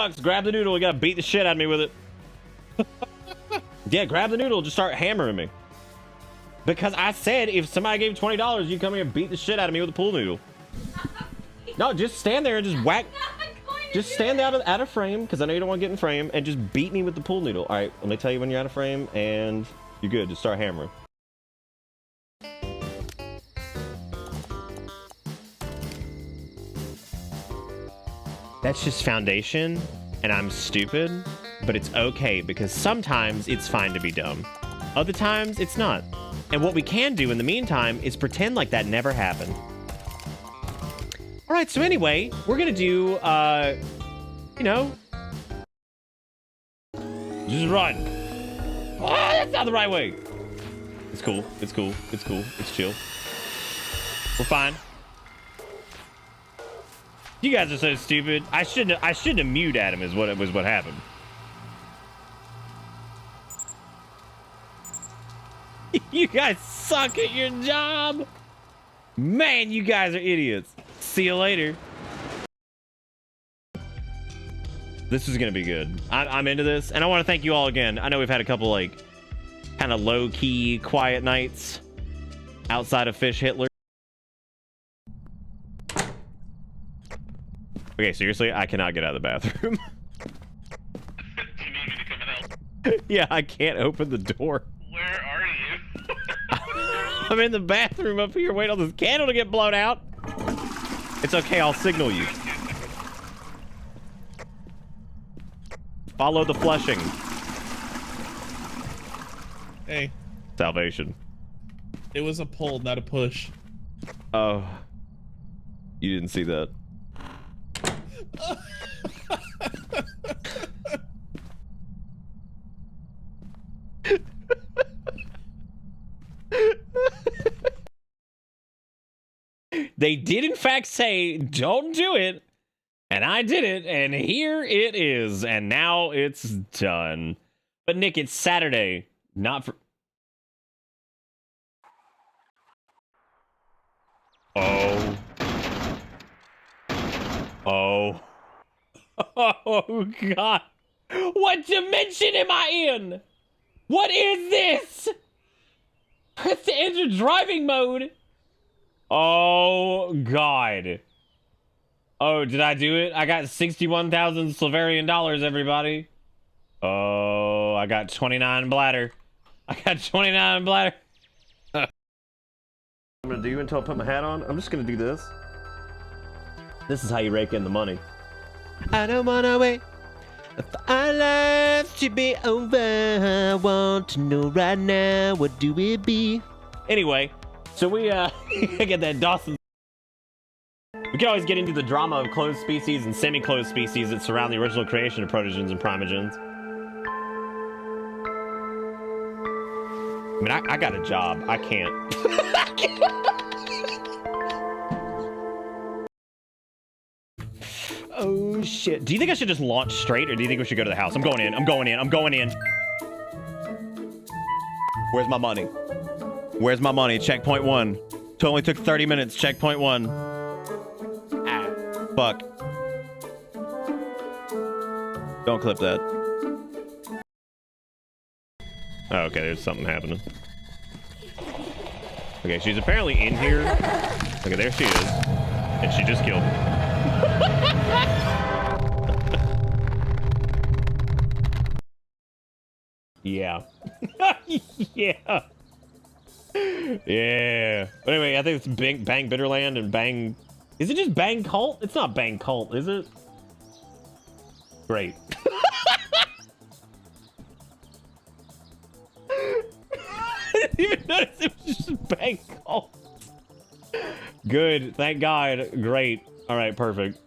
fucks. Grab the noodle. You gotta beat the shit out of me with it. Yeah, grab the noodle. Just start hammering me. Because I said if somebody gave $20, you come here and beat the shit out of me with a pool noodle. No, just stand there and just whack. Just stand out of frame, because I know you don't want to get in frame, and just beat me with the pool noodle. All right, let me tell you when you're out of frame, and you're good. Just start hammering. That's just foundation, and I'm stupid, but it's okay, because sometimes it's fine to be dumb. Other times, it's not. And what we can do in the meantime is pretend like that never happened. All right, so anyway, we're gonna do, you know, just run. Oh, that's not the right way. It's cool, it's cool, it's cool, it's chill. We're fine. You guys are so stupid. I shouldn't have mewed at him is what happened. You guys suck at your job. Man, you guys are idiots. See you later. This is gonna be good. I'm into this, and I want to thank you all again. I know we've had a couple like kind of low-key, quiet nights outside of Fish Hitler. Okay, seriously, I cannot get out of the bathroom. Do you need me to come and help? Yeah, I can't open the door. Where are you? I'm in the bathroom up here waiting on this candle to get blown out. It's okay, I'll signal you. Follow the flushing. Hey. Salvation. It was a pull, not a push. Oh. You didn't see that. They did in fact say, don't do it. And I did it, and here it is. And now it's done. But Nick, it's Saturday. Not for... Oh. Oh. Oh, God. What dimension am I in? What is this? Press to enter driving mode. Oh, God. Oh, did I do it? I got 61,000 Slavarian dollars, everybody. Oh, I got 29 bladder. I got 29 bladder. I'm gonna do until I put my hat on. I'm just gonna do this. This is how you rake in the money. I don't wanna wait for our lives to be over. I want to know right now, what do it be? Anyway, so we get that Dawson. We can always get into the drama of closed species and semi-closed species that surround the original creation of protogens and primogens. I mean, I got a job. I can't. Oh, shit. Do you think I should just launch straight, or do you think we should go to the house? I'm going in. I'm going in. I'm going in. Where's my money? Where's my money? Checkpoint 1. It only took 30 minutes. Checkpoint 1. Ah, fuck. Don't clip that. Oh, okay, there's something happening. Okay, she's apparently in here. Okay, there she is. And she just killed me. Yeah. Yeah. Yeah. But anyway, I think it's Bang Bitterland and Bang... Is it just Bang Cult? It's not Bang Cult, is it? Great. I didn't even notice it was just Bang Cult. Good. Thank God. Great. All right. Perfect.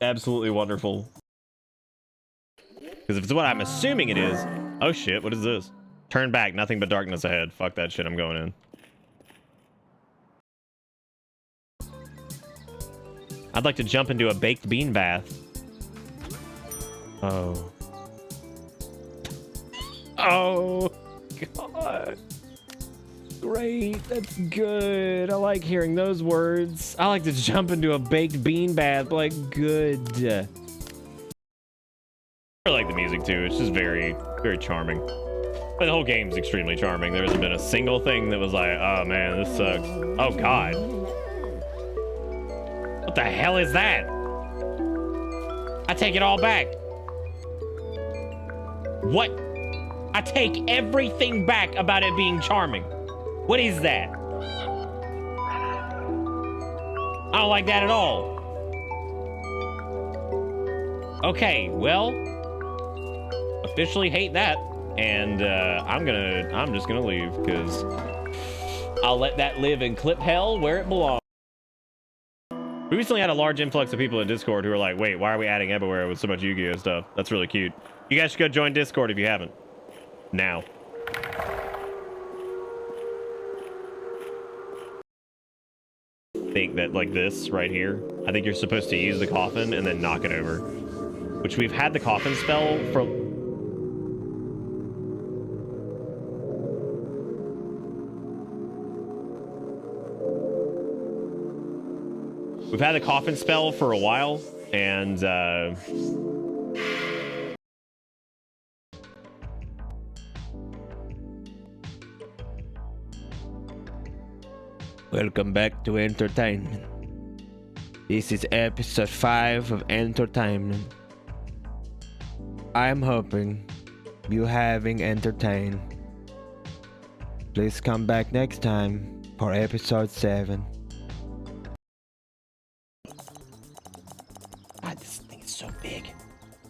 Absolutely wonderful. Because if it's what I'm assuming it is... Oh, shit. What is this? Turn back. Nothing but darkness ahead. Fuck that shit. I'm going in. I'd like to jump into a baked bean bath. Oh. Oh, God. Great. That's good. I like hearing those words. I like to jump into a baked bean bath. Like, good. I like the music too. It's just very, very charming. But the whole game's extremely charming. There hasn't been a single thing that was like, oh man, this sucks. Oh god. What the hell is that? I take it all back. What? I take everything back about it being charming. What is that? I don't like that at all. Okay, well, officially hate that, and I'm just gonna leave because I'll let that live in clip hell where it belongs. We recently had a large influx of people in Discord who are like, wait, why are we adding everywhere with so much Yu-Gi-Oh stuff? That's really cute. You guys should go join Discord if you haven't. Now. I think that like this right here, I think you're supposed to use the coffin and then knock it over. Which we've had the coffin spell for... We've had the coffin spell for a while, and welcome back to entertainment. This is episode 5 of entertainment. I'm hoping you having entertained. Please come back next time for episode 7. God, this thing is so big.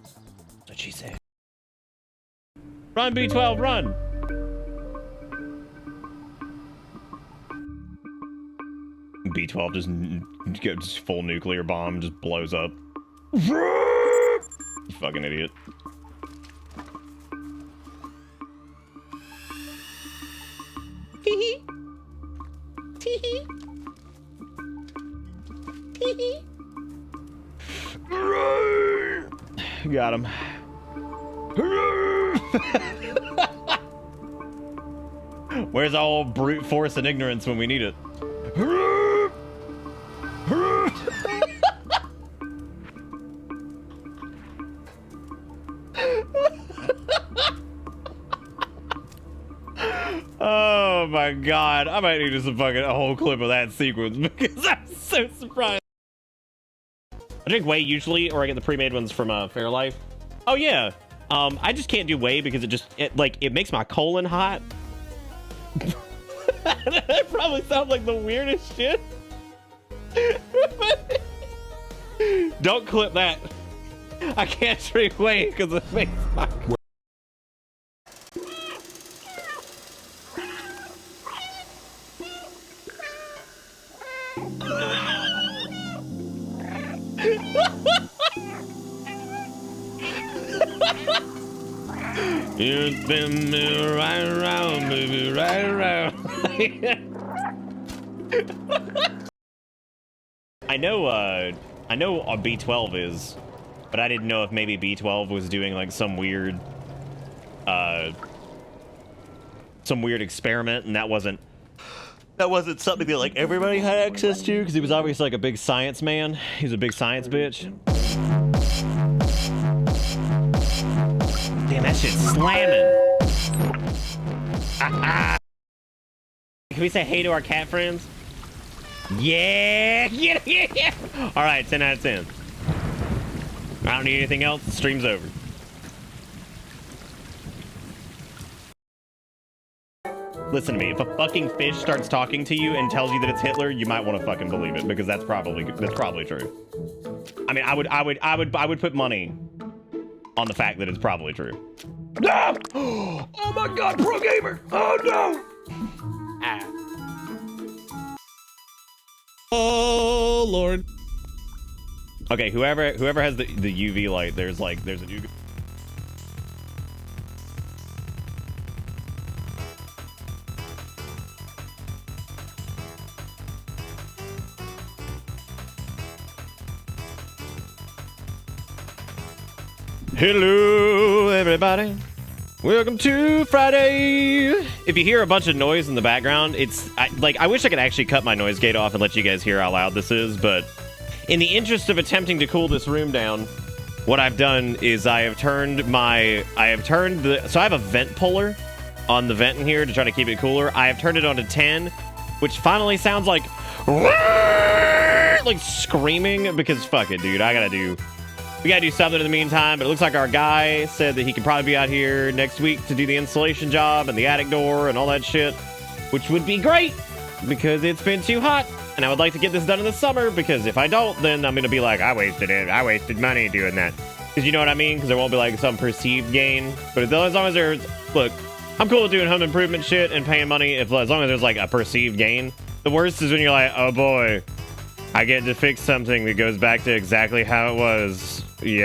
That's what she said. Run, B12, run! B12 just full nuclear bomb, just blows up. You fucking idiot. Tee-hee. Tee-hee. Tee-hee. Got him. Where's all brute force and ignorance when we need it? Oh my god, I might need some fucking a whole clip of that sequence because I'm so surprised. I drink whey usually, or I get the pre-made ones from Fairlife. Oh yeah, I just can't do whey because it makes my colon hot. That probably sounds like the weirdest shit. Don't clip that. I can't drink whey because it makes my... You spin me right around, baby, right around. I know B12 is, but I didn't know if maybe B12 was doing like some weird experiment, and that wasn't something that like everybody had access to, because he was obviously like a big science man. He's a big science bitch. Damn, that shit's slamming. Can we say hey to our cat friends? Yeah, yeah. All right, 10 out of 10. I don't need anything else. The stream's over. Listen to me. If a fucking fish starts talking to you and tells you that it's Hitler, you might want to fucking believe it, because that's probably true. I mean, I would put money on the fact that it's probably true. No! Oh my god, pro gamer! Oh no! Ah. Oh Lord. Okay, whoever has the UV light, there's a UV. Hello, everybody. Welcome to Friday. If you hear a bunch of noise in the background, I wish I could actually cut my noise gate off and let you guys hear how loud this is, but in the interest of attempting to cool this room down, what I've done is I have turned so I have a vent puller on the vent in here to try to keep it cooler. I have turned it on to 10, which finally sounds like screaming, because fuck it, dude. We gotta do something in the meantime. But it looks like our guy said that he could probably be out here next week to do the installation job and the attic door and all that shit, which would be great because it's been too hot. And I would like to get this done in the summer, because if I don't, then I'm going to be like, I wasted money doing that. Because you know what I mean? Because there won't be like some perceived gain. But as long as there's, look, I'm cool with doing home improvement shit and paying money as long as there's like a perceived gain. The worst is when you're like, oh boy, I get to fix something that goes back to exactly how it was. Yay.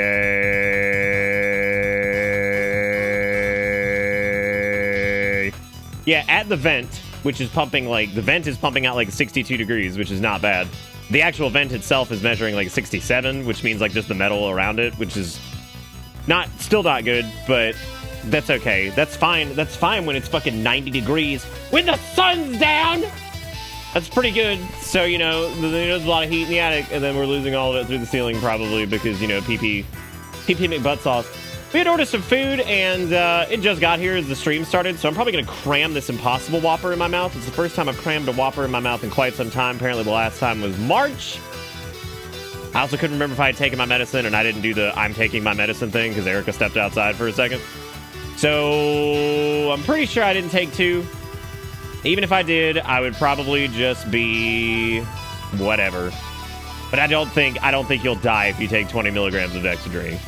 Yeah, at the vent, which is pumping like, the vent is pumping out like 62 degrees, which is not bad. The actual vent itself is measuring like 67, which means like just the metal around it, which is still not good, but that's okay. That's fine. That's fine when it's fucking 90 degrees when the sun's down. That's pretty good. So, you know, there's a lot of heat in the attic, and then we're losing all of it through the ceiling probably because, you know, PP McButt sauce. We had ordered some food, and it just got here as the stream started, so I'm probably going to cram this Impossible Whopper in my mouth. It's the first time I've crammed a Whopper in my mouth in quite some time. Apparently the last time was March. I also couldn't remember if I had taken my medicine, and I didn't do the I'm taking my medicine thing because Erica stepped outside for a second. So I'm pretty sure I didn't take 2. Even if I did, I would probably just be whatever. But I don't think you'll die if you take 20 milligrams of Dexedrine.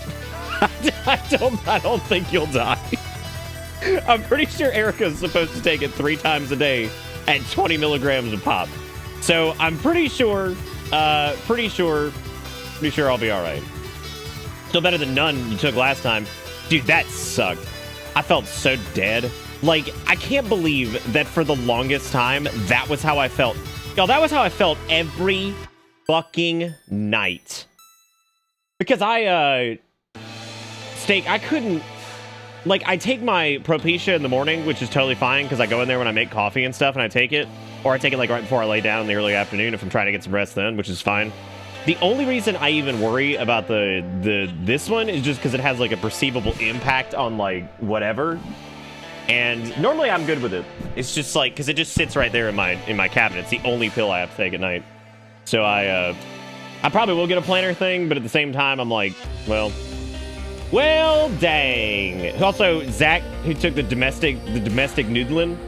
I don't think you'll die. I'm pretty sure Erica's supposed to take it 3 times a day at 20 milligrams a pop. So I'm pretty sure I'll be all right. Still better than none you took last time. Dude, that sucked. I felt so dead. Like, I can't believe that for the longest time, that was how I felt. Y'all, that was how I felt every fucking night. Because I couldn't, like, I take my Propecia in the morning, which is totally fine, because I go in there when I make coffee and stuff, and I take it. Or I take it, like, right before I lay down in the early afternoon if I'm trying to get some rest then, which is fine. The only reason I even worry about this one is just because it has, like, a perceivable impact on, like, whatever. And normally I'm good with it. It's just, like, because it just sits right there in my cabinet. It's the only pill I have to take at night. So I probably will get a planner thing, but at the same time, I'm like, well, dang. Also, Zach, who took the domestic noodling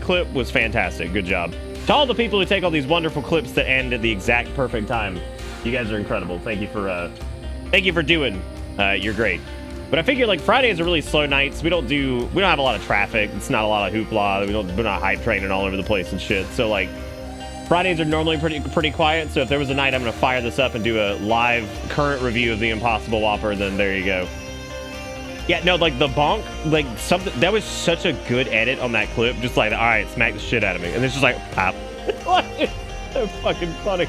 clip, was fantastic. Good job. To all the people who take all these wonderful clips that end at the exact perfect time, you guys are incredible. Thank you for doing. You're great. But I figure like Fridays are really slow nights. We don't have a lot of traffic. It's not a lot of hoopla. We're not hype training all over the place and shit. So like Fridays are normally pretty quiet. So if there was a night I'm gonna fire this up and do a live current review of the Impossible Whopper, then there you go. Yeah, no, like the bonk, like something that was such a good edit on that clip. Just like, all right, smack the shit out of me, and it's just like pop. It's so fucking funny.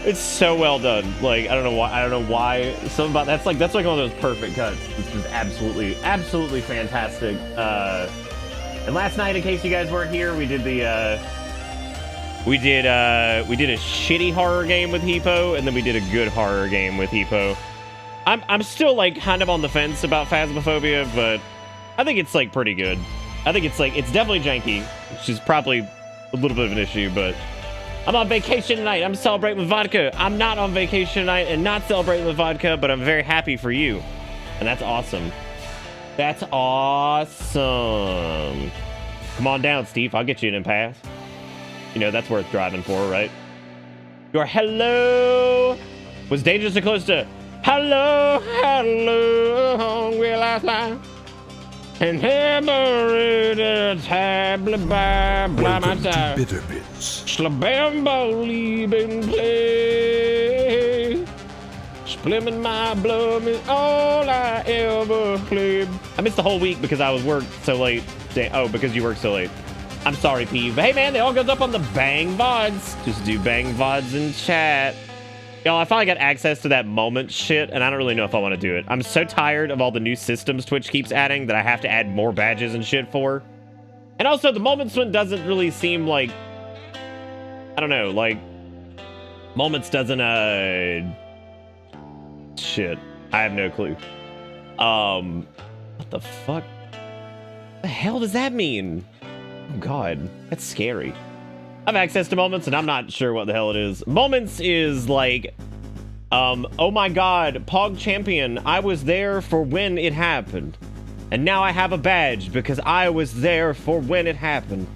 It's so well done. Like I don't know why. Something about that's like one of those perfect cuts. It's just absolutely fantastic. And last night, in case you guys weren't here, we did a shitty horror game with Hippo, and then we did a good horror game with Hippo. I'm still like kind of on the fence about Phasmophobia, but I think it's like pretty good. I think it's definitely janky, which is probably a little bit of an issue, but I'm on vacation tonight. I'm celebrating with vodka. I'm not on vacation tonight and not celebrating with vodka, but I'm very happy for you. And that's awesome. That's awesome. Come on down, Steve. I'll get you an impasse. You know, that's worth driving for, right? Your hello was dangerously close to hello, hungry last night. And memory the tablet by my side. Bitter Bits. Slabambo leaving play. Splimming my blood is all I ever played. I missed the whole week because I was worked so late. Oh, because you worked so late. I'm sorry, Peeve. Hey, man, it all goes up on the Bang VoDs. Just do Bang VoDs in chat. Y'all, I finally got access to that moment shit, and I don't really know if I want to do it. I'm so tired of all the new systems Twitch keeps adding that I have to add more badges and shit for. And also, the Moments one doesn't really seem like... I don't know, like... Moments doesn't, shit. I have no clue. What the fuck? The hell does that mean? Oh god, that's scary. I have access to moments and I'm not sure what the hell it is. Moments is like, oh my god, Pog Champion, I was there for when it happened. And now I have a badge because I was there for when it happened.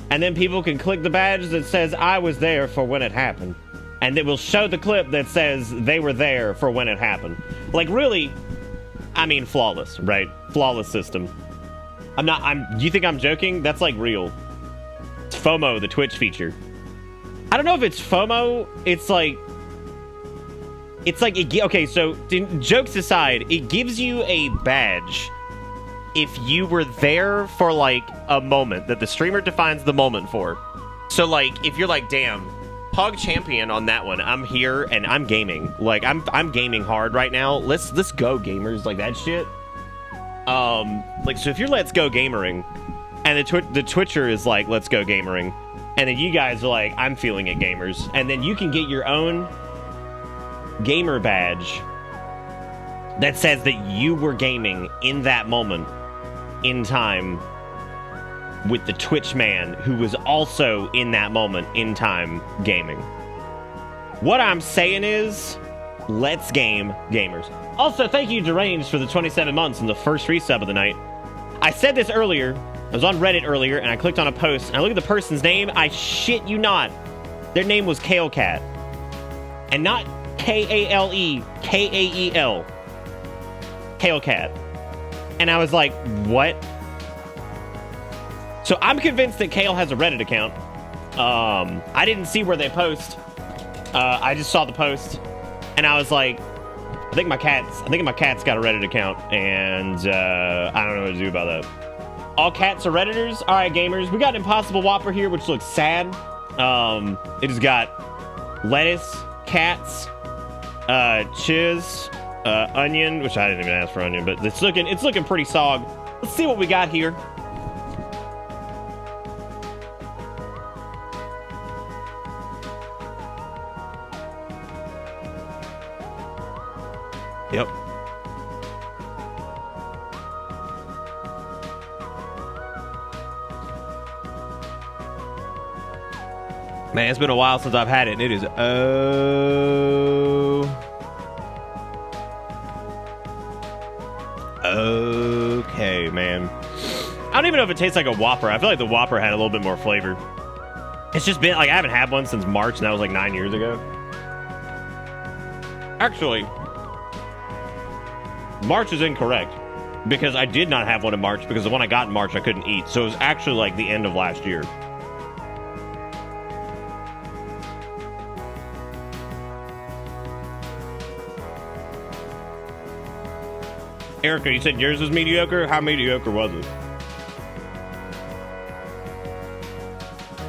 And then people can click the badge that says I was there for when it happened. And it will show the clip that says they were there for when it happened. Like, really, I mean, flawless, right? Flawless system. You think I'm joking? That's like real. It's FOMO, the Twitch feature. I don't know if it's FOMO. It's like, okay, so jokes aside, it gives you a badge if you were there for like a moment that the streamer defines the moment for. So like, if you're like, damn, Pog Champion on that one, I'm here and I'm gaming. Like, I'm gaming hard right now. Let's go, gamers. Like that shit. Like, so if you're Let's Go Gamering, and the Twitcher is like, Let's Go Gamering, and then you guys are like, I'm feeling it, gamers, and then you can get your own gamer badge that says that you were gaming in that moment in time with the Twitch man who was also in that moment in time gaming. What I'm saying is, let's game, gamers. Also, thank you, Deranged, for the 27 months and the first resub of the night. I said this earlier. I was on Reddit earlier, and I clicked on a post, and I look at the person's name. I shit you not. Their name was Kale Cat. And not K-A-L-E, K-A-E-L. Kale Cat. And I was like, what? So I'm convinced that Kale has a Reddit account. I didn't see where they post. I just saw the post, and I was like, I think my cat's got a Reddit account, and I don't know what to do about that. All cats are Redditors? All right, gamers. We got an Impossible Whopper here, which looks sad. It has got lettuce, cats, chiz, onion, which I didn't even ask for onion, but it's looking pretty sog. Let's see what we got here. Yep. Man, it's been a while since I've had it, and it is okay, man. I don't even know if it tastes like a Whopper. I feel like the Whopper had a little bit more flavor. It's just been like, I haven't had one since March, and that was like 9 years ago. Actually, March is incorrect, because I did not have one in March, because the one I got in March I couldn't eat. So it was actually like the end of last year. Erica, you said yours was mediocre? How mediocre was it?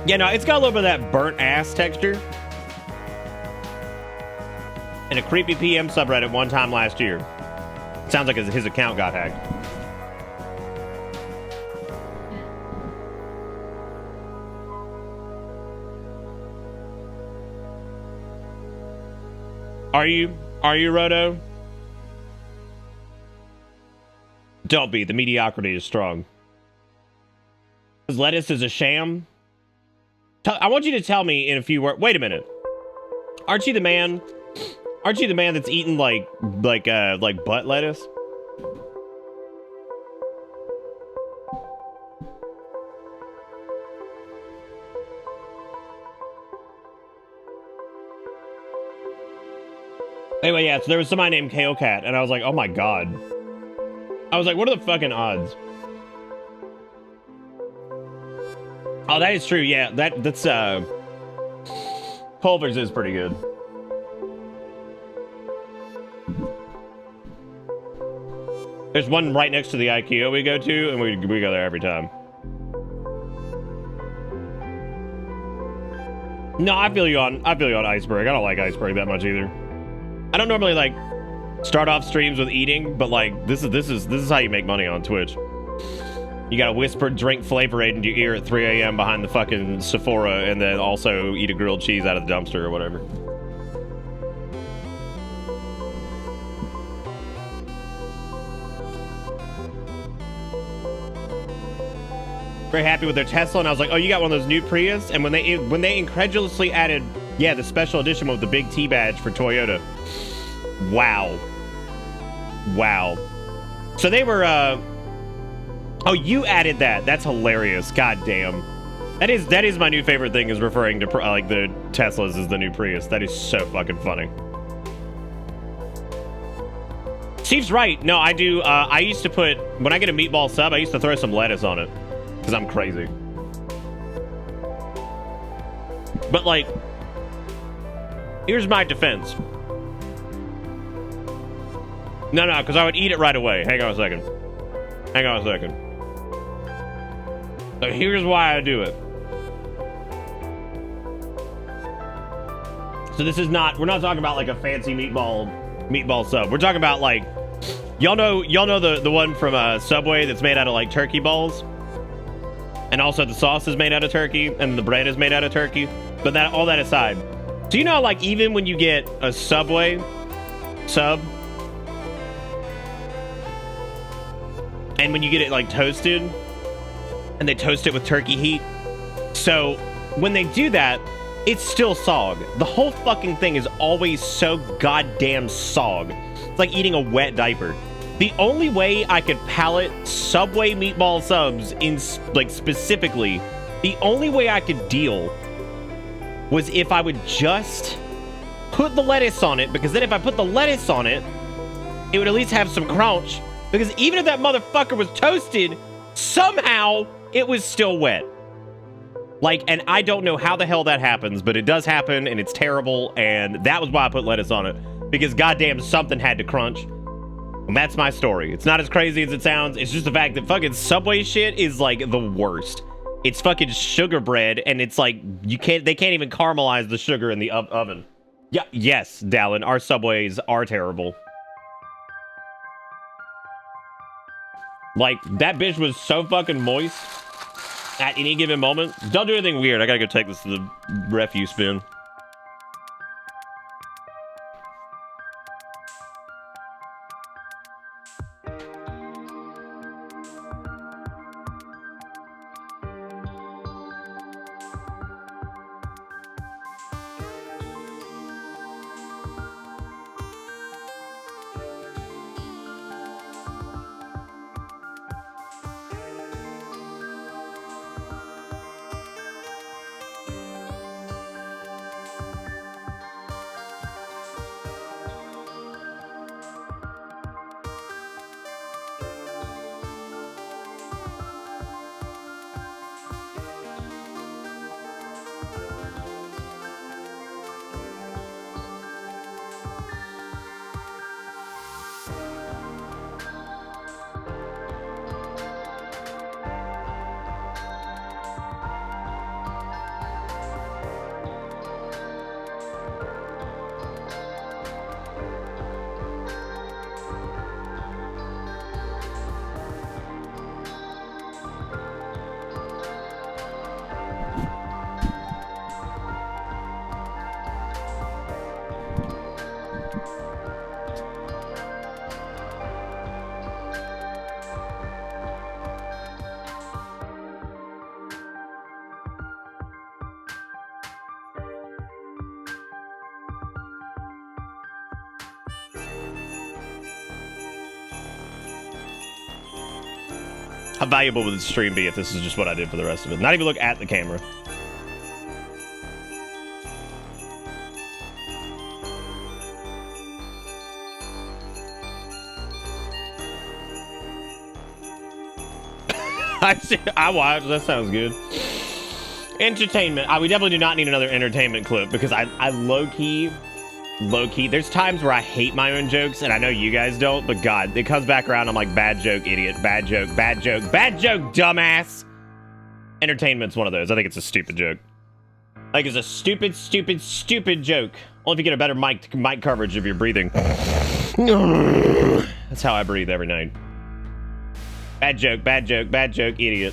Yeah, no, it's got a little bit of that burnt ass texture. In a creepy PM subreddit one time last year. Sounds like his account got hacked. Are you, Roto? Don't be. The mediocrity is strong. His lettuce is a sham. I want you to tell me in a few words. Wait a minute. Aren't you the man? Aren't you the man that's eating like butt lettuce? Anyway, yeah, so there was somebody named Kale Cat, and I was like, oh my god. I was like, what are the fucking odds? Oh, that is true, yeah. That's Culver's is pretty good. There's one right next to the IKEA we go to, and we go there every time. No, I feel you on Iceberg. I don't like Iceberg that much either. I don't normally like start off streams with eating, but like this is how you make money on Twitch. You gotta whisper drink Flavor Aid into your ear at 3 a.m. behind the fucking Sephora, and then also eat a grilled cheese out of the dumpster or whatever. very happy with their Tesla, and I was like, oh, you got one of those new Prius? And when they incredulously added, yeah, the special edition with the big T badge for Toyota. Wow. Wow. So they were, oh, you added that. That's hilarious. God damn. That is my new favorite thing, is referring to like the Teslas as the new Prius. That is so fucking funny. Steve's right. No, I do. I used to put, when I get a meatball sub, I used to throw some lettuce on it because I'm crazy. But like, here's my defense. No, because I would eat it right away. Hang on a second. So here's why I do it. So this is not, we're not talking about like a fancy meatball sub. We're talking about like, y'all know the one from Subway that's made out of like turkey balls, and also the sauce is made out of turkey and the bread is made out of turkey. But that, all that aside, do you know, like, even when you get a Subway sub, and when you get it like toasted, and they toast it with turkey heat, so when they do that, it's still sog. The whole fucking thing is always so goddamn sog. It's like eating a wet diaper. The only way I could palate Subway meatball subs in, like, specifically, the only way I could deal was if I would just put the lettuce on it, because then if I put the lettuce on it, it would at least have some crunch, because even if that motherfucker was toasted, somehow it was still wet. Like, and I don't know how the hell that happens, but it does happen, and it's terrible, and that was why I put lettuce on it, because goddamn something had to crunch. And that's my story. It's not as crazy as it sounds. It's just the fact that fucking Subway shit is like the worst. It's fucking sugar bread, and it's like, they can't even caramelize the sugar in the oven. Yeah, yes, Dallin, our Subways are terrible. Like, that bitch was so fucking moist at any given moment. Don't do anything weird. I gotta go take this to the refuse bin. How valuable would the stream be if this is just what I did for the rest of it? Not even look at the camera. I watched. That sounds good. Entertainment. We definitely do not need another entertainment clip, because I low-key, there's times where I hate my own jokes, and I know you guys don't, but God, it comes back around, I'm like, bad joke, idiot, bad joke, dumbass. Entertainment's one of those. I think it's a stupid joke. Like, it's a stupid joke. Only if you get a better mic coverage of your breathing. That's how I breathe every night. Bad joke, idiot.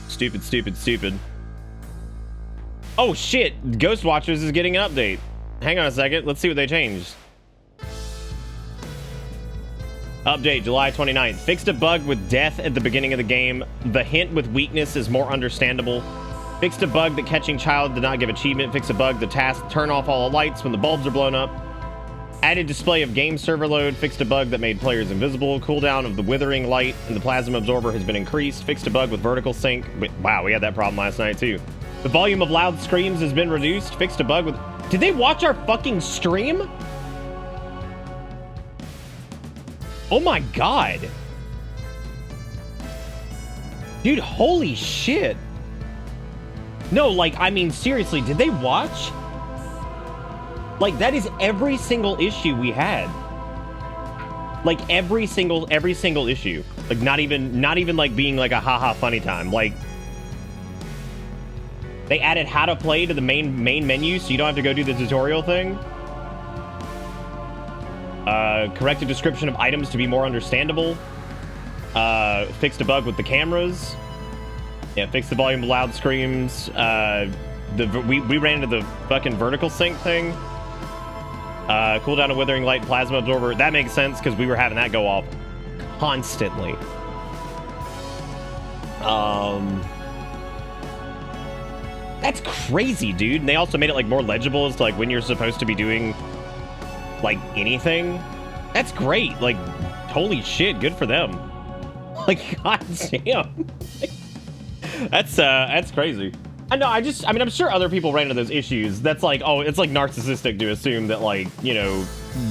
Stupid. Oh shit, Ghost Watchers is getting an update. Hang on a second, let's see what they changed. Update July 29th. Fixed a bug with death at the beginning of the game. The hint with weakness is more understandable. Fixed a bug that catching child did not give achievement. Fixed a bug the task turn off all the lights when the bulbs are blown up. Added display of game server load. Fixed a bug that made players invisible. Cooldown of the withering light and the plasma absorber has been increased. Fixed a bug with vertical sync. Wow, we had that problem last night too. The volume of loud screams has been reduced. Fixed a bug with... Did they watch our fucking stream? Oh my god. Dude, holy shit. No, like, I mean, seriously, did they watch? Like, that is every single issue we had. Like, every single issue. Like, not even like being like a haha funny time. Like, they added how to play to the main menu so you don't have to go do the tutorial thing. Corrected description of items to be more understandable. Fixed a bug with the cameras. Yeah, fixed the volume of loud screams. We ran into the fucking vertical sync thing. Cooldown of withering light, plasma absorber. That makes sense because we were having that go off constantly. That's crazy, dude. And they also made it like more legible as to like when you're supposed to be doing like anything. That's great. Like, holy shit, good for them. Like, god damn. That's crazy. I know, I mean, I'm sure other people ran into those issues. That's like, oh, it's like narcissistic to assume that, like, you know,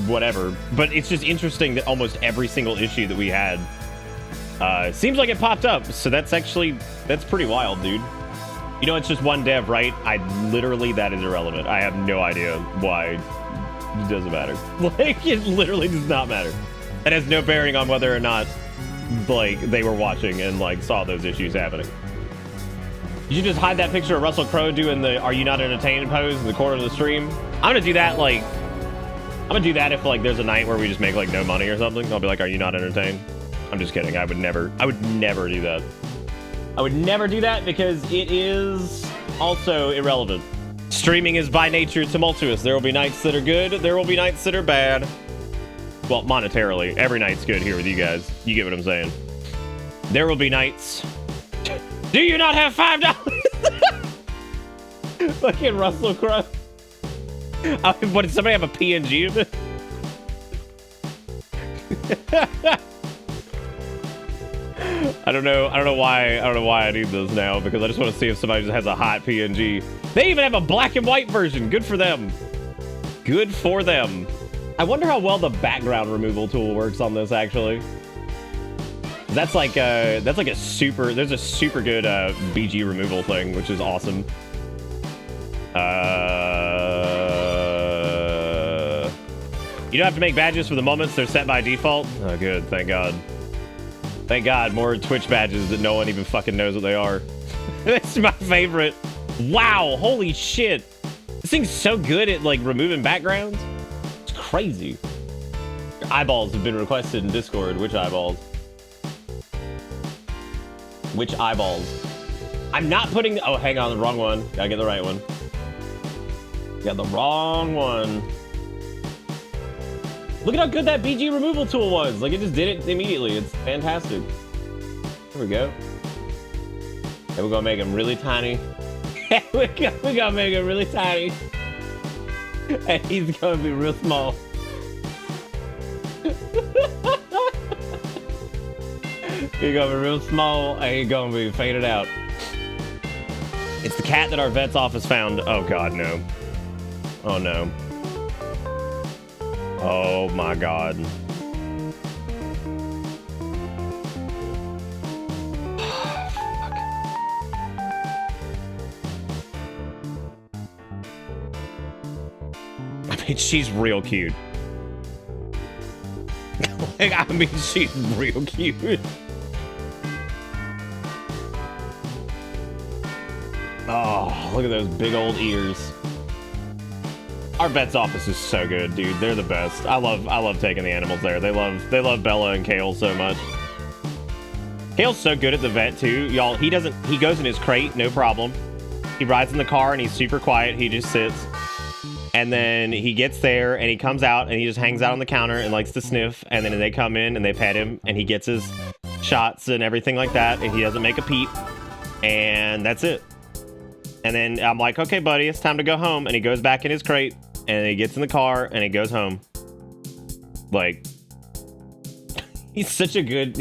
whatever. But it's just interesting that almost every single issue that we had seems like it popped up. So that's pretty wild, dude. You know, it's just one dev, right? That is irrelevant. I have no idea why. It doesn't matter. Like, it literally does not matter. That has no bearing on whether or not, like, they were watching and, like, saw those issues happening. You should just hide that picture of Russell Crowe doing the "Are you not entertained" pose in the corner of the stream. I'm gonna do that, like, I'm gonna do that if, like, there's a night where we just make, like, no money or something. I'll be like, "Are you not entertained?" I'm just kidding. I would never do that. I would never do that because it is also irrelevant. Streaming is by nature tumultuous. There will be nights that are good. There will be nights that are bad. Well, monetarily. Every night's good here with you guys. You get what I'm saying. There will be nights. Do you not have $5? Fucking Russell Crowe. What, did somebody have a PNG of it? I don't know why I need those now, because I just want to see if somebody just has a hot PNG. They even have a black and white version. Good for them. Good for them. I wonder how well the background removal tool works on this, actually. That's like a super, there's a super good BG removal thing, which is awesome. You don't have to make badges for the moments, they're set by default. Oh, good, thank God. Thank God, more Twitch badges that no one even fucking knows what they are. That's my favorite. Wow, holy shit. This thing's so good at, like, removing backgrounds. It's crazy. Your eyeballs have been requested in Discord. Which eyeballs? Which eyeballs? I'm not putting... Oh, hang on, the wrong one. Gotta get the right one. Got the wrong one. Look at how good that BG removal tool was. Like, it just did it immediately. It's fantastic. There we go. And we're gonna make him really tiny. we're gonna make him really tiny. And he's gonna be real small. He's gonna be real small, and he's gonna be faded out. It's the cat that our vet's office found. Oh God, no. Oh no. Oh my God. I mean, she's real cute. Like, I mean, she's real cute. Oh, look at those big old ears. Our vet's office is so good, dude. They're the best. I love taking the animals there. They love Bella and Kale so much. Kale's so good at the vet too, y'all. He goes in his crate, no problem. He rides in the car and he's super quiet. He just sits. And then he gets there and he comes out and he just hangs out on the counter and likes to sniff. And then they come in and they pet him and he gets his shots and everything like that. And he doesn't make a peep. And that's it. And then I'm like, okay, buddy, it's time to go home. And he goes back in his crate and he gets in the car and he goes home. Like, he's such a good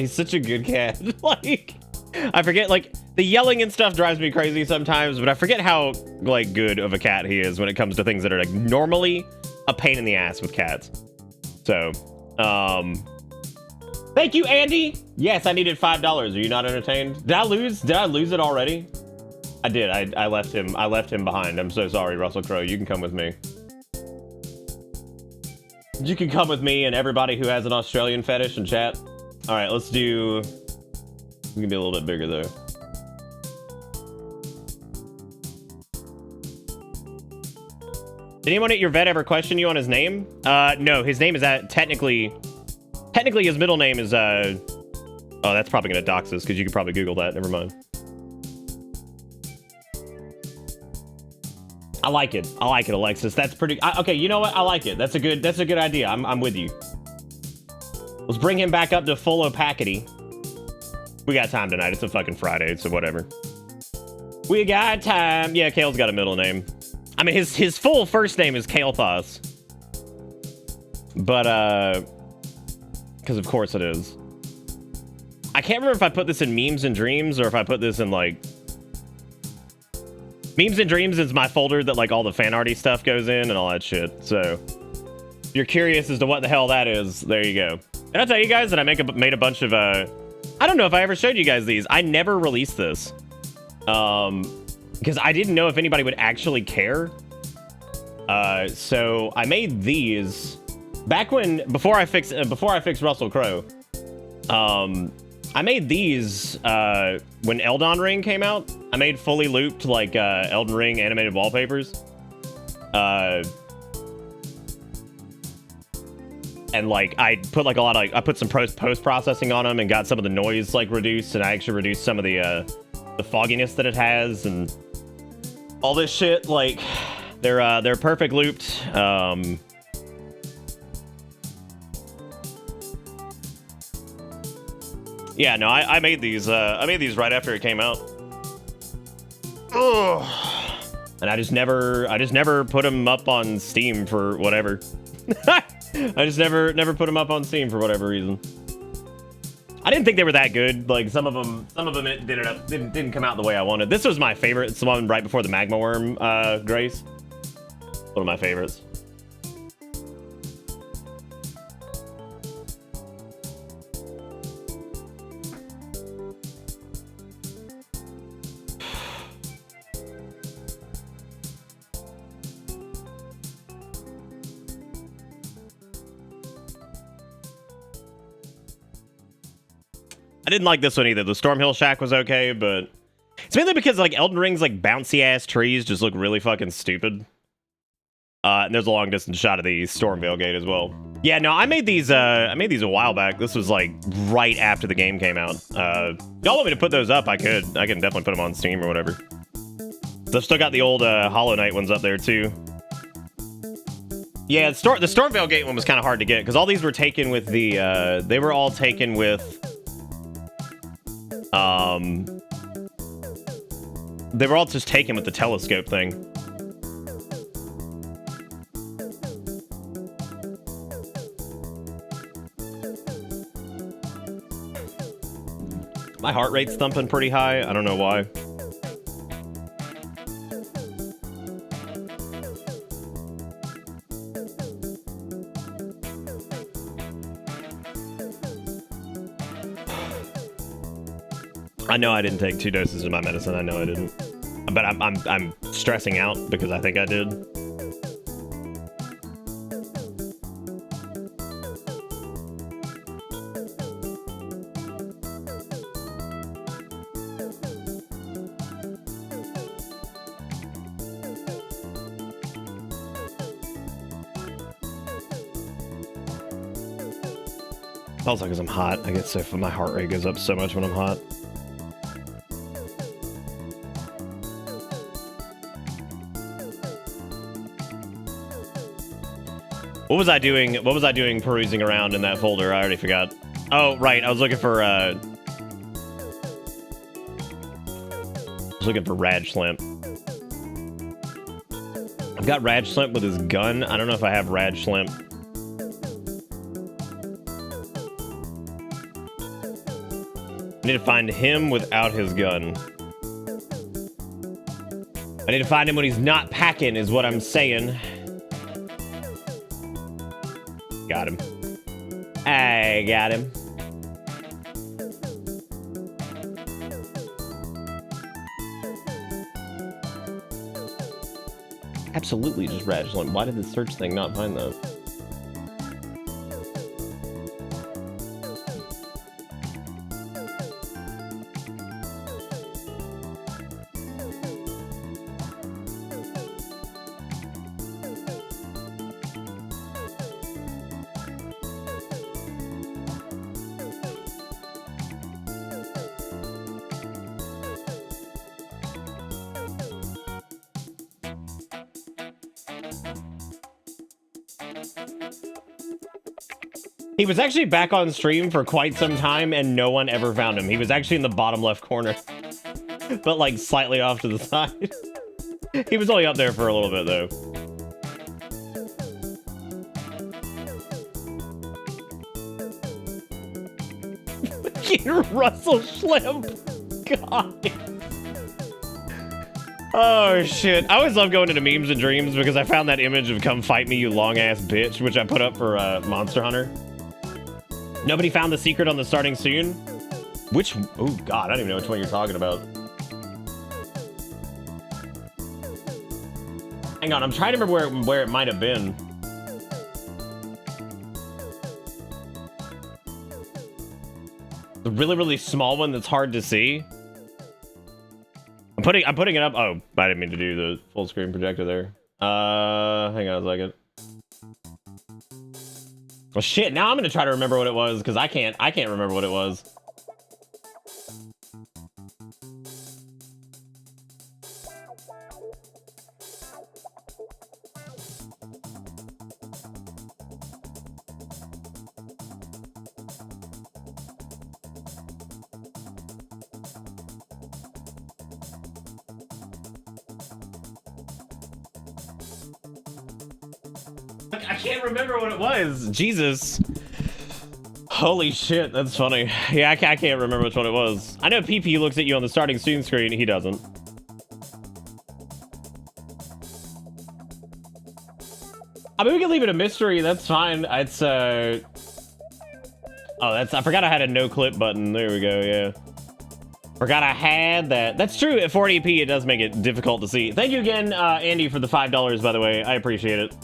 cat. Like, I forget, like, the yelling and stuff drives me crazy sometimes, but I forget how, like, good of a cat he is when it comes to things that are, like, normally a pain in the ass with cats. So, thank you, Andy. Yes, I needed $5. Are you not entertained? Did I lose it already? I did. I left him behind. I'm so sorry, Russell Crowe. You can come with me. You can come with me and everybody who has an Australian fetish in chat. All right, let's do... We can be a little bit bigger, though. Did anyone at your vet ever question you on his name? No, his name is technically his middle name is oh, that's probably gonna dox us because you could probably Google that. Never mind. I like it, Alexis. That's pretty. Okay, you know what? I like it. That's a good idea. I'm with you. Let's bring him back up to full opacity. We got time tonight. It's a fucking Friday, so whatever. We got time. Yeah, Kale's got a middle name. I mean, his full first name is Kale'Thas. But, because of course it is. I can't remember if I put this in Memes and Dreams or if I put this in, like... Memes and Dreams is my folder that, like, all the fan arty stuff goes in and all that shit. So, if you're curious as to what the hell that is, there you go. Did I tell you guys that I made a bunch of, I don't know if I ever showed you guys these. I never released this. Because I didn't know if anybody would actually care. So I made these back before I fixed Russell Crowe. I made these when Elden Ring came out. I made fully looped like Elden Ring animated wallpapers. And like I put like I put some post processing on them and got some of the noise like reduced, and I actually reduced some of the fogginess that it has and all this shit. Like they're perfect looped. Yeah, no, I made these. I made these right after it came out. Ugh. And I just never put them up on Steam for whatever. I just never put them up on Steam for whatever reason. I didn't think they were that good. Like some of them it didn't come out the way I wanted. This was my favorite. It's the one right before the magma worm grace. One of my favorites. I didn't like this one either. The Stormhill Shack was okay, but it's mainly because like Elden Ring's like bouncy ass trees just look really fucking stupid. And there's a long distance shot of the Stormveil Gate as well. Yeah, no, I made these a while back. This was like right after the game came out. Y'all want me to put those up? I can definitely put them on Steam or whatever. So I've still got the old Hollow Knight ones up there too. Yeah, the Stormveil Gate one was kind of hard to get because all these were taken with the they were all taken with they were all just taken with the telescope thing. My heart rate's thumping pretty high. I don't know why. I know I didn't take 2 doses of my medicine. I know I didn't. But I'm stressing out because I think I did. Also, because I'm hot, I get so my heart rate goes up so much when I'm hot. What was I doing? What was I doing perusing around in that folder? I already forgot. Oh, right. I was looking for Rad Schlimp. I've got Rad Schlimp with his gun. I don't know if I have Rad Schlimp. I need to find him without his gun. I need to find him when he's not packing, is what I'm saying. Got him. I got him. Absolutely just Rad Schlimp. Why did the search thing not find that? He was actually back on stream for quite some time and no one ever found him. He was actually in the bottom left corner, but like slightly off to the side. He was only up there for a little bit though. Russell Schlimp. God. Oh shit. I always love going into memes and dreams because I found that image of "come fight me, you long ass bitch," which I put up for Monster Hunter. Nobody found the secret on the starting soon? Which, oh god, I don't even know which one you're talking about. Hang on, I'm trying to remember where it might have been. The really, really small one that's hard to see. I'm putting it up. Oh, I didn't mean to do the full screen projector there. Hang on a second. Well, shit, now I'm gonna try to remember what it was, because I can't remember what it was. I can't remember what it was. Jesus. Holy shit, that's funny. Yeah, I can't remember which one it was. I know PP looks at you on the starting soon screen. He doesn't. I mean, we can leave it a mystery. That's fine. It's, oh, I forgot I had a no clip button. There we go, yeah. Forgot I had that. That's true. At 480p, it does make it difficult to see. Thank you again, Andy, for the $5, by the way. I appreciate it.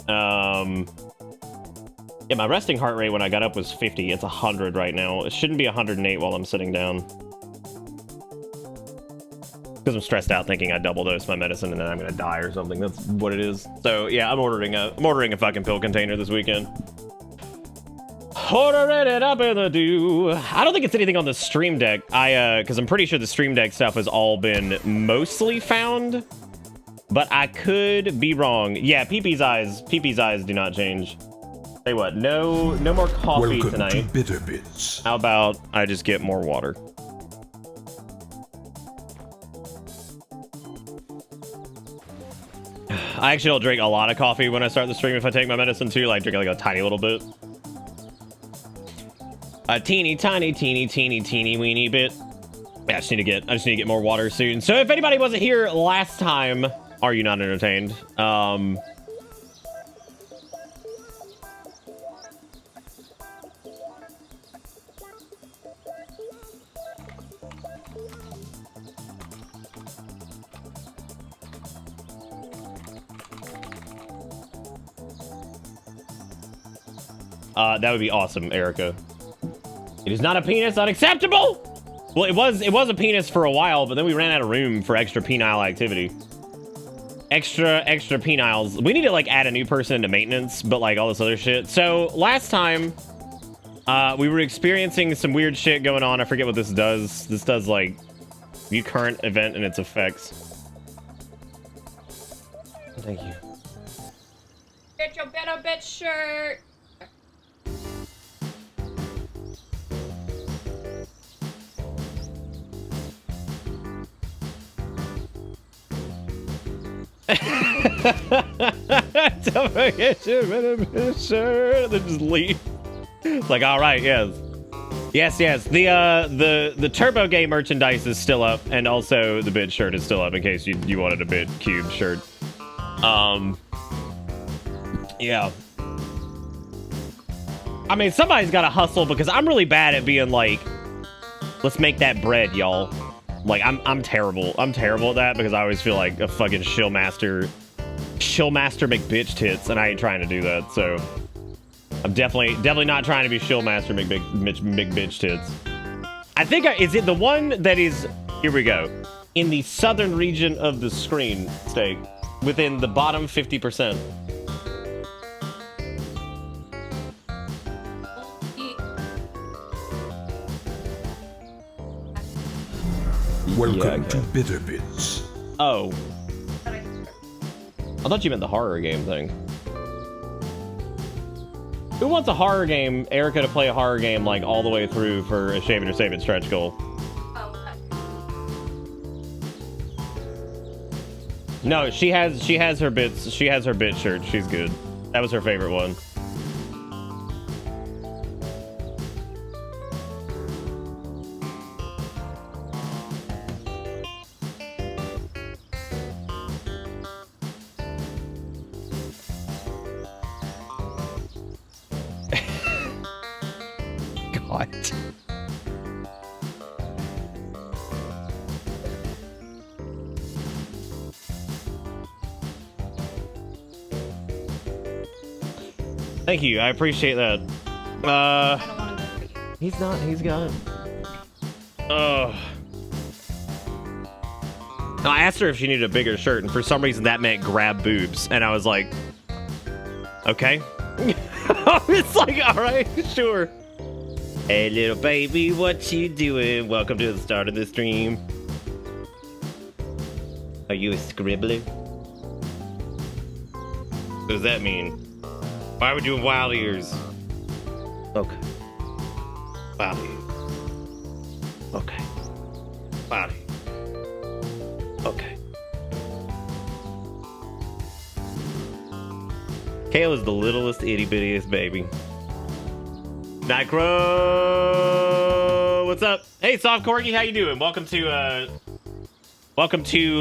Yeah, my resting heart rate when I got up was 50. It's 100 right now. It shouldn't be 108 while I'm sitting down. Because I'm stressed out thinking I double dose my medicine and then I'm gonna die or something. That's what it is. So yeah, I'm ordering a fucking pill container this weekend. Ordering it up in the dew. I don't think it's anything on the Stream Deck. Because I'm pretty sure the Stream Deck stuff has all been mostly found. But I could be wrong. Yeah, PP's eyes do not change. Say what? No more coffee Welcome tonight. to Bitter Bits. How about I just get more water? I actually don't drink a lot of coffee when I start the stream. If I take my medicine too, like drink like a tiny little bit. A teeny tiny weeny bit. Yeah, I just need to get more water soon. So if anybody wasn't here last time, are you not entertained? That would be awesome, Erica. It is not a penis, unacceptable! Well, it was a penis for a while, but then we ran out of room for extra penile activity. Extra peniles. We need to, like, add a new person into maintenance, but, like, all this other shit. So, last time, we were experiencing some weird shit going on. I forget what this does. This does, like, view current event and its effects. Thank you. Get your better bitch shirt. Don't forget your shirt. Then just leave. It's like, all right, yes. Yes. The Turbo Game merchandise is still up, and also the Bit shirt is still up in case you wanted a Bit Cube shirt. Yeah. I mean, somebody's got to hustle because I'm really bad at being like, let's make that bread, y'all. Like, I'm terrible. I'm terrible at that because I always feel like a fucking shillmaster McBitch tits, and I ain't trying to do that. So I'm definitely not trying to be shillmaster McBitch tits. I think is it the one that is, here we go, in the southern region of the screen, Steak, within the bottom 50%. Welcome to Bitter Bits. Oh. I thought you meant the horror game thing. Who wants a horror game, Erica, to play a horror game like all the way through for a Shave It or Save It stretch goal? No, she has her bits. She has her bit shirt. She's good. That was her favorite one. God. Thank you. I appreciate that. I don't want to go for you. He's not. He's got it. Ugh. No, I asked her if she needed a bigger shirt, and for some reason that meant grab boobs, and I was like, okay. It's like, all right, sure. Hey, little baby, what you doing? Welcome to the start of the stream. Are you a scribbler? What does that mean? Why would you have wild ears? Okay. Wild ears. Okay. Wild ears. Okay. Kale is the littlest itty bittiest baby. Nightcrow, what's up? Hey, Soft Corgi, how you doing? Welcome to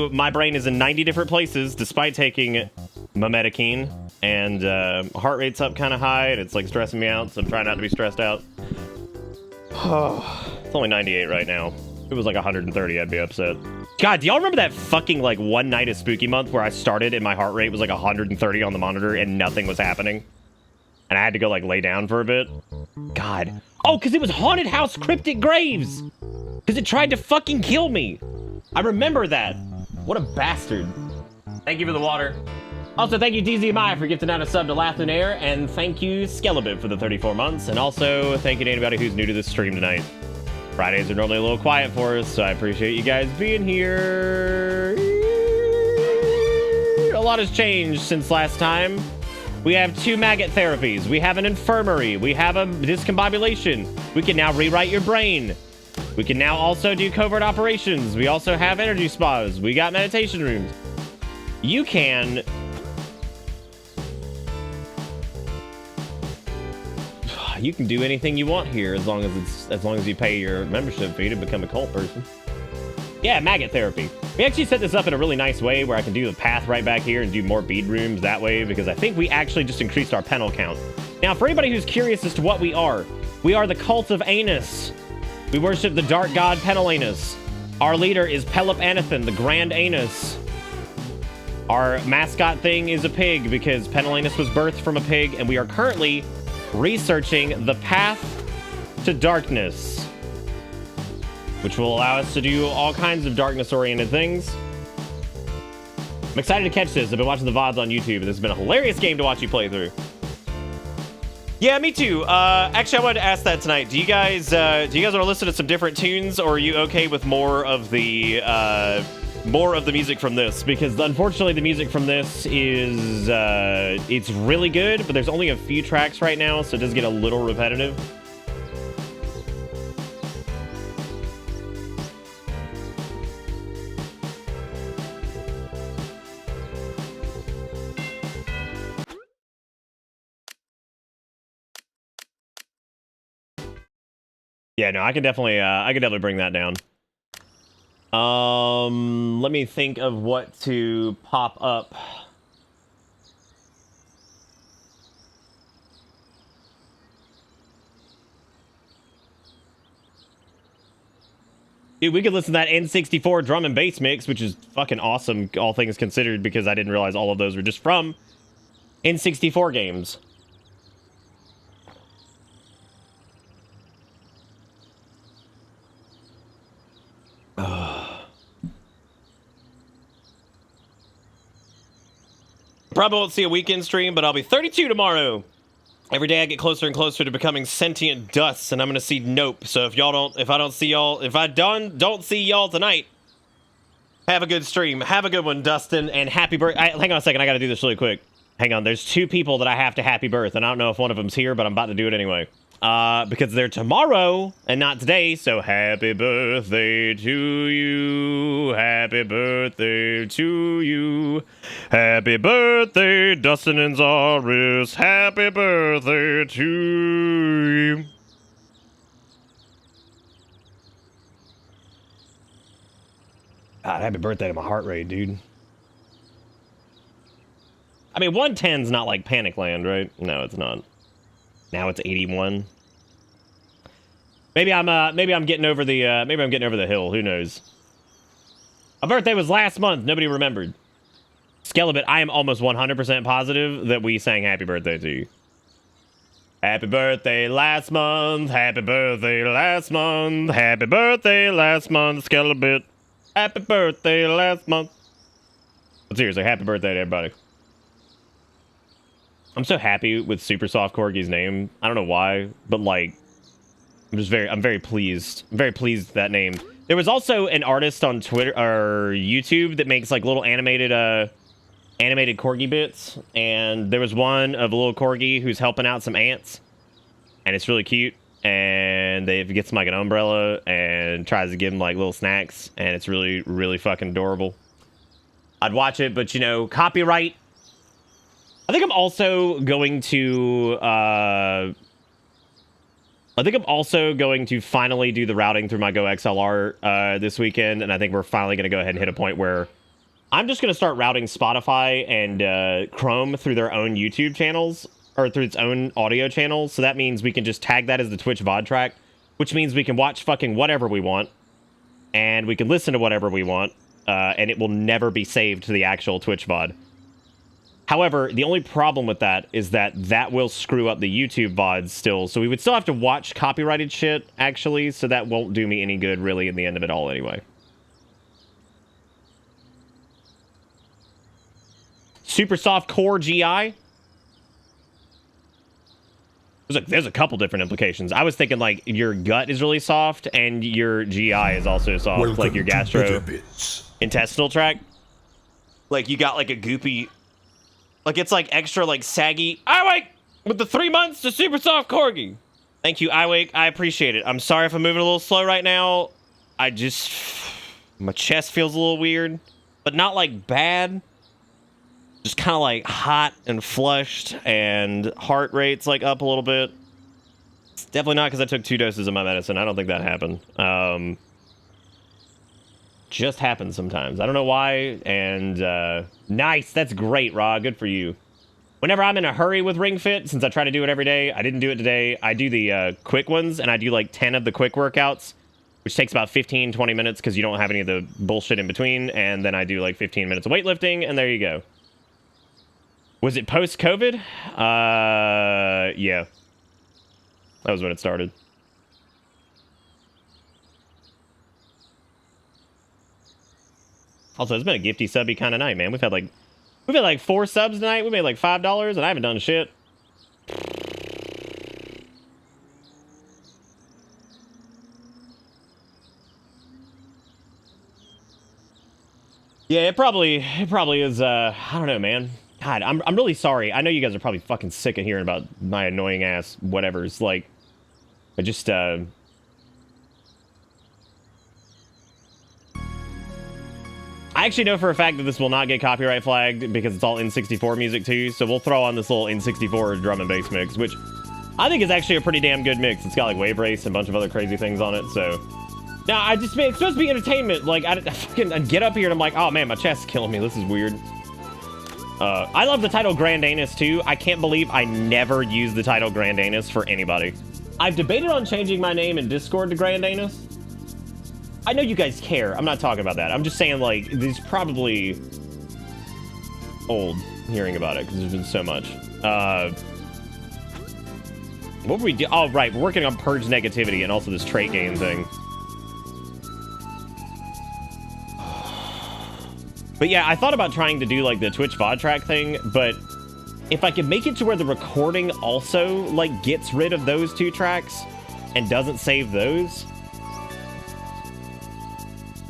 My Brain is in 90 different places despite taking Memetikine, and heart rate's up kind of high, and it's like stressing me out, so I'm trying not to be stressed out. It's only 98 right now. If it was like 130, I'd be upset. God, do y'all remember that fucking like one night of Spooky Month where I started and my heart rate was like 130 on the monitor and nothing was happening? And I had to go like lay down for a bit. God. Oh, because it was Haunted House Cryptic Graves. Because it tried to fucking kill me. I remember that. What a bastard. Thank you for the water. Also, thank you DZMI for gifting out a sub to Laugh in Air. And thank you Skelebit for the 34 months. And also, thank you to anybody who's new to this stream tonight. Fridays are normally a little quiet for us, so I appreciate you guys being here. A lot has changed since last time. We have 2 maggot therapies. We have an infirmary. We have a discombobulation. We can now rewrite your brain. We can now also do covert operations. We also have energy spas. We got meditation rooms. You can... You can do anything you want here as long as you pay your membership fee to become a cult person. Yeah, maggot therapy. We actually set this up in a really nice way where I can do the path right back here and do more bead rooms that way because I think we actually just increased our penal count. Now, for anybody who's curious as to what we are the cult of Anus. We worship the dark god Penelanus. Our leader is Pelip Anathan, the Grand Anus. Our mascot thing is a pig because Penelanus was birthed from a pig, and we are currently researching the path to darkness, which will allow us to do all kinds of darkness-oriented things. I'm excited to catch this. I've been watching the VoDs on YouTube, and this has been a hilarious game to watch you play through. Yeah, me too. Actually, I wanted to ask that tonight. Do you guys want to listen to some different tunes, or are you okay with more of the more of the music from this, because unfortunately the music from this is it's really good, but there's only a few tracks right now, so it does get a little repetitive. Yeah, no, I could definitely bring that down. Let me think of what to pop up. Dude, we could listen to that N64 drum and bass mix, which is fucking awesome, all things considered, because I didn't realize all of those were just from N64 games. Probably won't see a weekend stream, but I'll be 32 tomorrow. Every day I get closer and closer to becoming sentient dust, and I'm gonna see Nope. So if I don't see y'all tonight, have a good stream. Have a good one, Dustin, and happy birthday. Hang on a second, I gotta do this really quick. Hang on, there's 2 people that I have to happy birth, and I don't know if one of them's here, but I'm about to do it anyway. Because they're tomorrow and not today, so happy birthday to you. Happy birthday to you. Happy birthday, Dustin and Zaris. Happy birthday to you. God, happy birthday to my heart rate, dude. I mean, 110's not like Panic Land, right? No, it's not. Now it's 81. Maybe I'm getting over the hill. Who knows? My birthday was last month. Nobody remembered. Skelebit, I am almost 100% positive that we sang happy birthday to you. Happy birthday last month. Happy birthday last month. Happy birthday last month, Skelebit. Happy birthday last month. But seriously, happy birthday to everybody. I'm so happy with Super Soft Corgi's name. I don't know why, but like, I'm very pleased. I'm very pleased with that name. There was also an artist on Twitter or YouTube that makes like little animated corgi bits, and there was one of a little corgi who's helping out some ants, and it's really cute. And they gets him like an umbrella and tries to give him like little snacks, and it's really, really fucking adorable. I'd watch it, but you know, copyright. I think I'm also going to finally do the routing through my Go XLR this weekend, and I think we're finally going to go ahead and hit a point where I'm just going to start routing Spotify and Chrome through their own YouTube channels, or through its own audio channels. So that means we can just tag that as the Twitch VOD track, which means we can watch fucking whatever we want, and we can listen to whatever we want, and it will never be saved to the actual Twitch VOD. However, the only problem with that is that will screw up the YouTube VODs still, so we would still have to watch copyrighted shit, actually, so that won't do me any good, really, in the end of it all, anyway. Super Soft Core GI? There's a couple different implications. I was thinking, like, your gut is really soft, and your GI is also soft, welcome, like your gastrointestinal tract. Like, you got, like, a goopy... Like, it's, like, extra, like, saggy. Iwake! With the 3 months to Super Soft Corgi. Thank you, Iwake. I appreciate it. I'm sorry if I'm moving a little slow right now. My chest feels a little weird. But not, like, bad. Just kind of, like, hot and flushed. And heart rate's, like, up a little bit. It's definitely not because I took 2 doses of my medicine. I don't think that happened. Just happens sometimes. I don't know why. And nice. That's great, Ra. Good for you. Whenever I'm in a hurry with Ring Fit, since I try to do it every day, I didn't do it today. I do the quick ones, and I do like 10 of the quick workouts, which takes about 15-20 minutes because you don't have any of the bullshit in between. And then I do like 15 minutes of weightlifting, and there you go. Was it post-COVID? Yeah. That was when it started. Also, it's been a gifty subby kind of night, man. We've had like 4 subs tonight. We made like $5, and I haven't done shit. Yeah, it probably is. I don't know, man. God, I'm really sorry. I know you guys are probably fucking sick of hearing about my annoying ass whatever's. Like, I just I actually know for a fact that this will not get copyright flagged because it's all N64 music too. So we'll throw on this little N64 drum and bass mix, which I think is actually a pretty damn good mix. It's got like wave race and a bunch of other crazy things on it. So now it's supposed to be entertainment. Like I fucking get up here and I'm like, oh man, my chest's killing me. This is weird. I love the title Grand Anus too. I can't believe I never used the title Grand Anus for anybody. I've debated on changing my name in Discord to Grand Anus. I know you guys care. I'm not talking about that. I'm just saying, like, this is probably old hearing about it because there's been so much. What were we do? Oh, right. We're working on Purge Negativity and also this trait game thing. But yeah, I thought about trying to do, like, the Twitch VOD track thing, but if I could make it to where the recording also, like, gets rid of those two tracks and doesn't save those...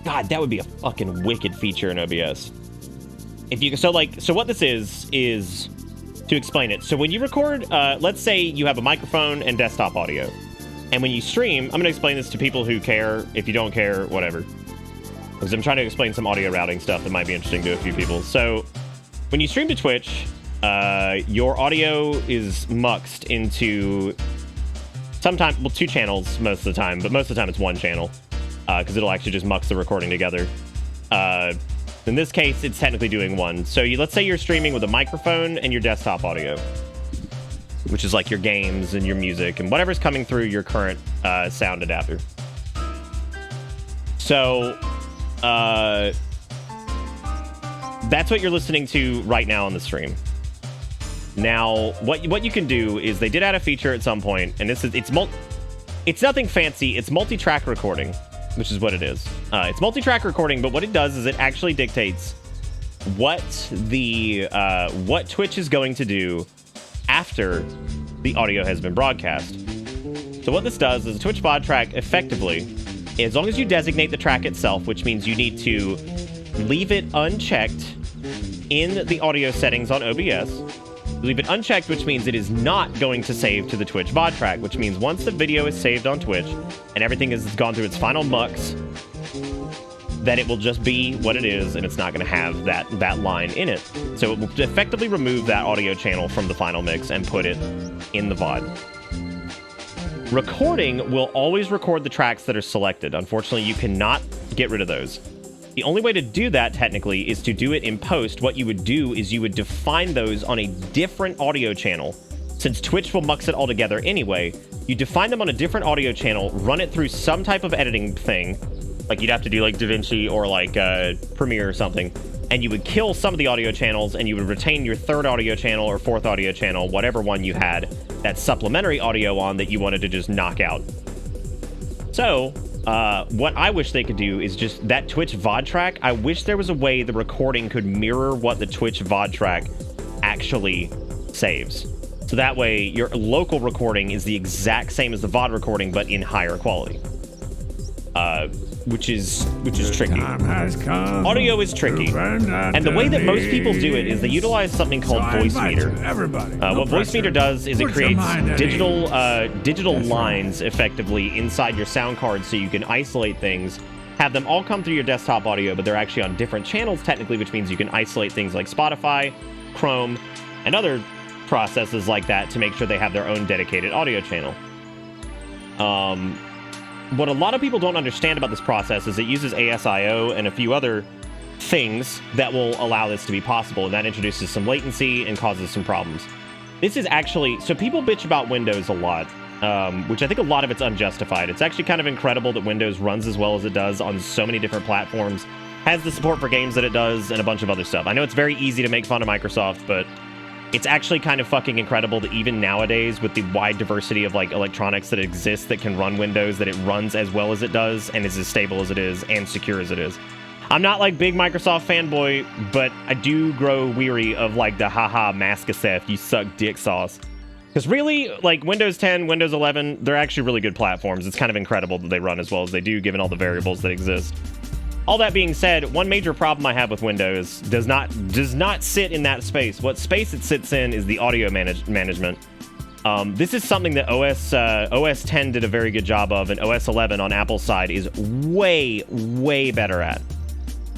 God, that would be a fucking wicked feature in OBS. If you so what this is to explain it. So when you record, let's say you have a microphone and desktop audio, and when you stream, I'm gonna explain this to people who care. If you don't care, whatever, because I'm trying to explain some audio routing stuff that might be interesting to a few people. So when you stream to Twitch, your audio is muxed into sometimes, well, two channels most of the time, but most of the time it's one channel. Because it'll actually just mux the recording together. In this case, it's technically doing one. So let's say you're streaming with a microphone and your desktop audio, which is like your games and your music and whatever's coming through your current sound adapter. So that's what you're listening to right now on the stream. Now, what you can do is they did add a feature at some point, and it's nothing fancy. It's multi-track recording, which is what it is. It's multi-track recording, but what it does is it actually dictates what Twitch is going to do after the audio has been broadcast. So what this does is a Twitch VOD track effectively, as long as you designate the track itself, which means you need to leave it unchecked in the audio settings on OBS. Leave it unchecked, which means it is not going to save to the Twitch VOD track, which means once the video is saved on Twitch and everything has gone through its final mux, that it will just be what it is, and it's not going to have that line in it. So it will effectively remove that audio channel from the final mix and put it in the VOD. Recording will always record the tracks that are selected. Unfortunately, you cannot get rid of those. The only way to do that, technically, is to do it in post. What you would do is you would define those on a different audio channel. Since Twitch will mux it all together anyway, you define them on a different audio channel, run it through some type of editing thing, like you'd have to do like DaVinci or like Premiere or something, and you would kill some of the audio channels, and you would retain your third audio channel or fourth audio channel, whatever one you had that supplementary audio on that you wanted to just knock out. So... what I wish they could do is just that Twitch VOD track. I wish there was a way the recording could mirror what the Twitch VOD track actually saves. So that way your local recording is the exact same as the VOD recording, but in higher quality. Which is tricky. Audio is tricky. And the way that most people do it is they utilize something called Voice Meter. What Voice Meter does is it creates digital lines effectively inside your sound card so you can isolate things, have them all come through your desktop audio, but they're actually on different channels technically, which means you can isolate things like Spotify, Chrome, and other processes like that to make sure they have their own dedicated audio channel. What a lot of people don't understand about this process is it uses ASIO and a few other things that will allow this to be possible, and that introduces some latency and causes some problems. This is actually... So people bitch about Windows a lot, which I think a lot of it's unjustified. It's actually kind of incredible that Windows runs as well as it does on so many different platforms, has the support for games that it does, and a bunch of other stuff. I know it's very easy to make fun of Microsoft, but... it's actually kind of fucking incredible that even nowadays, with the wide diversity of like electronics that exists that can run Windows, that it runs as well as it does and is as stable as it is and secure as it is. I'm not like big Microsoft fanboy, but I do grow weary of like the haha Maskaseth, you suck dick sauce. Because really, like Windows 10, Windows 11, they're actually really good platforms. It's kind of incredible that they run as well as they do, given all the variables that exist. All that being said, one major problem I have with Windows does not sit in that space. What space it sits in is the audio management. This is something that OS 10 did a very good job of, and OS 11 on Apple's side is way better at.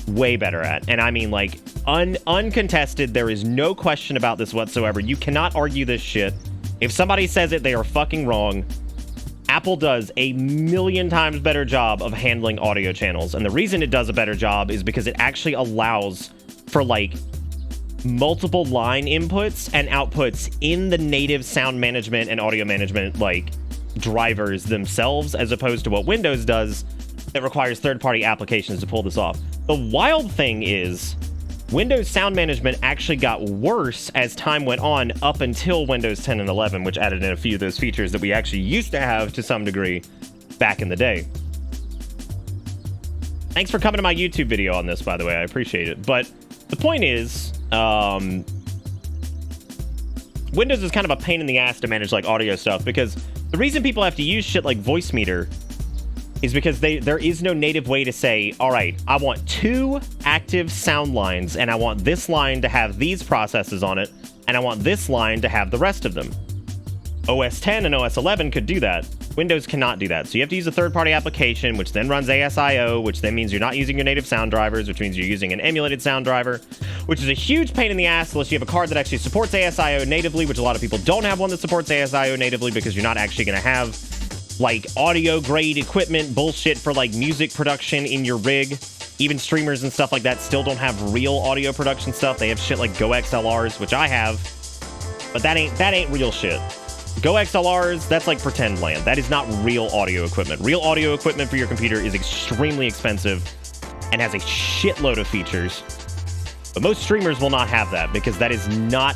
Way better at. And I mean, like, uncontested, there is no question about this whatsoever. You cannot argue this shit. If somebody says it, they are fucking wrong. Apple does a million times better job of handling audio channels. And the reason it does a better job is because it actually allows for, like, multiple line inputs and outputs in the native sound management and audio management, like, drivers themselves, as opposed to what Windows does that requires third-party applications to pull this off. The wild thing is, Windows sound management actually got worse as time went on up until Windows 10 and 11, which added in a few of those features that we actually used to have to some degree back in the day. Thanks for coming to my YouTube video on this, by the way. I appreciate it. But the point is, Windows is kind of a pain in the ass to manage, like, audio stuff, because the reason people have to use shit like Voice Meter is because there is no native way to say, all right, I want 2 active sound lines, and I want this line to have these processes on it, and I want this line to have the rest of them. OS 10 and OS 11 could do that. Windows cannot do that. So you have to use a third-party application, which then runs ASIO, which then means you're not using your native sound drivers, which means you're using an emulated sound driver, which is a huge pain in the ass unless you have a card that actually supports ASIO natively, which a lot of people don't have one that supports ASIO natively because you're not actually going to have, like, audio grade equipment bullshit for, like, music production in your rig. Even streamers and stuff like that still don't have real audio production stuff. They have shit like Go XLRs, which I have, but that ain't real shit. Go XLRs, that's like pretend land. That is not real audio equipment. Real audio equipment for your computer is extremely expensive and has a shitload of features. But most streamers will not have that because that is not...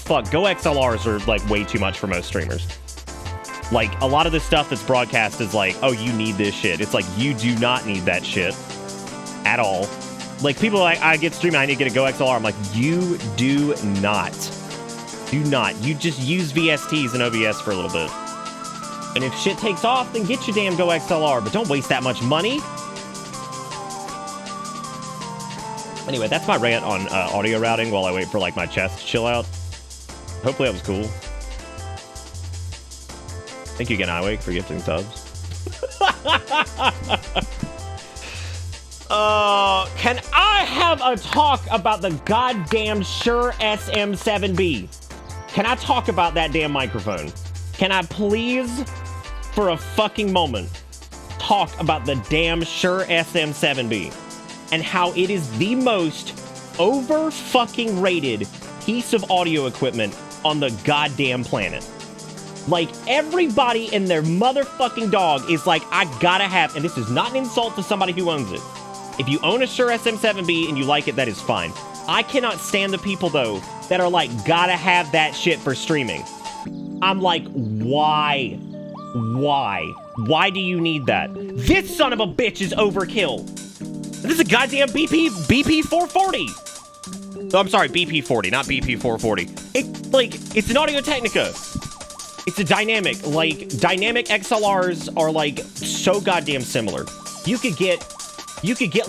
Fuck, Go XLRs are, like, way too much for most streamers. Like, a lot of the stuff that's broadcast is like, oh, you need this shit. It's like, you do not need that shit at all. Like, people are like, I get streaming, I need to get a Go XLR. I'm like, you do not. Do not. You just use VSTs and OBS for a little bit. And if shit takes off, then get your damn Go XLR, but don't waste that much money. Anyway, that's my rant on audio routing while I wait for, like, my chest to chill out. Hopefully that was cool. Thank you again, iWake, for gifting subs. Can I have a talk about the goddamn Shure SM7B? Can I talk about that damn microphone? Can I please, for a fucking moment, talk about the damn Shure SM7B and how it is the most over-fucking rated piece of audio equipment on the goddamn planet? Like, everybody and their motherfucking dog is like, I gotta have, and this is not an insult to somebody who owns it. If you own a Shure SM7B and you like it, that is fine. I cannot stand the people, though, that are like, gotta have that shit for streaming. I'm like, why? Why? Why do you need that? This son of a bitch is overkill. This is a goddamn BP 440. Oh, I'm sorry, BP 40, not BP 440. It's an Audio-Technica. It's a dynamic. Like, dynamic XLRs are, like, so goddamn similar. You could get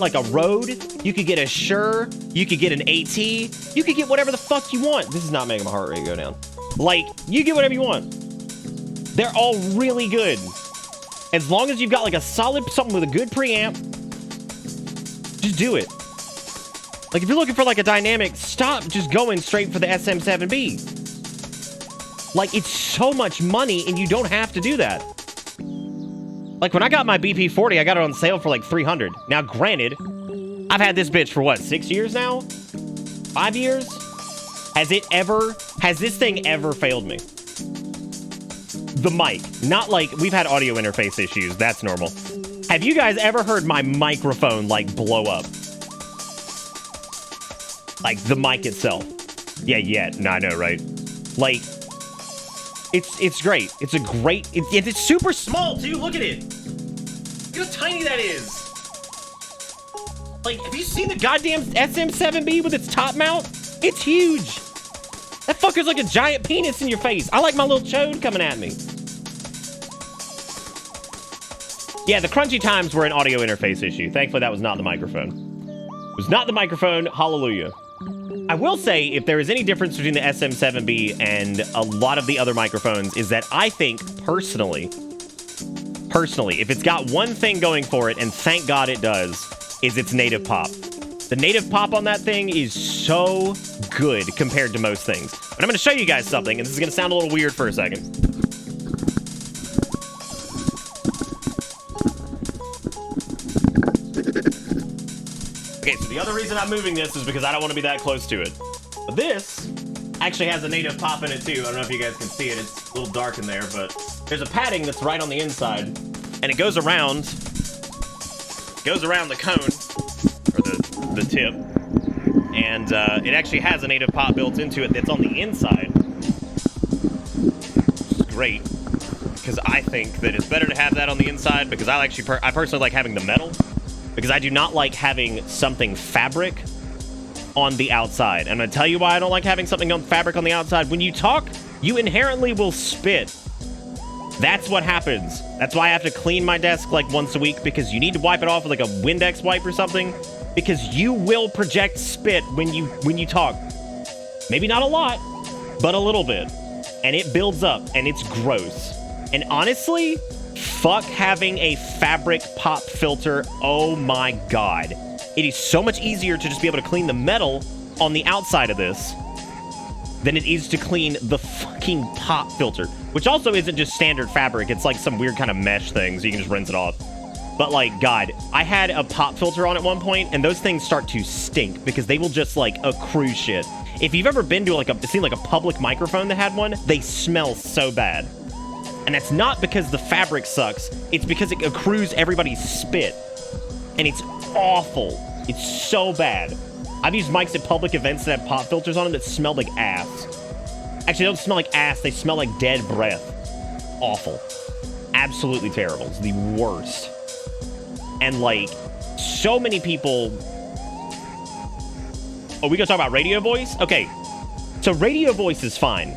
like a Rode, you could get a Shure, you could get an AT, you could get whatever the fuck you want. This is not making my heart rate go down. Like, you get whatever you want. They're all really good. As long as you've got, like, a solid, something with a good preamp, just do it. Like, if you're looking for, like, a dynamic, stop just going straight for the SM7B. Like, it's so much money, and you don't have to do that. Like, when I got my BP40, I got it on sale for, like, $300. Now, granted, I've had this bitch for, what, 6 years now? 5 years? Has this thing ever failed me? The mic. Not like, we've had audio interface issues. That's normal. Have you guys ever heard my microphone, like, blow up? Like, the mic itself. Yeah. No, I know, right? Like, it's great. It's a great... It's super small, too. Look at it. Look how tiny that is. Like, have you seen the goddamn SM7B with its top mount? It's huge. That fucker's like a giant penis in your face. I like my little chode coming at me. Yeah, the crunchy times were an audio interface issue. Thankfully, that was not the microphone. It was not the microphone. Hallelujah. I will say, if there is any difference between the SM7B and a lot of the other microphones, is that I think, personally, if it's got one thing going for it, and thank God it does, is its native pop. The native pop on that thing is so good compared to most things. But I'm going to show you guys something, and this is going to sound a little weird for a second. Okay, so the other reason I'm moving this is because I don't want to be that close to it. But this actually has a native pop in it too. I don't know if you guys can see it. It's a little dark in there, but there's a padding that's right on the inside, and it goes around the cone, or the tip, and it actually has a native pop built into it that's on the inside. It's great, because I think that it's better to have that on the inside, because I personally like having the metal, because I do not like having something fabric on the outside. I'm going to tell you why I don't like having something on fabric on the outside. When you talk, you inherently will spit. That's what happens. That's why I have to clean my desk like once a week, because you need to wipe it off with like a Windex wipe or something, because you will project spit when you talk. Maybe not a lot, but a little bit. And it builds up, and it's gross. And honestly, fuck having a fabric pop filter. Oh my God. It is so much easier to just be able to clean the metal on the outside of this than it is to clean the fucking pop filter, which also isn't just standard fabric. It's like some weird kind of mesh thing, so you can just rinse it off. But like, God, I had a pop filter on at one point, and those things start to stink because they will just like accrue shit. If you've ever been to seen a public microphone that had one, they smell so bad. And that's not because the fabric sucks. It's because it accrues everybody's spit. And it's awful. It's so bad. I've used mics at public events that have pop filters on them that smell like ass. Actually, they don't smell like ass. They smell like dead breath. Awful. Absolutely terrible. It's the worst. And like, so many people... Oh, we gonna talk about radio voice? Okay. So radio voice is fine.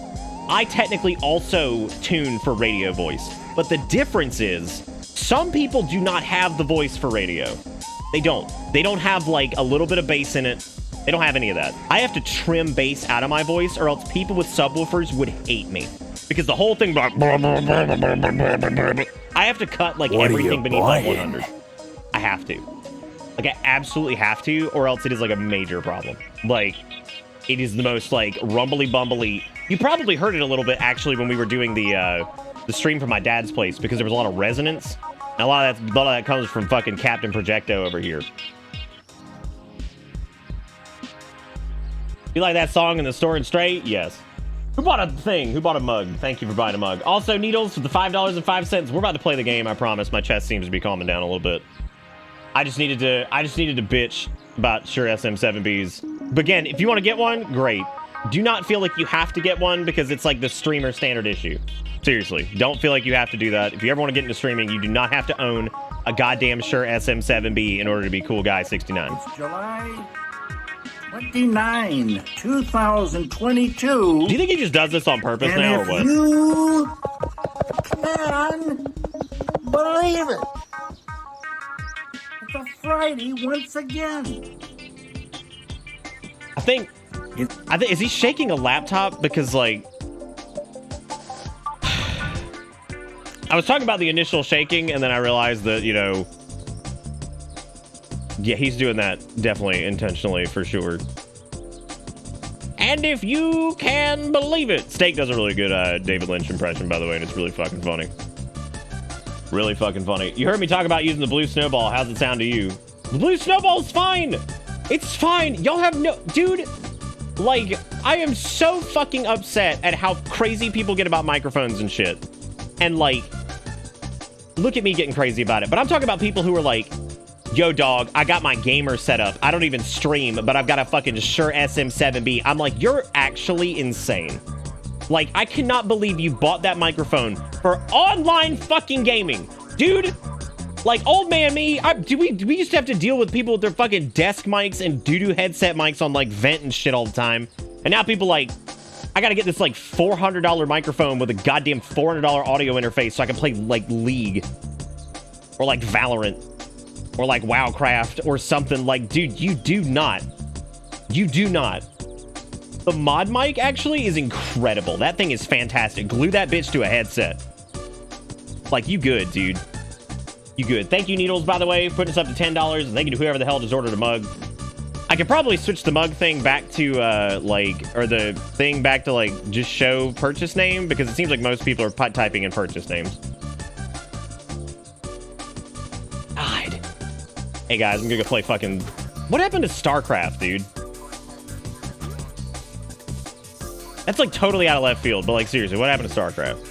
I technically also tune for radio voice. But the difference is, some people do not have the voice for radio. They don't. They don't have like a little bit of bass in it. They don't have any of that. I have to trim bass out of my voice, or else people with subwoofers would hate me. Because the whole thing... I have to cut like everything beneath like 100. I have to. Like, I absolutely have to, or else it is like a major problem. Like, it is the most like rumbly bumbly. You probably heard it a little bit actually when we were doing the stream from my dad's place, because there was a lot of resonance. And a lot of that comes from fucking Captain Projecto over here. You like that song in the store and straight? Yes. Who bought a thing? Who bought a mug? Thank you for buying a mug. Also, Needles for the $5.05. We're about to play the game, I promise. My chest seems to be calming down a little bit. I just needed to bitch about Shure SM7Bs. But again, if you want to get one, great. Do not feel like you have to get one because it's like the streamer standard issue. Seriously, don't feel like you have to do that. If you ever want to get into streaming, you do not have to own a goddamn Shure SM7B in order to be Cool Guy 69. It's July 29, 2022. Do you think he just does this on purpose now or what? You can believe it. It's a Friday once again. I think, is he shaking a laptop? Because like, I was talking about the initial shaking, and then I realized that, you know, yeah, he's doing that definitely intentionally for sure. And if you can believe it. Steak does a really good David Lynch impression, by the way, and it's really fucking funny. Really fucking funny. You heard me talk about using the blue snowball. How's it sound to you? The blue snowball's fine. It's fine. Y'all have no... Dude, like, I am so fucking upset at how crazy people get about microphones and shit. And, like, look at me getting crazy about it. But I'm talking about people who are like, yo, dog, I got my gamer set up. I don't even stream, but I've got a fucking Shure SM7B. I'm like, you're actually insane. Like, I cannot believe you bought that microphone for online fucking gaming. Dude, like, old man me, do we used to have to deal with people with their fucking desk mics and doo-doo headset mics on, like, vent and shit all the time. And now people, like, I gotta get this, like, $400 microphone with a goddamn $400 audio interface so I can play, like, League. or like Valorant, or like Wowcraft, or something. Like, dude, you do not. You do not. The mod mic actually is incredible. That thing is fantastic. Glue that bitch to a headset. Like, you good, dude. You good. Thank you, Needles, by the way, for putting us up to $10. And thank you to whoever the hell just ordered a mug. I could probably switch the mug thing back to, or the thing back to, like, just show purchase name, because it seems like most people are typing in purchase names. God. Hey, guys, I'm gonna go play fucking... What happened to StarCraft, dude? That's, like, totally out of left field, but, like, seriously, what happened to StarCraft?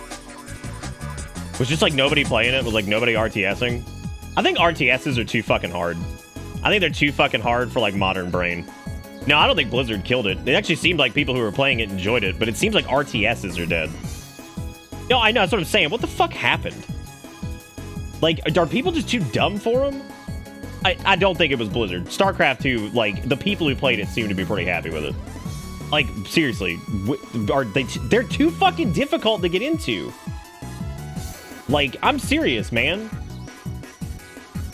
Was just, like, nobody playing it? Was, like, nobody RTSing? I think RTSs are too fucking hard. I think they're too fucking hard for, like, modern brain. No, I don't think Blizzard killed it. It actually seemed like people who were playing it enjoyed it, but it seems like RTSs are dead. No, I know, that's what I'm saying. What the fuck happened? Like, are people just too dumb for them? I don't think it was Blizzard. StarCraft 2, like, the people who played it seem to be pretty happy with it. Like, seriously, they're too fucking difficult to get into. Like, I'm serious, man.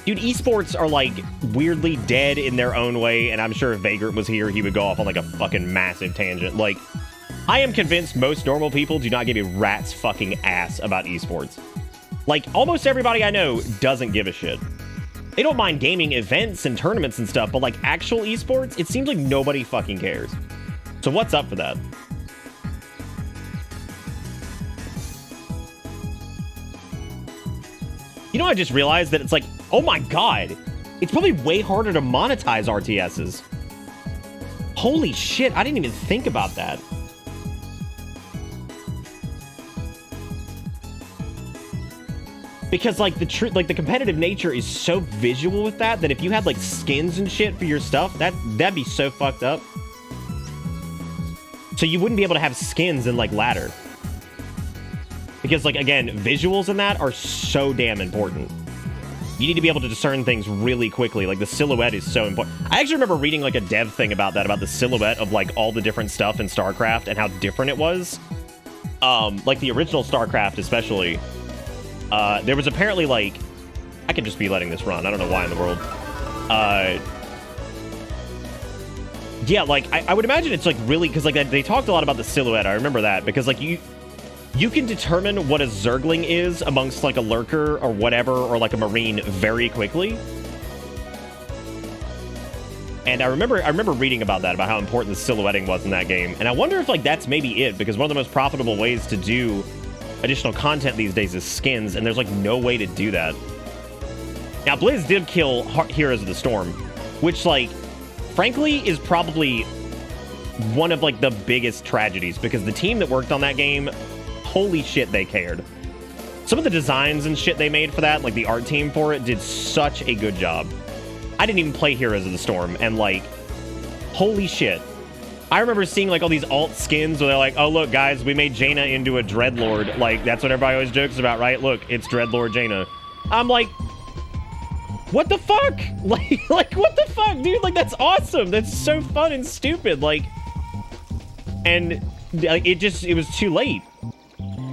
Dude, esports are, like, weirdly dead in their own way, and I'm sure if Vagrant was here, he would go off on, like, a fucking massive tangent. Like, I am convinced most normal people do not give a rat's fucking ass about esports. Like, almost everybody I know doesn't give a shit. They don't mind gaming events and tournaments and stuff, but, like, actual esports, it seems like nobody fucking cares. So what's up for that? You know, I just realized that it's like, oh my god, it's probably way harder to monetize RTSs. Holy shit, I didn't even think about that. Because, like, the competitive nature is so visual with that if you had, like, skins and shit for your stuff, that'd be so fucked up. So you wouldn't be able to have skins in, like, ladder. Because, like, again, visuals in that are so damn important. You need to be able to discern things really quickly. Like, the silhouette is so important. I actually remember reading, like, a dev thing about that, about the silhouette of, like, all the different stuff in StarCraft and how different it was. Like, the original StarCraft especially. There was apparently, like... I could just be letting this run. I don't know why in the world. Yeah, like, I would imagine it's, like, really... Because, like, they talked a lot about the silhouette. I remember that. Because, like, you can determine what a Zergling is amongst, like, a Lurker or whatever, or, like, a Marine very quickly. And I remember reading about that, about how important the silhouetting was in that game. And I wonder if, like, that's maybe it, because one of the most profitable ways to do additional content these days is skins, and there's, like, no way to do that. Now, Blizz did kill Heroes of the Storm, which, like, frankly, is probably one of, like, the biggest tragedies, because the team that worked on that game... Holy shit, they cared. Some of the designs and shit they made for that, like the art team for it, did such a good job. I didn't even play Heroes of the Storm, and, like, holy shit. I remember seeing, like, all these alt skins where they're like, oh, look, guys, we made Jaina into a Dreadlord. Like, that's what everybody always jokes about, right? Look, it's Dreadlord Jaina. I'm like, what the fuck? Like, what the fuck, dude? Like, that's awesome. That's so fun and stupid. Like, and it was too late.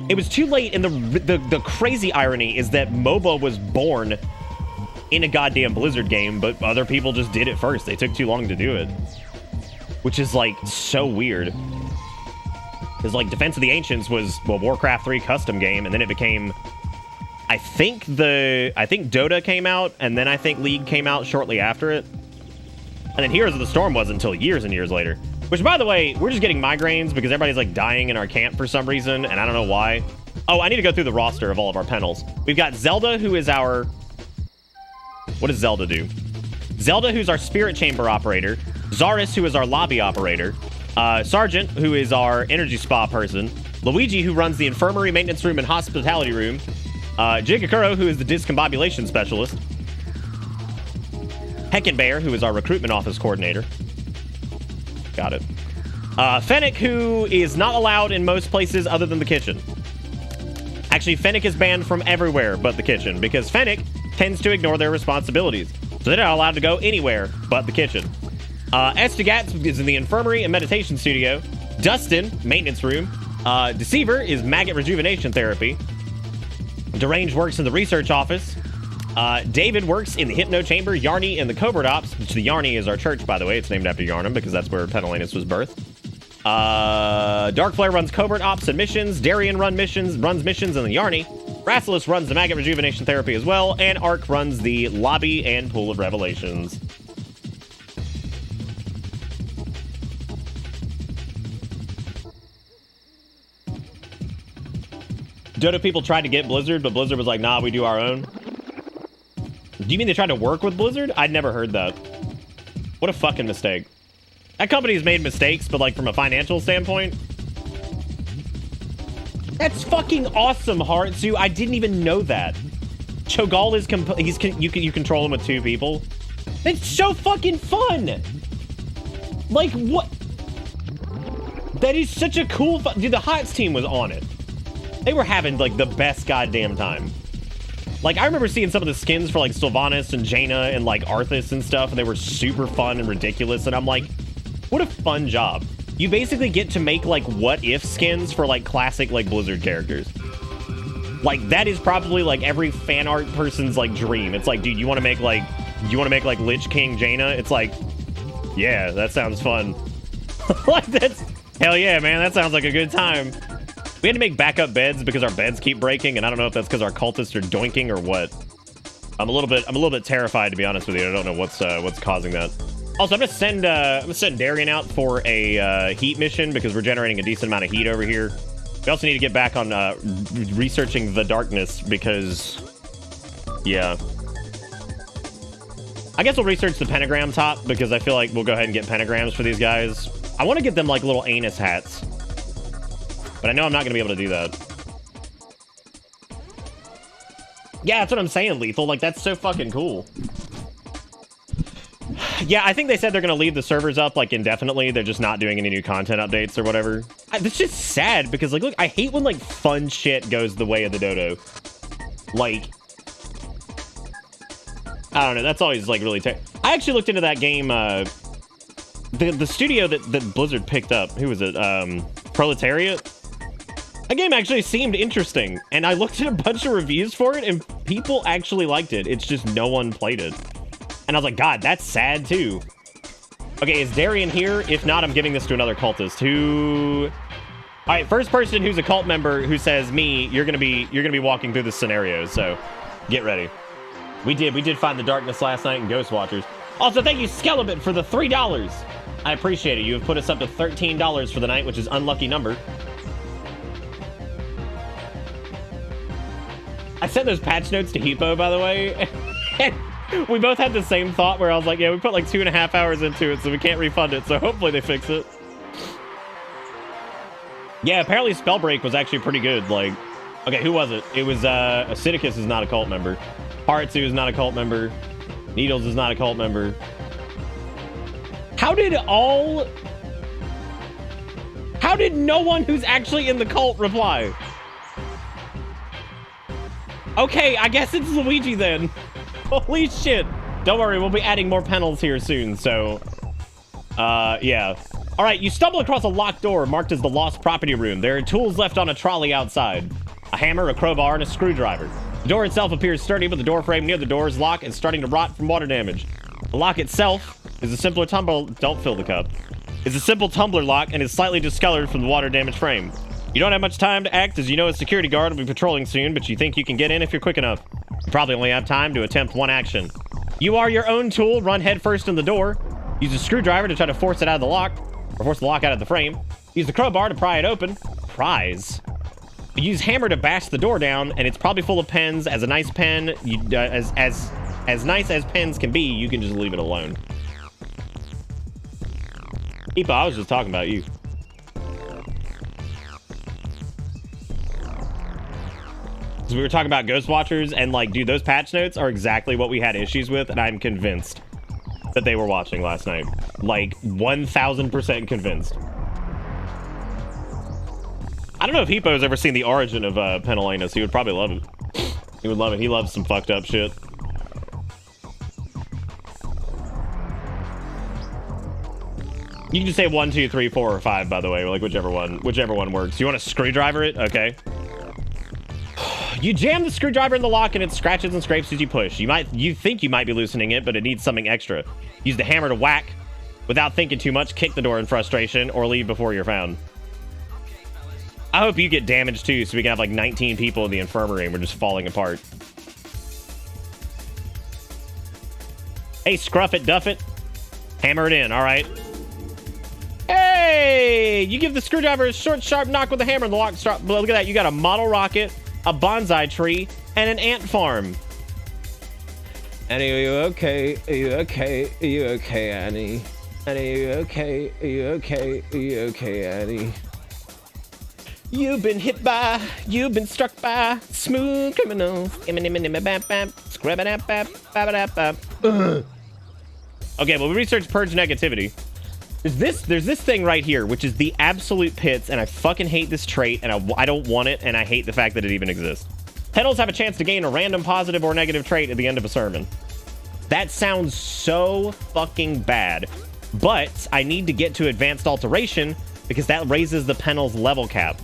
It was too late, and the crazy irony is that MOBA was born in a goddamn Blizzard game, but other people just did it first. They took too long to do it. Which is, like, so weird. Because, like, Defense of the Ancients was, well, Warcraft 3 custom game, and then it became... I think Dota came out, and then I think League came out shortly after it. And then Heroes of the Storm wasn't until years and years later. Which, by the way, we're just getting migraines because everybody's, like, dying in our camp for some reason, and I don't know why. Oh, I need to go through the roster of all of our panels. We've got Zelda, who is our... What does Zelda do? Zelda, who's our Spirit Chamber operator. Zarus, who is our lobby operator. Sergeant, who is our energy spa person. Luigi, who runs the infirmary, maintenance room, and hospitality room. Jigakuro, who is the discombobulation specialist. Heckenbear, who is our recruitment office coordinator. Got it. Fennec, who is not allowed in most places other than the kitchen. Actually, Fennec is banned from everywhere but the kitchen, because Fennec tends to ignore their responsibilities. So they're not allowed to go anywhere but the kitchen. Estigat is in the infirmary and meditation studio. Dustin, maintenance room. Deceiver is maggot rejuvenation therapy. Deranged works in the research office. David works in the Hypno Chamber, Yarny in the Covert Ops, which the Yarny is our church, by the way. It's named after Yarnum because that's where Pentelanus was birthed. Darkflare runs Covert Ops and missions. Darian runs missions in the Yarny. Rassilus runs the Maggot Rejuvenation Therapy as well. And Ark runs the Lobby and Pool of Revelations. Dodo people tried to get Blizzard, but Blizzard was like, nah, we do our own. Do you mean they tried to work with Blizzard? I'd never heard that. What a fucking mistake. That company's made mistakes, but like from a financial standpoint. That's fucking awesome, Heartsu. I didn't even know that. Cho'Gall is you control him with 2 people. It's so fucking fun. Like what? That is such a cool dude, the HOTS team was on it. They were having like the best goddamn time. Like I remember seeing some of the skins for like Sylvanas and Jaina and like Arthas and stuff, and they were super fun and ridiculous, and I'm like, what a fun job. You basically get to make like what if skins for like classic like Blizzard characters. Like that is probably like every fan art person's like dream. It's like, dude, you want to make like Lich King Jaina? It's like, yeah, that sounds fun. Like that's hell yeah, man, that sounds like a good time. We had to make backup beds because our beds keep breaking, and I don't know if that's because our cultists are doinking or what. I'm a little bit terrified, to be honest with you. I don't know what's causing that. Also, I'm gonna send Darian out for a heat mission because we're generating a decent amount of heat over here. We also need to get back on researching the darkness because, yeah. I guess we'll research the pentagram top because I feel like we'll go ahead and get pentagrams for these guys. I want to get them like little anus hats, but I know I'm not gonna be able to do that. Yeah, that's what I'm saying, Lethal. Like, that's so fucking cool. Yeah, I think they said they're going to leave the servers up, like, indefinitely. They're just not doing any new content updates or whatever. It's just sad because, like, look, I hate when, like, fun shit goes the way of the dodo. Like, I don't know. That's always, like, really I actually looked into that game, the studio that Blizzard picked up. Who was it? Proletariat? That game actually seemed interesting, and I looked at a bunch of reviews for it, and people actually liked it. It's just no one played it. And I was like, God, that's sad too. Okay, is Darian here? If not, I'm giving this to another cultist who... All right, first person who's a cult member who says me, you're gonna be walking through this scenario, so get ready. We did find the darkness last night in Ghost Watchers. Also, thank you, Skelebit, for the $3. I appreciate it. You have put us up to $13 for the night, which is unlucky number. I sent those patch notes to Hippo, by the way, and we both had the same thought where I was like, yeah, we put like 2.5 hours into it, so we can't refund it, so hopefully they fix it. Yeah, apparently Spellbreak was actually pretty good. Like, okay, who was it? It was, Acidicus is not a cult member. Heartsu is not a cult member. Needles is not a cult member. How did no one who's actually in the cult reply? Okay, I guess it's Luigi then. Holy shit. Don't worry, we'll be adding more panels here soon, so... yeah. Alright, you stumble across a locked door marked as the lost property room. There are tools left on a trolley outside. A hammer, a crowbar, and a screwdriver. The door itself appears sturdy, but the door frame near the door is locked and starting to rot from water damage. The lock itself is a simpler tumbler... Don't fill the cup. Is a simple tumbler lock and is slightly discolored from the water damaged frame. You don't have much time to act as you know a security guard will be patrolling soon, but you think you can get in if you're quick enough. You probably only have time to attempt one action. You are your own tool, run headfirst in the door. Use a screwdriver to try to force it out of the lock, or force the lock out of the frame. Use the crowbar to pry it open. Prise. Use hammer to bash the door down, and it's probably full of pens. As a nice pen, as nice as pens can be, you can just leave it alone. Eepa, I was just talking about you. So we were talking about Ghost Watchers, and like, dude, those patch notes are exactly what we had issues with, and I'm convinced that they were watching last night. Like, 1000% convinced. I don't know if Hippo's ever seen the origin of Pentelanus. He would probably love it. He would love it. He loves some fucked up shit. You can just say 1, 2, 3, 4, or 5, by the way, like whichever one works. You want to screwdriver it? Okay. You jam the screwdriver in the lock and it scratches and scrapes as you push. You think you might be loosening it, but it needs something extra. Use the hammer to whack without thinking too much, kick the door in frustration, or leave before you're found. I hope you get damaged too, so we can have like 19 people in the infirmary and we're just falling apart. Hey, scruff it, duff it. Hammer it in, all right. Hey! You give the screwdriver a short, sharp knock with the hammer and the lock strap. Look at that. You got a model rocket, a bonsai tree, and an ant farm. Annie, are you okay? Are you okay? Are you okay, Annie? Annie, are you okay? Are you okay? Are you okay, Annie? You've been hit by, you've been struck by smooth criminals. Okay, well, we researched purge negativity. There's this thing right here, which is the absolute pits, and I fucking hate this trait, and I don't want it, and I hate the fact that it even exists. Pedals have a chance to gain a random positive or negative trait at the end of a sermon. That sounds so fucking bad, but I need to get to advanced alteration because that raises the panel's level cap.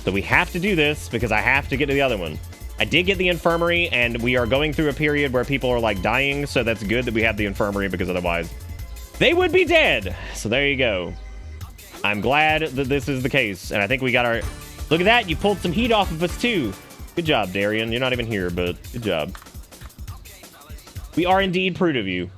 So we have to do this because I have to get to the other one. I did get the infirmary, and we are going through a period where people are like dying, so that's good that we have the infirmary because otherwise they would be dead. So there you go. I'm glad that this is the case, and I think we got our... Look at that, you pulled some heat off of us too. Good job, Darian. You're not even here, but good job. We are indeed prude of you.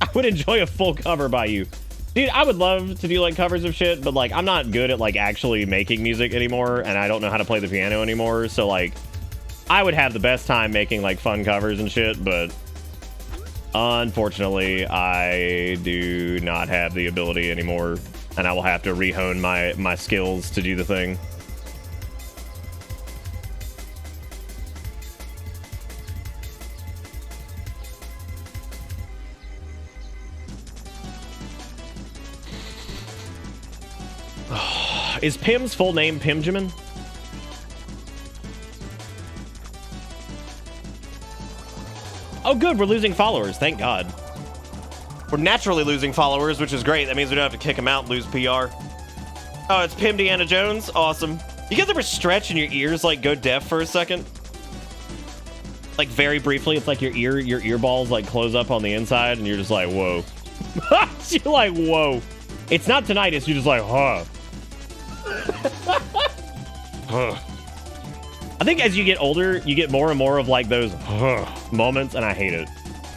I would enjoy a full cover by you. Dude, I would love to do like covers of shit, but like I'm not good at like actually making music anymore, and I don't know how to play the piano anymore, so like I would have the best time making like fun covers and shit, but unfortunately I do not have the ability anymore, and I will have to rehone my skills to do the thing. Is Pim's full name Pimjamin? Oh, good. We're losing followers. Thank God. We're naturally losing followers, which is great. That means we don't have to kick them out and lose PR. Oh, it's Pim Deanna Jones? Awesome. You guys ever stretch and your ears, like, go deaf for a second? Like, very briefly, it's like your ear balls, like, close up on the inside, and you're just like, whoa. You're like, whoa. It's not tinnitus. You're just like, huh. I think as you get older, you get more and more of like those moments, and I hate it.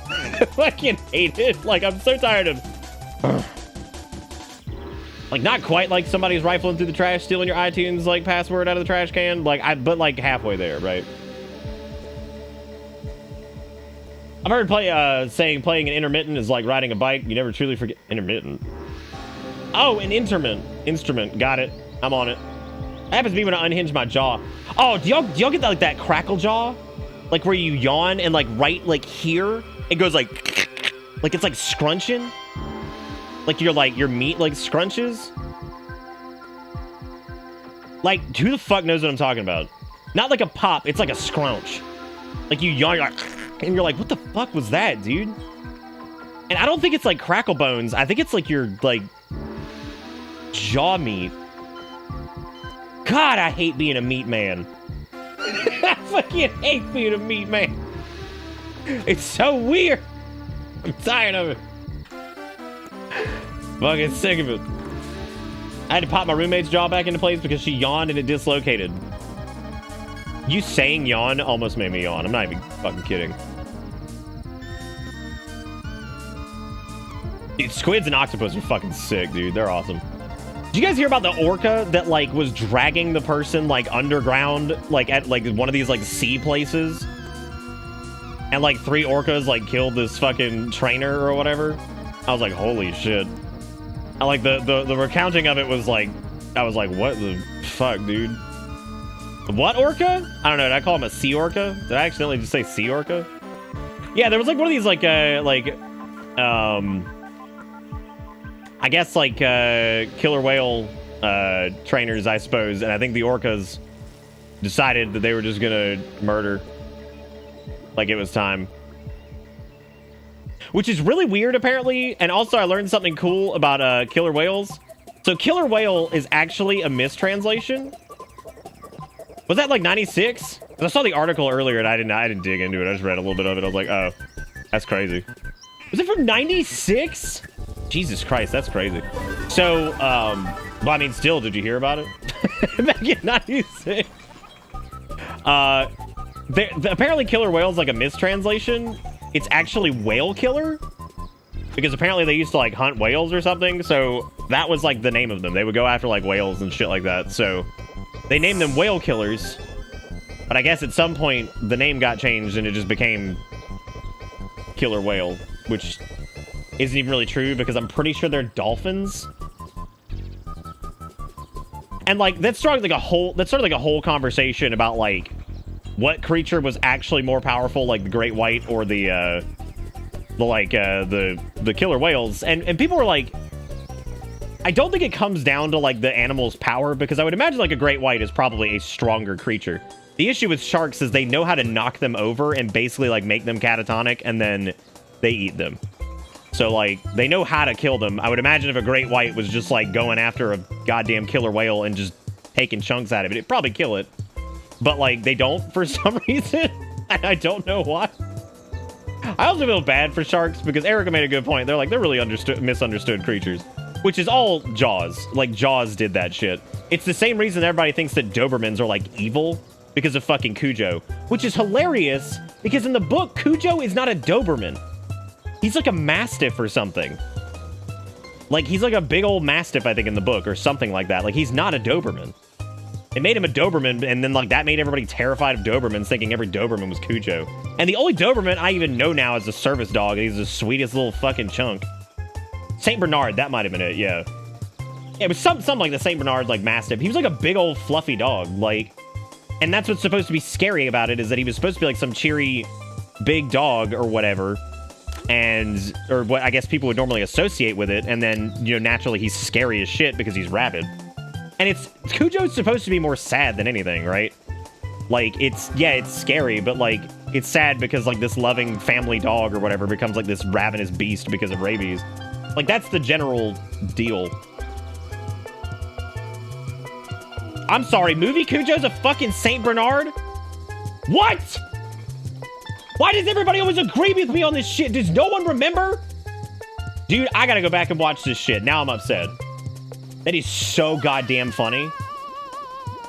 I fucking hate it. Like, I'm so tired of like, not quite like somebody's rifling through the trash, stealing your iTunes like password out of the trash can. Like, but like halfway there, right? I've heard playing an intermittent is like riding a bike. You never truly forget intermittent. Oh, an instrument. Got it. I'm on it. That happens to me when I unhinge my jaw. Oh, do y'all get that, like that crackle jaw? Like where you yawn and like right like here, it goes like it's like scrunching. Like your meat like scrunches. Like, who the fuck knows what I'm talking about? Not like a pop, it's like a scrunch. Like you yawn, and you're like, what the fuck was that, dude? And I don't think it's like crackle bones. I think it's like your like jaw meat. God, I hate being a meat man. I fucking hate being a meat man. It's so weird. I'm tired of it. Fucking sick of it. I had to pop my roommate's jaw back into place because she yawned and it dislocated. You saying yawn almost made me yawn. I'm not even fucking kidding. Dude, squids and octopus are fucking sick, dude. They're awesome. Did you guys hear about the orca that like was dragging the person like underground, like at like one of these like sea places, and like 3 orcas like killed this fucking trainer or whatever? I was like, holy shit. I like the recounting of it was like, I was like, what the fuck, dude? What orca? I don't know. Did I call him a sea orca? Did I accidentally just say sea orca? Yeah, there was like one of these like I guess like killer whale trainers, I suppose, and I think the orcas decided that they were just gonna murder, like it was time, which is really weird apparently. And also I learned something cool about killer whales. So killer whale is actually a mistranslation. Was that like 96? I saw the article earlier and I didn't dig into it. I just read a little bit of it. I was like, oh, that's crazy. Was it from 96? Jesus Christ, that's crazy. So, well, I mean, still, did you hear about it? Back in 96. Apparently killer whale is like a mistranslation. It's actually whale killer. Because apparently they used to like hunt whales or something. So that was like the name of them. They would go after like whales and shit like that. So they named them whale killers. But I guess at some point the name got changed and it just became killer whale, which isn't even really true because I'm pretty sure they're dolphins. And like that's sort of like a whole conversation about like what creature was actually more powerful, like the great white or the killer whales. And people were like, I don't think it comes down to like the animal's power, because I would imagine like a great white is probably a stronger creature. The issue with sharks is they know how to knock them over and basically like make them catatonic and then they eat them. So like they know how to kill them. I would imagine if a great white was just like going after a goddamn killer whale and just taking chunks out of it, it'd probably kill it. But like they don't for some reason. And I don't know why. I also feel bad for sharks because Erica made a good point. They're like, they're really misunderstood creatures, which is all Jaws. Like Jaws did that shit. It's the same reason everybody thinks that Dobermans are like evil, because of fucking Cujo, which is hilarious because in the book, Cujo is not a Doberman. He's like a Mastiff or something. Like he's like a big old Mastiff, I think, in the book or something like that. Like he's not a Doberman. It made him a Doberman, and then like that made everybody terrified of Dobermans, thinking every Doberman was Cujo. And the only Doberman I even know now is a service dog, and he's the sweetest little fucking chunk. Saint Bernard, that might have been it, yeah. It was something like the Saint Bernard, like Mastiff. He was like a big old fluffy dog, like, and that's what's supposed to be scary about it, is that he was supposed to be like some cheery big dog or whatever, and or what I guess people would normally associate with it, and then, you know, naturally he's scary as shit because he's rabid. And Cujo's supposed to be more sad than anything, right? Like, it's scary, but, like, it's sad because, like, this loving family dog or whatever becomes, like, this ravenous beast because of rabies. Like, that's the general deal. I'm sorry, movie Cujo's a fucking Saint Bernard? What? Why does everybody always agree with me on this shit? Does no one remember? Dude, I gotta go back and watch this shit. Now I'm upset. That is so goddamn funny.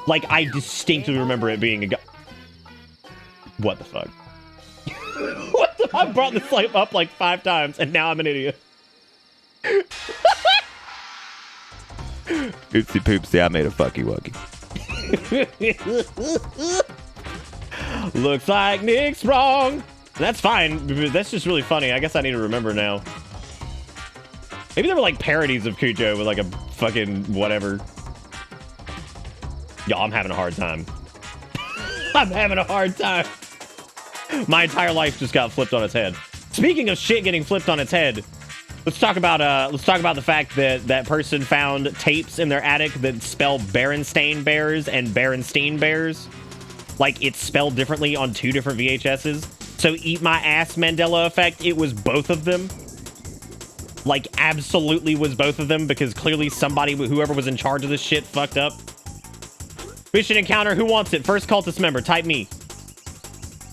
Like, I distinctly remember it being a what the fuck? What the? I brought this like up like 5 times, and now I'm an idiot. Oopsie poopsie, I made a fucky wucky. Looks like Nick's wrong. That's fine. That's just really funny. I guess I need to remember now. Maybe there were like parodies of Cujo with like a fucking whatever. Yo, I'm having a hard time. I'm having a hard time. My entire life just got flipped on its head. Speaking of shit getting flipped on its head, let's talk about the fact that that person found tapes in their attic that spell Berenstain Bears and Berenstein Bears. Like, it's spelled differently on 2 different VHSs. So eat my ass, Mandela effect, it was both of them. Like, absolutely was both of them, because clearly somebody, whoever was in charge of this shit, fucked up. Mission encounter, who wants it? First cultist member, type me.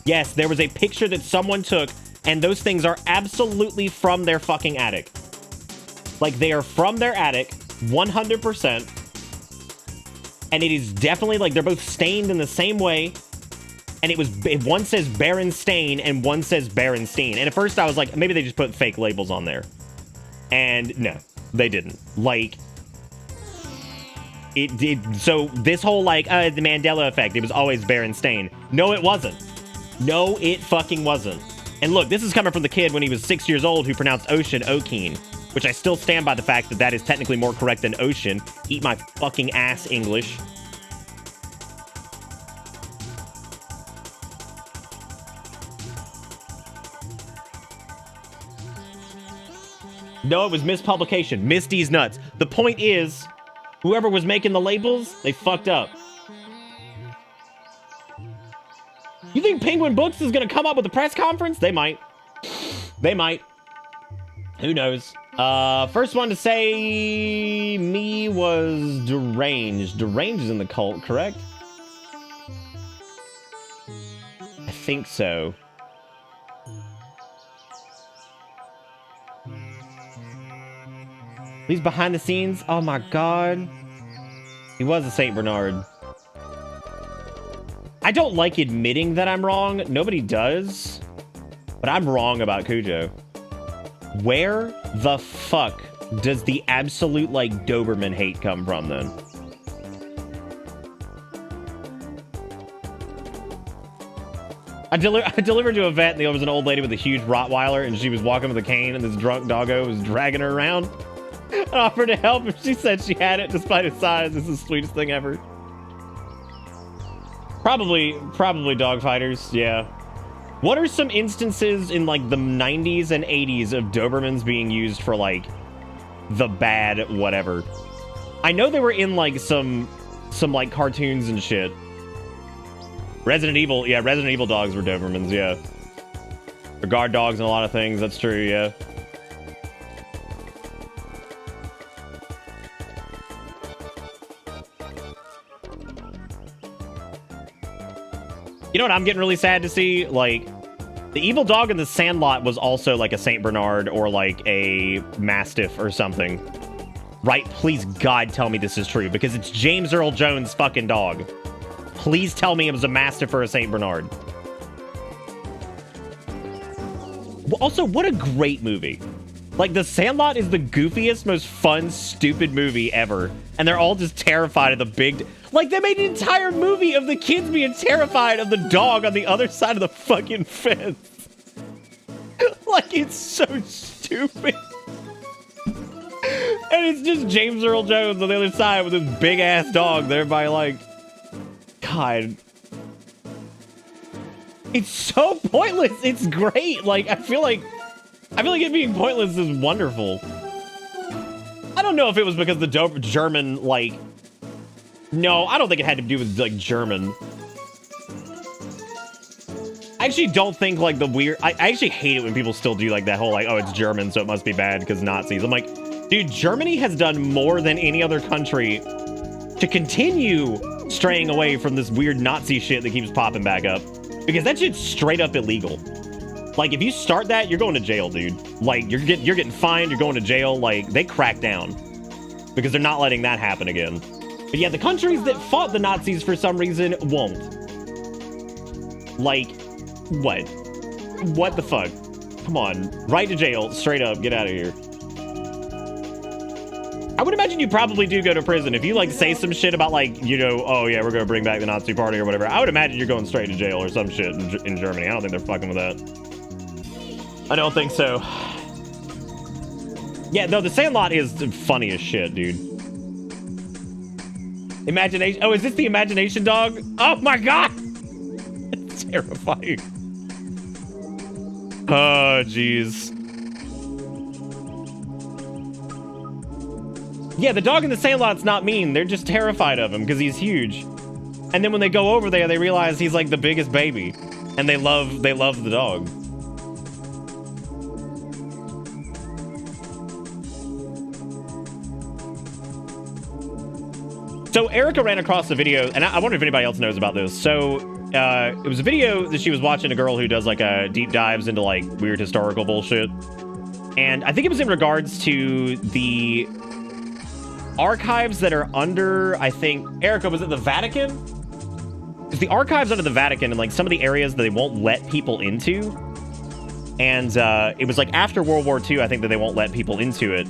Yes, there was a picture that someone took, and those things are absolutely from their fucking attic. Like, they are from their attic, 100%. And it is definitely, like, they're both stained in the same way. And one says Berenstain and one says Berenstein. And at first I was like, maybe they just put fake labels on there. And no, they didn't. Like, it did. So this whole, like, the Mandela effect, it was always Berenstain. No, it wasn't. No, it fucking wasn't. And look, this is coming from the kid when he was 6 years old who pronounced ocean Okeen, which I still stand by the fact that that is technically more correct than ocean. Eat my fucking ass, English. No, it was mispublication. Misty's nuts. The point is, whoever was making the labels, they fucked up. You think Penguin Books is gonna come up with a press conference? They might. They might. Who knows? First one to say me was Deranged. Deranged is in the cult, correct? I think so. These behind the scenes, oh my god. He was a Saint Bernard. I don't like admitting that I'm wrong. Nobody does. But I'm wrong about Cujo. Where the fuck does the absolute, like, Doberman hate come from, then? I delivered to a vet, and there was an old lady with a huge Rottweiler, and she was walking with a cane, and this drunk doggo was dragging her around. I offered to help, and she said she had it despite its size. This is the sweetest thing ever. Probably dog fighters, yeah. What are some instances in, like, the 90s and 80s of Dobermans being used for, like, the bad whatever? I know they were in, like, some like, cartoons and shit. Resident Evil dogs were Dobermans, yeah. Or guard dogs and a lot of things, that's true, yeah. You know what I'm getting really sad to see? Like, the evil dog in the Sandlot was also like a Saint Bernard or like a Mastiff or something. Right? Please, God, tell me this is true, because it's James Earl Jones' fucking dog. Please tell me it was a Mastiff or a Saint Bernard. Also, what a great movie. Like, The Sandlot is the goofiest, most fun, stupid movie ever. And they're all just terrified of the big... Like, they made an entire movie of the kids being terrified of the dog on the other side of the fucking fence. Like, it's so stupid. And it's just James Earl Jones on the other side with this big-ass dog that everybody, like... God. It's so pointless. It's great. Like, I feel like it being pointless is wonderful. I don't know if it was because the German, like... No, I don't think it had to do with, like, German. I actually don't think, like, the weird... I actually hate it when people still do, like, that whole, like, oh, it's German, so it must be bad because Nazis. I'm like, dude, Germany has done more than any other country to continue straying away from this weird Nazi shit that keeps popping back up. Because that shit's straight up illegal. Like, if you start that, you're going to jail, dude. Like, you're getting fined, you're going to jail. Like, they crack down. Because they're not letting that happen again. But yeah, the countries that fought the Nazis for some reason won't. Like, what? What the fuck? Come on. Right to jail. Straight up. Get out of here. I would imagine you probably do go to prison. If you, like, say some shit about, like, you know, oh, yeah, we're going to bring back the Nazi party or whatever. I would imagine you're going straight to jail or some shit in Germany. I don't think they're fucking with that. I don't think so. Yeah, no, the Sandlot is funny as shit, dude. Imagination. Oh, is this the imagination dog? Oh my god! It's terrifying. Oh, jeez. Yeah, the dog in the Sandlot's not mean. They're just terrified of him because he's huge. And then when they go over there, they realize he's like the biggest baby. And they love the dog. So Erica ran across the video, and I wonder if anybody else knows about this. So it was a video that she was watching, a girl who does like deep dives into like weird historical bullshit. And I think it was in regards to the archives that are under, I think, Erica, was it the Vatican? It's the archives under the Vatican and like some of the areas that they won't let people into. And it was like after World War II, I think, that they won't let people into it.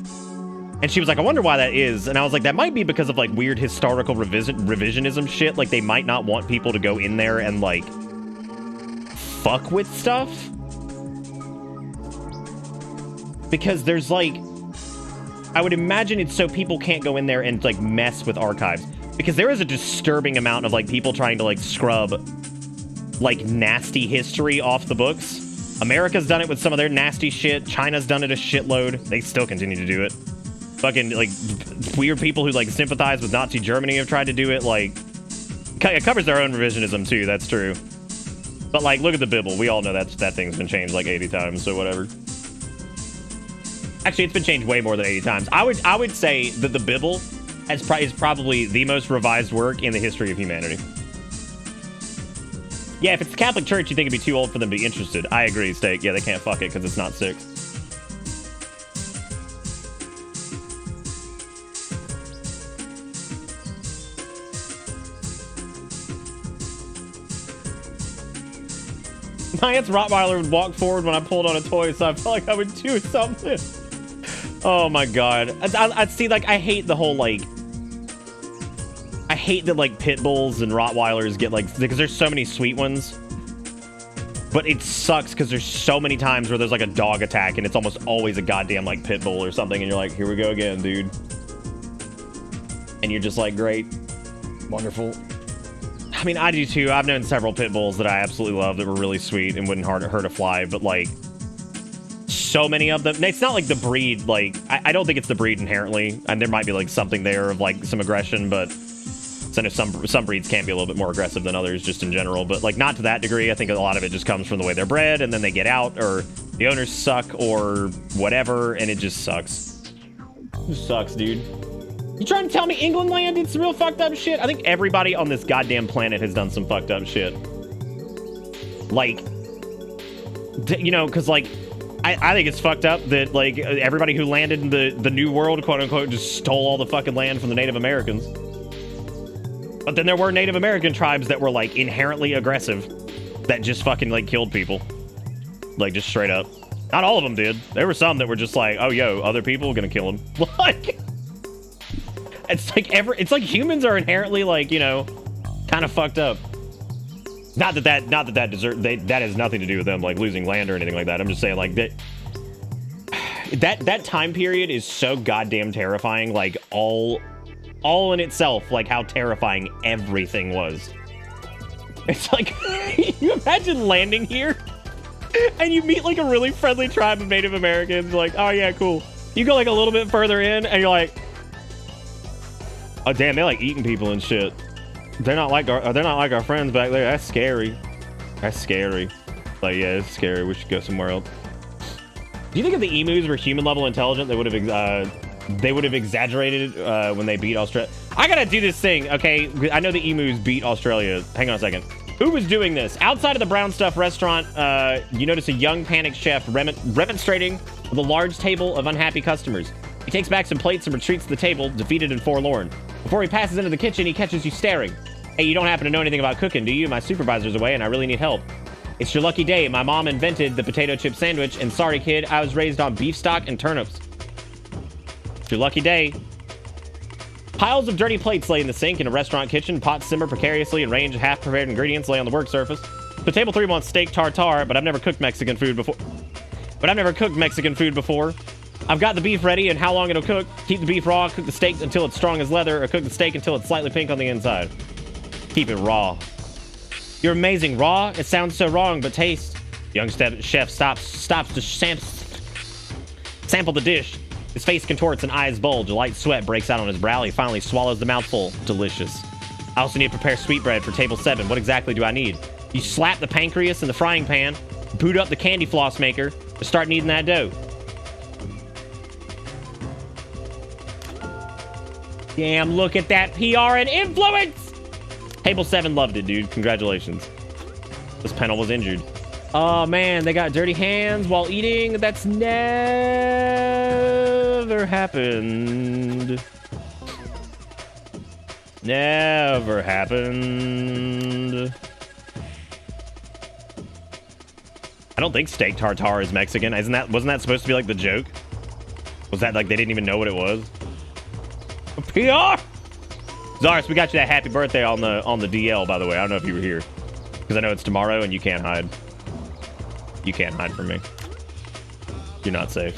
And she was like, I wonder why that is. And I was like, that might be because of like weird historical revisionism shit. Like they might not want people to go in there and like fuck with stuff. Because there's like, I would imagine it's so people can't go in there and like mess with archives. Because there is a disturbing amount of like people trying to like scrub like nasty history off the books. America's done it with some of their nasty shit. China's done it a shitload. They still continue to do it. Fucking, like, weird people who, like, sympathize with Nazi Germany have tried to do it. Like, it covers their own revisionism, too. That's true. But, like, look at the Bible. We all know that thing's been changed, like, 80 times, so whatever. Actually, it's been changed way more than 80 times. I would say that the Bible is probably the most revised work in the history of humanity. Yeah, if it's the Catholic Church, you think it'd be too old for them to be interested. I agree, Steak. Yeah, they can't fuck it because it's not 6. My aunt's Rottweiler would walk forward when I pulled on a toy, so I felt like I would do something. Oh my god. I'd see, like, I hate the whole, like... I hate that, like, pit bulls and Rottweilers get, like... Because there's so many sweet ones. But it sucks because there's so many times where there's, like, a dog attack, and it's almost always a goddamn, like, pit bull or something, and you're like, here we go again, dude. And you're just like, great. Wonderful. I mean, I do too. I've known several pit bulls that I absolutely love that were really sweet and wouldn't hurt a fly, but like so many of them. It's not like the breed, like I don't think it's the breed inherently, and there might be like something there of like some aggression, but I know some breeds can be a little bit more aggressive than others just in general, but like not to that degree. I think a lot of it just comes from the way they're bred, and then they get out, or the owners suck or whatever, and it just sucks. It just sucks, dude. You trying to tell me England land did some real fucked up shit? I think everybody on this goddamn planet has done some fucked up shit. Like, you know, because, like, I think it's fucked up that, like, everybody who landed in the New World, quote-unquote, just stole all the fucking land from the Native Americans. But then there were Native American tribes that were, like, inherently aggressive that just fucking, like, killed people. Like, just straight up. Not all of them did. There were some that were just like, oh, yo, other people are gonna kill them. Like... It's like humans are inherently like, you know, kind of fucked up. Not that has nothing to do with them like losing land or anything like that. I'm just saying like that time period is so goddamn terrifying. Like all in itself, like how terrifying everything was. It's like you imagine landing here and you meet like a really friendly tribe of Native Americans. Like, oh yeah, cool. You go like a little bit further in and you're like, oh damn, they like eating people and shit. They're not like our friends back there. That's scary. That's scary. Like yeah, it's scary. We should go somewhere else. Do you think if the emus were human level intelligent, they would have exaggerated when they beat Australia? I gotta do this thing, okay? I know the emus beat Australia. Hang on a second. Who was doing this? Outside of the Brown Stuff restaurant, you notice a young panicked chef remonstrating with a large table of unhappy customers. He takes back some plates and retreats to the table, defeated and forlorn. Before he passes into the kitchen, he catches you staring. Hey, you don't happen to know anything about cooking, do you? My supervisor's away and I really need help. It's your lucky day. My mom invented the potato chip sandwich, and sorry, kid, I was raised on beef stock and turnips. It's your lucky day. Piles of dirty plates lay in the sink in a restaurant kitchen. Pots simmer precariously, and range of half-prepared ingredients lay on the work surface. So table 3 wants steak tartare, but I've never cooked Mexican food before. I've got the beef ready and how long it'll cook. Keep the beef raw, cook the steak until it's strong as leather, or cook the steak until it's slightly pink on the inside. Keep it raw. You're amazing. Raw? It sounds so wrong, but taste. Young chef stops to sample the dish. His face contorts and eyes bulge. A light sweat breaks out on his brow. He finally swallows the mouthful. Delicious. I also need to prepare sweetbread for table 7. What exactly do I need? You slap the pancreas in the frying pan, boot up the candy floss maker, to start kneading that dough. Damn, look at that PR and influence! Table 7 loved it, dude. Congratulations. This panel was injured. Oh, man, they got dirty hands while eating. That's never happened. Never happened. I don't think steak tartare is Mexican. Wasn't that supposed to be like the joke? Was that like they didn't even know what it was? PR! Zaris, we got you that happy birthday on the DL, by the way. I don't know if you were here. Because I know it's tomorrow and you can't hide. You can't hide from me. You're not safe.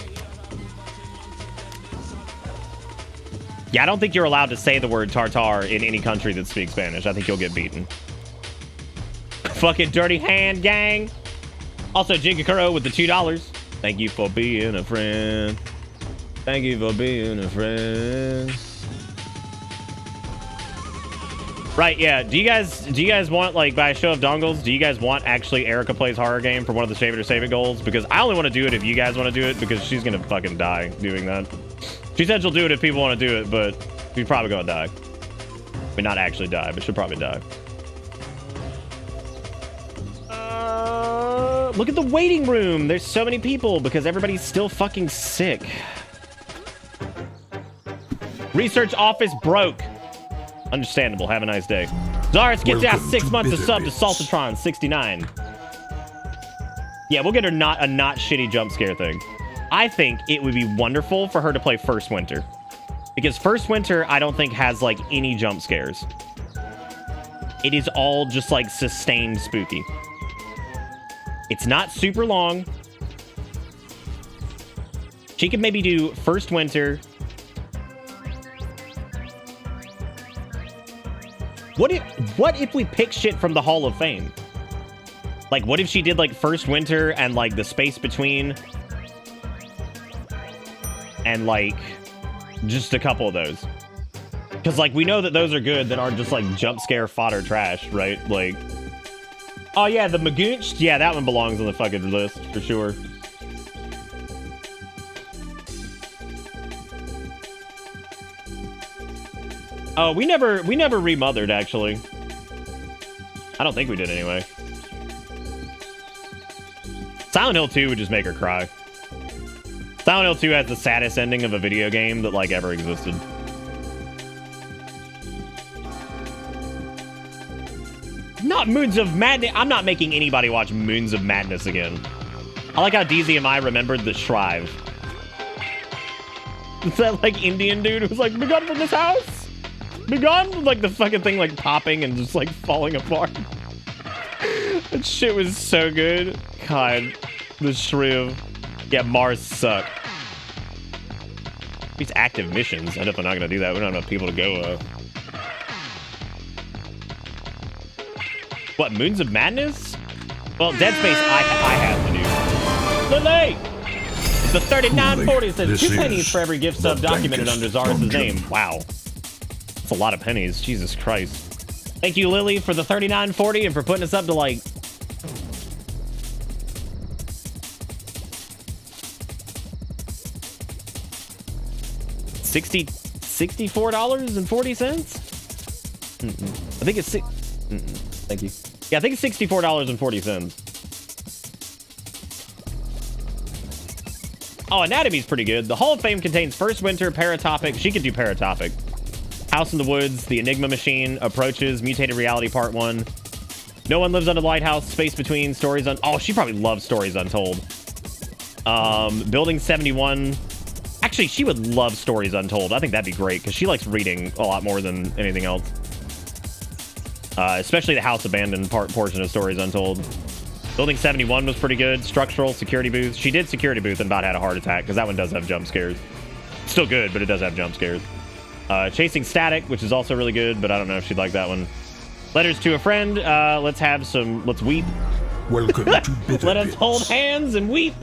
Yeah, I don't think you're allowed to say the word tartar in any country that speaks Spanish. I think you'll get beaten. Fucking dirty hand, gang. Also, Jigakuro with the $2. Thank you for being a friend. Thank you for being a friend. Right, yeah. Do you guys want, like, by a show of dongles, do you guys want actually Erica plays horror game for one of the save it or save it goals? Because I only want to do it if you guys want to do it, because she's gonna fucking die doing that. She said she'll do it if people want to do it, but she's probably gonna die. I mean, not actually die, but she'll probably die. Look at the waiting room. There's so many people because everybody's still fucking sick. Research office broke. Understandable. Have a nice day. Zaris gets out 6 months of sub to Saltatron 69. Yeah, we'll get her not a not shitty jump scare thing. I think it would be wonderful for her to play First Winter. Because First Winter, I don't think has like any jump scares. It is all just like sustained spooky. It's not super long. She could maybe do First Winter. What if we pick shit from the Hall of Fame? Like, what if she did like First Winter and like the space between, and like just a couple of those? Because like we know that those are good that aren't just like jump scare fodder trash, right? Like, oh yeah, the Magoonch, yeah, that one belongs on the fucking list for sure. Oh, we never remothered, actually. I don't think we did anyway. Silent Hill 2 would just make her cry. Silent Hill 2 has the saddest ending of a video game that, like, ever existed. Not Moons of Madness. I'm not making anybody watch Moons of Madness again. I like how DZMI remembered the Shrive. Is that, like, Indian dude who's like, begun from this house? Begun? Like the fucking thing like popping and just like falling apart. That shit was so good. God, the shriv. Yeah, Mars suck. These active missions. I'm definitely not gonna do that. We don't have enough people to go. What, Moons of Madness? Well, Dead Space I have to do. Lily! The 3940 says 2 pennies for every gift sub documented under Zaris' name. Wow. A lot of pennies. Jesus Christ. Thank you, Lily, for the 39.40 and for putting us up to like $64.40. I think it's thank you. Yeah, I think it's $64.40. Oh, Anatomy's pretty good. The Hall of Fame contains First Winter, Paratopic. She could do Paratopic. House in the Woods, The Enigma Machine, Approaches, Mutated Reality Part 1. No One Lives Under the Lighthouse, Space Between, Stories Oh, she probably loves Stories Untold. Building 71. Actually, she would love Stories Untold. I think that'd be great, because she likes reading a lot more than anything else. Especially the House Abandoned portion of Stories Untold. Building 71 was pretty good. Structural, Security Booth. She did Security Booth and about had a heart attack, because that one does have jump scares. Still good, but it does have jump scares. Chasing Static, which is also really good, but I don't know if she'd like that one. Letters to a Friend. Let's weep. Welcome to Bitter Let us Bits. hold hands and weep.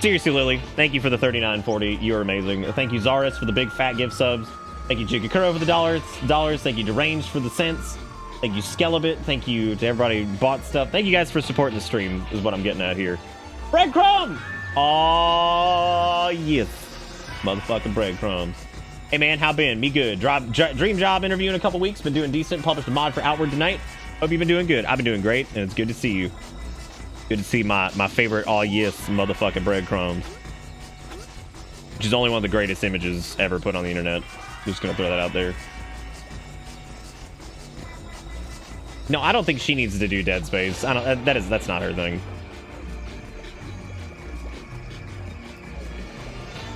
Seriously, Lily, thank you for the 39.40. You're amazing. Thank you, Zaris, for the big fat gift subs. Thank you, Jigakuro, for the dollars. Thank you, Deranged, for the cents. Thank you, Skelebit. Thank you to everybody who bought stuff. Thank you guys for supporting the stream, is what I'm getting at here. Breadcrumb! Oh, yes. Motherfucking breadcrumbs. Hey man, how been? Me good. Dream job interview in a couple weeks. Been doing decent. Published a mod for Outward tonight. Hope you've been doing good. I've been doing great, and it's good to see you. Good to see my favorite all yes motherfucking breadcrumbs. Which is only one of the greatest images ever put on the internet. Just gonna throw that out there. No, I don't think she needs to do Dead Space. I don't. That's not her thing.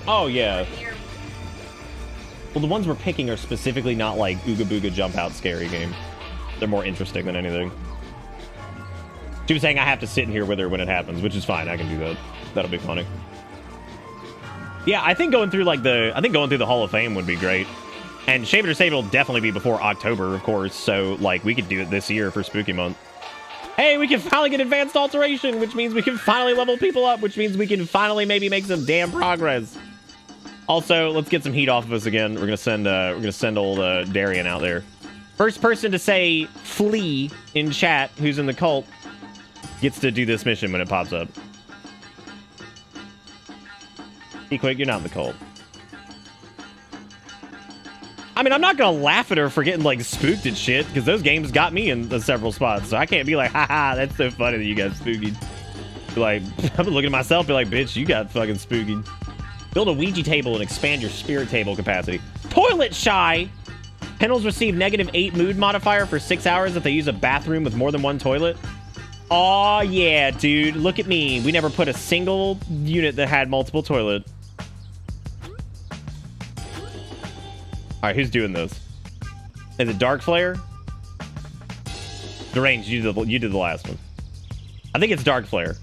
Oh yeah. Well, the ones we're picking are specifically not like Ooga Booga Jump Out scary game. They're more interesting than anything. She was saying I have to sit in here with her when it happens, which is fine. I can do that. That'll be funny. Yeah, I think going through the Hall of Fame would be great. And Shave It or Save It will definitely be before October, of course. So, like, we could do it this year for Spooky Month. Hey, we can finally get Advanced Alteration, which means we can finally level people up, which means we can finally maybe make some damn progress. Also, let's get some heat off of us again. We're gonna send old Darian out there. First person to say flee in chat who's in the cult gets to do this mission when it pops up. Be quick, you're not in the cult. I mean, I'm not gonna laugh at her for getting, like, spooked and shit, because those games got me in several spots, so I can't be like, haha, that's so funny that you got spooky. Like, I've been looking at myself, be like, bitch, you got fucking spooky. Build a Ouija table and expand your spirit table capacity. Toilet shy! Kennels receive -8 mood modifier for 6 hours if they use a bathroom with more than one toilet. Aw, yeah, dude. Look at me. We never put a single unit that had multiple toilet. Alright, who's doing this? Is it Dark Flare? Deranged, you did the last one. I think it's Dark Flare.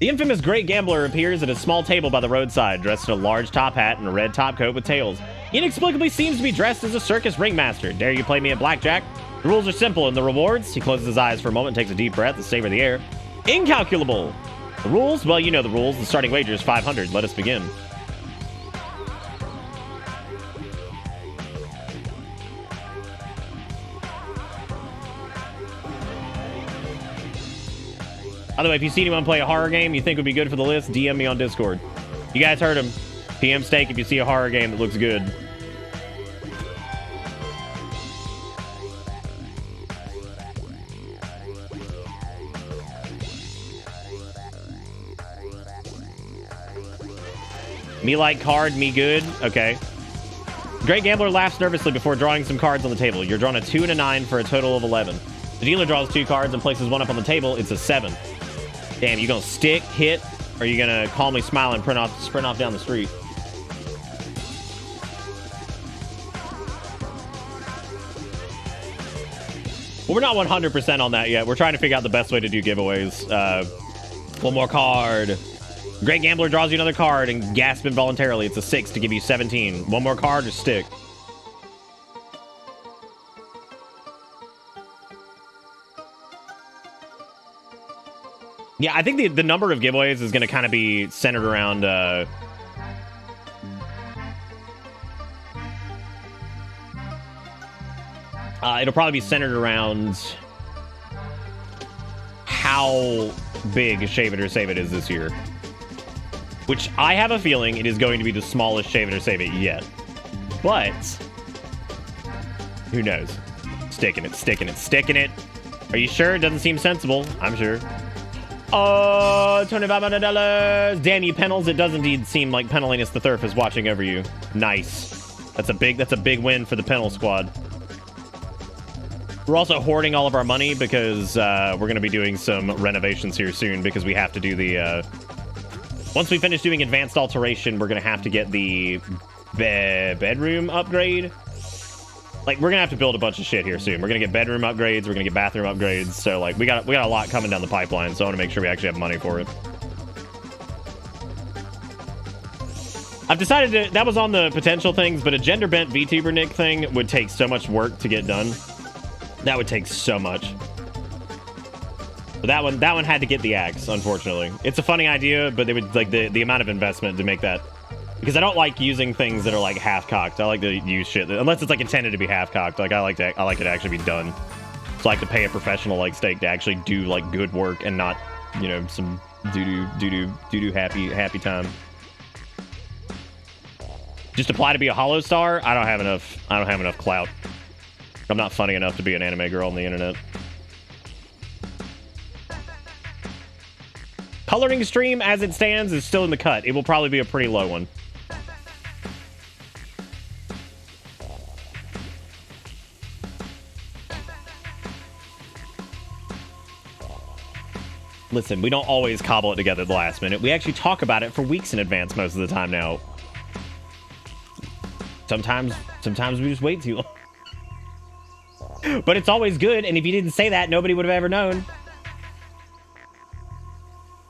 The infamous Great Gambler appears at a small table by the roadside, dressed in a large top hat and a red top coat with tails. He inexplicably seems to be dressed as a circus ringmaster. Dare you play me at blackjack? The rules are simple, and the rewards? He closes his eyes for a moment, takes a deep breath to savor the air. Incalculable! The rules? Well, you know the rules. The starting wager is 500. Let us begin. By the way, if you see anyone play a horror game you think would be good for the list, DM me on Discord. You guys heard him. PM Steak if you see a horror game that looks good. Me like card, me good. Okay. Great Gambler laughs nervously before drawing some cards on the table. You're drawn a 2 and a 9 for a total of 11. The dealer draws 2 cards and places one up on the table. It's a 7. Damn, you gonna stick, hit, or are you gonna calmly smile and sprint off down the street? Well, we're not 100% on that yet. We're trying to figure out the best way to do giveaways. One more card. Great Gambler draws you another card and gasp involuntarily. It's a 6 to give you 17. One more card or stick. Yeah, I think the number of giveaways is going to kind of be centered around... it'll probably be centered around how big Shave It or Save It is this year. Which I have a feeling it is going to be the smallest Shave It or Save It yet. But... who knows? Sticking it, sticking it, sticking it. Are you sure? It doesn't seem sensible. I'm sure. Oh, $25. Damn you, Pennels. It does indeed seem like Pennalinus the Thurf is watching over you. Nice. That's a big win for the Pennel squad. We're also hoarding all of our money because we're going to be doing some renovations here soon because we have to do the... once we finish doing advanced alteration, we're going to have to get the bedroom upgrade. Like, we're going to have to build a bunch of shit here soon. We're going to get bedroom upgrades. We're going to get bathroom upgrades. So, like, we got a lot coming down the pipeline. So I want to make sure we actually have money for it. I've decided to... that was on the potential things, but a gender-bent VTuber Nick thing would take so much work to get done. That would take so much. But that one had to get the axe, unfortunately. It's a funny idea, but they would, like, the amount of investment to make that... because I don't like using things that are like half-cocked. I like to use shit unless it's like intended to be half-cocked. Like I like it to actually be done. So I like to pay a professional like Steak to actually do like good work and not, you know, some doo-doo happy time. Just apply to be a hollow star? I don't have enough clout. I'm not funny enough to be an anime girl on the internet. Coloring stream as it stands is still in the cut. It will probably be a pretty low one. Listen, we don't always cobble it together at the last minute. We actually talk about it for weeks in advance most of the time now. Sometimes we just wait too long. But it's always good, and if you didn't say that, nobody would have ever known.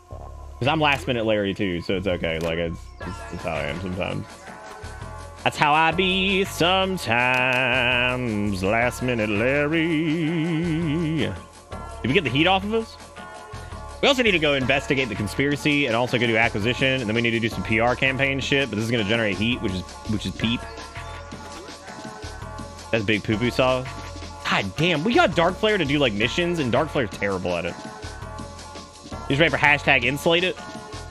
Because I'm last minute Larry too, so it's okay. Like, it's how I am sometimes. That's how I be sometimes. Last minute Larry. Did we get the heat off of us? We also need to go investigate the conspiracy and also go do acquisition, and then we need to do some PR campaign shit, but this is going to generate heat, which is peep. That's big poo-poo saw. God damn, we got Dark Flare to do like missions, and Dark Flare's terrible at it. He's ready for hashtag insulate it.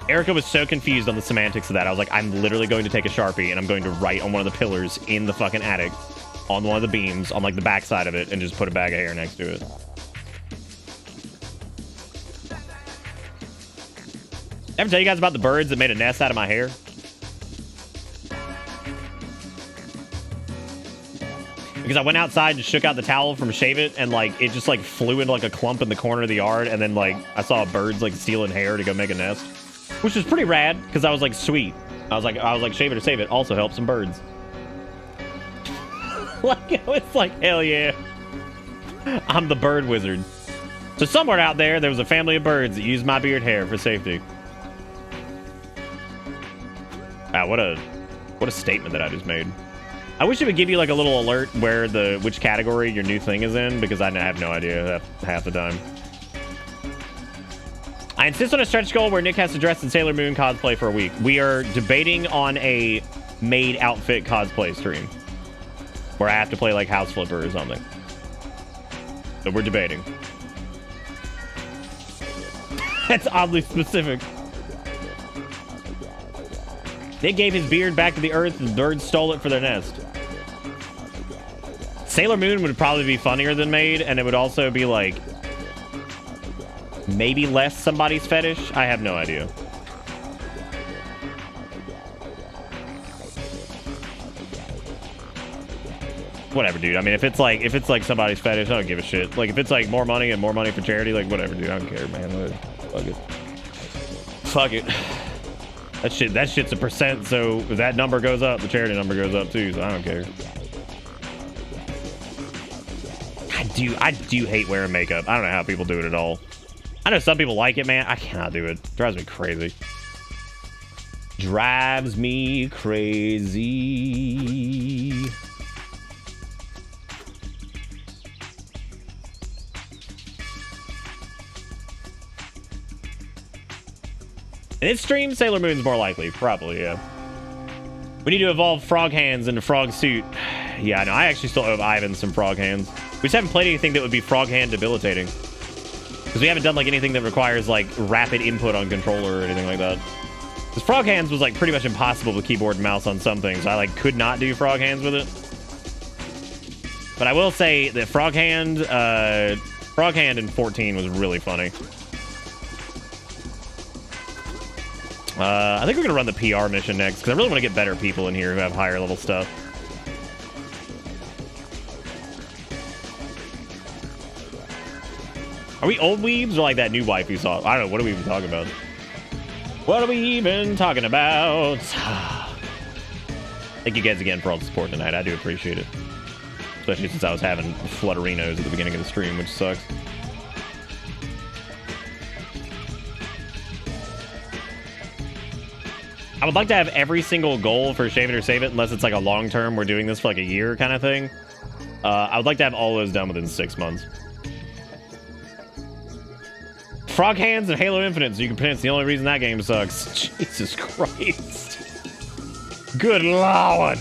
Erica was so confused on the semantics of that. I was like, I'm literally going to take a Sharpie and I'm going to write on one of the pillars in the fucking attic, on one of the beams, on like the back side of it, and just put a bag of hair next to it. Ever tell you guys about the birds that made a nest out of my hair? Because I went outside and shook out the towel from Shave It, and like it just like flew into like a clump in the corner of the yard, and then like I saw birds like stealing hair to go make a nest, which was pretty rad because I was like, sweet. I was like Shave It or Save It also helps some birds. Like it's like hell yeah, I'm the bird wizard. So somewhere out there was a family of birds that used my beard hair for safety. Wow, what a statement that I just made. I wish it would give you like a little alert where which category your new thing is in, because I have no idea half the time. I insist on a stretch goal where Nick has to dress in Sailor Moon cosplay for a week. We are debating on a maid outfit cosplay stream where I have to play like House Flipper or something. So we're debating. That's oddly specific. Nick gave his beard back to the earth and birds stole it for their nest. Sailor Moon would probably be funnier than Maid, and it would also be like maybe less somebody's fetish. I have no idea. Whatever, dude. I mean, if it's like somebody's fetish, I don't give a shit. Like if it's like more money for charity, like whatever, dude. I don't care, man. Fuck it. Fuck it. That shit's a percent, so if that number goes up, the charity number goes up too, so I don't care. I do hate wearing makeup. I don't know how people do it at all. I know some people like it, man. I cannot do it. Drives me crazy. Drives me crazy. In this stream, Sailor Moon's more likely. Probably, yeah. We need to evolve Frog Hands into Frog Suit. Yeah, I know. I actually still owe Ivan some Frog Hands. We just haven't played anything that would be Frog Hand debilitating. Because we haven't done, like, anything that requires, like, rapid input on controller or anything like that. Because Frog Hands was, like, pretty much impossible with keyboard and mouse on some things. I, like, could not do Frog Hands with it. But I will say that Frog Hand in 14 was really funny. I think we're going to run the PR mission next, because I really want to get better people in here who have higher level stuff. Are we old weebs or like that new wife you saw? I don't know. What are we even talking about? What are we even talking about? Thank you guys again for all the support tonight. I do appreciate it. Especially since I was having flutterinos at the beginning of the stream, which sucks. I would like to have every single goal for Shave It or Save It, unless it's like a long term, we're doing this for like a year kind of thing. I would like to have all those done within 6 months. Frog Hands and Halo Infinite, so you can pronounce the only reason that game sucks. Jesus Christ. Good Lord.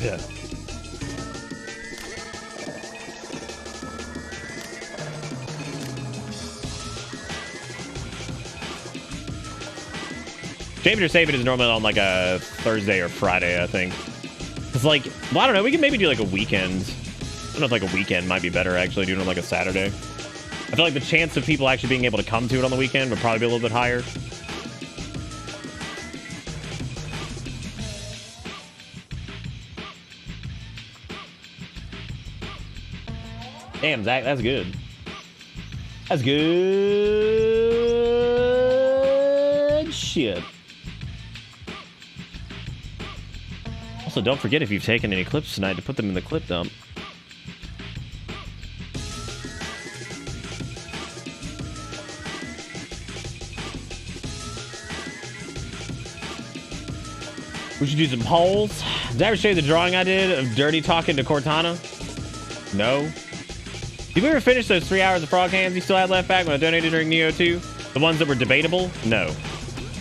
Shave It or Save It is normally on like a Thursday or Friday, I think. It's like, well, I don't know. We can maybe do like a weekend. I don't know if like a weekend might be better, actually, doing it on like a Saturday. I feel like the chance of people actually being able to come to it on the weekend would probably be a little bit higher. Damn, Zach, that's good. That's good shit. Also, don't forget, if you've taken any clips tonight, to put them in the clip dump. We should do some polls. Did I ever show you the drawing I did of Dirty talking to Cortana? No. Did we ever finish those 3 hours of Frog Hands you still had left back when I donated during Neo 2? The ones that were debatable? No.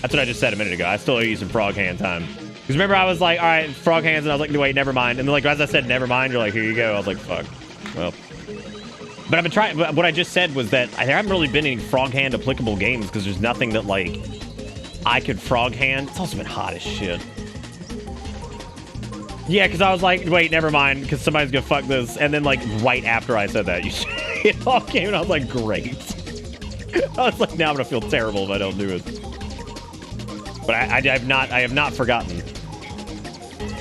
That's what I just said a minute ago. I still owe you some Frog Hand time. Because remember, I was like, all right, Frog Hands, and I was like, wait, never mind. And then, like, as I said, never mind, you're like, here you go. I was like, fuck. Well. But I've been trying. But what I just said was that there haven't really been any frog hand applicable games because there's nothing that like I could frog hand. It's also been hot as shit. Yeah, because I was like, wait, never mind, because somebody's gonna fuck this. And then like right after I said that, it all came, and I was like, great. I was like, now I'm gonna feel terrible if I don't do it. But I have not forgotten.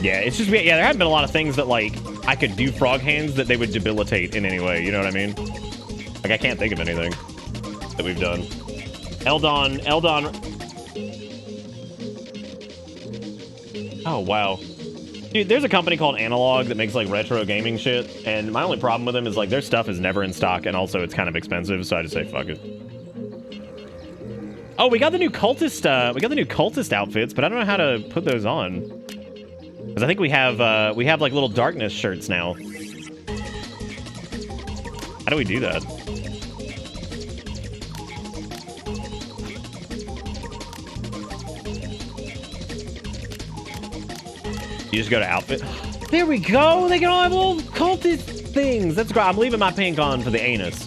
Yeah, it's just, yeah, there haven't been a lot of things that like I could do frog hands that they would debilitate in any way. You know what I mean? Like I can't think of anything that we've done. Eldon. Oh wow. Dude, there's a company called Analog that makes like retro gaming shit, and my only problem with them is like their stuff is never in stock, and also it's kind of expensive, so I just say fuck it. Oh, we got the new cultist. We got the new cultist outfits, but I don't know how to put those on. Because I think we have like little darkness shirts now. How do we do that? You just go to outfit. There we go. They can all have little cultist things. That's great. I'm leaving my pink on for the anus.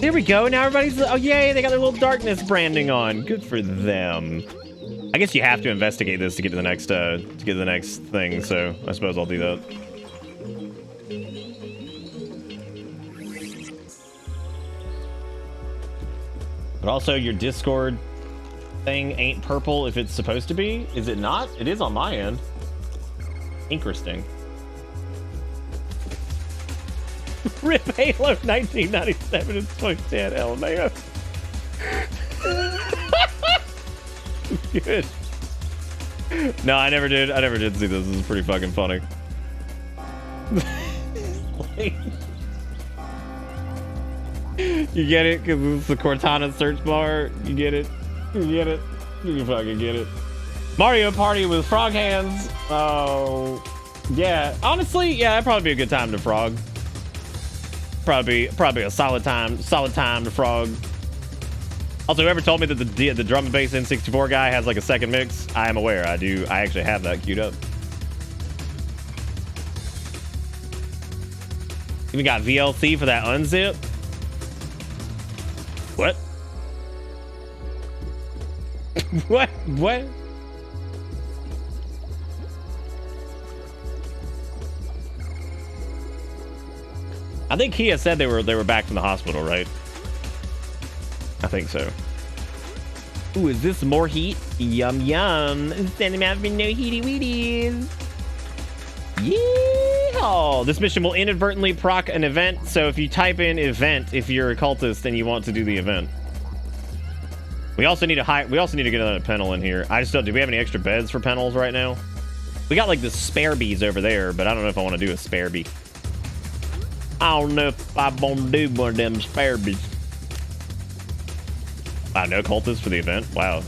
There we go. Now everybody's, oh yay, they got their little darkness branding on. Good for them. I guess you have to investigate this to get to the next thing. So I suppose I'll do that. But also your Discord thing ain't purple if it's supposed to be. Is it not? It is on my end. Interesting. Rip Halo 1997 is 2010 LMAO. Good. No, I never did. I never did see this. This is pretty fucking funny. You get it? Because it's the Cortana search bar. You get it? You get it? You fucking get it. Mario Party with frog hands. Oh, yeah. Honestly, yeah, that'd probably be a good time to frog. Probably a solid time to frog. Also, whoever told me that the drum and bass N64 guy has like a second mix, I am aware. I do. I actually have that queued up. Even got VLC for that unzip. What? What? I think Kia said they were back from the hospital, right? I think so. Ooh, is this more heat? Yum yum. Sending out for no heaty weeties. Yeah. This mission will inadvertently proc an event. So if you type in event, if you're a cultist and you want to do the event. We also need to get another panel in here. I just don't. Do we have any extra beds for panels right now? We got like the spare bees over there, but I don't know if I want to do a spare bee. I don't know if I want to do one of them spare bees. Wow, no cultists for the event. Wow,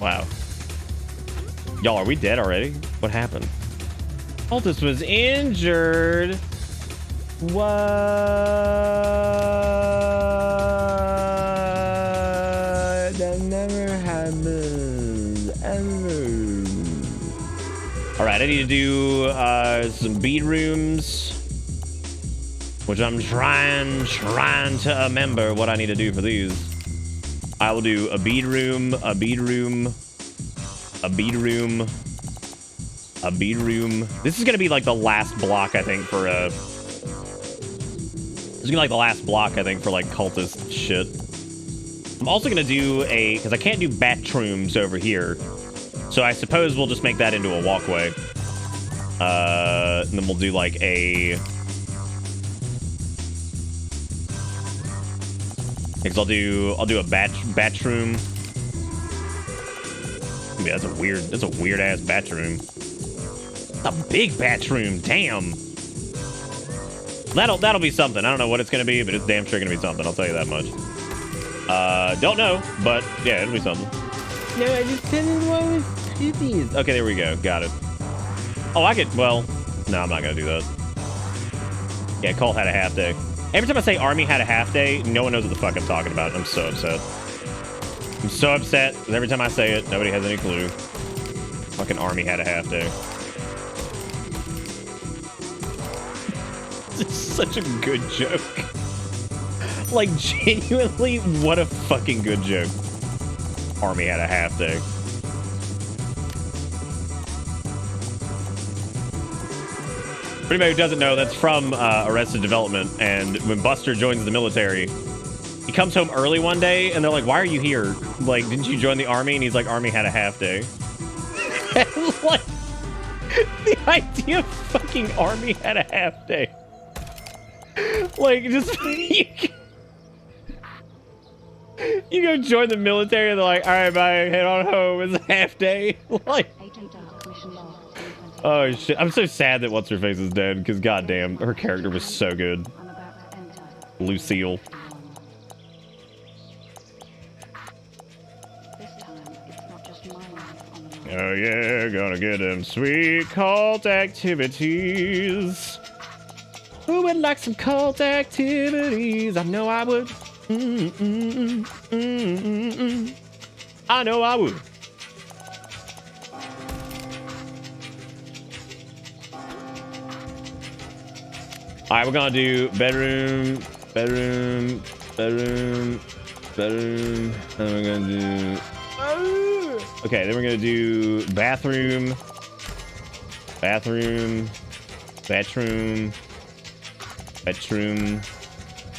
wow. Y'all, are we dead already? What happened? Cultist was injured. What? That never happened ever. All right, I need to do some bead rooms, which I'm trying to remember what I need to do for these. I will do a bead room, a bead room, a bead room, a bead room. This is gonna be like the last block, I think, for this is gonna be like the last block, I think, for like cultist shit. I'm also gonna do because I can't do bathrooms over here, so I suppose we'll just make that into a walkway. And then we'll do like a. Because I'll do a batch room. Yeah, that's a weird ass batch room. A big batch room, damn. That'll be something. I don't know what it's gonna be, but it's damn sure gonna be something. I'll tell you that much. Don't know, but yeah, it'll be something. No, I just didn't want to do these. Okay, there we go. Got it. Oh, I could. Well, no, I'm not gonna do that. Yeah, Colt had a half day. Every time I say Army had a half day, no one knows what the fuck I'm talking about. I'm so upset. I'm so upset because every time I say it, nobody has any clue. Fucking Army had a half day. This is such a good joke. Like, genuinely, what a fucking good joke. Army had a half day. For anybody who doesn't know, that's from Arrested Development. And when Buster joins the military, he comes home early one day, and they're like, "Why are you here? Like, didn't you join the army?" And he's like, "Army had a half day." And like, the idea of fucking army had a half day. Like, just you go join the military, and they're like, "All right, bye, head on home. It's a half day." Like, oh shit! I'm so sad that what's her face is dead because goddamn, her character was so good. Lucille. Oh yeah, gonna get them sweet cult activities. Who would like some cult activities? I know I would. I know I would. All right, we're gonna do bedroom. And then we're gonna do. Okay, then we're gonna do bathroom.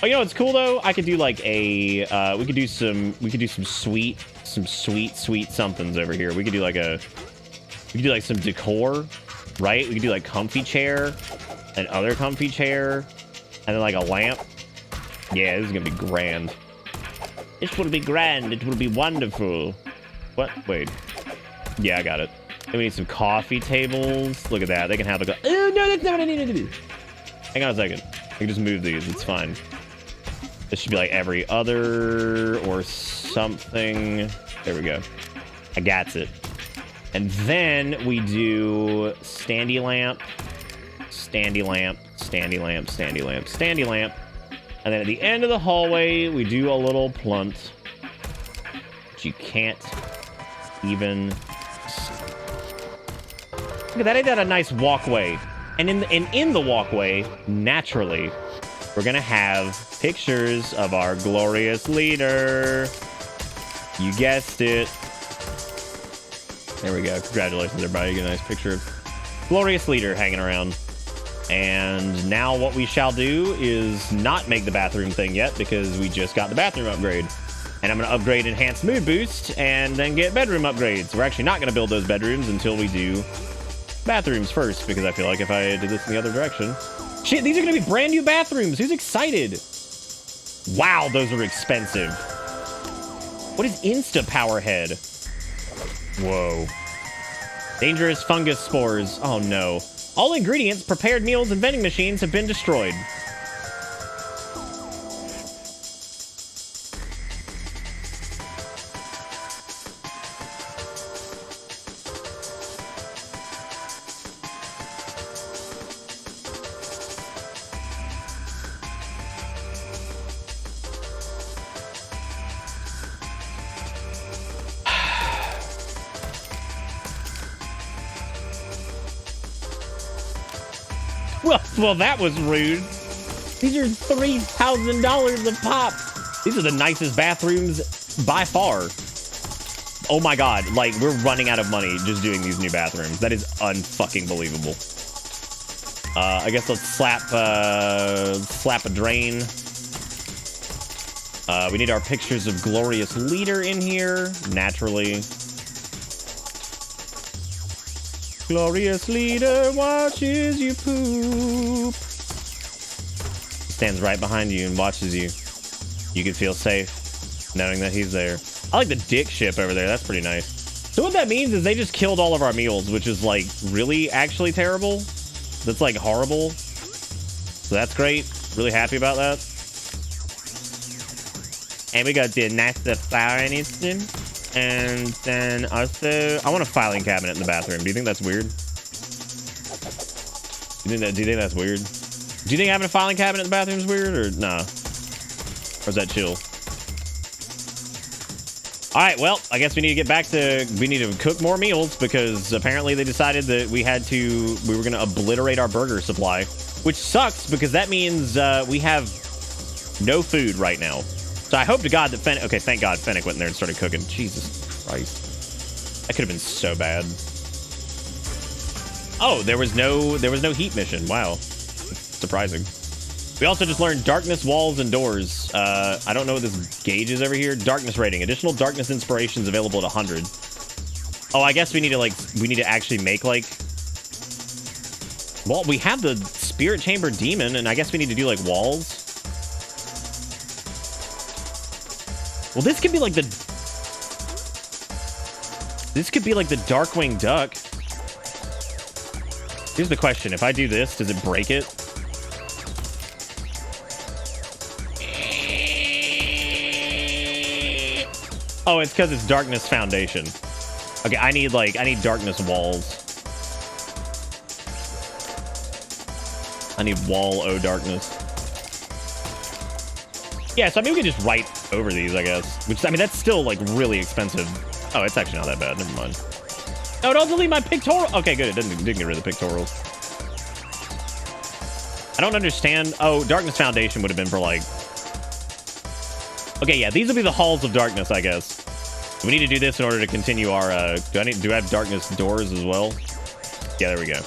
Oh, you know what's cool though? I could do like a we could do some sweet somethings over here. We could do like some decor, right? We could do like comfy chair, another comfy chair, and then like a lamp. Yeah, this is gonna be grand. It will be grand. It will be wonderful. What? Wait. Yeah, I got it. And we need some coffee tables. Look at that. They can have like a... Oh, no, that's not what I needed to do. Hang on a second. I can just move these. It's fine. This should be like every other or something. There we go. I got it. And then we do standy lamp. And then at the end of the hallway, we do a little plunt. But you can't even see. Look at that. Ain't that a nice walkway? And in the walkway, naturally, we're gonna have pictures of our glorious leader. You guessed it. There we go. Congratulations, everybody. You get a nice picture of glorious leader hanging around. And now what we shall do is not make the bathroom thing yet because we just got the bathroom upgrade. And I'm going to upgrade Enhanced Mood Boost and then get bedroom upgrades. We're actually not going to build those bedrooms until we do bathrooms first because I feel like if I did this in the other direction... Shit, these are going to be brand new bathrooms. Who's excited? Wow, those are expensive. What is Insta Powerhead? Whoa. Dangerous fungus spores. Oh no. All ingredients, prepared meals, and vending machines have been destroyed. Well, that was rude. These are $3,000 a pop. These are the nicest bathrooms by far. Oh my god, like, we're running out of money just doing these new bathrooms. That is unfucking believable. I guess let's slap a drain. We need our pictures of glorious leader in here, naturally. Glorious leader watches you poop. Stands right behind you and watches you. You can feel safe knowing that he's there. I like the dick ship over there. That's pretty nice. So what that means is they just killed all of our meals, which is like really actually terrible. That's like horrible. So that's great. Really happy about that. And we got the nice flower instant. And then also, I want a filing cabinet in the bathroom. Do you think that's weird? Do you think that's weird? Do you think having a filing cabinet in the bathroom is weird, or nah? Or is that chill? All right, well, I guess we need to get back to, we need to cook more meals because apparently they decided that we were going to obliterate our burger supply. which sucks because that means we have no food right now. So I hope to God that Fennec... Okay, thank God Fennec went in there and started cooking. Jesus Christ. That could have been so bad. Oh, there was no heat mission. Wow. Surprising. We also just learned darkness, walls, and doors. I don't know what this gauge is over here. Darkness rating. Additional darkness inspirations available at 100. Oh, I guess we need to actually make, like... Well, we have the Spirit Chamber Demon, and I guess we need to do, like, walls. Well, this could be like the... This could be like the Darkwing Duck. Here's the question. If I do this, does it break it? Oh, it's because it's Darkness Foundation. Okay, I need Darkness Walls. I need Wall O Darkness. Yeah, so I mean, we can just write over these, I guess. Which, I mean, that's still, like, really expensive. Oh, it's actually not that bad. Never mind. No, don't delete my pictorial. Okay, good. It didn't get rid of the pictorials. I don't understand. Oh, Darkness Foundation would have been for, like... Okay, yeah, these will be the Halls of Darkness, I guess. We need to do this in order to continue our, do I have Darkness Doors as well? Yeah, there we go.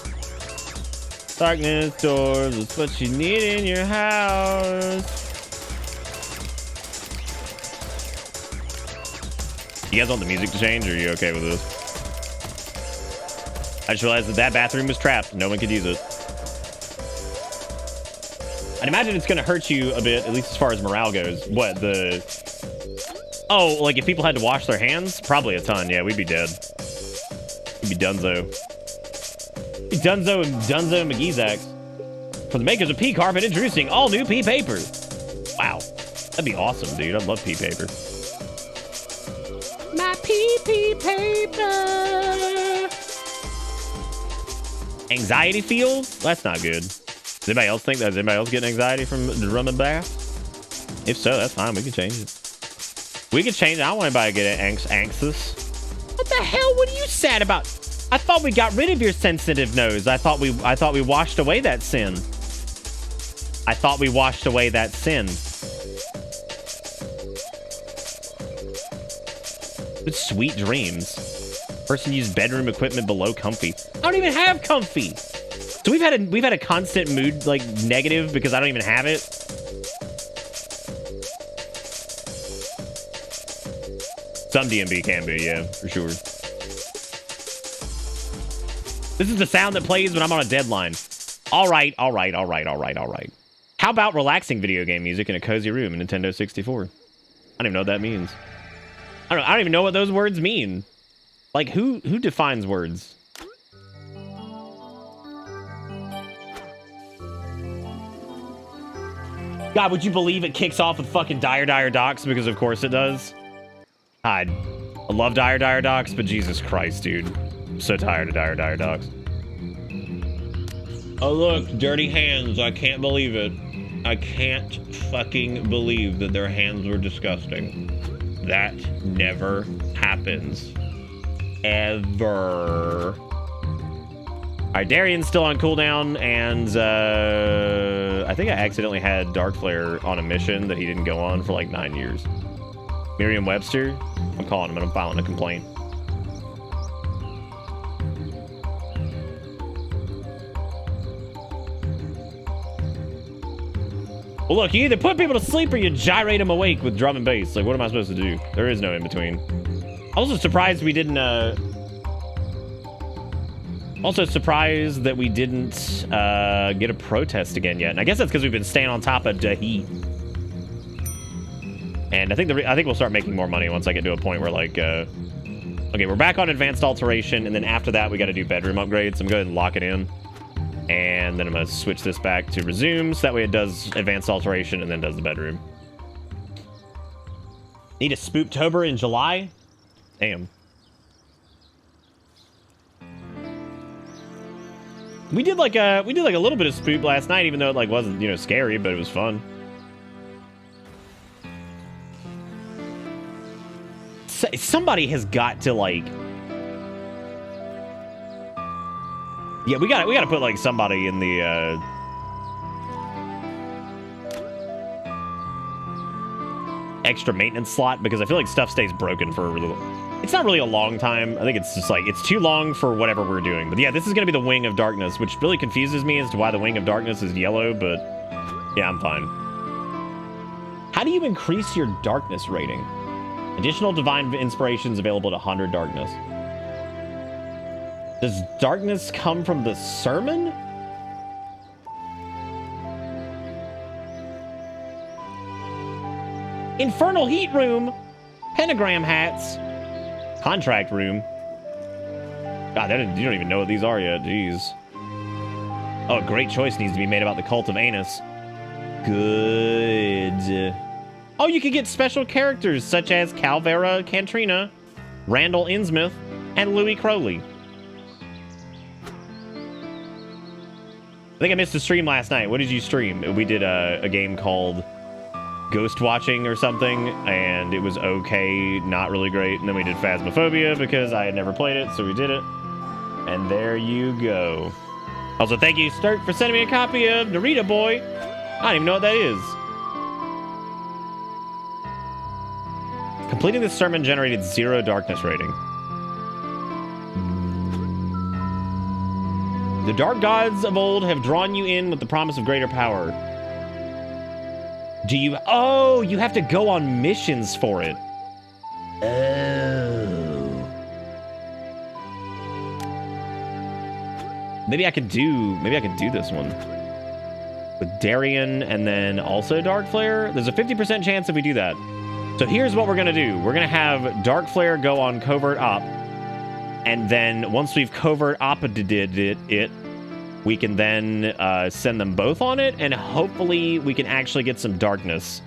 Darkness Doors is what you need in your house. You guys want the music to change, or are you okay with this? I just realized that bathroom was trapped. No one could use it. I'd imagine it's going to hurt you a bit, at least as far as morale goes. What, the... Oh, like if people had to wash their hands? Probably a ton, yeah, we'd be dead. We'd be dunzo. Be Dunzo and McGee's axe. For the makers of pea carpet, introducing all new pea paper. Wow. That'd be awesome, dude. I love pea paper. My pee paper. Anxiety feels? That's not good. Does anybody else think that? Does anybody else getting anxiety from the rum and bath? If so, that's fine. We can change it. We can change it. I don't want anybody to get anxious. What the hell? What are you sad about? I thought we got rid of your sensitive nose. I thought we washed away that sin. I thought we washed away that sin. With sweet dreams. Person used bedroom equipment below comfy. I don't even have comfy. So we've had a constant mood like negative because I don't even have it. Some DMB can be, yeah, for sure. This is the sound that plays when I'm on a deadline. All right. How about relaxing video game music in a cozy room in Nintendo 64? I don't even know what that means. I don't even know what those words mean. Like, who defines words? God, would you believe it kicks off with fucking Dire Docs? Because of course it does. God, I love Dire Docs, but Jesus Christ, dude. I'm so tired of Dire Docs. Oh, look, dirty hands. I can't believe it. I can't fucking believe that their hands were disgusting. That never happens. Ever. Alright, Darian's still on cooldown, and I think I accidentally had Dark Flare on a mission that he didn't go on for like 9 years. Merriam-Webster? I'm calling him and I'm filing a complaint. Well, look, you either put people to sleep or you gyrate them awake with drum and bass. Like, what am I supposed to do? There is no in-between. Also surprised we didn't, Also surprised that we didn't, get a protest again yet. And I guess that's because we've been staying on top of the heat. And I think we'll start making more money once I get to a point where, like, okay, we're back on advanced alteration, and then after that, we got to do bedroom upgrades. So I'm going to go ahead and lock it in. And then I'm going to switch this back to resume, so that way it does advanced alteration and then does the bedroom. Need a Spooptober in July? Damn. We did like a little bit of spoop last night, even though it like wasn't, you know, scary, but it was fun. Somebody has got to like... Yeah, we gotta put like somebody in the extra maintenance slot because I feel like stuff stays broken for a little. It's not really a long time. I think it's just like, it's too long for whatever we're doing. But yeah, this is going to be the Wing of Darkness, which really confuses me as to why the Wing of Darkness is yellow, but yeah, I'm fine. How do you increase your darkness rating? Additional divine inspirations available at 100 darkness. Does darkness come from the sermon? Infernal heat room. Pentagram hats. Contract room. God, you don't even know what these are yet. Jeez. Oh, a great choice needs to be made about the cult of Anus. Good. Oh, you can get special characters such as Calvera Cantrina, Randall Innsmouth, and Louis Crowley. I think I missed a stream last night. What did you stream? We did a game called Ghost Watching or something, and it was okay, not really great. And then we did Phasmophobia because I had never played it, so we did it. And there you go. Also, thank you, Sturt, for sending me a copy of Narita Boy. I don't even know what that is. Completing this sermon generated 0 darkness rating. The dark gods of old have drawn you in with the promise of greater power. Do you... Oh, you have to go on missions for it. Oh. Maybe I could do this one. With Darien and then also Dark Flare. There's a 50% chance if we do that. So here's what we're going to do. We're going to have Dark Flare go on Covert Op. And then once we've Covert Op'd it, we can then send them both on it. And hopefully we can actually get some darkness.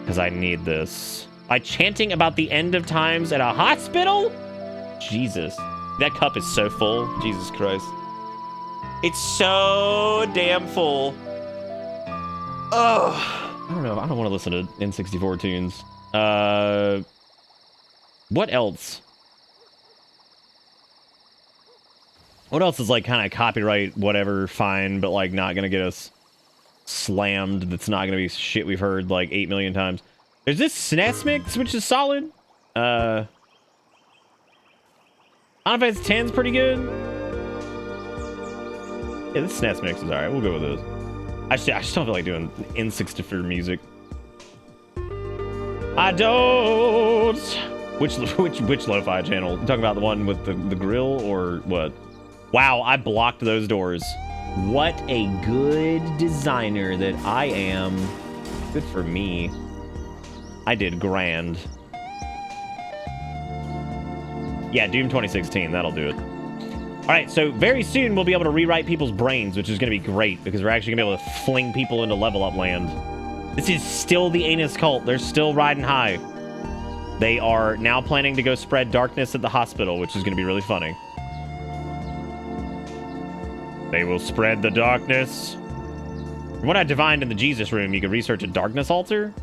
Because I need this. By chanting about the end of times at a hospital? Jesus. That cup is so full. Jesus Christ. It's so damn full. Oh. I don't know. I don't want to listen to N64 tunes. What else? What else is like kind of copyright, whatever, fine, but like not going to get us slammed? That's not going to be shit we've heard like 8 million times. There's this SNES mix, which is solid. Final Fantasy 10's pretty good. Yeah, this SNES mix is alright. We'll go with this. I just don't feel like doing N64 music. I don't. Which lo-fi channel? You talking about the one with the grill or what? Wow, I blocked those doors. What a good designer that I am. Good for me. I did grand. Yeah, Doom 2016. That'll do it. All right, so very soon we'll be able to rewrite people's brains, which is going to be great because we're actually going to be able to fling people into level up land. This is still the Anus cult. They're still riding high. They are now planning to go spread darkness at the hospital, which is going to be really funny. They will spread the darkness. From what I divined in the Jesus room, you could research a darkness altar.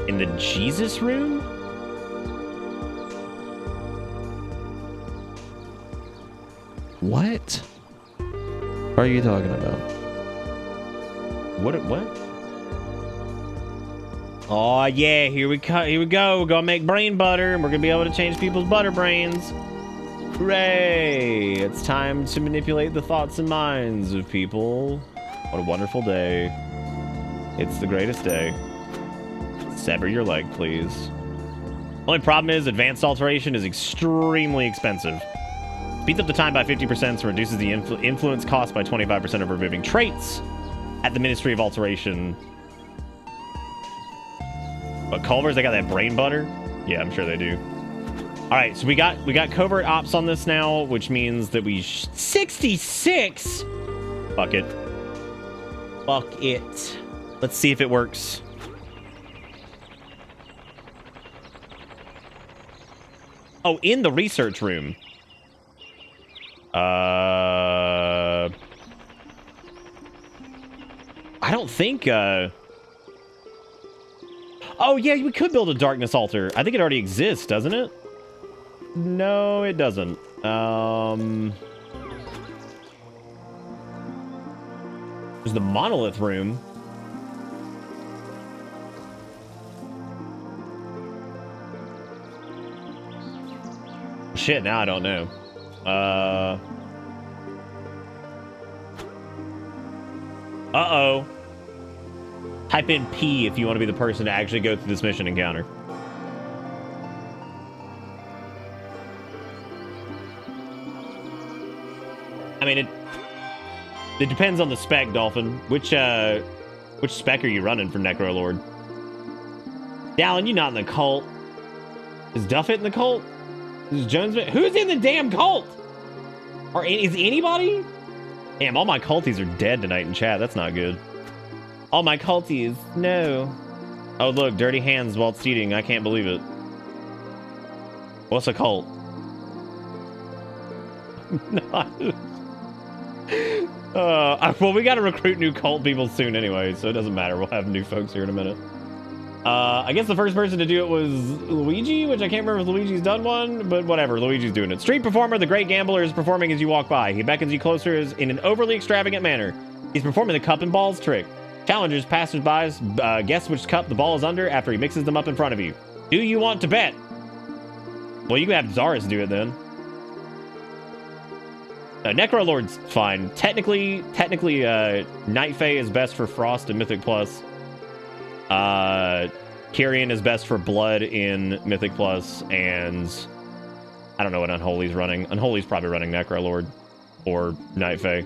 In the Jesus room? What are you talking about? What? Oh yeah, here we go. We're gonna make brain butter, and we're gonna be able to change people's butter brains. Hooray! It's time to manipulate the thoughts and minds of people. What a wonderful day. It's the greatest day. Sever your leg, please. Only problem is advanced alteration is extremely expensive. Speeds up the time by 50%, so reduces the influence cost by 25% of removing traits at the Ministry of Alteration. But Culver's, they got that brain butter? Yeah, I'm sure they do. All right, so we got covert ops on this now, which means that 66. Fuck it. Fuck it. Let's see if it works. Oh, in the research room. I don't think, Oh, yeah, we could build a darkness altar. I think it already exists, doesn't it? No, it doesn't. There's the monolith room. Shit, now I don't know. Uh-oh. Type in P if you want to be the person to actually go through this mission encounter. I mean, it depends on the spec, Dolphin. Which spec are you running for Necrolord? Dallin, you not in the cult. Is Duffett in the cult? Is Jones... Who's in the damn cult? Or is anybody? Damn, all my culties are dead tonight in chat. That's not good. All my culties. No. Oh, look. Dirty hands whilst eating. I can't believe it. What's a cult? Well, we got to recruit new cult people soon anyway, so it doesn't matter. We'll have new folks here in a minute. I guess the first person to do it was Luigi, which I can't remember if Luigi's done one, but whatever. Luigi's doing it. Street performer, the great gambler, is performing as you walk by. He beckons you closer in an overly extravagant manner. He's performing the cup and balls trick. Challengers, passersby, guess which cup the ball is under after he mixes them up in front of you. Do you want to bet? Well, you can have Zaris do it then. Necrolord's fine. Technically, Night Fae is best for Frost and Mythic Plus. Kyrian is best for Blood in Mythic Plus, and I don't know what Unholy's running. Unholy's probably running Necrolord or Night Fae.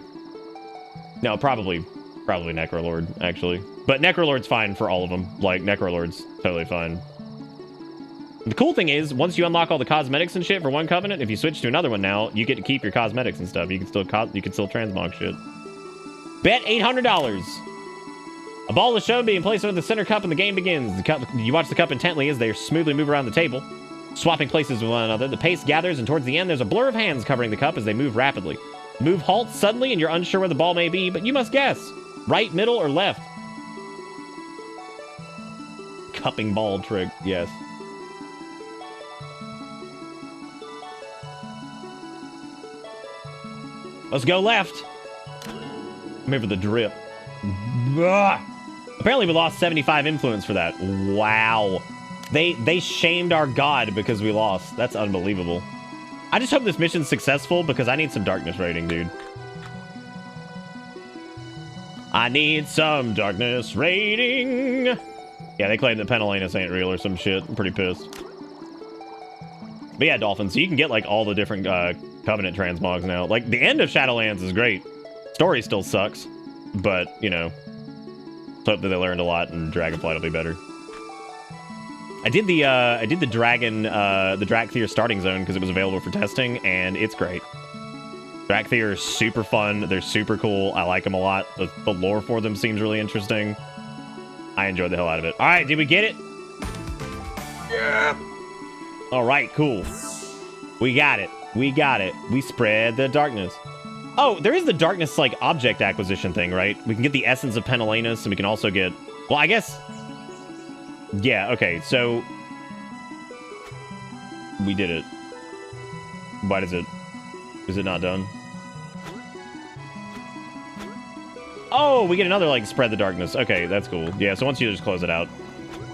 No, probably Necrolord, actually. But Necrolord's fine for all of them. Like, Necrolord's totally fine. The cool thing is, once you unlock all the cosmetics and shit for one covenant, if you switch to another one now, you get to keep your cosmetics and stuff. You can still transmog shit. Bet $800. A ball is shown being placed under the center cup and the game begins. You watch the cup intently as they smoothly move around the table, swapping places with one another. The pace gathers, and towards the end, there's a blur of hands covering the cup as they move rapidly. The move halts suddenly, and you're unsure where the ball may be, but you must guess. Right, middle, or left? Cupping ball trick, yes. Let's go left. Remember the drip. Ugh. Apparently we lost 75 influence for that. Wow. They shamed our god because we lost. That's unbelievable. I just hope this mission's successful because I need some darkness rating, dude. I need some darkness rating. Yeah, they claim that Penelenas ain't real or some shit. I'm pretty pissed. But yeah, Dolphin, so you can get like all the different Covenant transmogs now. Like, the end of Shadowlands is great. Story still sucks. But, you know, let's hope that they learned a lot and Dragonflight will be better. I did the Dragon, the Drakthir starting zone because it was available for testing, and it's great. Drakthir is super fun. They're super cool. I like them a lot. The lore for them seems really interesting. I enjoyed the hell out of it. All right, did we get it? Yeah. All right, cool. We got it. We got it. We spread the darkness. Oh, there is the darkness, like, object acquisition thing, right? We can get the essence of Penelenas, and we can also get... Well, I guess... Yeah, okay, so... We did it. Why does it... Is it not done? Oh, we get another, like, spread the darkness. Okay, that's cool. Yeah, so once you just close it out.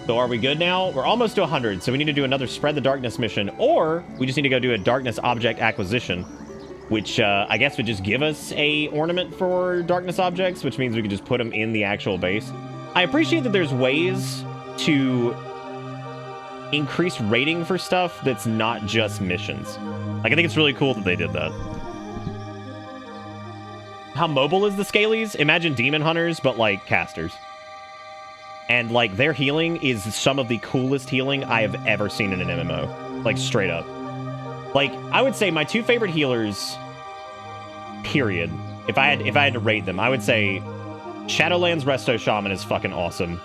So are we good now? We're almost to 100, so we need to do another spread the darkness mission, or we just need to go do a darkness object acquisition, which I guess would just give us a ornament for darkness objects, which means we could just put them in the actual base. I appreciate that there's ways to increase rating for stuff that's not just missions. Like, I think it's really cool that they did that. How mobile is the Scalies? Imagine demon hunters, but like casters. And like their healing is some of the coolest healing I have ever seen in an MMO. Like, straight up. Like, I would say my two favorite healers, period. If I had to rate them, I would say Shadowlands Resto Shaman is fucking awesome.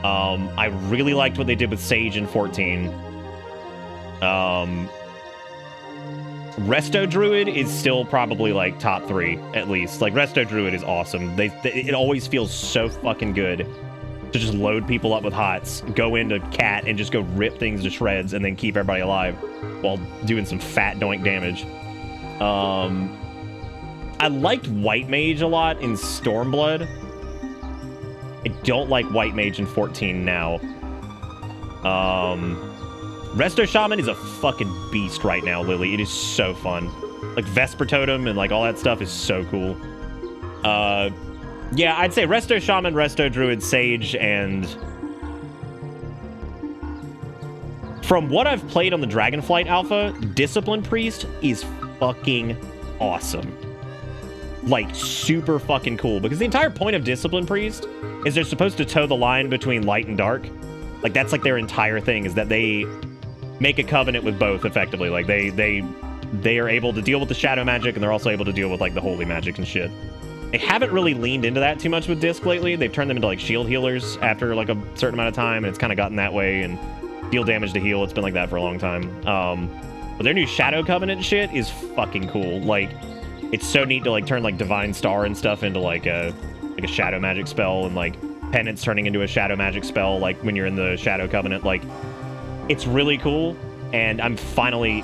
I really liked what they did with Sage in 14. Resto Druid is still probably like top 3 at least. Like, Resto Druid is awesome. It always feels so fucking good to just load people up with hots, go into Cat and just go rip things to shreds and then keep everybody alive while doing some fat doink damage. I liked White Mage a lot in Stormblood. I don't like White Mage in 14 now. Resto Shaman is a fucking beast right now, Lily. It is so fun. Like Vesper Totem and like all that stuff is so cool. Yeah, I'd say Resto Shaman, Resto Druid, Sage, and from what I've played on the Dragonflight Alpha, Discipline Priest is fucking awesome. Like, super fucking cool. Because the entire point of Discipline Priest is they're supposed to toe the line between light and dark. Like, that's like their entire thing, is that they make a covenant with both, effectively. Like, they are able to deal with the shadow magic, and they're also able to deal with, like, the holy magic and shit. They haven't really leaned into that too much with Disc lately. They've turned them into, like, shield healers after, like, a certain amount of time, and it's kind of gotten that way, and deal damage to heal. It's been like that for a long time. But their new Shadow Covenant shit is fucking cool. Like, it's so neat to, like, turn, like, Divine Star and stuff into, like a shadow magic spell, and, like, Penance turning into a shadow magic spell, like, when you're in the Shadow Covenant. Like, it's really cool, and I'm finally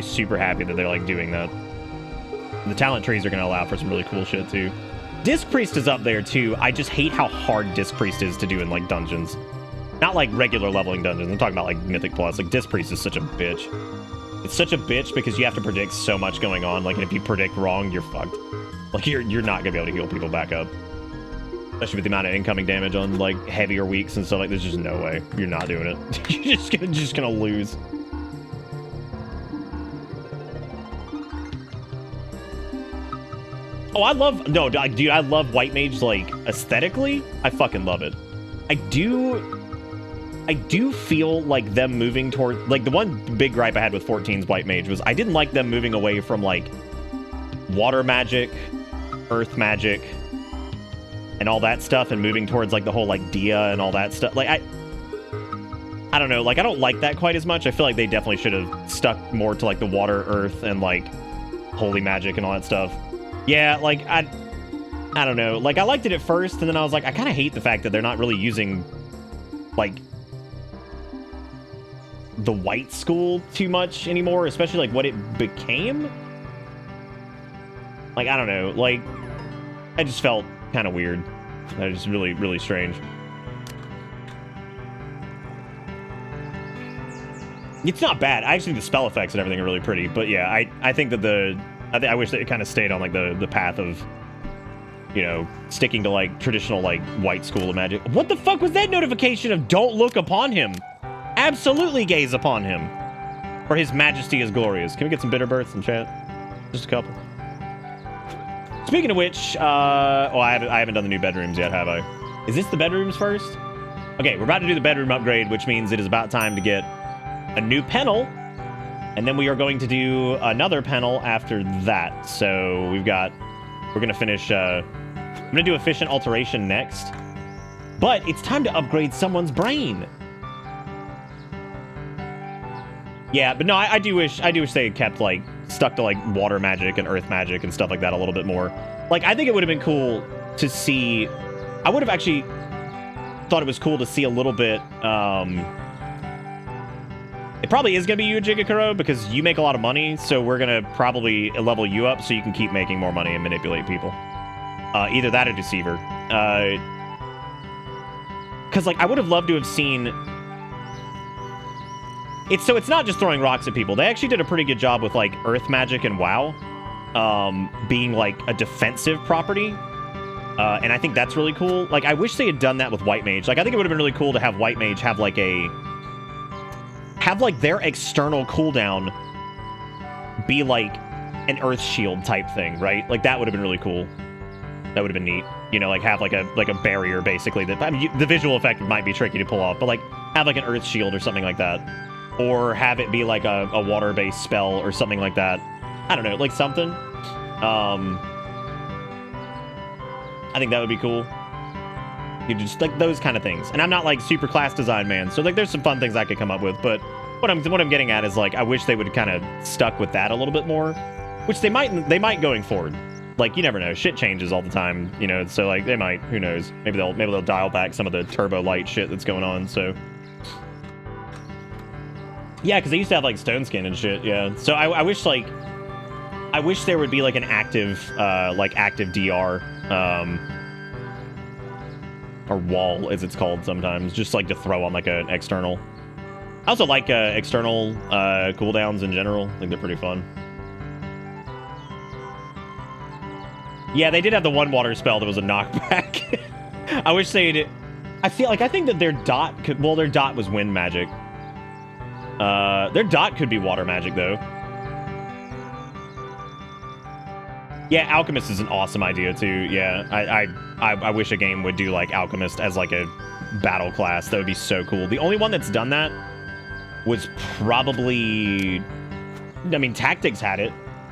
super happy that they're, like, doing that. The talent trees are going to allow for some really cool shit, too. Disc Priest is up there, too. I just hate how hard Disc Priest is to do in, like, dungeons. Not, like, regular leveling dungeons. I'm talking about, like, Mythic Plus. Like, Disc Priest is such a bitch. It's such a bitch because you have to predict so much going on. Like, and if you predict wrong, you're fucked. Like, you're not going to be able to heal people back up. Especially with the amount of incoming damage on, like, heavier weeks and stuff like this. There's just no way. You're not doing it. You're just gonna lose. Oh, I love... No, dude, I love White Mage, like, aesthetically. I fucking love it. I do feel like them moving toward... Like, the one big gripe I had with 14's White Mage was I didn't like them moving away from, like, water magic, earth magic, and all that stuff, and moving towards, like, the whole, like, Dia and all that stuff. Like, I don't know. Like, I don't like that quite as much. I feel like they definitely should have stuck more to, like, the water, earth, and, like, holy magic and all that stuff. Yeah, like, I don't know. Like, I liked it at first, and then I was like, I kind of hate the fact that they're not really using, like, the white school too much anymore, especially, like, what it became. Like, I don't know. Like, I just felt kind of weird. That was really, really strange. It's not bad. I actually think the spell effects and everything are really pretty, but yeah, I think that I wish that it kind of stayed on, like, the path of, you know, sticking to, like, traditional, like, white school of magic. What the fuck was that notification of don't look upon him? Absolutely gaze upon him. For his majesty is glorious. Can we get some bitter births in chat? Just a couple. Speaking of which, I haven't done the new bedrooms yet, have I? Is this the bedrooms first? Okay, we're about to do the bedroom upgrade, which means it is about time to get a new panel. And then we are going to do another panel after that. So we're going to finish, I'm going to do efficient alteration next. But it's time to upgrade someone's brain. Yeah, but no, I do wish they had kept, like, stuck to, like, water magic and earth magic and stuff like that a little bit more. Like, I think it would have been cool to see... I would have actually thought it was cool to see a little bit, It probably is going to be you, Jigakuro, because you make a lot of money, so we're going to probably level you up so you can keep making more money and manipulate people. Either that or Deceiver. Because, like, I would have loved to have seen... It's not just throwing rocks at people. They actually did a pretty good job with, like, earth magic and WoW being, like, a defensive property. And I think that's really cool. Like, I wish they had done that with White Mage. Like, I think it would have been really cool to have White Mage have, like, their external cooldown be, like, an earth shield type thing, right? Like, that would have been really cool. That would have been neat. You know, like, have, like a barrier, basically. That, I mean, the visual effect might be tricky to pull off, but, like, have, like, an earth shield or something like that. Or have it be, like, a water-based spell or something like that. I don't know, like, something. I think that would be cool. You just, like, those kind of things. And I'm not, like, super class design man, so, like, there's some fun things I could come up with, but what I'm getting at is, like, I wish they would kind of stuck with that a little bit more, which they might going forward. Like, you never know, shit changes all the time, you know, so, like, they might, who knows, maybe they'll dial back some of the turbo light shit that's going on, so. Yeah, because they used to have, like, stone skin and shit, yeah. So I wish, like, there would be, like, an active DR, or wall, as it's called sometimes, just, like, to throw on, like, an external. I also like external cooldowns in general. I think they're pretty fun. Yeah, they did have the one water spell that was a knockback. I wish they'd... I think that their dot could... Well, their dot was wind magic. Their dot could be water magic, though. Yeah, Alchemist is an awesome idea, too. Yeah, I wish a game would do, like, Alchemist as, like, a battle class. That would be so cool. The only one that's done that was probably... I mean, Tactics had it.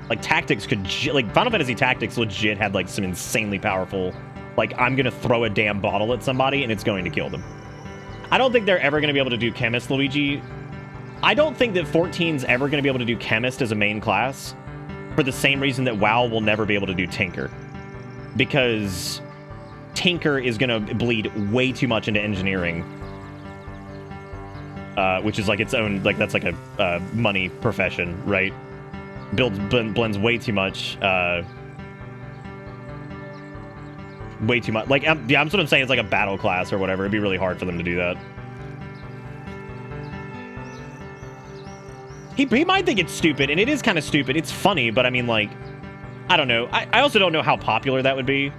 Like, Tactics could... Like, Final Fantasy Tactics legit had, like, some insanely powerful... Like, I'm gonna throw a damn bottle at somebody, and it's going to kill them. I don't think they're ever gonna be able to do Chemist, Luigi. I don't think that 14's ever gonna be able to do Chemist as a main class, for the same reason that WoW will never be able to do Tinker. Because Tinker is gonna bleed way too much into engineering. Which is, like, its own... Like, that's, like, a money profession, right? Blends way too much, way too much. Like, yeah, that's what I'm saying. It's like a battle class or whatever. It'd be really hard for them to do that. He might think it's stupid, and it is kind of stupid. It's funny, but I mean, like, I don't know. I also don't know how popular that would be.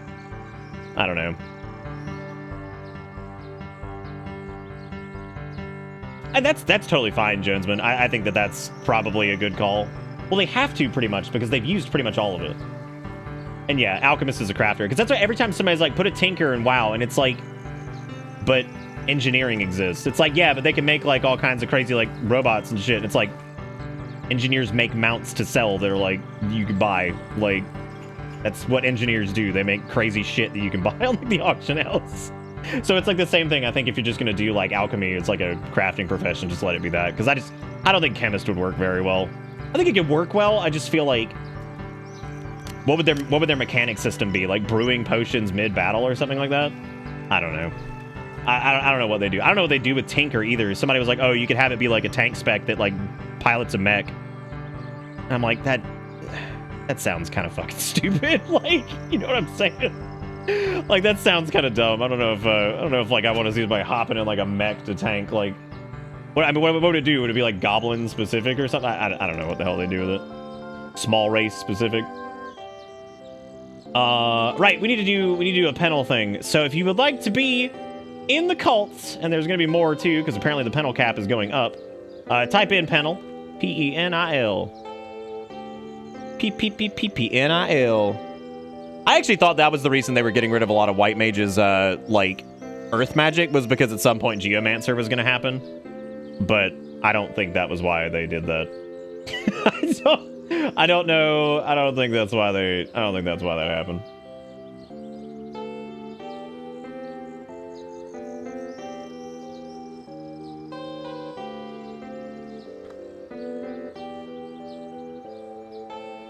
I don't know. And that's totally fine, Jonesman. I think that that's probably a good call. Well, they have to, pretty much, because they've used pretty much all of it. And yeah, Alchemist is a crafter. Because that's why every time somebody's like, put a Tinker in WoW, and it's like, but engineering exists. It's like, yeah, but they can make, like, all kinds of crazy, like, robots and shit. And it's like, engineers make mounts to sell that are, like, you can buy. Like, that's what engineers do. They make crazy shit that you can buy on, like, the auction house. So it's like the same thing. I think if you're just going to do, like, alchemy, it's like a crafting profession, just let it be that. Because I don't think Chemist would work very well. I think it could work well. I just feel like, what would their mechanic system be? Like brewing potions mid-battle or something like that? I don't know. I don't know what they do. I don't know what they do with Tinker either. Somebody was like, oh, you could have it be like a tank spec that, like, pilots a mech. And I'm like, that sounds kind of fucking stupid. Like, you know what I'm saying? Like, that sounds kind of dumb. I don't know if like I want to see somebody hopping in like a mech to tank, like, what would it do? Would it be like goblin specific or something? I don't know what the hell they do with it. Small race specific. Right, we need to do a panel thing. So if you would like to be in the cults, and there's gonna be more too, because apparently the panel cap is going up. Type in panel, PENIL. PPPPNIL. I actually thought that was the reason they were getting rid of a lot of white mages, like Earth magic, was because at some point Geomancer was gonna happen. But I don't think that was why they did that. I don't know. I don't think that's why that happened.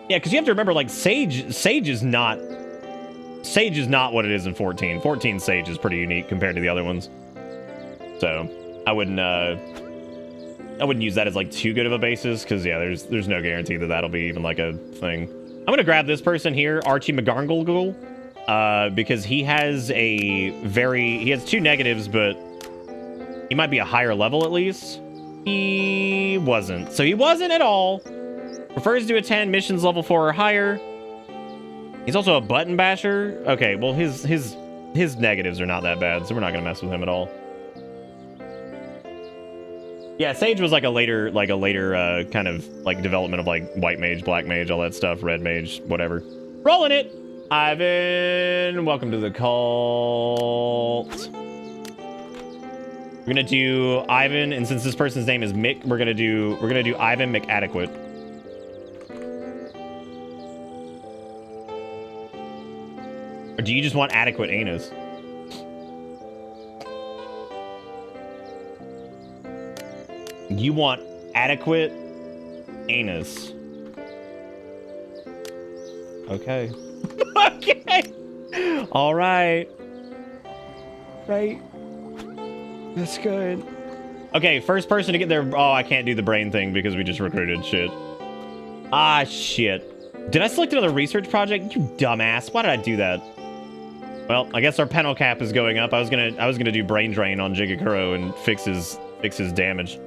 Yeah, because you have to remember, like, Sage is not what it is in 14. 14 Sage is pretty unique compared to the other ones. So I wouldn't use that as, like, too good of a basis, because, yeah, there's no guarantee that that'll be even, like, a thing. I'm gonna grab this person here, Archie McGargle, because he has he has 2 negatives, but he might be a higher level at least. He wasn't. So he wasn't at all. Prefers to attend missions level 4 or higher. He's also a button basher. Okay, well, his negatives are not that bad, so we're not gonna mess with him at all. Yeah, Sage was like a later kind of like development of like white mage, black mage, all that stuff, red mage, whatever. Rolling it. Ivan, welcome to the cult. We're gonna do Ivan, and since this person's name is Mick, we're gonna do Ivan McAdequate. Or do you just want adequate anus? You want adequate anus. Okay. Okay. All right. Right. That's good. Okay, first person to get there. Oh, I can't do the brain thing because we just recruited. Shit. Ah, shit. Did I select another research project? You dumbass. Why did I do that? Well, I guess our panel cap is going up. I was gonna do brain drain on Jigakuro and fix his damage.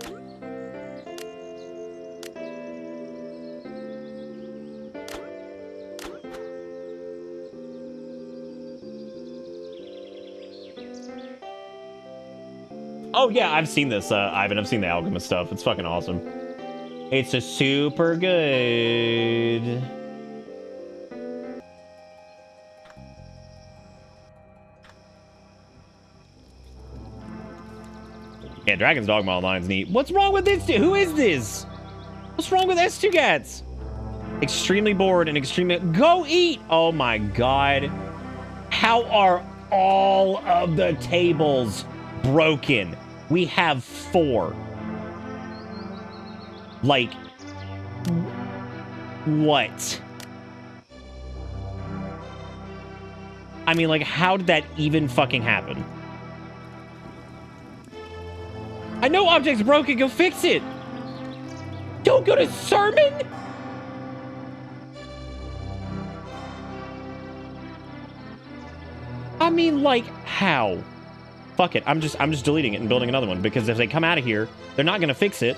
Oh yeah, I've seen this, Ivan. I've seen the Alchemist stuff. It's fucking awesome. It's a super good. Yeah, Dragon's Dogma Online's neat. What's wrong with this dude? Who is this? What's wrong with S2Gats? Extremely bored and extremely... Go eat! Oh my god. How are all of the tables broken? We have 4. Like... What? I mean, like, how did that even fucking happen? I know object's broken, go fix it! Don't go to sermon? I mean, like, how? Fuck it, I'm just deleting it and building another one, because if they come out of here, they're not gonna fix it.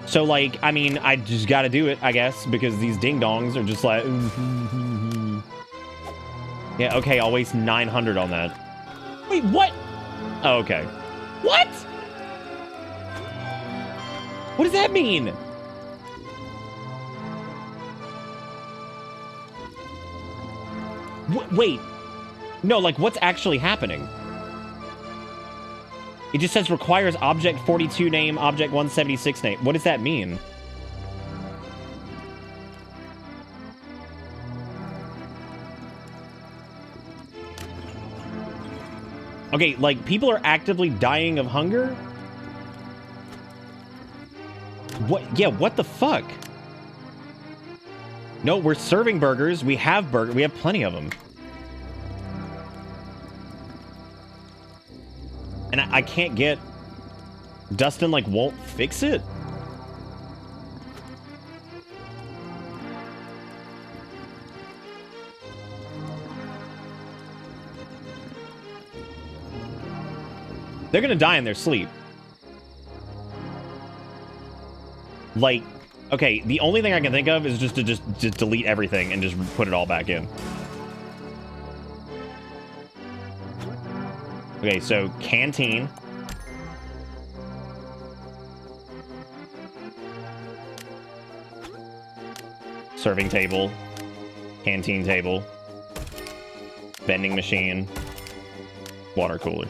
So, like, I mean, I just gotta do it, I guess, because these ding-dongs are just like... Yeah, okay, I'll waste 900 on that. Wait, what? Oh, okay. What? What does that mean? Wait. No, like, what's actually happening? It just says requires object 42 name, object 176 name. What does that mean? Okay, like, people are actively dying of hunger? What? Yeah, what the fuck? No, we're serving burgers. We have we have plenty of them. And I can't get... Dustin, like, won't fix it? They're gonna die in their sleep. Like, okay, the only thing I can think of is just to delete everything and just put it all back in. Okay, so canteen. Serving table. Canteen table. Vending machine. Water cooler.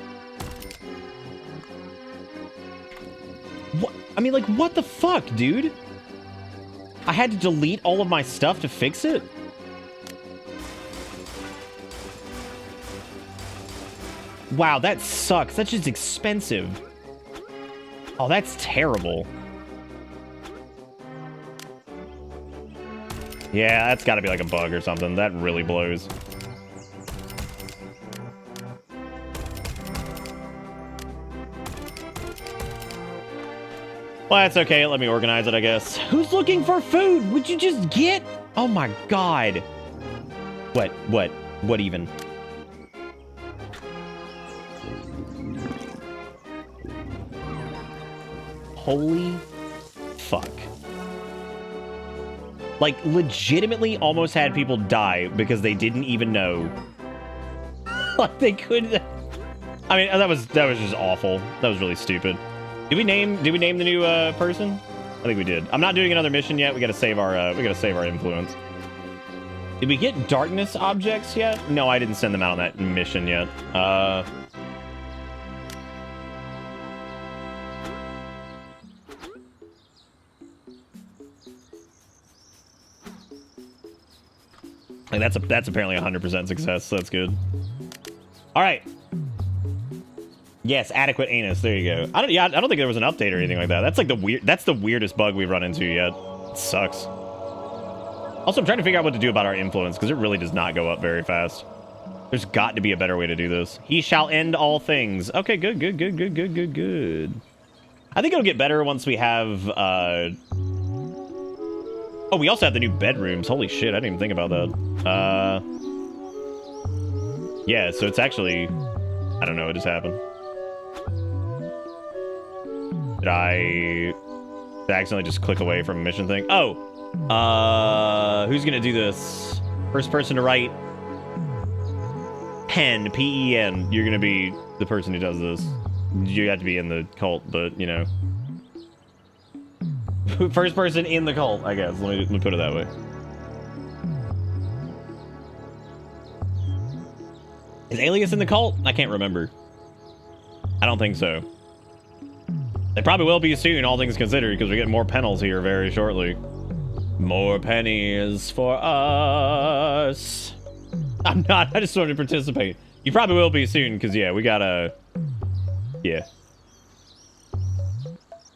What? I mean, like, what the fuck, dude? I had to delete all of my stuff to fix it? Wow, that sucks. That's just expensive. Oh, that's terrible. Yeah, that's gotta be like a bug or something. That really blows. Well, that's okay. Let me organize it, I guess. Who's looking for food? Would you just get? Oh my god. What even? Holy fuck. Like, legitimately almost had people die because they didn't even know. Like, they couldn't... I mean, that was just awful. That was really stupid. Did we name the new person? I think we did. I'm not doing another mission yet. We gotta save our influence. Did we get darkness objects yet? No, I didn't send them out on that mission yet. Like, that's apparently 100% success, so that's good. All right. Yes, adequate anus. There you go. I don't think there was an update or anything like that. That's like the weirdest bug we've run into yet. It sucks. Also, I'm trying to figure out what to do about our influence because it really does not go up very fast. There's got to be a better way to do this. He shall end all things. Okay, good. I think it'll get better once we have Oh, we also have the new bedrooms. Holy shit, I didn't even think about that. Yeah, so it's actually... I don't know what just happened. Did I accidentally just click away from a mission thing? Oh! Who's gonna do this? First person to write... Pen, P-E-N. You're gonna be the person who does this. You have to be in the cult, but, you know. First person in the cult, I guess. Let me put it that way. Is Alias in the cult? I can't remember. I don't think so. They probably will be soon, all things considered, because we're getting more panels here very shortly. More pennies for us. I'm not. I just wanted to participate. You probably will be soon, because, yeah, we gotta... Yeah.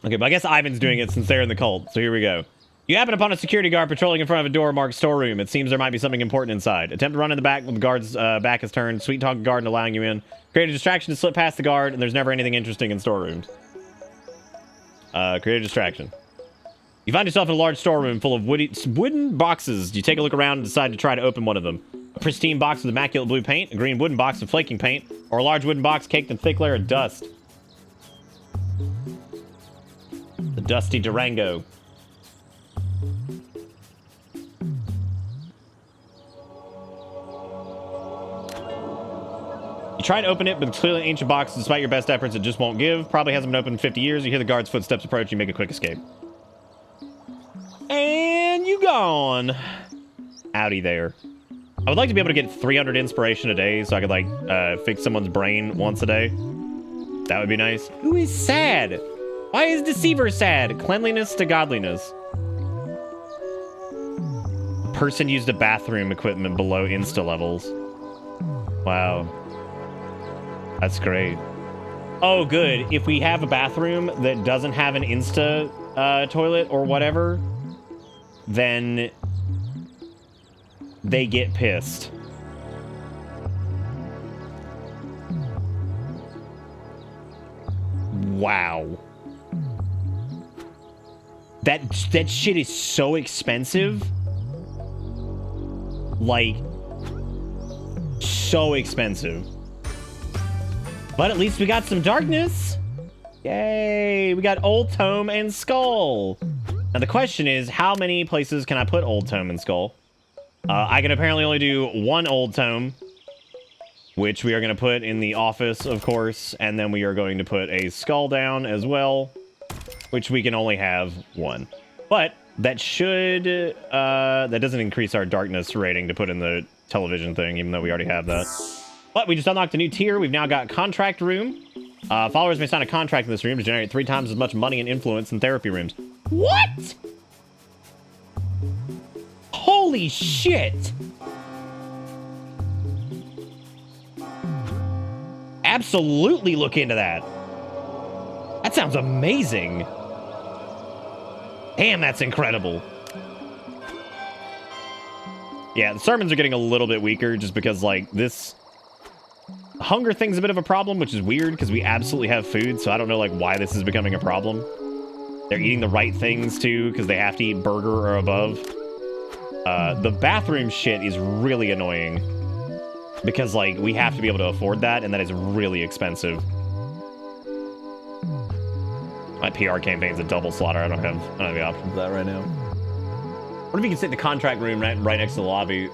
Okay, but I guess Ivan's doing it since they're in the cult, so here we go. You happen upon a security guard patrolling in front of a door marked storeroom. It seems there might be something important inside. Attempt to run in the back when the guard's back is turned. Sweet talk the guard and allowing you in. Create a distraction to slip past the guard, and there's never anything interesting in storerooms. Create a distraction. You find yourself in a large storeroom full of wooden boxes. You take a look around and decide to try to open one of them. A pristine box with immaculate blue paint, a green wooden box with flaking paint, or a large wooden box caked in thick layer of dust. The dusty Durango. You try to open it, but it's clearly an ancient box. Despite your best efforts, it just won't give. Probably hasn't been opened in 50 years. You hear the guard's footsteps approach. You make a quick escape. And you gone. Howdy there. I would like to be able to get 300 inspiration a day so I could, like, fix someone's brain once a day. That would be nice. Who is sad? Why is Deceiver sad? Cleanliness to godliness. A person used a bathroom equipment below Insta levels. Wow. That's great. Oh, good. If we have a bathroom that doesn't have an Insta toilet or whatever, then they get pissed. Wow. That shit is so expensive. Like, so expensive. But at least we got some darkness. Yay, we got Old Tome and Skull. Now the question is, how many places can I put Old Tome and Skull? I can apparently only do one Old Tome, which we are going to put in the office, of course, and then we are going to put a Skull down as well, which we can only have one. But that should, that doesn't increase our darkness rating to put in the television thing, even though we already have that. But we just unlocked a new tier. We've now got Contract Room. Followers may sign a contract in this room to generate 3 times as much money and influence in therapy rooms. What? Holy shit! Absolutely look into that. That sounds amazing. Damn, that's incredible. Yeah, the sermons are getting a little bit weaker just because, like, this... Hunger thing's a bit of a problem, which is weird because we absolutely have food, so I don't know, like, why this is becoming a problem. They're eating the right things, too, because they have to eat burger or above. The bathroom shit is really annoying because, like, we have to be able to afford that, and that is really expensive. My PR campaign's a double slaughter. I don't have the option for that right now. What if you can sit in the contract room right next to the lobby?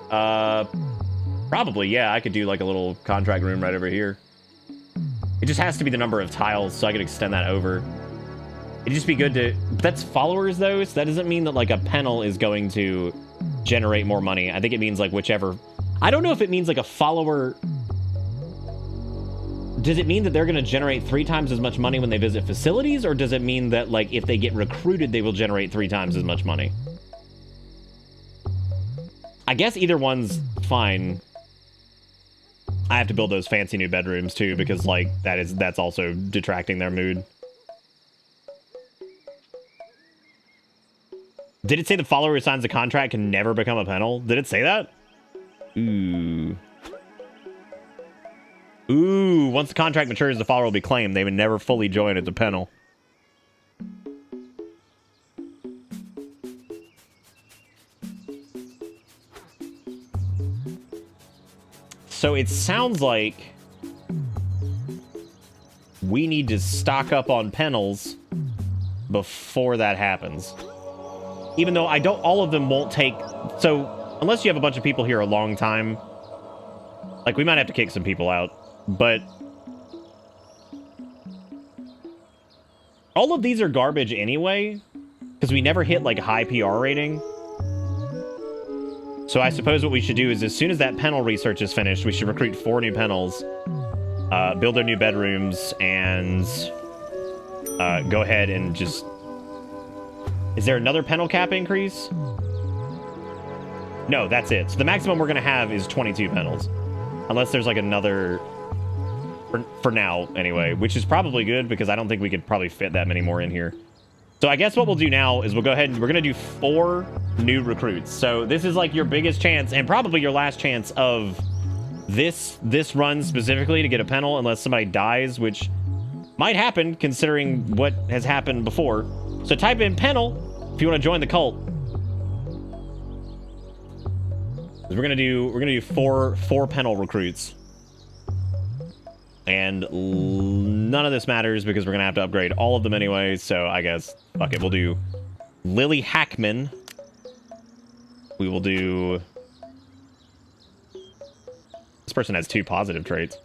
Probably, yeah. I could do like a little contract room right over here. It just has to be the number of tiles, so I could extend that over. It'd just be good to... But that's followers, though, so that doesn't mean that, like, a panel is going to generate more money. I think it means, like, whichever... I don't know if it means, like, a follower... Does it mean that they're going to generate 3 times as much money when they visit facilities, or does it mean that, like, if they get recruited, they will generate 3 times as much money? I guess either one's fine. I have to build those fancy new bedrooms, too, because, like, that's also detracting their mood. Did it say the follower who signs a contract can never become a panel? Did it say that? Ooh. Ooh, once the contract matures, the follower will be claimed. They would never fully join as a panel. So it sounds like we need to stock up on panels before that happens. Even though all of them won't take... So, unless you have a bunch of people here a long time, like, we might have to kick some people out, but All of these are garbage anyway, because we never hit, like, high PR rating. So I suppose what we should do is as soon as that panel research is finished, we should recruit 4 new panels, build their new bedrooms, and go ahead and just... Is there another panel cap increase? No, that's it. So the maximum we're going to have is 22 panels. Unless there's like another... For now, anyway. Which is probably good because I don't think we could probably fit that many more in here. So I guess what we'll do now is we'll go ahead and we're going to do 4 new recruits. So this is like your biggest chance and probably your last chance of this run specifically to get a panel unless somebody dies, which might happen considering what has happened before. So type in panel if you want to join the cult. We're gonna do four panel recruits. And none of this matters because we're going to have to upgrade all of them anyway. So I guess, fuck it. We'll do Lily Hackman. We will do... This person has 2 positive traits.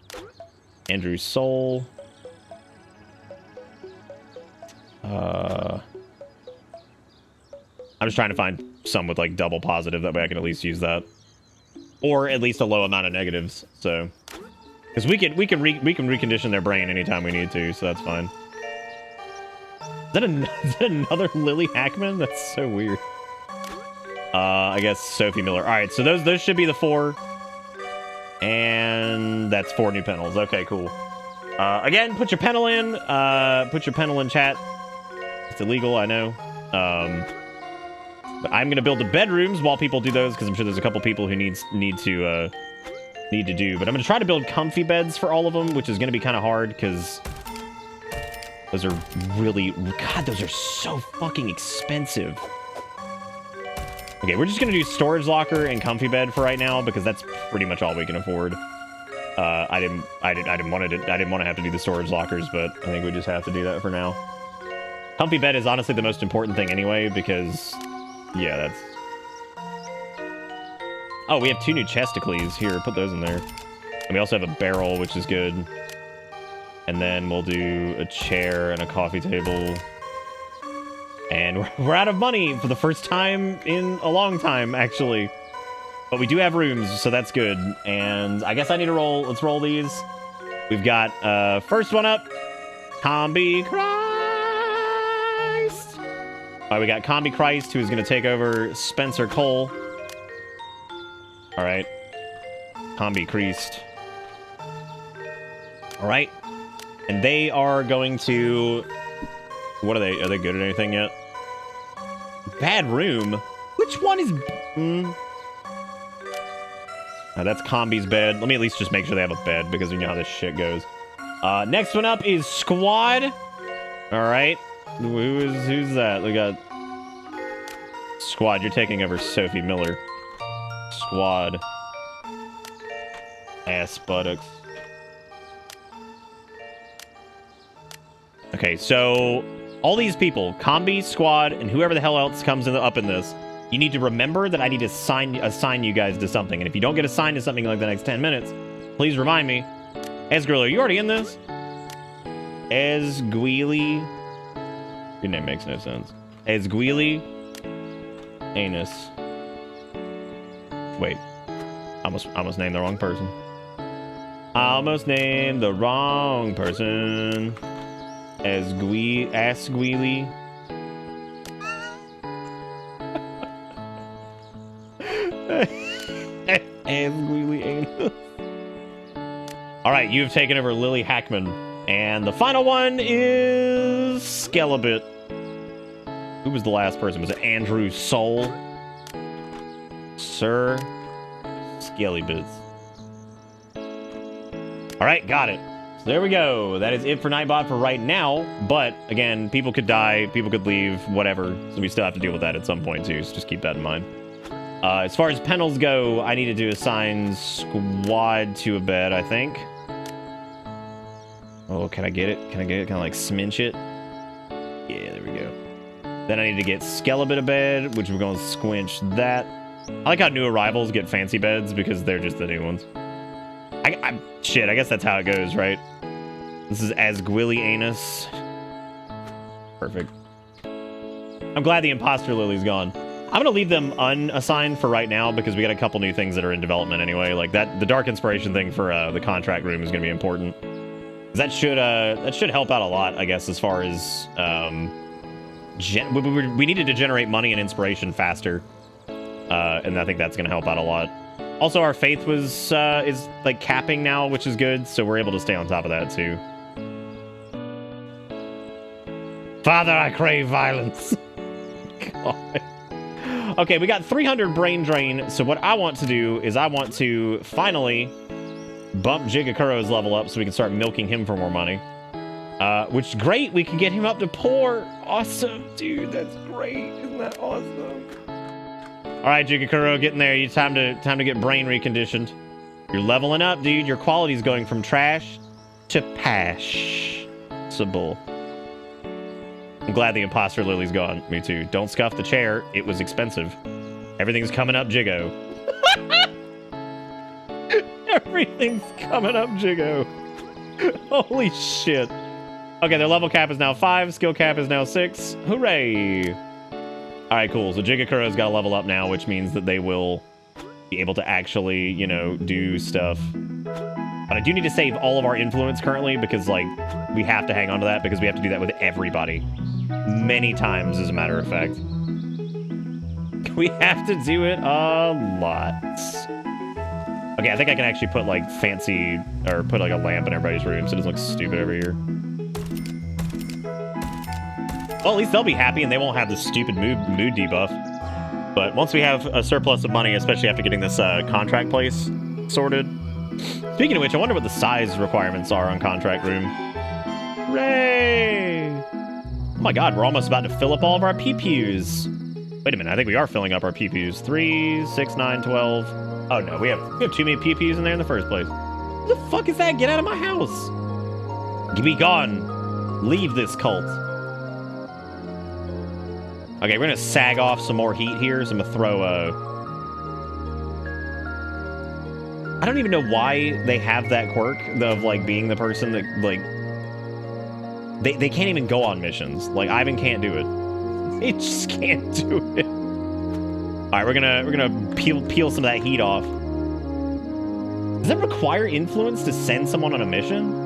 Andrew Soul. I'm just trying to find some with like double positive. That way I can at least use that. Or at least a low amount of negatives. So... Because we can recondition their brain anytime we need to, so that's fine. Is that another Lily Hackman? That's so weird. I guess Sophie Miller. All right, so those should be the 4, and that's 4 new panels. Okay, cool. Again, put your panel in. Put your panel in chat. It's illegal, I know. But I'm gonna build the bedrooms while people do those because I'm sure there's a couple people who need to do, but I'm going to try to build comfy beds for all of them, which is going to be kind of hard because those are really... God, those are so fucking expensive. Okay, we're just going to do storage locker and comfy bed for right now because that's pretty much all we can afford. I didn't want to have to do the storage lockers, but I think we just have to do that for now. Comfy bed is honestly the most important thing anyway because, yeah, that's... Oh, we have 2 new chesticles. Here, put those in there. And we also have a barrel, which is good. And then we'll do a chair and a coffee table. And we're out of money for the first time in a long time, actually. But we do have rooms, so that's good. And I guess I need to roll. Let's roll these. We've got first one up. Combi Christ. All right, we got Combi Christ, who is going to take over Spencer Cole. All right. Combi Christ. All right. And they are going to... What are they? Are they good at anything yet? Bad room? Which one is... that's Combi's bed. Let me at least just make sure they have a bed because we know how this shit goes. Next one up is Squad. All right. Who's that? We got... Squad, you're taking over Sophie Miller. Squad. Ass buttocks. Okay, so all these people, Combi, Squad, and whoever the hell else comes up in this, you need to remember that I need to assign you guys to something. And if you don't get assigned to something in like the next 10 minutes, please remind me. Esgirl, are you already in this? Esguili. Your name makes no sense. Esguili. Anus. Wait. I almost named the wrong person. I almost named the wrong person. Asguili. Asguili anus. Alright, you've taken over Lily Hackman. And the final one is Skelebit. Who was the last person? Was it Andrew Soul? Sir Skellybits. Alright, got it. So there we go. That is it for Nightbot for right now. But, again, people could die, people could leave, whatever. So we still have to deal with that at some point, too. So just keep that in mind. As far as panels go, I needed to assign Squad to a bed, I think. Oh, can I get it? Can I get it? Kind of like sminch it? Yeah, there we go. Then I need to get Skelebit a bed, which we're going to squinch that. I like how new arrivals get fancy beds because they're just the new ones. Shit, I guess that's how it goes, right? This is Asguili Anus. Perfect. I'm glad the imposter lily's gone. I'm gonna leave them unassigned for right now because we got a couple new things that are in development anyway. Like the dark inspiration thing for the contract room is gonna be important. That should help out a lot, I guess, as far as we needed to generate money and inspiration faster, and I think that's gonna help out a lot. Also, our faith is like capping now, which is good, so we're able to stay on top of that too. Father, I crave violence. God. Okay, we got 300 brain drain, so what I want to do is I want to finally bump Jigakuro's level up so we can start milking him for more money. Which is great, we can get him up to poor. Awesome, dude, that's great. Isn't that awesome? All right, Jigakuro, getting there. You time to get brain reconditioned. You're leveling up, dude. Your quality's going from trash to passable. I'm glad the imposter lily's gone. Me too. Don't scuff the chair. It was expensive. Everything's coming up, Jigo. Everything's coming up, Jigo. Holy shit. Okay, their level cap is now 5. Skill cap is now 6. Hooray. All right, cool. So Jigakuro's got to level up now, which means that they will be able to actually, you know, do stuff. But I do need to save all of our influence currently because, like, we have to hang on to that because we have to do that with everybody. Many times, as a matter of fact. We have to do it a lot. Okay, I think I can actually put, like, fancy, or put, like, a lamp in everybody's room so it doesn't look stupid over here. Well, at least they'll be happy and they won't have this stupid mood debuff. But once we have a surplus of money, especially after getting this contract place sorted. Speaking of which, I wonder what the size requirements are on contract room. Hooray! Oh my god, we're almost about to fill up all of our PPUs. Wait a minute, I think we are filling up our PPUs. 3, 6, 9, 12. Oh no, we have too many PPUs in there in the first place. What the fuck is that? Get out of my house! Be gone! Leave this cult. Okay, we're gonna sag off some more heat here, so I'm gonna throw I don't even know why they have that quirk of, like, being the person that, like... They can't even go on missions. Like, Ivan can't do it. They just can't do it. Alright, we're gonna peel some of that heat off. Does it require influence to send someone on a mission?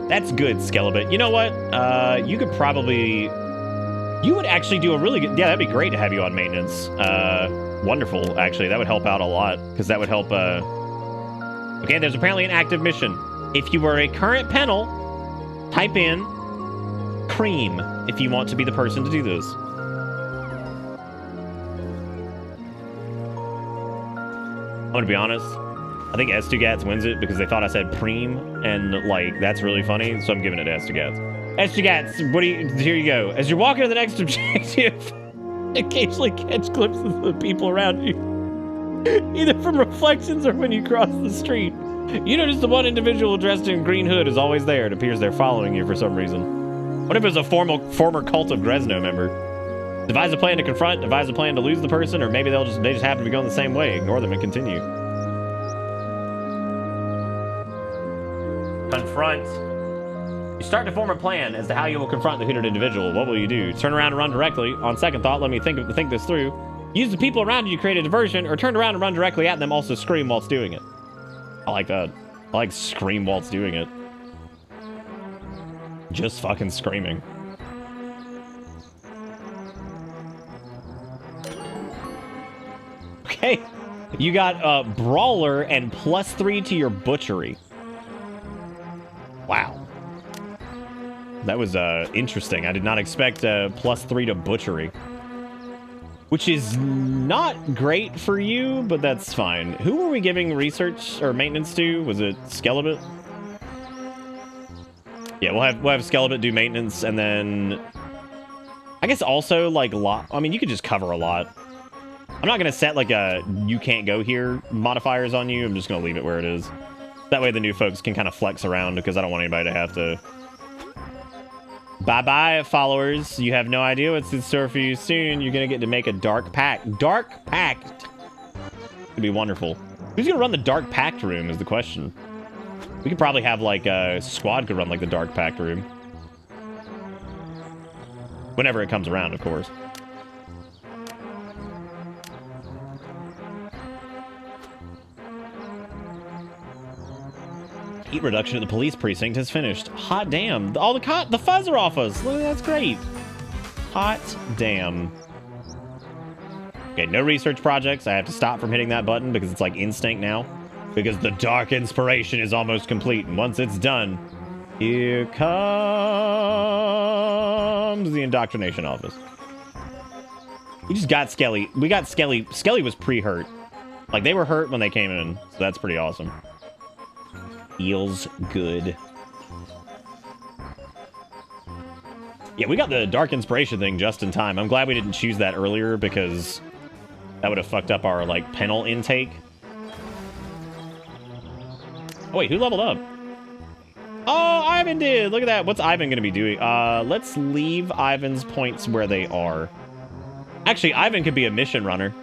That's good, Skelebit. You know what? You could probably... You would actually do a really good... Yeah, that'd be great to have you on maintenance. Wonderful, actually. That would help out a lot, because that would help... Okay, there's apparently an active mission. If you were a current panel, type in cream if you want to be the person to do this. I'm gonna be honest. I think S2Gats wins it because they thought I said preem, and, like, that's really funny, so I'm giving it to S2Gats. S2Gats, here you go. As you're walking to the next objective, occasionally catch glimpses of the people around you. Either from reflections or when you cross the street. You notice the one individual dressed in green hood is always there. It appears they're following you for some reason. What if it was a former Cult of Gresno member? Devise a plan to confront, devise a plan to lose the person, or maybe they just happen to be going the same way. Ignore them and continue. Confront. You start to form a plan as to how you will confront the hooded individual. What will you do? Turn around and run directly. On second thought, let me think this through. Use the people around you to create a diversion, or turn around and run directly at them, also scream whilst doing it. I like that. I like scream whilst doing it. Just fucking screaming. Okay. You got Brawler and +3 to your butchery. Wow. That was interesting. I did not expect +3 to butchery. Which is not great for you, but that's fine. Who were we giving research or maintenance to? Was it Skelebit? Yeah, we'll have Skelebit do maintenance, and then I guess also like I mean, you could just cover a lot. I'm not gonna set like a you can't go here modifiers on you. I'm just gonna leave it where it is. That way the new folks can kind of flex around because I don't want anybody to have to. Bye-bye, followers. You have no idea what's in store for you soon. You're gonna get to make a dark pact. Dark pact. It'd be wonderful. Who's gonna run the dark pact room is the question. We could probably have, like, a squad could run, like, the Dark Pact room. Whenever it comes around, of course. Heat reduction at the police precinct has finished. Hot damn. All the fuzz are off us. Look, that's great. Hot damn. Okay, no research projects. I have to stop from hitting that button because it's like instinct now. Because the dark inspiration is almost complete. And once it's done, here comes the indoctrination office. We just got Skelly. We got Skelly. Skelly was pre-hurt. Like, they were hurt when they came in. So that's pretty awesome. Feels good. Yeah, we got the dark inspiration thing just in time. I'm glad we didn't choose that earlier because that would have fucked up our, like, penal intake. Oh, wait, who leveled up? Oh, Ivan did! Look at that. What's Ivan going to be doing? Let's leave Ivan's points where they are. Actually, Ivan could be a mission runner.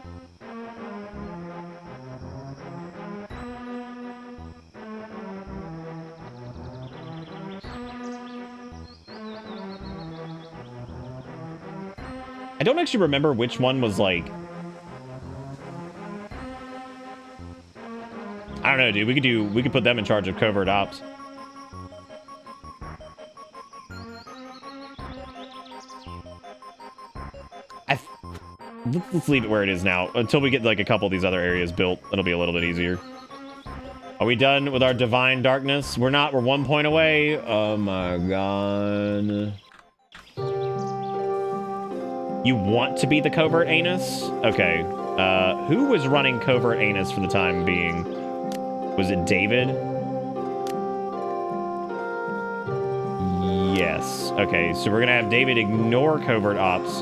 I don't actually remember which one was like... I don't know, dude. We could put them in charge of covert ops. Let's leave it where it is now until we get like a couple of these other areas built. It'll be a little bit easier. Are we done with our divine darkness? We're not. We're 1 point away. Oh my god. You want to be the covert anus? Okay. Who was running covert anus for the time being? Was it David? Yes. Okay, so we're gonna have David ignore covert ops,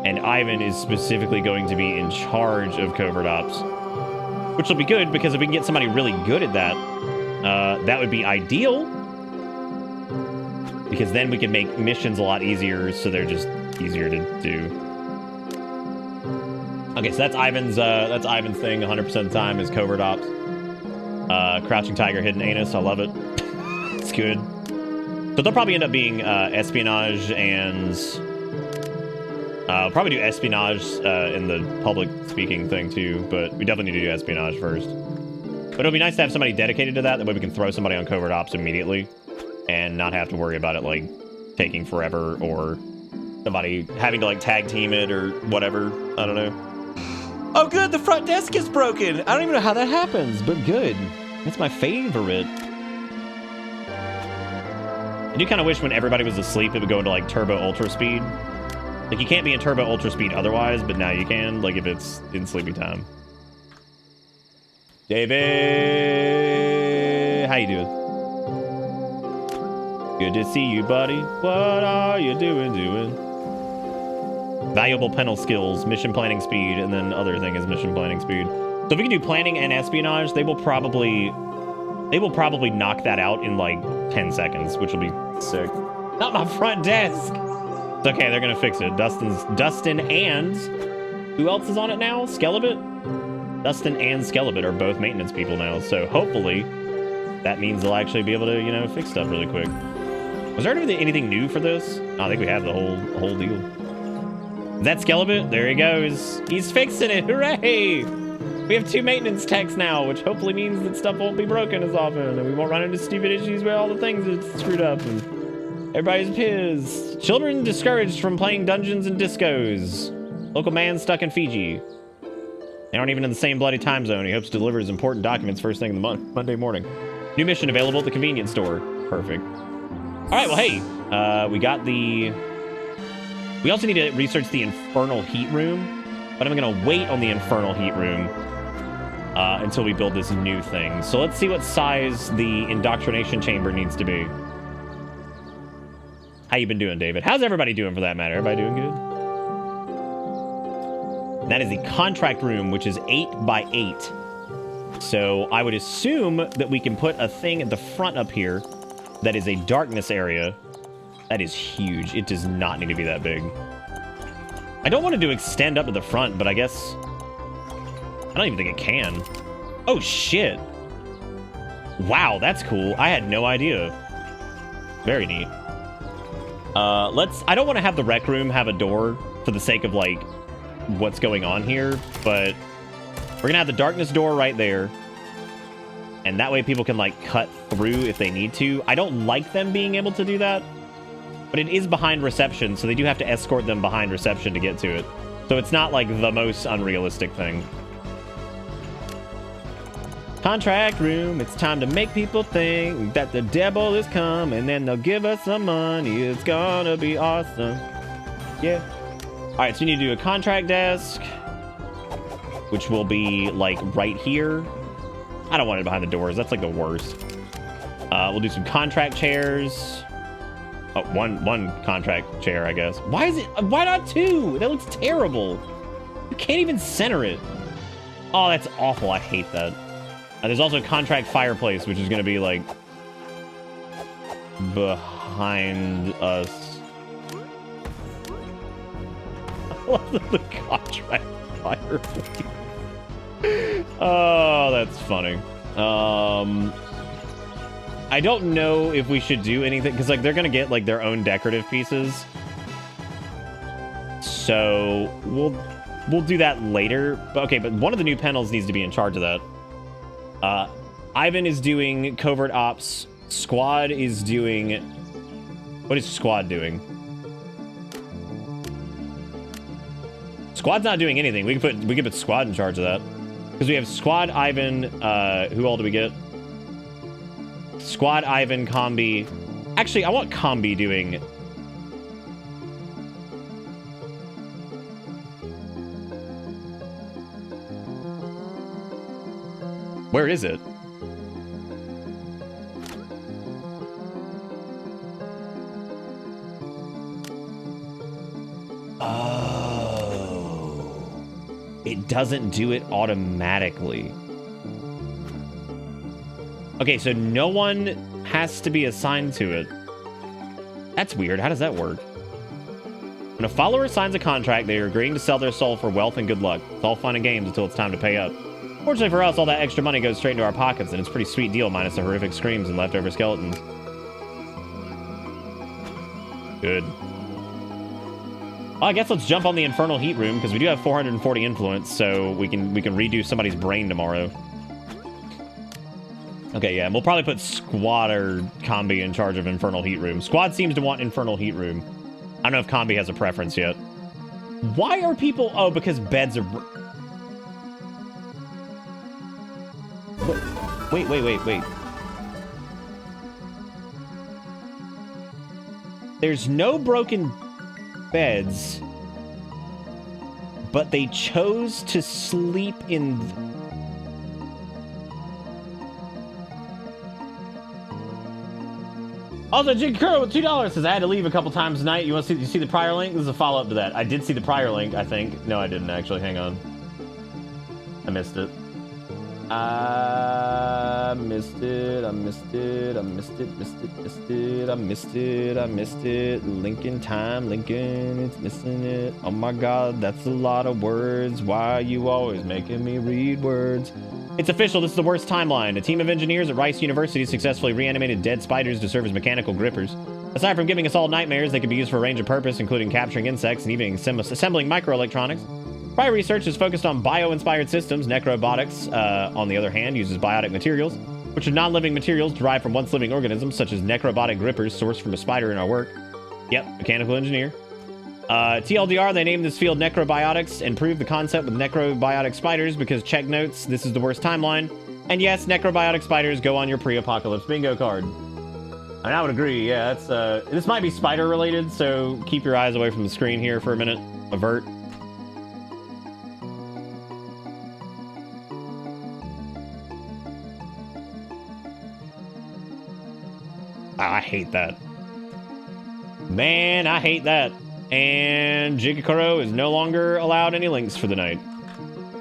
and Ivan is specifically going to be in charge of covert ops, which will be good because if we can get somebody really good at that, that would be ideal. Because then we can make missions a lot easier, so they're just easier to do. Okay, so that's Ivan's thing 100% of the time is covert ops. Crouching Tiger, Hidden Anus, I love it. It's good. So they'll probably end up being espionage and... probably do espionage in the public speaking thing too, but we definitely need to do espionage first. But it'll be nice to have somebody dedicated to that, that way we can throw somebody on covert ops immediately and not have to worry about it, like, taking forever or somebody having to, like, tag team it or whatever. I don't know. Oh, good, the front desk is broken. I don't even know how that happens, but good. That's my favorite. I do kind of wish when everybody was asleep, it would go into, like, turbo ultra speed. Like, you can't be in turbo ultra speed otherwise, but now you can, like, if it's in sleepy time. David! How you doing? Good to see you, buddy. What are you doing? Valuable penal skills, mission planning speed, and then other thing is mission planning speed. So if we can do planning and espionage, they will probably knock that out in like 10 seconds, which will be sick. Not my front desk. It's okay, they're gonna fix it. Dustin and who else is on it now? Skelebit? Dustin and Skelebit are both maintenance people now, so hopefully that means they'll actually be able to, you know, fix stuff really quick. Was there anything new for this? Oh, I think we have the whole deal. Is that Skelebit? There he goes. He's fixing it. Hooray! We have 2 maintenance techs now, which hopefully means that stuff won't be broken as often, and we won't run into stupid issues where all the things are screwed up, and everybody's pissed. Children discouraged from playing dungeons and discos. Local man stuck in Fiji. They aren't even in the same bloody time zone. He hopes to deliver his important documents first thing in the Monday morning. New mission available at the convenience store. Perfect. All right, well, hey, we got the... We also need to research the infernal heat room, but I'm going to wait on the infernal heat room until we build this new thing. So let's see what size the indoctrination chamber needs to be. How you been doing, David? How's everybody doing, for that matter? Everybody doing good? That is the contract room, which is 8 by 8. So I would assume that we can put a thing at the front up here that is a darkness area. That is huge. It does not need to be that big. I don't want it to extend up to the front, but I guess... I don't even think it can. Oh, shit. Wow, that's cool. I had no idea. Very neat. I don't want to have the rec room have a door for the sake of, like, what's going on here, but we're gonna have the darkness door right there. And that way people can, like, cut through if they need to. I don't like them being able to do that, but it is behind reception, so they do have to escort them behind reception to get to it. So it's not, like, the most unrealistic thing. Contract room, it's time to make people think that the devil is coming, and then they'll give us some money. It's gonna be awesome. Yeah. All right, so we need to do a contract desk, which will be, like, right here. I don't want it behind the doors. That's, like, the worst. We'll do some contract chairs. Oh, one contract chair, I guess. Why not two? That looks terrible. You can't even center it. Oh, that's awful. I hate that. There's also a contract fireplace, which is going to be, like, behind us. I love the contract fireplace. Oh, that's funny. I don't know if we should do anything, because, like, they're going to get, like, their own decorative pieces. So we'll do that later. But, okay, but one of the new panels needs to be in charge of that. Ivan is doing covert ops. Squad is doing... What is Squad doing? Squad's not doing anything. We can put Squad in charge of that. Because we have Squad, Ivan, who all do we get? Squad, Ivan, Combi. Actually, I want Combi doing... Where is it? Oh. It doesn't do it automatically. Okay, so no one has to be assigned to it. That's weird. How does that work? When a follower signs a contract, they are agreeing to sell their soul for wealth and good luck. It's all fun and games until it's time to pay up. Fortunately for us, all that extra money goes straight into our pockets, and it's a pretty sweet deal, minus the horrific screams and leftover skeletons. Good. Well, I guess let's jump on the Infernal Heat Room, because we do have 440 influence, so we can redo somebody's brain tomorrow. Okay, yeah, and we'll probably put Squad or Combi in charge of Infernal Heat Room. Squad seems to want Infernal Heat Room. I don't know if Combi has a preference yet. Why are people... Oh, because beds are... Wait. There's no broken beds, but they chose to sleep in... Also, Jig Curl with $2 says, I had to leave a couple times tonight. You see the prior link? This is a follow-up to that. I did see the prior link, I think. No, I didn't, actually. Hang on. I missed it. I missed it. Lincoln time, Lincoln, it's missing it. Oh my god, that's a lot of words. Why are you always making me read words? It's official, this is the worst timeline. A team of engineers at Rice University successfully reanimated dead spiders to serve as mechanical grippers. Aside from giving us all nightmares, they could be used for a range of purpose, including capturing insects and even assembling microelectronics. Prior research is focused on bio-inspired systems. Necrobotics, on the other hand, uses biotic materials, which are non-living materials derived from once living organisms, such as necrobotic grippers sourced from a spider in our work. Yep, mechanical engineer. TLDR, they named this field Necrobiotics and proved the concept with necrobiotic spiders because, check notes, this is the worst timeline. And yes, necrobiotic spiders go on your pre-apocalypse bingo card. And I would agree, yeah, that's, this might be spider related, so keep your eyes away from the screen here for a minute. Avert. I hate that. Man, I hate that. And Jigakuro is no longer allowed any links for the night.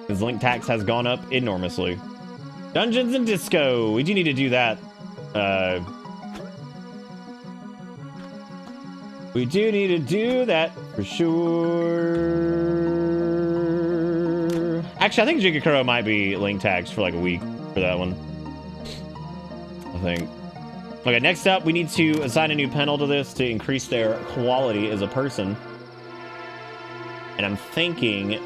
His link tax has gone up enormously. Dungeons and Disco. We do need to do that. We do need to do that for sure. Actually, I think Jigakuro might be link tags for like a week for that one. think. Okay, next up, we need to assign a new panel to this to increase their quality as a person. And I'm thinking,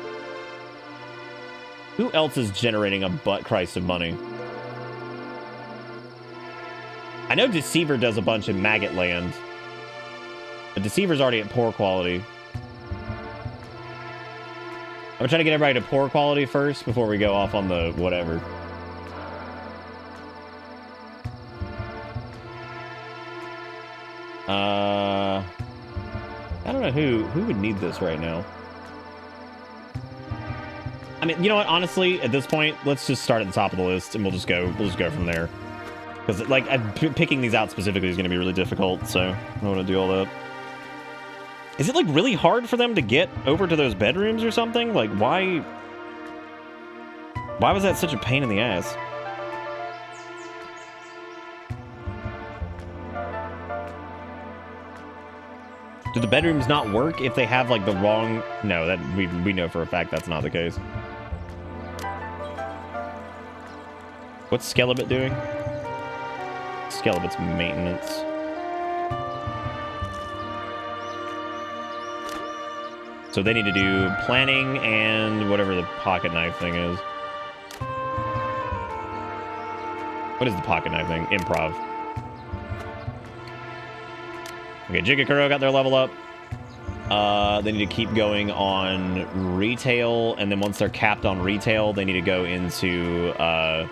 who else is generating a butt Christ of money? I know Deceiver does a bunch in Maggot Land, but Deceiver's already at poor quality. I'm gonna try to get everybody to poor quality first before we go off on the whatever. I don't know who would need this right now. I mean, you know what? Honestly, at this point, let's just start at the top of the list and we'll just go from there. Because like picking these out specifically is going to be really difficult, so I don't want to do all that. Is it like really hard for them to get over to those bedrooms or something? Like why was that such a pain in the ass? Do the bedrooms not work if they have like the wrong... No, that we know for a fact that's not the case. What's Skelebit doing? Skelebit's maintenance. So they need to do planning and whatever the pocket knife thing is. What is the pocket knife thing? Improv. Okay, Jigakuro got their level up. They need to keep going on retail, and then once they're capped on retail, they need to go into, I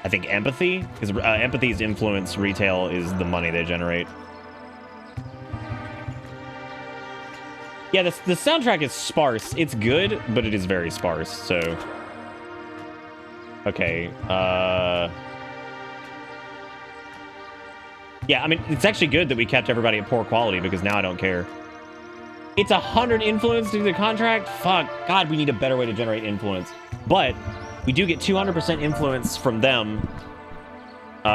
think, empathy, because empathy's influence retail is the money they generate. Yeah, the soundtrack is sparse. It's good, but it is very sparse, so... Okay, yeah, I mean, it's actually good that we kept everybody at poor quality, because now I don't care. It's 100 influence through the contract? Fuck. God, we need a better way to generate influence. But we do get 200% influence from them.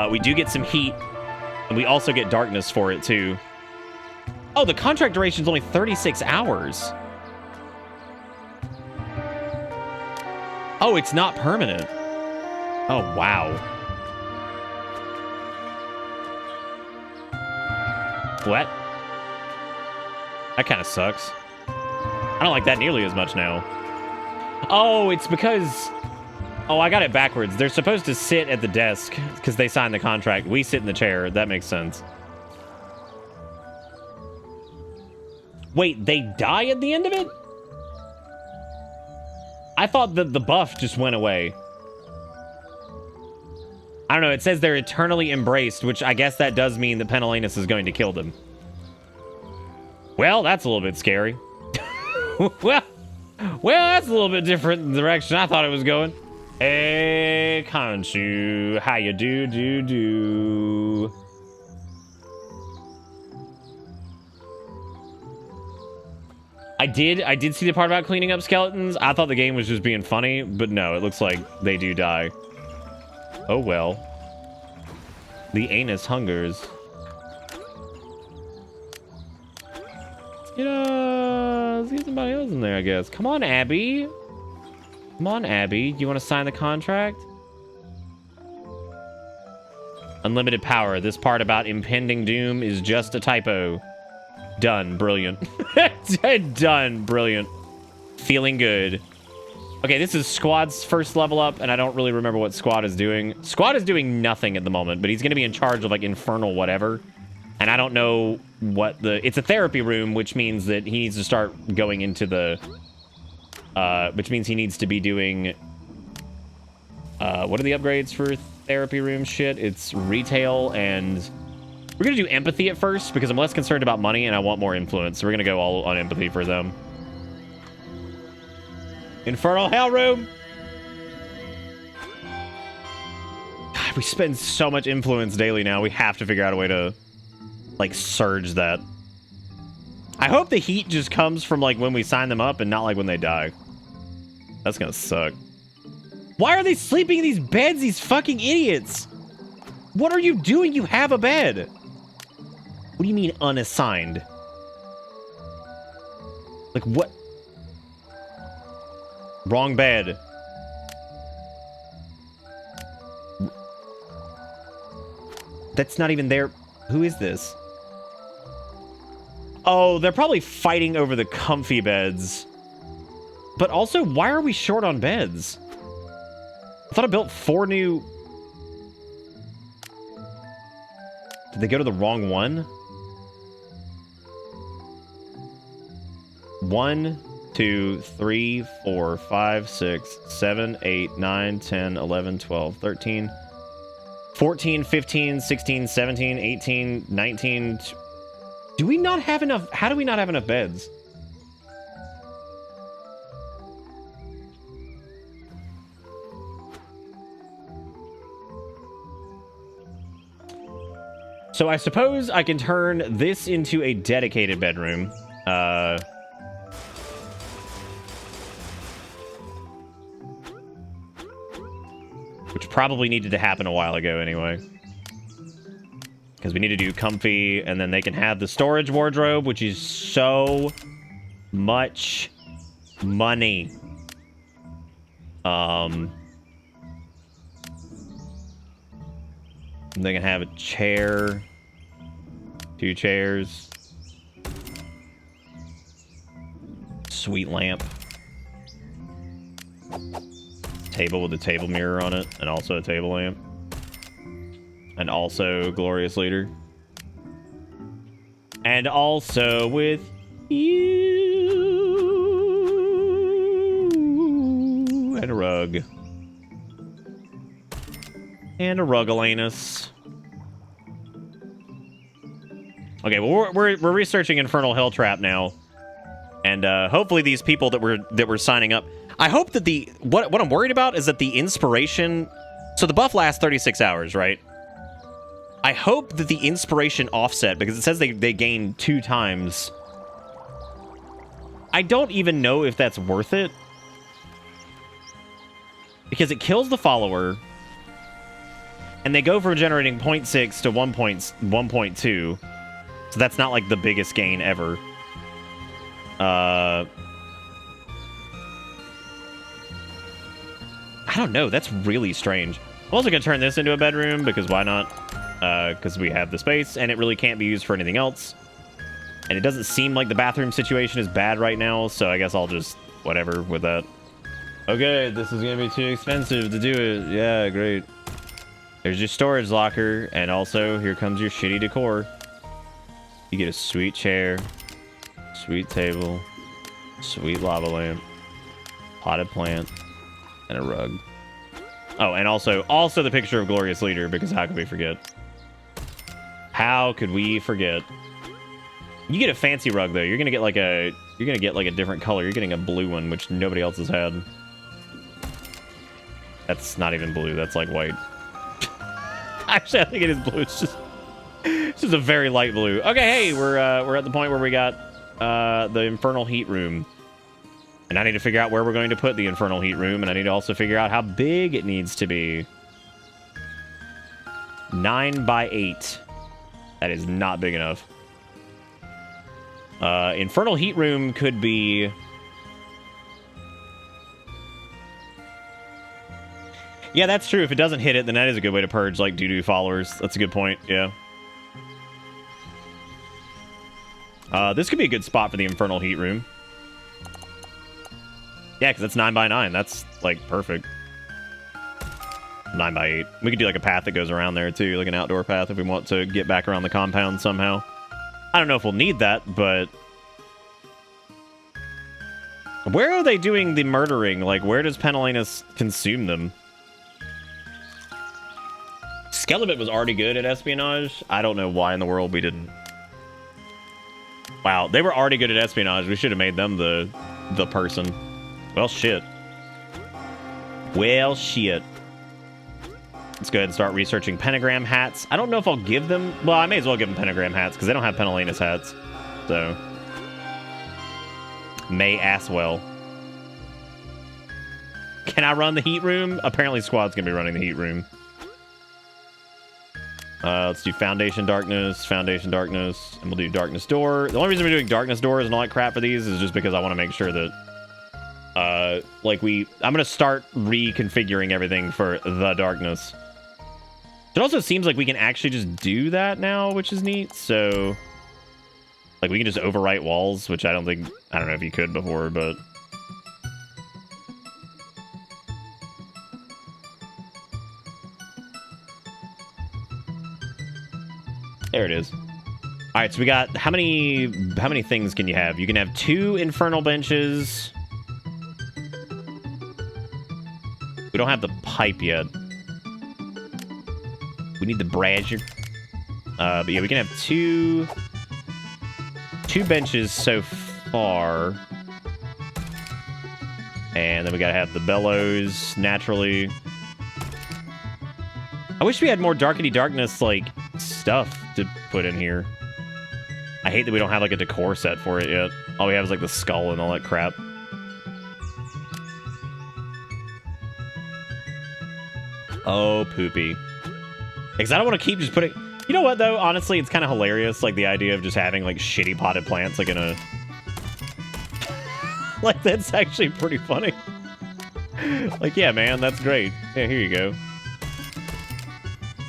We do get some heat. And we also get darkness for it, too. Oh, the contract duration is only 36 hours. Oh, it's not permanent. Oh, wow. What? That kind of sucks. I don't like that nearly as much now. Oh, it's because... Oh, I got it backwards. They're supposed to sit at the desk because they signed the contract. We sit in the chair. That makes sense. Wait, they die at the end of it? I thought that the buff just went away. I don't know. It says they're eternally embraced, which I guess that does mean that Pentelanus is going to kill them. Well, that's a little bit scary. well, that's a little bit different in the direction I thought it was going. Hey, Khonshu, how you do? I did see the part about cleaning up skeletons. I thought the game was just being funny, but no, it looks like they do die. Oh well. The anus hungers. Let's get somebody else in there, I guess. Come on, Abby. Come on, Abby. Do you want to sign the contract? Unlimited power. This part about impending doom is just a typo. Done. Brilliant. Done. Brilliant. Feeling good. Okay, this is Squad's first level up, and I don't really remember what Squad is doing. Squad is doing nothing at the moment, but he's going to be in charge of, like, infernal whatever. And I don't know what the... It's a therapy room, which means that he needs to start going into the... which means he needs to be doing... what are the upgrades for therapy room shit? It's retail and... We're going to do empathy at first, because I'm less concerned about money, and I want more influence. So we're going to go all on empathy for them. Infernal Hell Room! God, we spend so much influence daily now. We have to figure out a way to, like, surge that. I hope the heat just comes from, like, when we sign them up and not, like, when they die. That's gonna suck. Why are they sleeping in these beds, these fucking idiots? What are you doing? You have a bed. What do you mean unassigned? Like, what? Wrong bed. That's not even there. Who is this? Oh, they're probably fighting over the comfy beds. But also, why are we short on beds? I thought I built 4 new... Did they go to the wrong one? 1, 2, 3, 4, 5, 6, 7, 8, 9, 10, 11, 12, 13, 14, 15, 16, 17, 18, 19... Do we not have enough... How do we not have enough beds? So I suppose I can turn this into a dedicated bedroom. Which probably needed to happen a while ago anyway. Because we need to do comfy, and then they can have the storage wardrobe, which is so much money. They can have a chair, 2 chairs, sweet lamp, table with a table mirror on it, and also a table lamp. And also Glorious Leader. And also with you. And a rug. And a rugalanus. Okay, well we're researching Infernal Helltrap now. And hopefully these people that we're signing up. I hope that what I'm worried about is that the inspiration. So the buff lasts 36 hours, right? I hope that the inspiration offset, because it says they gain 2 times. I don't even know if that's worth it. Because it kills the follower. And they go from generating 0.6 to 1.2. So that's not like the biggest gain ever. I don't know. That's really strange. I'm also going to turn this into a bedroom, because why not? Because we have the space, and it really can't be used for anything else. And it doesn't seem like the bathroom situation is bad right now, so I guess I'll just whatever with that. Okay, this is going to be too expensive to do it. Yeah, great. There's your storage locker, and also here comes your shitty decor. You get a sweet chair, sweet table, sweet lava lamp, potted plant, and a rug. Oh, and also the picture of Glorious Leader, because how could we forget? How could we forget? You get a fancy rug though. You're gonna get like a different color. You're getting a blue one, which nobody else has had. That's not even blue. That's like white. Actually, I think it is blue. It's just a very light blue. Okay, hey, we're at the point where we got the Infernal Heat Room. And I need to figure out where we're going to put the Infernal Heat Room, and I need to also figure out how big it needs to be. 9 by 8. That is not big enough. Infernal Heat Room could be... Yeah, that's true. If it doesn't hit it, then that is a good way to purge, like, doo-doo followers. That's a good point, yeah. This could be a good spot for the Infernal Heat Room. Yeah, because that's 9 by 9. That's, like, perfect. 9 by 8. We could do, like, a path that goes around there, too. Like an outdoor path if we want to get back around the compound somehow. I don't know if we'll need that, but... Where are they doing the murdering? Like, where does Penelenas consume them? Skelebit was already good at espionage. I don't know why in the world we didn't. Wow, they were already good at espionage. We should have made them the person. Well, shit. Well, shit. Let's go ahead and start researching pentagram hats. I don't know if I'll give them... Well, I may as well give them pentagram hats, because they don't have Penelenas hats. So... May as well. Can I run the heat room? Apparently Squad's going to be running the heat room. Let's do Foundation Darkness, and we'll do Darkness Door. The only reason we're doing Darkness Doors and all that crap for these is just because I want to make sure that, I'm going to start reconfiguring everything for the Darkness. It also seems like we can actually just do that now, which is neat. So, like, we can just overwrite walls, which I don't know if you could before, but... There it is. All right, so we got how many things can you have? You can have 2 infernal benches. We don't have the pipe yet. We need the brazier. But yeah, we can have two benches so far. And then we gotta have the bellows naturally. I wish we had more Darkety Darkness like stuff to put in here. I hate that we don't have like a decor set for it yet. All we have is like the skull and all that crap. Oh, poopy. Because I don't want to keep just putting... You know what, though? Honestly, it's kind of hilarious, like, the idea of just having, like, shitty potted plants, like, in a... Like, that's actually pretty funny. Like, yeah, man, that's great. Yeah, here you go.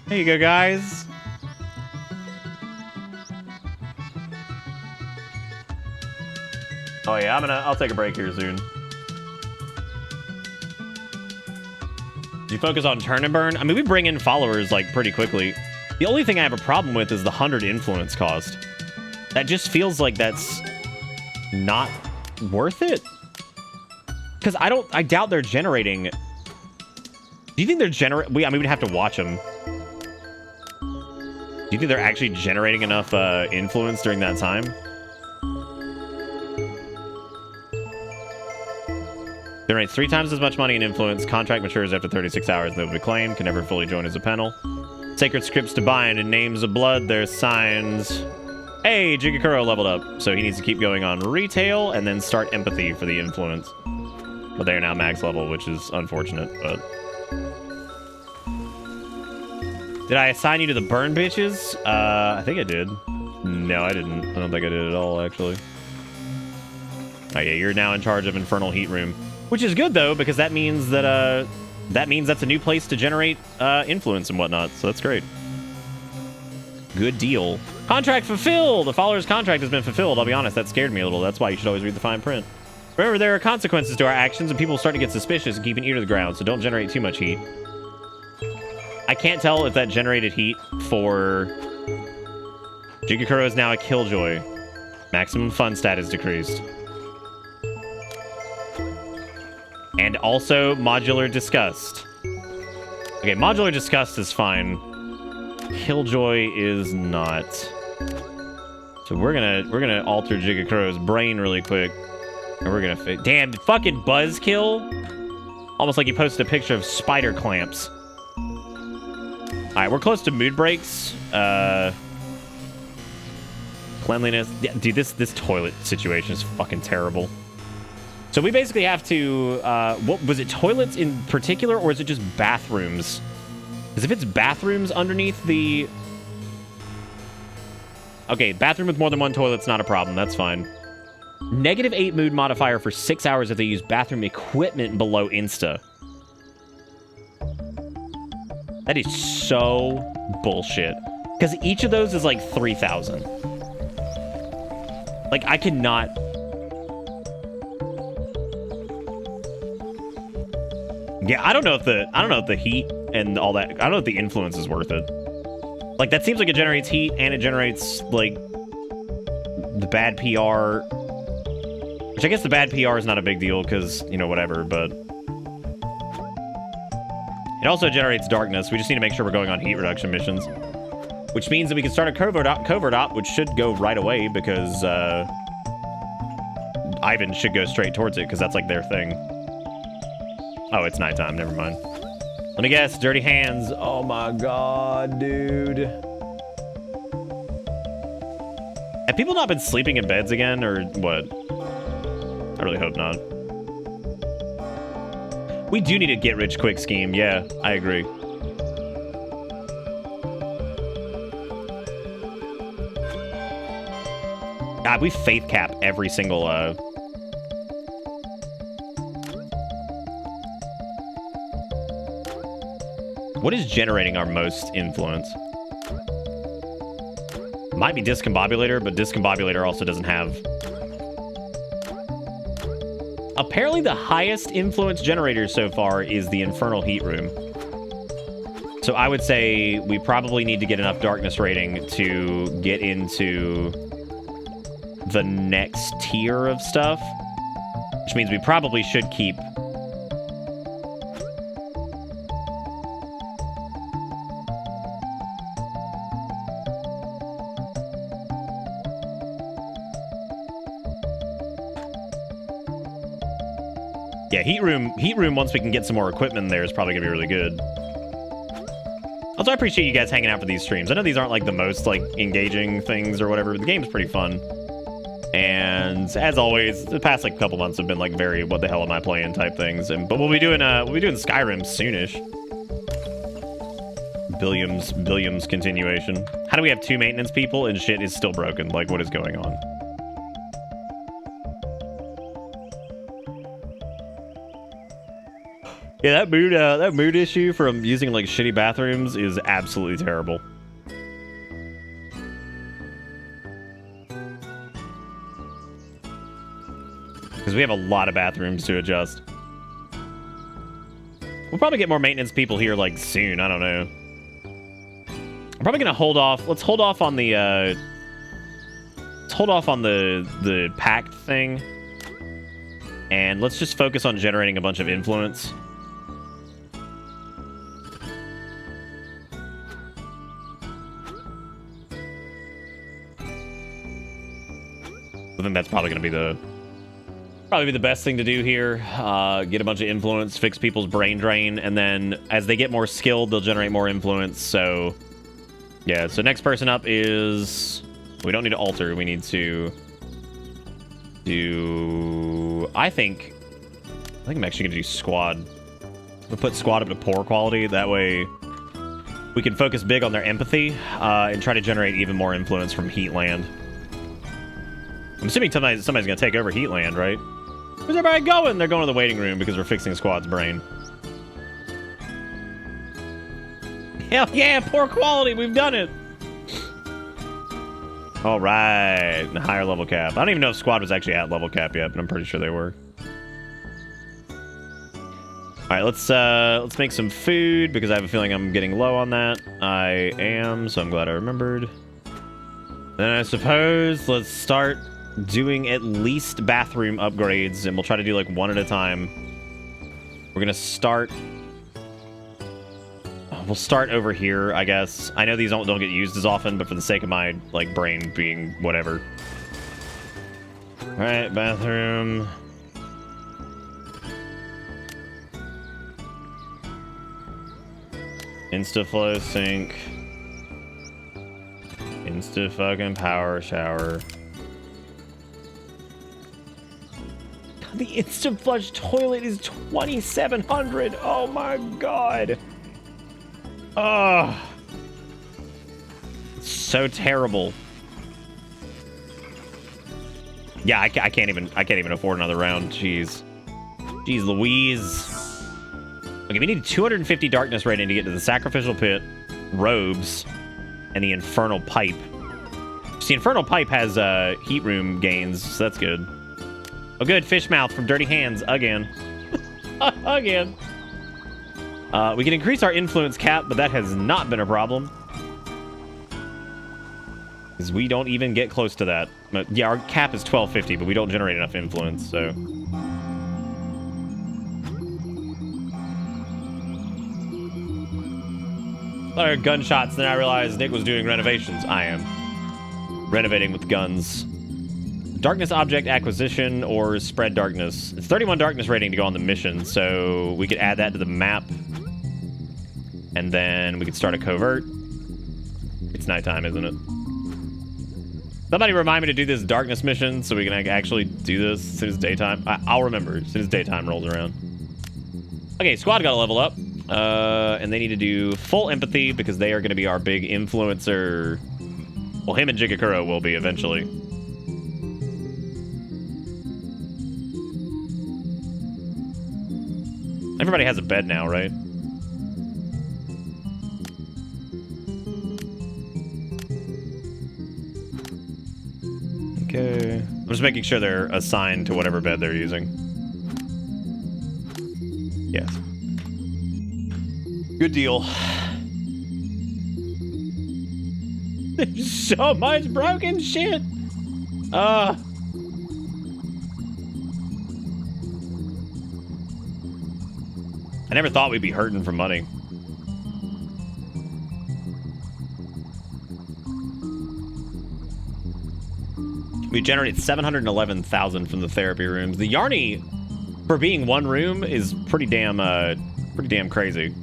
There you go, guys. Oh, yeah, I'll take a break here soon. Do you focus on turn and burn? I mean, we bring in followers, like, pretty quickly. The only thing I have a problem with is the 100 influence cost. That just feels like that's not worth it. Because I doubt they're generating... Do you think they're I mean, we'd have to watch them. Do you think they're actually generating enough influence during that time? Generates 3 times as much money in influence. Contract matures after 36 hours. They will be claimed. Can never fully join as a panel. Sacred scripts to bind in names of blood. There's signs. Hey, Jigakuro leveled up. So he needs to keep going on retail and then start empathy for the influence. But they are now max level, which is unfortunate, but... Did I assign you to the burn bitches? I think I did. No, I didn't. I don't think I did at all, actually. Oh yeah, you're now in charge of Infernal Heat Room. Which is good, though, because that means that, that's a new place to generate, influence and whatnot, so that's great. Good deal. Contract fulfilled! The follower's contract has been fulfilled. I'll be honest, that scared me a little. That's why you should always read the fine print. Remember, there are consequences to our actions, and people will start to get suspicious and keep an ear to the ground, so don't generate too much heat. I can't tell if that generated heat for... Jigakuro is now a Killjoy. Maximum fun stat is decreased. And also modular disgust. Okay, modular disgust is fine. Killjoy is not. So we're gonna alter Jigakuro's brain really quick. And we're gonna damn fucking buzzkill. Almost like you posted a picture of spider clamps. Alright, we're close to mood breaks. Cleanliness. Yeah, dude, this toilet situation is fucking terrible. So we basically have to, what was it, toilets in particular, or is it just bathrooms? Because if it's bathrooms underneath the... Okay, bathroom with more than one toilet's not a problem, that's fine. -8 mood modifier for 6 hours if they use bathroom equipment below Insta. That is so bullshit. Because each of those is like 3,000. Like, I cannot... Yeah, I don't know if the heat and all that, I don't know if the influence is worth it. Like, that seems like it generates heat and it generates, like, the bad PR. Which I guess the bad PR is not a big deal because, you know, whatever, but... It also generates darkness. We just need to make sure we're going on heat reduction missions. Which means that we can start a covert op, which should go right away because, Ivan should go straight towards it because that's, like, their thing. Oh, it's nighttime. Never mind. Let me guess. Dirty hands. Oh my god, dude. Have people not been sleeping in beds again, or what? I really hope not. We do need a get-rich-quick scheme. Yeah, I agree. God, we faith cap every single, What is generating our most influence? Might be Discombobulator, but Discombobulator also doesn't have... Apparently the highest influence generator so far is the Infernal Heat Room. So I would say we probably need to get enough darkness rating to get into the next tier of stuff. Which means we probably should keep... Yeah, heat room, once we can get some more equipment there, is probably gonna be really good. Also, I appreciate you guys hanging out for these streams. I know these aren't like the most like engaging things or whatever, but the game's pretty fun. And as always, the past like couple months have been like very what the hell am I playing type things. But we'll be doing Skyrim soonish. Billiams continuation. How do we have 2 maintenance people and shit is still broken? Like, what is going on? Yeah, that mood issue from using like shitty bathrooms is absolutely terrible. Because we have a lot of bathrooms to adjust. We'll probably get more maintenance people here like soon. I don't know. I'm probably gonna hold off. Let's hold off on the the pact thing, and let's just focus on generating a bunch of influence. I think that's probably going to be the best thing to do here. Get a bunch of influence, fix people's brain drain, and then as they get more skilled, they'll generate more influence. So, yeah. So next person up is... We don't need to alter. We need to do... I think I'm actually going to do squad. We'll put squad up to poor quality. That way we can focus big on their empathy and try to generate even more influence from Heatland. I'm assuming somebody's going to take over Heatland, right? Where's everybody going? They're going to the waiting room because we're fixing Squad's brain. Hell yeah, poor quality. We've done it. All right. The higher level cap. I don't even know if Squad was actually at level cap yet, but I'm pretty sure they were. All right, let's make some food because I have a feeling I'm getting low on that. I am, so I'm glad I remembered. Then I suppose let's start doing at least bathroom upgrades, and we'll try to do like one at a time. We're gonna start... We'll start over here, I guess. I know these don't get used as often, but for the sake of my like brain being whatever. All right, bathroom. Insta-flow sink. Insta-fucking power shower. The instant flush toilet is 2,700. Oh my god. Oh. It's so terrible. Yeah, I can't even afford another round. Jeez. Jeez Louise. Okay, we need 250 darkness rating to get to the sacrificial pit, robes, and the infernal pipe. See, infernal pipe has heat room gains, so that's good. Oh, good. Fish mouth from Dirty Hands again. Again. We can increase our influence cap, but that has not been a problem. Because we don't even get close to that. But, yeah, our cap is 1250, but we don't generate enough influence, so... I heard gunshots, then I realized Nick was doing renovations. I am. Renovating with guns. Darkness object acquisition or spread darkness. It's 31 darkness rating to go on the mission, so we could add that to the map. And then we could start a covert. It's nighttime, isn't it? Somebody remind me to do this darkness mission so we can actually do this as soon as daytime. I'll remember as soon as daytime rolls around. Okay, squad got to level up. And they need to do full empathy because they are going to be our big influencer. Well, him and Jigakuro will be eventually. Everybody has a bed now, right? Okay. I'm just making sure they're assigned to whatever bed they're using. Yes. Good deal. There's so much broken shit. I never thought we'd be hurting for money. We generated 711,000 from the therapy rooms. The Yarny, for being one room, is pretty damn crazy.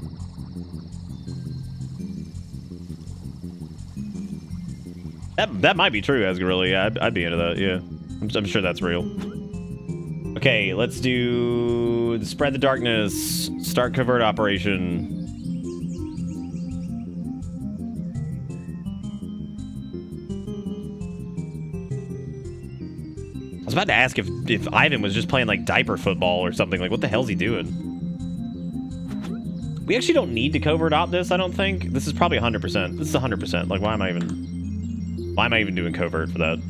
That might be true, Asgarilla. Yeah, I'd be into that. Yeah, I'm sure that's real. Okay, let's do spread the darkness. Start covert operation. I was about to ask if Ivan was just playing like diaper football or something. Like, what the hell's he doing? We actually don't need to covert op this, I don't think. This is probably 100%. This is 100%. Like, why am I even doing covert for that?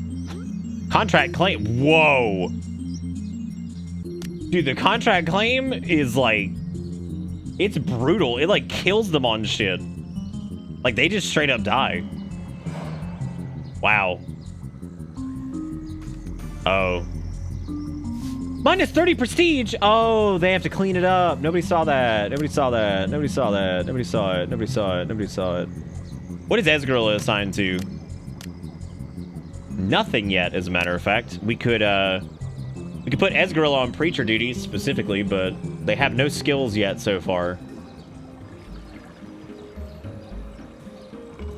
Contract claim. Whoa. Dude, the contract claim is like, it's brutal. It like kills them on shit. Like, they just straight up die. Wow. Oh. Minus 30 prestige. Oh, they have to clean it up. Nobody saw that. Nobody saw that. Nobody saw that. Nobody saw it. Nobody saw it. Nobody saw it. What is Esgarilla assigned to? Nothing yet, as a matter of fact. We could put Esgarilla on preacher duties specifically, but they have no skills yet so far.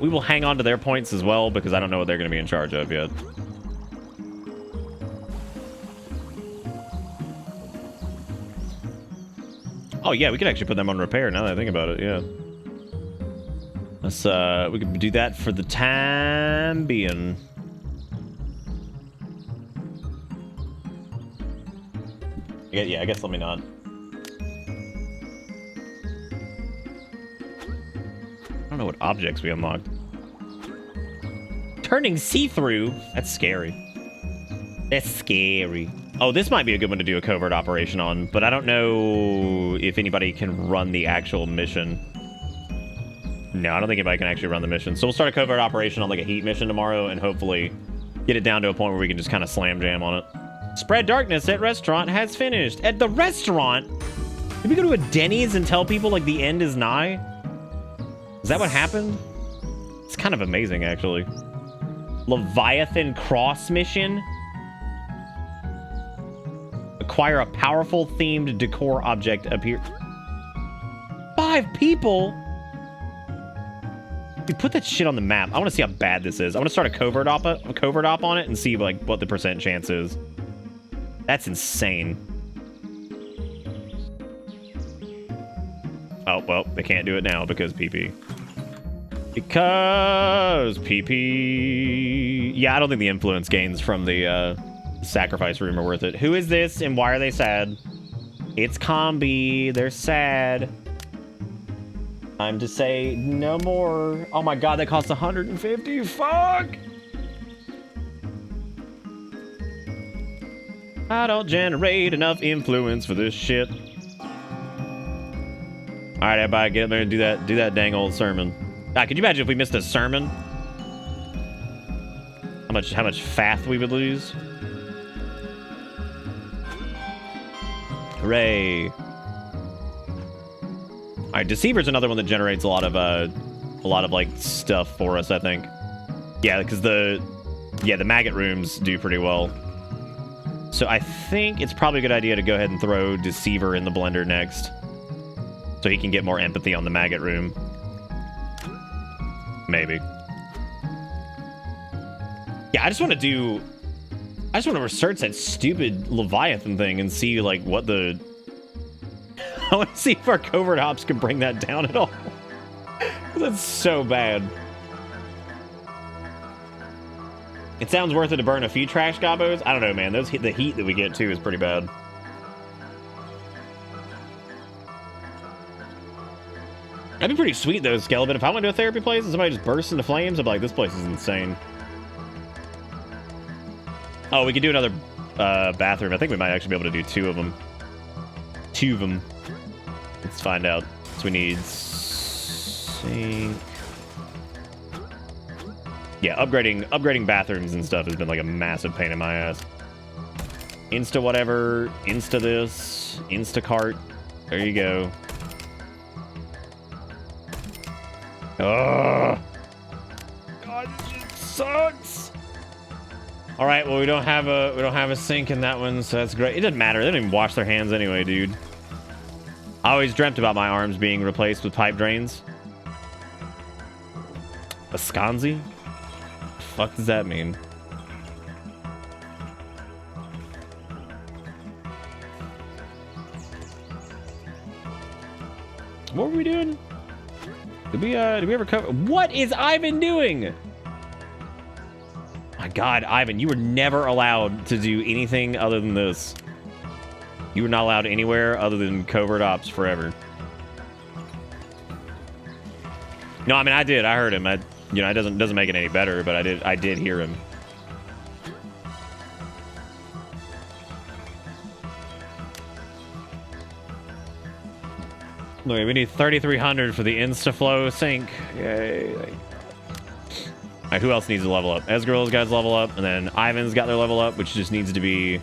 We will hang on to their points as well, because I don't know what they're going to be in charge of yet. Oh yeah, we could actually put them on repair now that I think about it, yeah. Let's, we could do that for the time being. Yeah, I guess let me not. I don't know what objects we unlocked. Turning see-through? That's scary. That's scary. Oh, this might be a good one to do a covert operation on, but I don't know if anybody can run the actual mission. No, I don't think anybody can actually run the mission. So we'll start a covert operation on like a heat mission tomorrow and hopefully get it down to a point where we can just kind of slam jam on it. Spread darkness at restaurant has finished. At the restaurant? Did we go to a Denny's and tell people like the end is nigh? Is that what happened? It's kind of amazing, actually. Leviathan cross mission? Acquire a powerful themed decor object appear. 5 people? Dude, put that shit on the map. I want to see how bad this is. I want to start a covert op on it and see like what the percent chance is. That's insane. Oh, well, they can't do it now because PP. Because PP. Yeah, I don't think the influence gains from the sacrifice room are worth it. Who is this and why are they sad? It's Combi. They're sad. Time to say no more. Oh my god, that costs 150. Fuck! I don't generate enough influence for this shit. Alright, everybody, get up there and do that dang old sermon. God, could you imagine if we missed a sermon? How much faith we would lose? Hooray. Alright, Deceiver's another one that generates a lot of like stuff for us, I think. Yeah, because the maggot rooms do pretty well. So I think it's probably a good idea to go ahead and throw Deceiver in the blender next. So he can get more empathy on the maggot room. Maybe. Yeah, I just want to research that stupid Leviathan thing and see, like, what the... I want to see if our covert ops can bring that down at all. That's so bad. It sounds worth it to burn a few trash gobos. I don't know, man. The heat that we get, too, is pretty bad. That'd be pretty sweet, though, Skeleton. If I went to a therapy place and somebody just bursts into flames, I'd be like, this place is insane. Oh, we could do another bathroom. I think we might actually be able to do 2 of them. 2 of them. Let's find out. So we need sink. Yeah, upgrading bathrooms and stuff has been like a massive pain in my ass. Insta whatever, Insta this, Instacart. There you go. Ugh. God, this shit sucks. All right, well we don't have a sink in that one, so that's great. It doesn't matter. They don't even wash their hands anyway, dude. I always dreamt about my arms being replaced with pipe drains. Wisconsin? The fuck does that mean? What were we doing? Did we ever cover? What is Ivan doing? My God, Ivan, you were never allowed to do anything other than this. You were not allowed anywhere other than covert ops forever. No, I mean I did. I heard him. It doesn't make it any better, but I did hear him. Look, we need 3,300 for the InstaFlow sink. Yay. All right, who else needs to level up? Ezgirl's got his level up, and then Ivan's got their level up, which just needs to be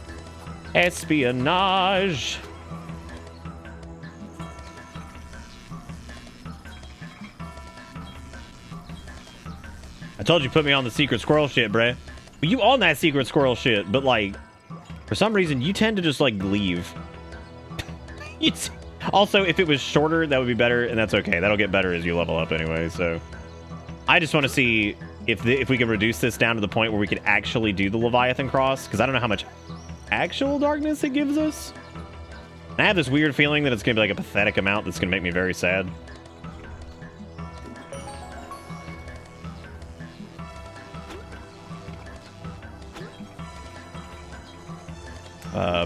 espionage. I told you put me on the secret squirrel shit, bruh. You on that secret squirrel shit, but like, for some reason, you tend to just like leave. Also, if it was shorter, that would be better, and that's okay. That'll get better as you level up anyway, so. I just want to see if we can reduce this down to the point where we could actually do the Leviathan cross, because I don't know how much actual darkness it gives us. And I have this weird feeling that it's going to be like a pathetic amount that's going to make me very sad.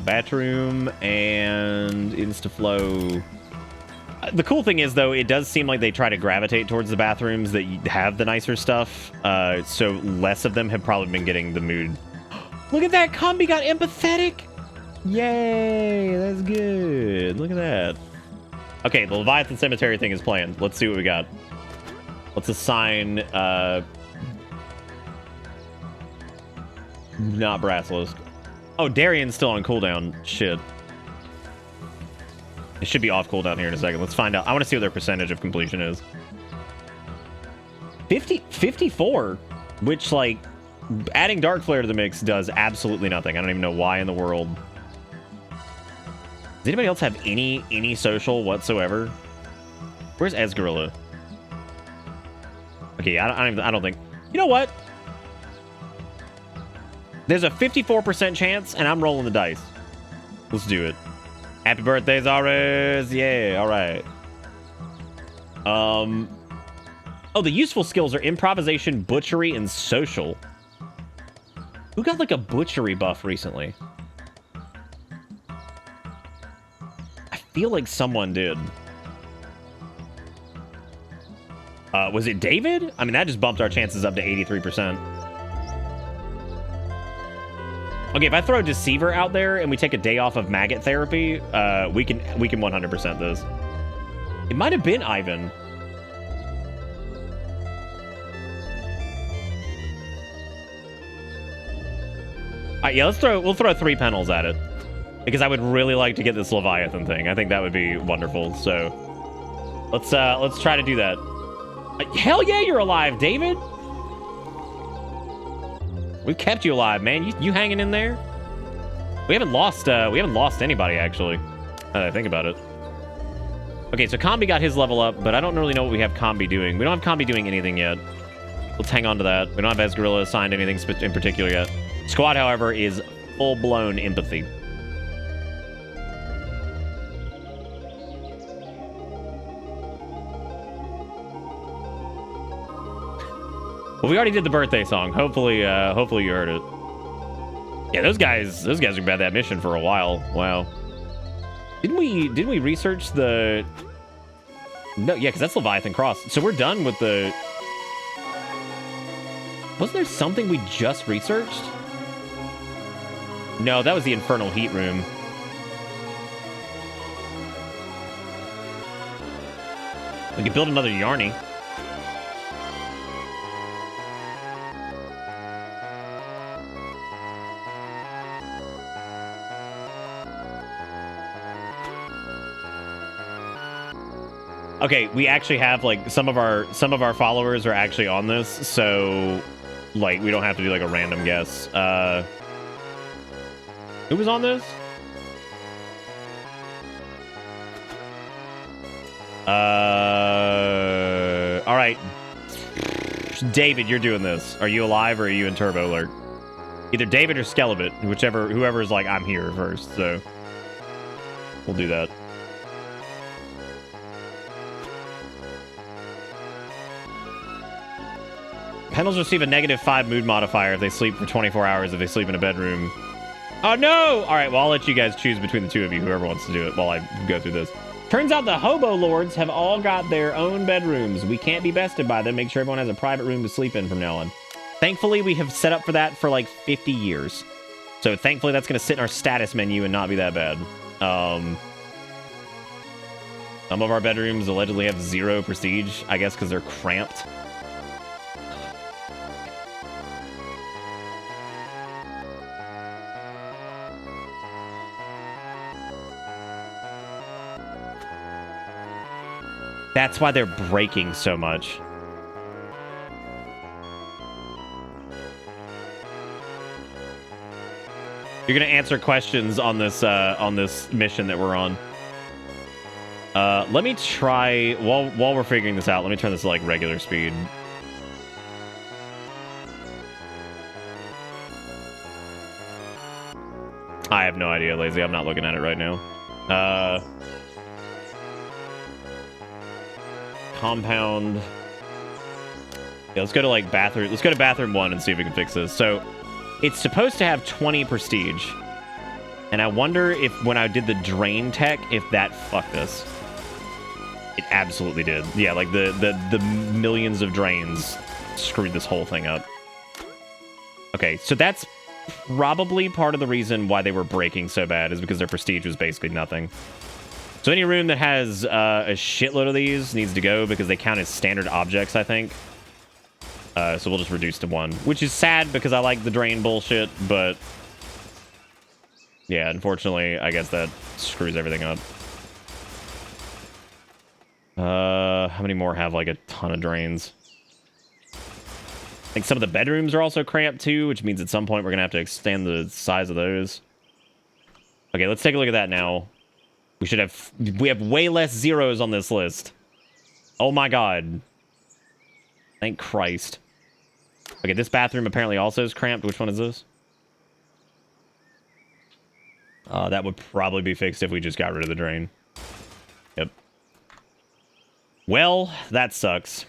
Bathroom and InstaFlow. The cool thing is, though, it does seem like they try to gravitate towards the bathrooms that have the nicer stuff. So less of them have probably been getting the mood. Look at that! Combi got empathetic! Yay! That's good. Look at that. Okay, the Leviathan Cemetery thing is planned. Let's see what we got. Let's assign... not Brassless. Oh, Darian's still on cooldown. Shit. It should be off cooldown here in a second. Let's find out. I want to see what their percentage of completion is. 54, which, like, adding Dark Flare to the mix does absolutely nothing. I don't even know why in the world. Does anybody else have any social whatsoever? Where's Ezgorilla? Okay, I don't think. You know what? There's a 54% chance, and I'm rolling the dice. Let's do it. Happy birthday, Zares! Yeah, all right. Oh, the useful skills are improvisation, butchery, and social. Who got like a butchery buff recently? I feel like someone did. Was it David? I mean, that just bumped our chances up to 83%. Okay, if I throw Deceiver out there and we take a day off of maggot therapy, we can 100% this. It might have been Ivan. All right, yeah, we'll throw 3 panels at it because I would really like to get this Leviathan thing. I think that would be wonderful. So let's try to do that. Hell yeah, you're alive, David. We've kept you alive, man. You hanging in there? We haven't lost anybody, actually, now that I think about it. Okay, so Combi got his level up, but I don't really know what we have Combi doing. We don't have Combi doing anything yet. Let's hang on to that. We don't have Ezgorilla assigned anything in particular yet. Squad, however, is full-blown empathy. Well, we already did the birthday song. Hopefully you heard it. Yeah, those guys have been at that mission for a while. Wow. Didn't we research the... No, yeah, because that's Leviathan Cross. So we're done with the... Wasn't there something we just researched? No, that was the infernal heat room. We could build another Yarny. Okay, we actually have like some of our followers are actually on this, so like we don't have to do like a random guess. Who was on this? All right. David, you're doing this. Are you alive or are you in Turbo Alert? Either David or Skelebit, whoever is like, I'm here first, so we'll do that. Pendles receive a -5 mood modifier if they sleep for 24 hours if they sleep in a bedroom. Oh, no! All right, well, I'll let you guys choose between the two of you, whoever wants to do it, while I go through this. Turns out the hobo lords have all got their own bedrooms. We can't be bested by them. Make sure everyone has a private room to sleep in from now on. Thankfully, we have set up for that for like 50 years. So thankfully, that's going to sit in our status menu and not be that bad. Some of our bedrooms allegedly have 0 prestige, I guess because they're cramped. That's why they're breaking so much. You're gonna answer questions on this mission that we're on. Let me try while we're figuring this out. Let me turn this to like regular speed. I have no idea, Lazy. I'm not looking at it right now. Compound. Yeah, let's go to like bathroom. Let's go to bathroom 1 and see if we can fix this. So it's supposed to have 20 prestige. And I wonder if when I did the drain tech, if that fucked us. It absolutely did. Yeah, like the millions of drains screwed this whole thing up. Okay, so that's probably part of the reason why they were breaking so bad is because their prestige was basically nothing. So any room that has a shitload of these needs to go because they count as standard objects, I think. So we'll just reduce to 1, which is sad because I like the drain bullshit, but yeah, unfortunately, I guess that screws everything up. How many more have like a ton of drains? I think some of the bedrooms are also cramped too, which means at some point we're gonna have to extend the size of those. Okay, let's take a look at that now. We have way less zeros on this list. Oh my god. Thank Christ. Okay, this bathroom apparently also is cramped. Which one is this? That would probably be fixed if we just got rid of the drain. Yep. Well, that sucks.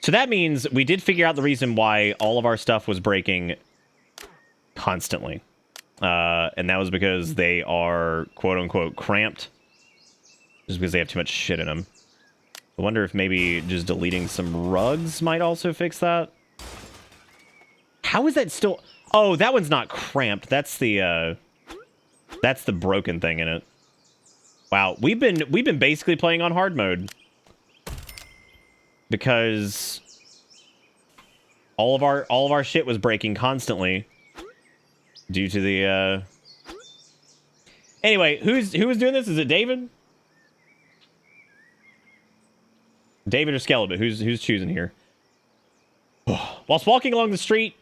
So that means we did figure out the reason why all of our stuff was breaking constantly. And that was because they are quote-unquote cramped. Just because they have too much shit in them. I wonder if maybe just deleting some rugs might also fix that. How is that still... Oh, that one's not cramped. That's the broken thing in it. Wow, we've been basically playing on hard mode. Because all of our shit was breaking constantly. Due to the, Anyway, who was doing this? Is it David? David or Skelebit? Who's choosing here? Whilst walking along the street,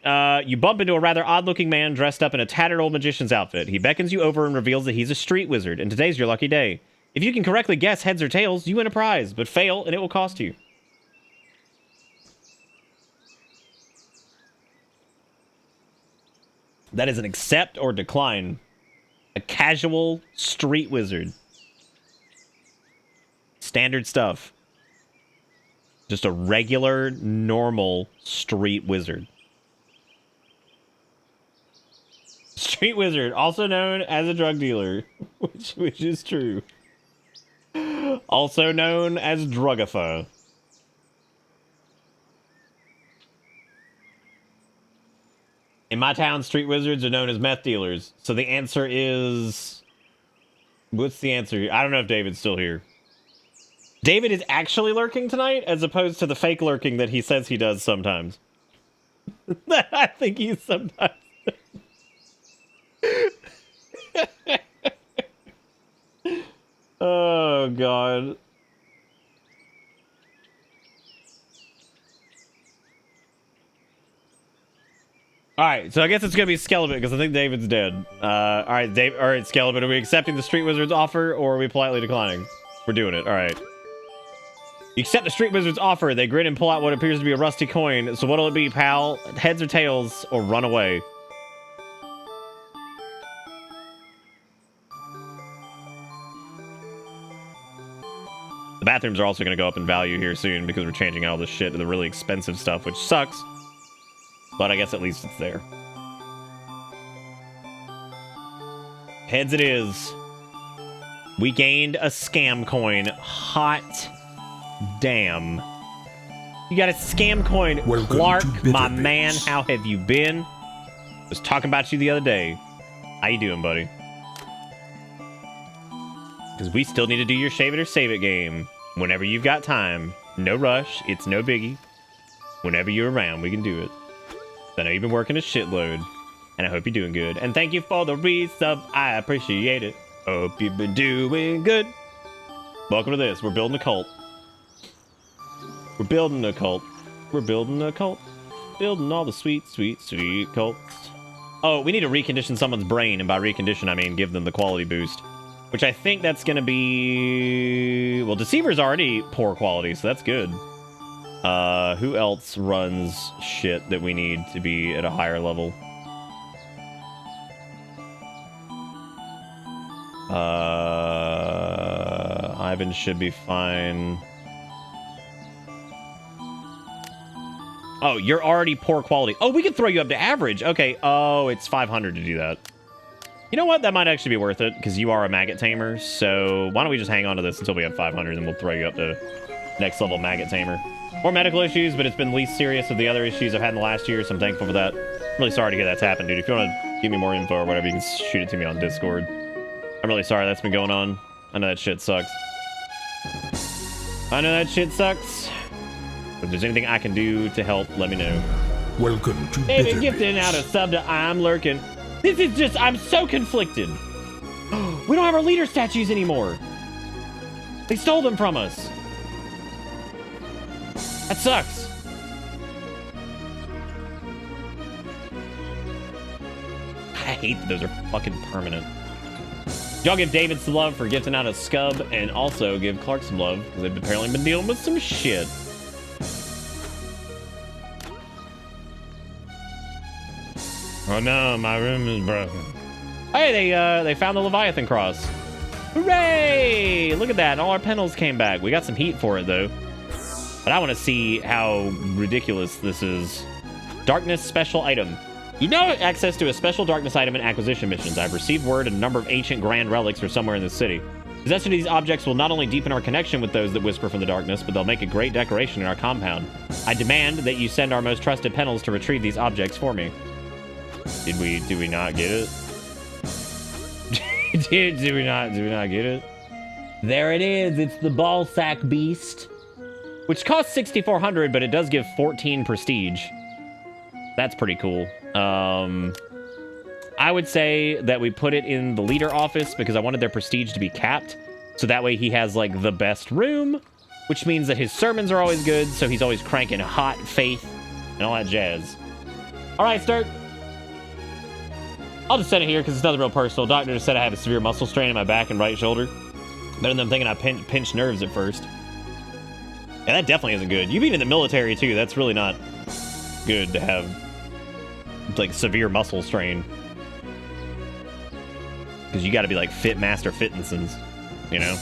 you bump into a rather odd-looking man dressed up in a tattered old magician's outfit. He beckons you over and reveals that he's a street wizard, and today's your lucky day. If you can correctly guess heads or tails, you win a prize, but fail, and it will cost you. That is an accept or decline. A casual street wizard. Standard stuff. Just a regular, normal street wizard. Street wizard, also known as a drug dealer, which is true. Also known as drugopher. In my town, street wizards are known as meth dealers. So the answer is... What's the answer? I don't know if David's still here. David is actually lurking tonight, as opposed to the fake lurking that he says he does sometimes. I think he's sometimes... Oh, God. Alright, so I guess it's gonna be Skeleton, because I think David's dead. Alright, Dave. Alright, Skeleton, are we accepting the Street Wizard's offer, or are we politely declining? We're doing it, alright. You accept the Street Wizard's offer. They grin and pull out what appears to be a rusty coin. So what'll it be, pal? Heads or tails, or run away? The bathrooms are also going to go up in value here soon because we're changing out all this shit to the really expensive stuff, which sucks. But I guess at least it's there. Heads it is. We gained a scam coin. Hot damn. You got a scam coin. Welcome Clark, to my Bitter man, Bits. how have you been? Was talking about you the other day. How you doing, buddy? Because we still need to do your Shave It or Save It game. Whenever you've got time. No rush. It's no biggie. Whenever you're around, we can do it. I know you've been working a shitload. And I hope you're doing good. And thank you for the resub. I appreciate it. Hope you've been doing good. Welcome to this. We're building a cult. We're building a cult. We're building a cult. Building all the sweet, sweet, sweet cults. Oh, we need to recondition someone's brain. And by recondition, I mean give them the quality boost. Which I think that's going to be... Well, Deceiver's already poor quality, so that's good. Who else runs shit that we need to be at a higher level? Ivan should be fine. Oh, you're already poor quality. Oh, we can throw you up to average. Okay. Oh, it's 500 to do that. You know what? That might actually be worth it, because you are a maggot tamer. So why don't we just hang on to this until we have 500, and we'll throw you up to next level maggot tamer. More medical issues, but it's been least serious of the other issues I've had in the last year, so I'm thankful for that. I'm really sorry to hear that's happened, dude. If you want to give me more info or whatever, you can shoot it to me on Discord. I'm really sorry that's been going on. I know that shit sucks. I know that shit sucks. If there's anything I can do to help, let me know. Welcome to David Bitter gifted Bits. out a sub to I'm lurking. This is just, I'm so conflicted. We don't have our leader statues anymore. They stole them from us. That sucks. I hate that those are fucking permanent. Y'all give David some love for gifting out a scub, and also give Clark some love, because they've apparently been dealing with some shit. Oh no, my room is broken. Hey, they found the Leviathan cross. Hooray! Look at that, all our panels came back. We got some heat for it, though. But I want to see how ridiculous this is. Darkness special item. You know access to a special darkness item in acquisition missions. I've received word a number of ancient grand relics are somewhere in this city. Possession of these objects will not only deepen our connection with those that whisper from the darkness, but they'll make a great decoration in our compound. I demand that you send our most trusted panels to retrieve these objects for me. Did we not get it? did we not get it? There it is. It's the ball sack beast, which costs 6,400, but it does give 14 prestige. That's pretty cool. I would say that we put it in the leader office because I wanted their prestige to be capped. So that way he has like the best room, which means that his sermons are always good. So he's always cranking hot faith and all that jazz. All right, start. I'll just set it here because it's nothing real personal. Doctor just said I have a severe muscle strain in my back and right shoulder. Better than them thinking I pinched nerves at first. Yeah, that definitely isn't good. You've been in the military too. That's really not good to have like severe muscle strain. Because you got to be like fit master fitnesses, you know?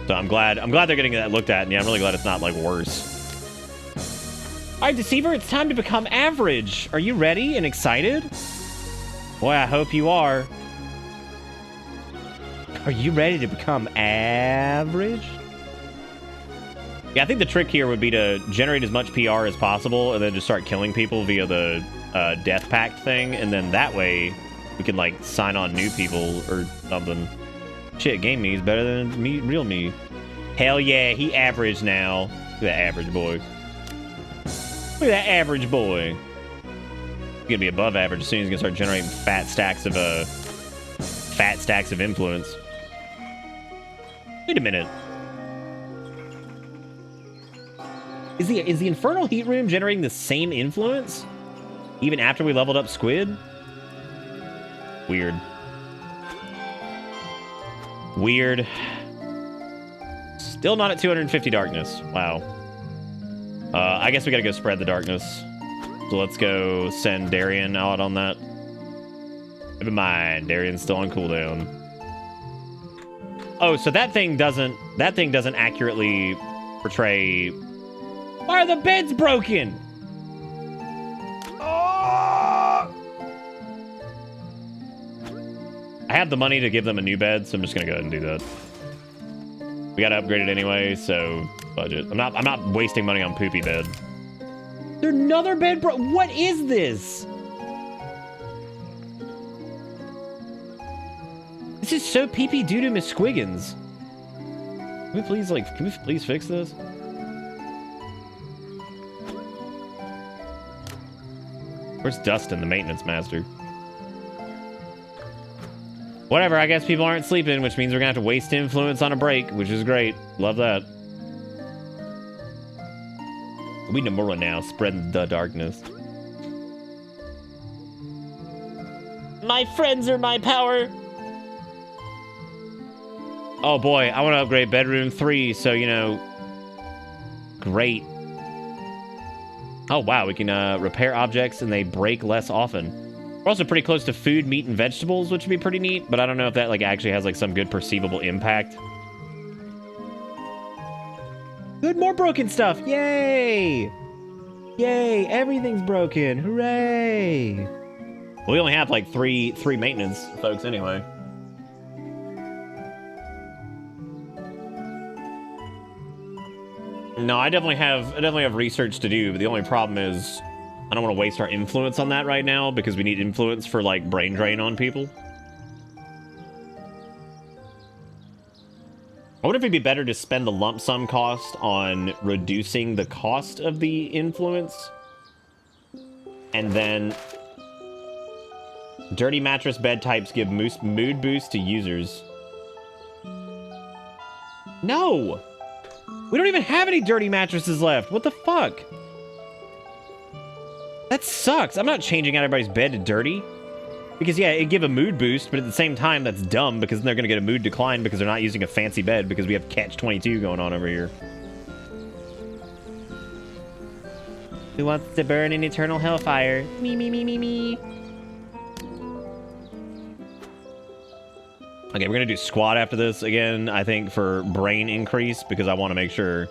So I'm glad they're getting that looked at. And yeah, I'm really glad it's not like worse. All right, Deceiver, it's time to become average. Are you ready and excited? Boy, I hope you are. Are you ready to become average? Yeah, I think the trick here would be to generate as much PR as possible and then just start killing people via the death pact thing. And then that way we can, like, sign on new people or something. Shit, game me is better than me, real me. Hell yeah, he average now. Look at that average boy. Look at that average boy. He's gonna be above average as soon as he's gonna start generating fat stacks of influence. Wait a minute. Is the Infernal Heat Room generating the same influence? Even after we leveled up Squid? Weird. Weird. Still not at 250 darkness. Wow. I guess we gotta go spread the darkness. So let's go send Darian out on that. Never mind, Darian's still on cooldown. Oh, so that thing doesn't accurately portray. Why are the beds broken? Oh! I have the money to give them a new bed, so I'm just gonna go ahead and do that. We gotta upgrade it anyway, so budget. I'm not wasting money on poopy bed. There's another bed what is this? This is so pee-pee doo-doo Miss Squiggins. Can we please fix this? Where's Dustin, the maintenance master? Whatever, I guess people aren't sleeping, which means we're gonna have to waste influence on a break, which is great. Love that. We Nomura now, spreading the darkness. My friends are my power. Oh boy, I want to upgrade bedroom 3, so, you know, great. Oh wow, we can repair objects and they break less often. We're also pretty close to food, meat, and vegetables, which would be pretty neat, but I don't know if that like actually has like some good perceivable impact. Good, more broken stuff. Yay! Yay, everything's broken. Hooray! Well, we only have like three maintenance folks anyway. No, I definitely have research to do, but the only problem is I don't want to waste our influence on that right now because we need influence for like brain drain on people. I wonder if it'd be better to spend the lump sum cost on reducing the cost of the influence. And then dirty mattress bed types give mood boost to users. No! We don't even have any dirty mattresses left. What the fuck? That sucks. I'm not changing out everybody's bed to dirty. Because, yeah, it'd give a mood boost, but at the same time, that's dumb because then they're going to get a mood decline because they're not using a fancy bed because we have Catch-22 going on over here. Who wants to burn in eternal hellfire? Me, me, me, me, me. Okay, we're going to do squat after this again, I think, for brain increase because I want to make sure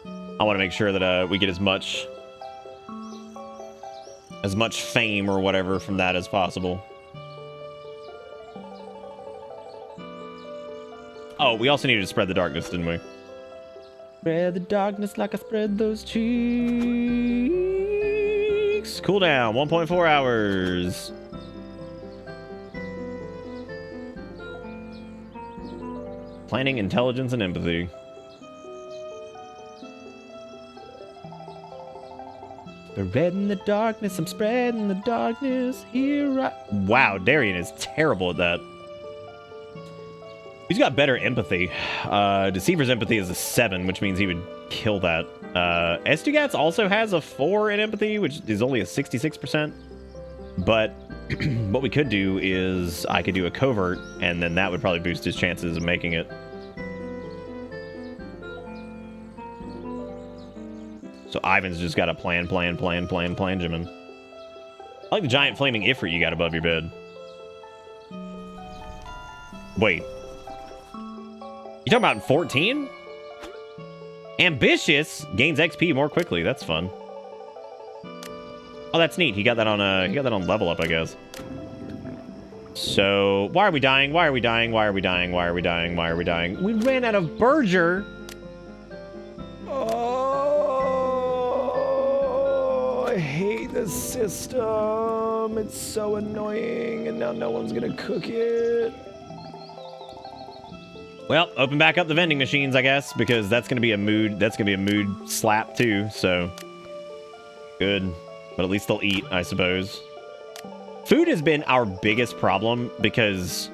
that we get as much fame or whatever from that as possible. Oh, we also needed to spread the darkness, didn't we? Spread the darkness like I spread those cheeks. Cool down, 1.4 hours. Planning, intelligence, and empathy. Spreading the darkness, I'm spreading the darkness. Wow, Darian is terrible at that. He's got better empathy. Deceiver's empathy is a 7, which means he would kill that. Estugats also has a 4 in empathy, which is only a 66%. But what we could do is I could do a covert, and then that would probably boost his chances of making it. So Ivan's just got a plan, Jimin. I like the giant flaming Ifrit you got above your bed. Wait. You talking about in 14? Ambitious gains XP more quickly. That's fun. Oh, that's neat. He got that on level up, I guess. So, why are we dying? Why are we dying? Why are we dying? Why are we dying? Why are we dying? We ran out of Berger. Oh. I hate this system. It's so annoying, and now no one's gonna cook it. Well, open back up the vending machines, I guess, because that's gonna be a mood. That's gonna be a mood slap too. So good, but at least they'll eat, I suppose. Food has been our biggest problem because,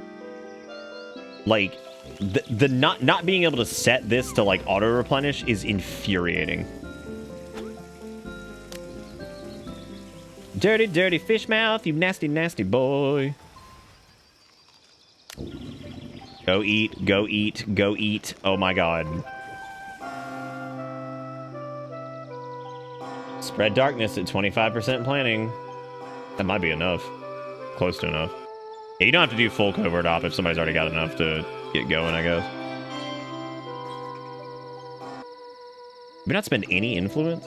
like, the not being able to set this to like auto replenish is infuriating. Dirty, dirty fish mouth, you nasty, nasty boy. Go eat, go eat, go eat. Oh my god. Spread darkness at 25% planning. That might be enough. Close to enough. Yeah, you don't have to do full covert op if somebody's already got enough to get going, I guess. Did we not spend any influence?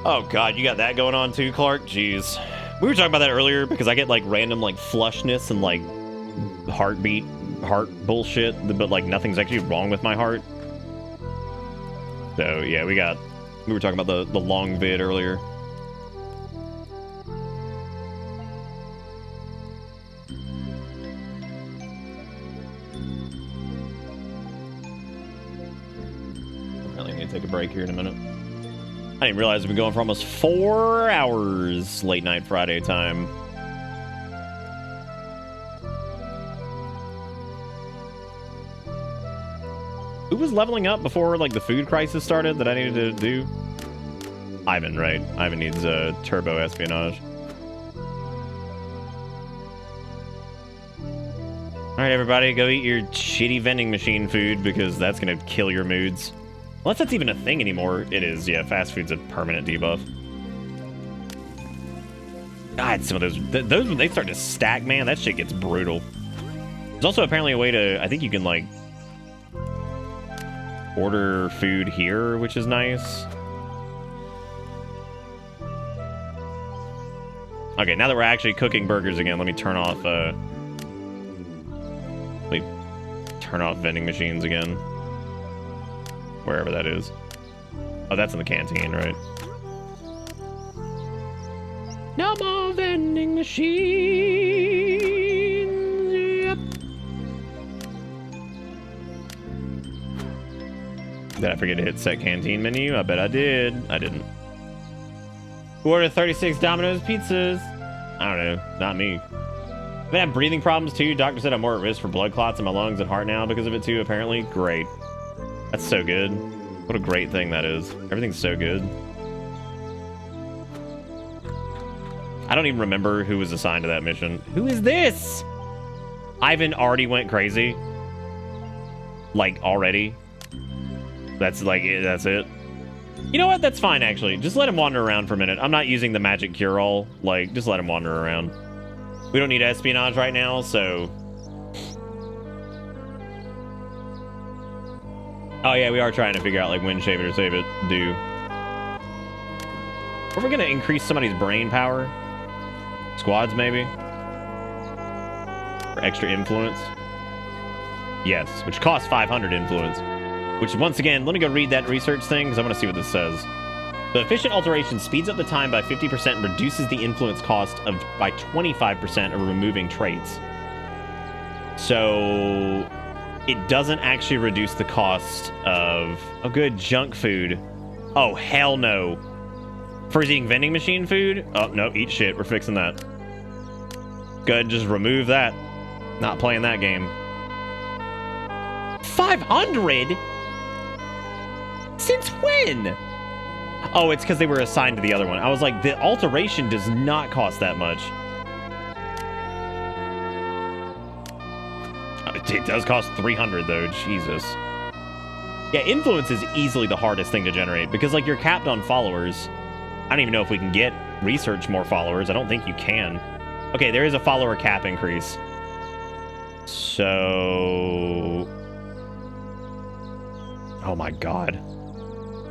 Oh god, you got that going on too, Clark? Jeez. We were talking about that earlier because I get like random like flushness and like heart bullshit, but like nothing's actually wrong with my heart. So yeah, we were talking about the long vid earlier. I really need to take a break here in a minute. I didn't realize we've been going for almost 4 hours late night Friday time. Who was leveling up before like the food crisis started that I needed to do? Ivan, right? Ivan needs turbo espionage. All right, everybody, go eat your shitty vending machine food because that's gonna kill your moods. Unless that's even a thing anymore. It is, yeah. Fast food's a permanent debuff. God, some of those when they start to stack, man, that shit gets brutal. There's also apparently a way to, I think you can like order food here, which is nice. Okay, now that we're actually cooking burgers again, let me turn off vending machines again. Wherever that is. Oh, that's in the canteen, right? No more vending machines. Yep. Did I forget to hit set canteen menu? I bet I did. I didn't. Who ordered 36 Domino's pizzas? I don't know. Not me. I've been having breathing problems too. Doctor said I'm more at risk for blood clots in my lungs and heart now because of it too, apparently. Great. That's so good. What a great thing that is. Everything's so good. I don't even remember who was assigned to that mission. Who is this? Ivan already went crazy. Like, already. That's like, that's it. You know what? That's fine, actually. Just let him wander around for a minute. I'm not using the magic cure-all. Like, just let him wander around. We don't need espionage right now, so... Oh yeah, we are trying to figure out like when shave it or save it do. Or we're gonna increase somebody's brain power. Squads maybe. For extra influence. Yes, which costs 500 influence. Which once again, let me go read that research thing because I want to see what this says. The efficient alteration speeds up the time by 50% and reduces the influence cost by 25% of removing traits. So it doesn't actually reduce the cost of... Oh, good. Junk food. Oh, hell no. For eating vending machine food? Oh, no. Eat shit. We're fixing that. Good. Just remove that. Not playing that game. 500? Since when? Oh, it's because they were assigned to the other one. I was like, the alteration does not cost that much. It does cost 300 though, Jesus. Yeah, influence is easily the hardest thing to generate because like you're capped on followers. I don't even know if we can get research more followers. I don't think you can. Okay, there is a follower cap increase. So... Oh my god.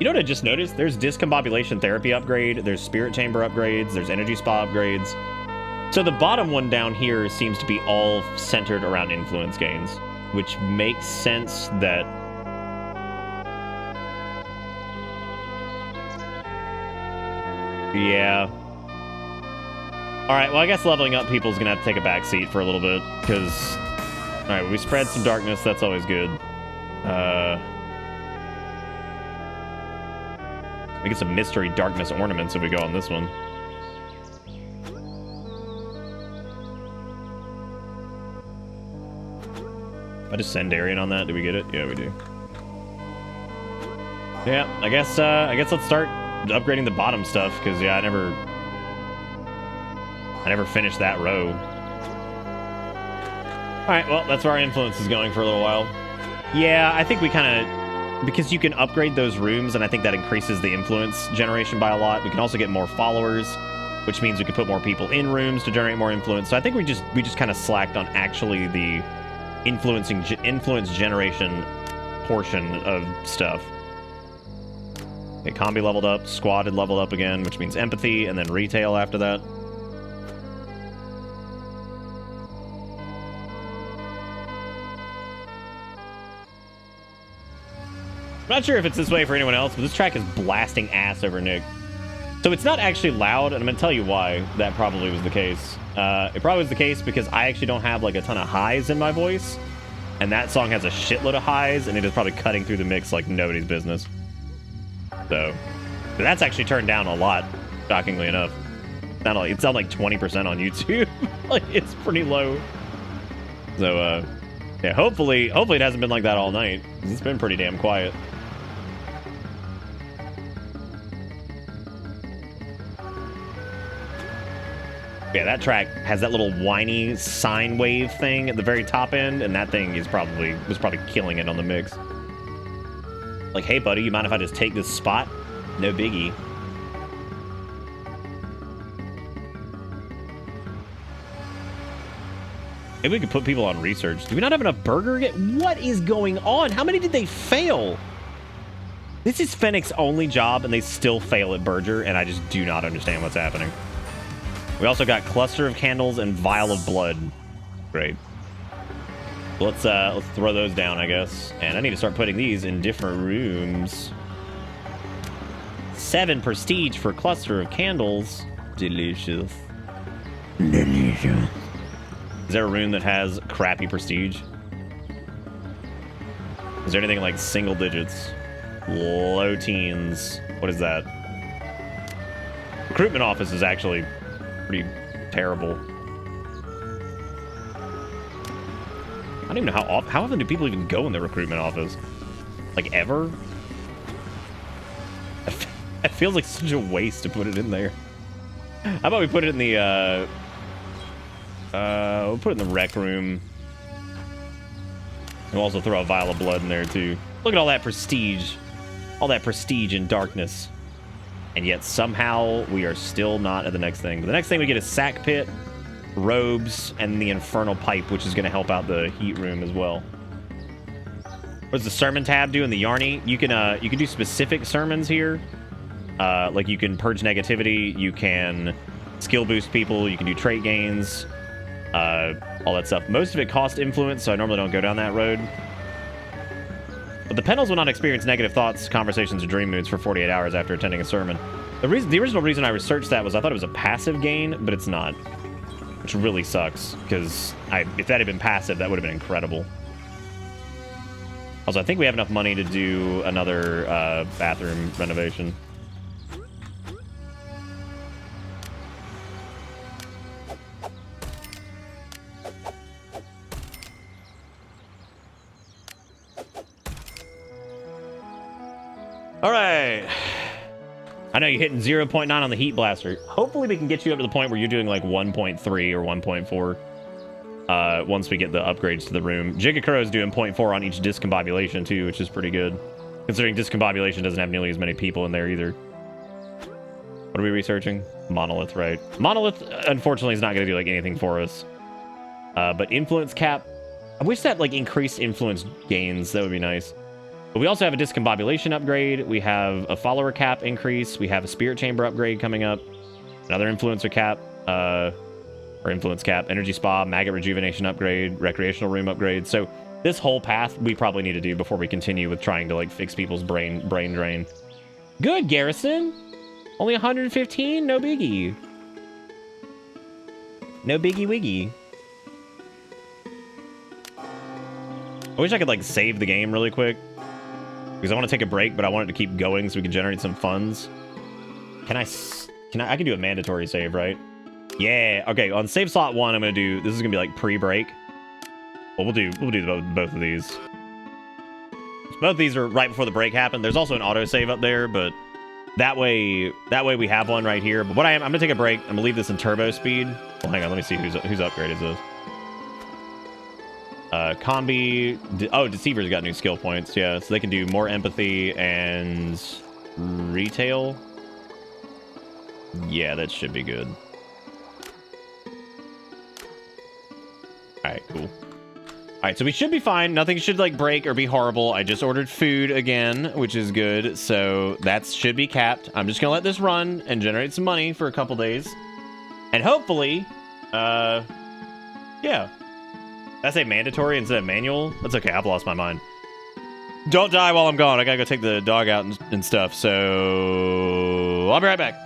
You know what I just noticed? There's discombobulation therapy upgrade, there's spirit chamber upgrades, there's energy spa upgrades. So the bottom one down here seems to be all centered around influence gains, which makes sense that... Yeah. Alright, well, I guess leveling up people's gonna have to take a back seat for a little bit, because... Alright, we spread some darkness, that's always good. We get some mystery darkness ornaments if we go on this one. I just send Darian on that. Do we get it? Yeah, we do. Yeah, I guess let's start upgrading the bottom stuff, because yeah, I never finished that row. Alright, well, that's where our influence is going for a little while. Yeah, I think we kind of... Because you can upgrade those rooms, and I think that increases the influence generation by a lot. We can also get more followers, which means we can put more people in rooms to generate more influence. So I think we just kind of slacked on actually the influence generation portion of stuff. Okay, combi leveled up, squad had leveled up again, which means empathy, and then retail after that. I'm not sure if it's this way for anyone else, but this track is blasting ass over Nick. So it's not actually loud, and I'm going to tell you why that probably was the case. It probably was the case because I actually don't have like a ton of highs in my voice, and that song has a shitload of highs, and it is probably cutting through the mix like nobody's business. So that's actually turned down a lot, shockingly enough. It's on like 20% on YouTube. Like, it's pretty low. So yeah, hopefully it hasn't been like that all night, 'cause it's been pretty damn quiet. Yeah, that track has that little whiny sine wave thing at the very top end, and that thing was probably killing it on the mix. Like, hey buddy, you mind if I just take this spot? No biggie. Maybe we could put people on research. Do we not have enough burger yet? What is going on? How many did they fail? This is Fennec's only job, and they still fail at Berger, and I just do not understand what's happening. We also got Cluster of Candles and Vial of Blood. Great. Let's throw those down, I guess. And I need to start putting these in different rooms. 7 prestige for Cluster of Candles. Delicious. Delicious. Is there a room that has crappy prestige? Is there anything like single digits? Low teens. What is that? Recruitment office is actually pretty terrible. I don't even know how often do people even go in the recruitment office? Like, ever? It feels like such a waste to put it in there. How about we put it in the we'll put it in the rec room. We'll also throw a vial of blood in there too. Look at all that prestige. All that prestige and darkness. And yet somehow we are still not at the next thing. But the next thing we get is sack pit, robes, and the infernal pipe, which is going to help out the heat room as well. What does the sermon tab do in the Yarny? You can do specific sermons here. Like you can purge negativity, you can skill boost people, you can do trait gains, all that stuff. Most of it costs influence, so I normally don't go down that road. But the Pendles will not experience negative thoughts, conversations, or dream moods for 48 hours after attending a sermon. The original reason I researched that was I thought it was a passive gain, but it's not. Which really sucks, because if that had been passive, that would have been incredible. Also, I think we have enough money to do another bathroom renovation. All right. I know you're hitting 0.9 on the heat blaster. Hopefully we can get you up to the point where you're doing like 1.3 or 1.4 once we get the upgrades to the room. Jigakuro is doing 0.4 on each discombobulation too, which is pretty good. Considering discombobulation doesn't have nearly as many people in there either. What are we researching? Monolith, right. Monolith, unfortunately, is not going to do like anything for us. But influence cap. I wish that like increased influence gains. That would be nice. But we also have a discombobulation upgrade. We have a follower cap increase. We have a spirit chamber upgrade coming up. Another influencer cap. Or influence cap, energy spa, maggot rejuvenation upgrade, recreational room upgrade. So this whole path we probably need to do before we continue with trying to like fix people's brain drain. Good, Garrison. Only 115, no biggie. No biggie wiggy. I wish I could like save the game really quick because I want to take a break, but I want it to keep going so we can generate some funds. I can do a mandatory save, right? Yeah. Okay. On save slot 1, I'm gonna do. This is gonna be like pre-break. Well, we'll do both of these. So both of these are right before the break happened. There's also an autosave up there, but that way we have one right here. But I'm gonna take a break. I'm gonna leave this in turbo speed. Well, hang on. Let me see who's upgraded this. Combi. Deceiver's got new skill points. Yeah, so they can do more empathy and retail. Yeah, that should be good. Alright, cool. Alright, so we should be fine. Nothing should, like, break or be horrible. I just ordered food again, which is good. So that should be capped. I'm just gonna let this run and generate some money for a couple days. And hopefully, yeah. That's a mandatory instead of manual? That's okay, I've lost my mind. Don't die while I'm gone. I gotta go take the dog out and stuff. So I'll be right back.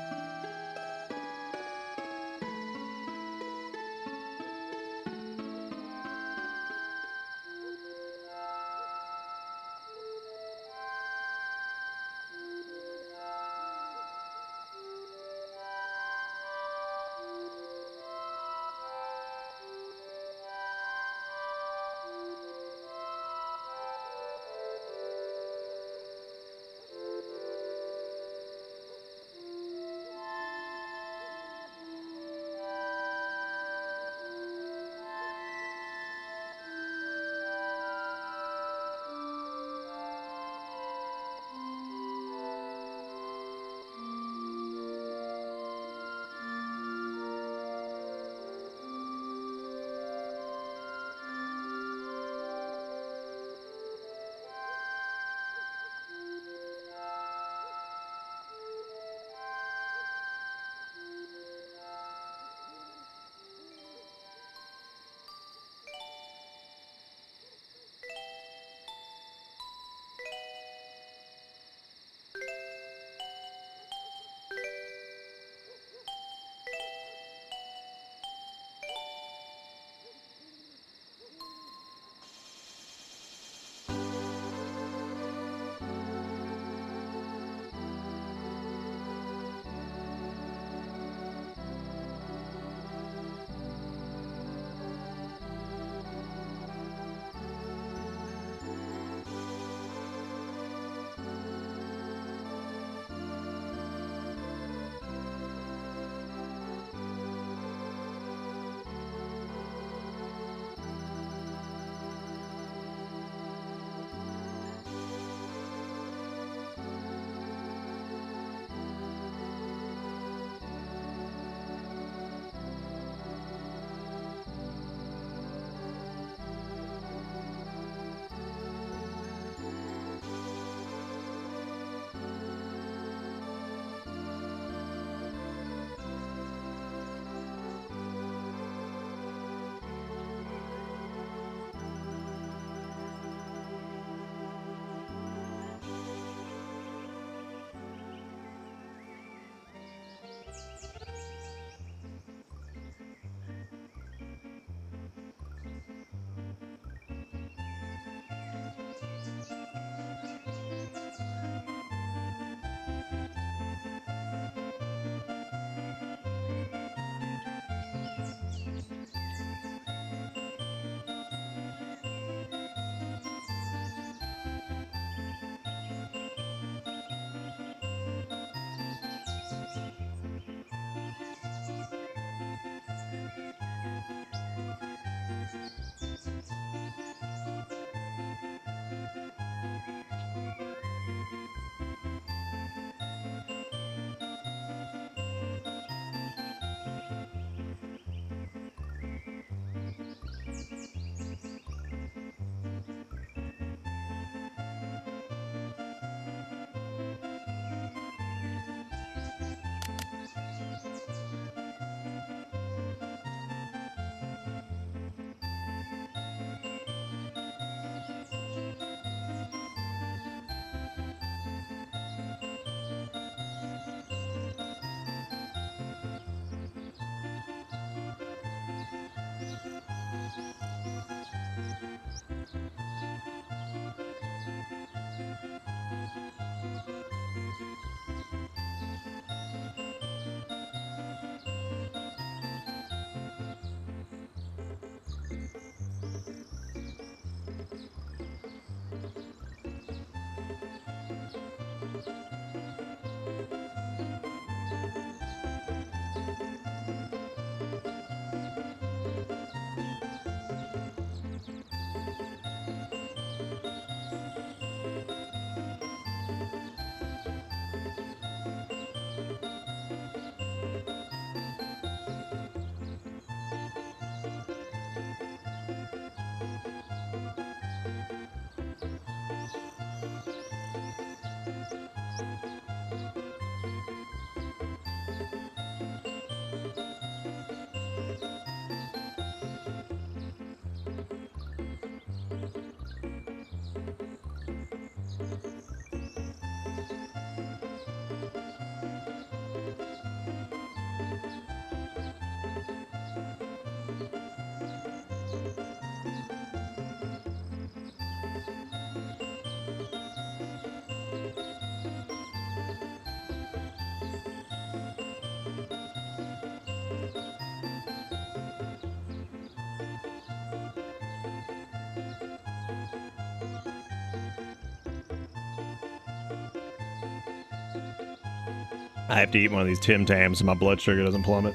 I have to eat one of these Tim Tams so my blood sugar doesn't plummet.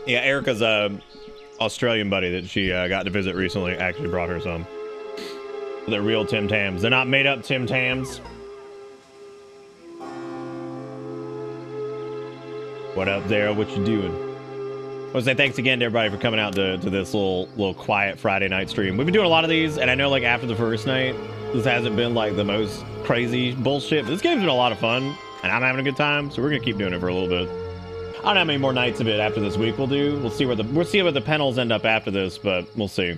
Yeah, Erica's Australian buddy that she got to visit recently actually brought her some. They're real Tim Tams. They're not made up Tim Tams. What up, Daryl? What you doing? I want to say thanks again to everybody for coming out to this little quiet Friday night stream. We've been doing a lot of these, and I know like after the first night, this hasn't been like the most crazy bullshit, but this game's been a lot of fun, and I'm having a good time, so we're gonna keep doing it for a little bit. I don't know how many more nights of it after this week we'll do. We'll see where the panels end up after this, but we'll see.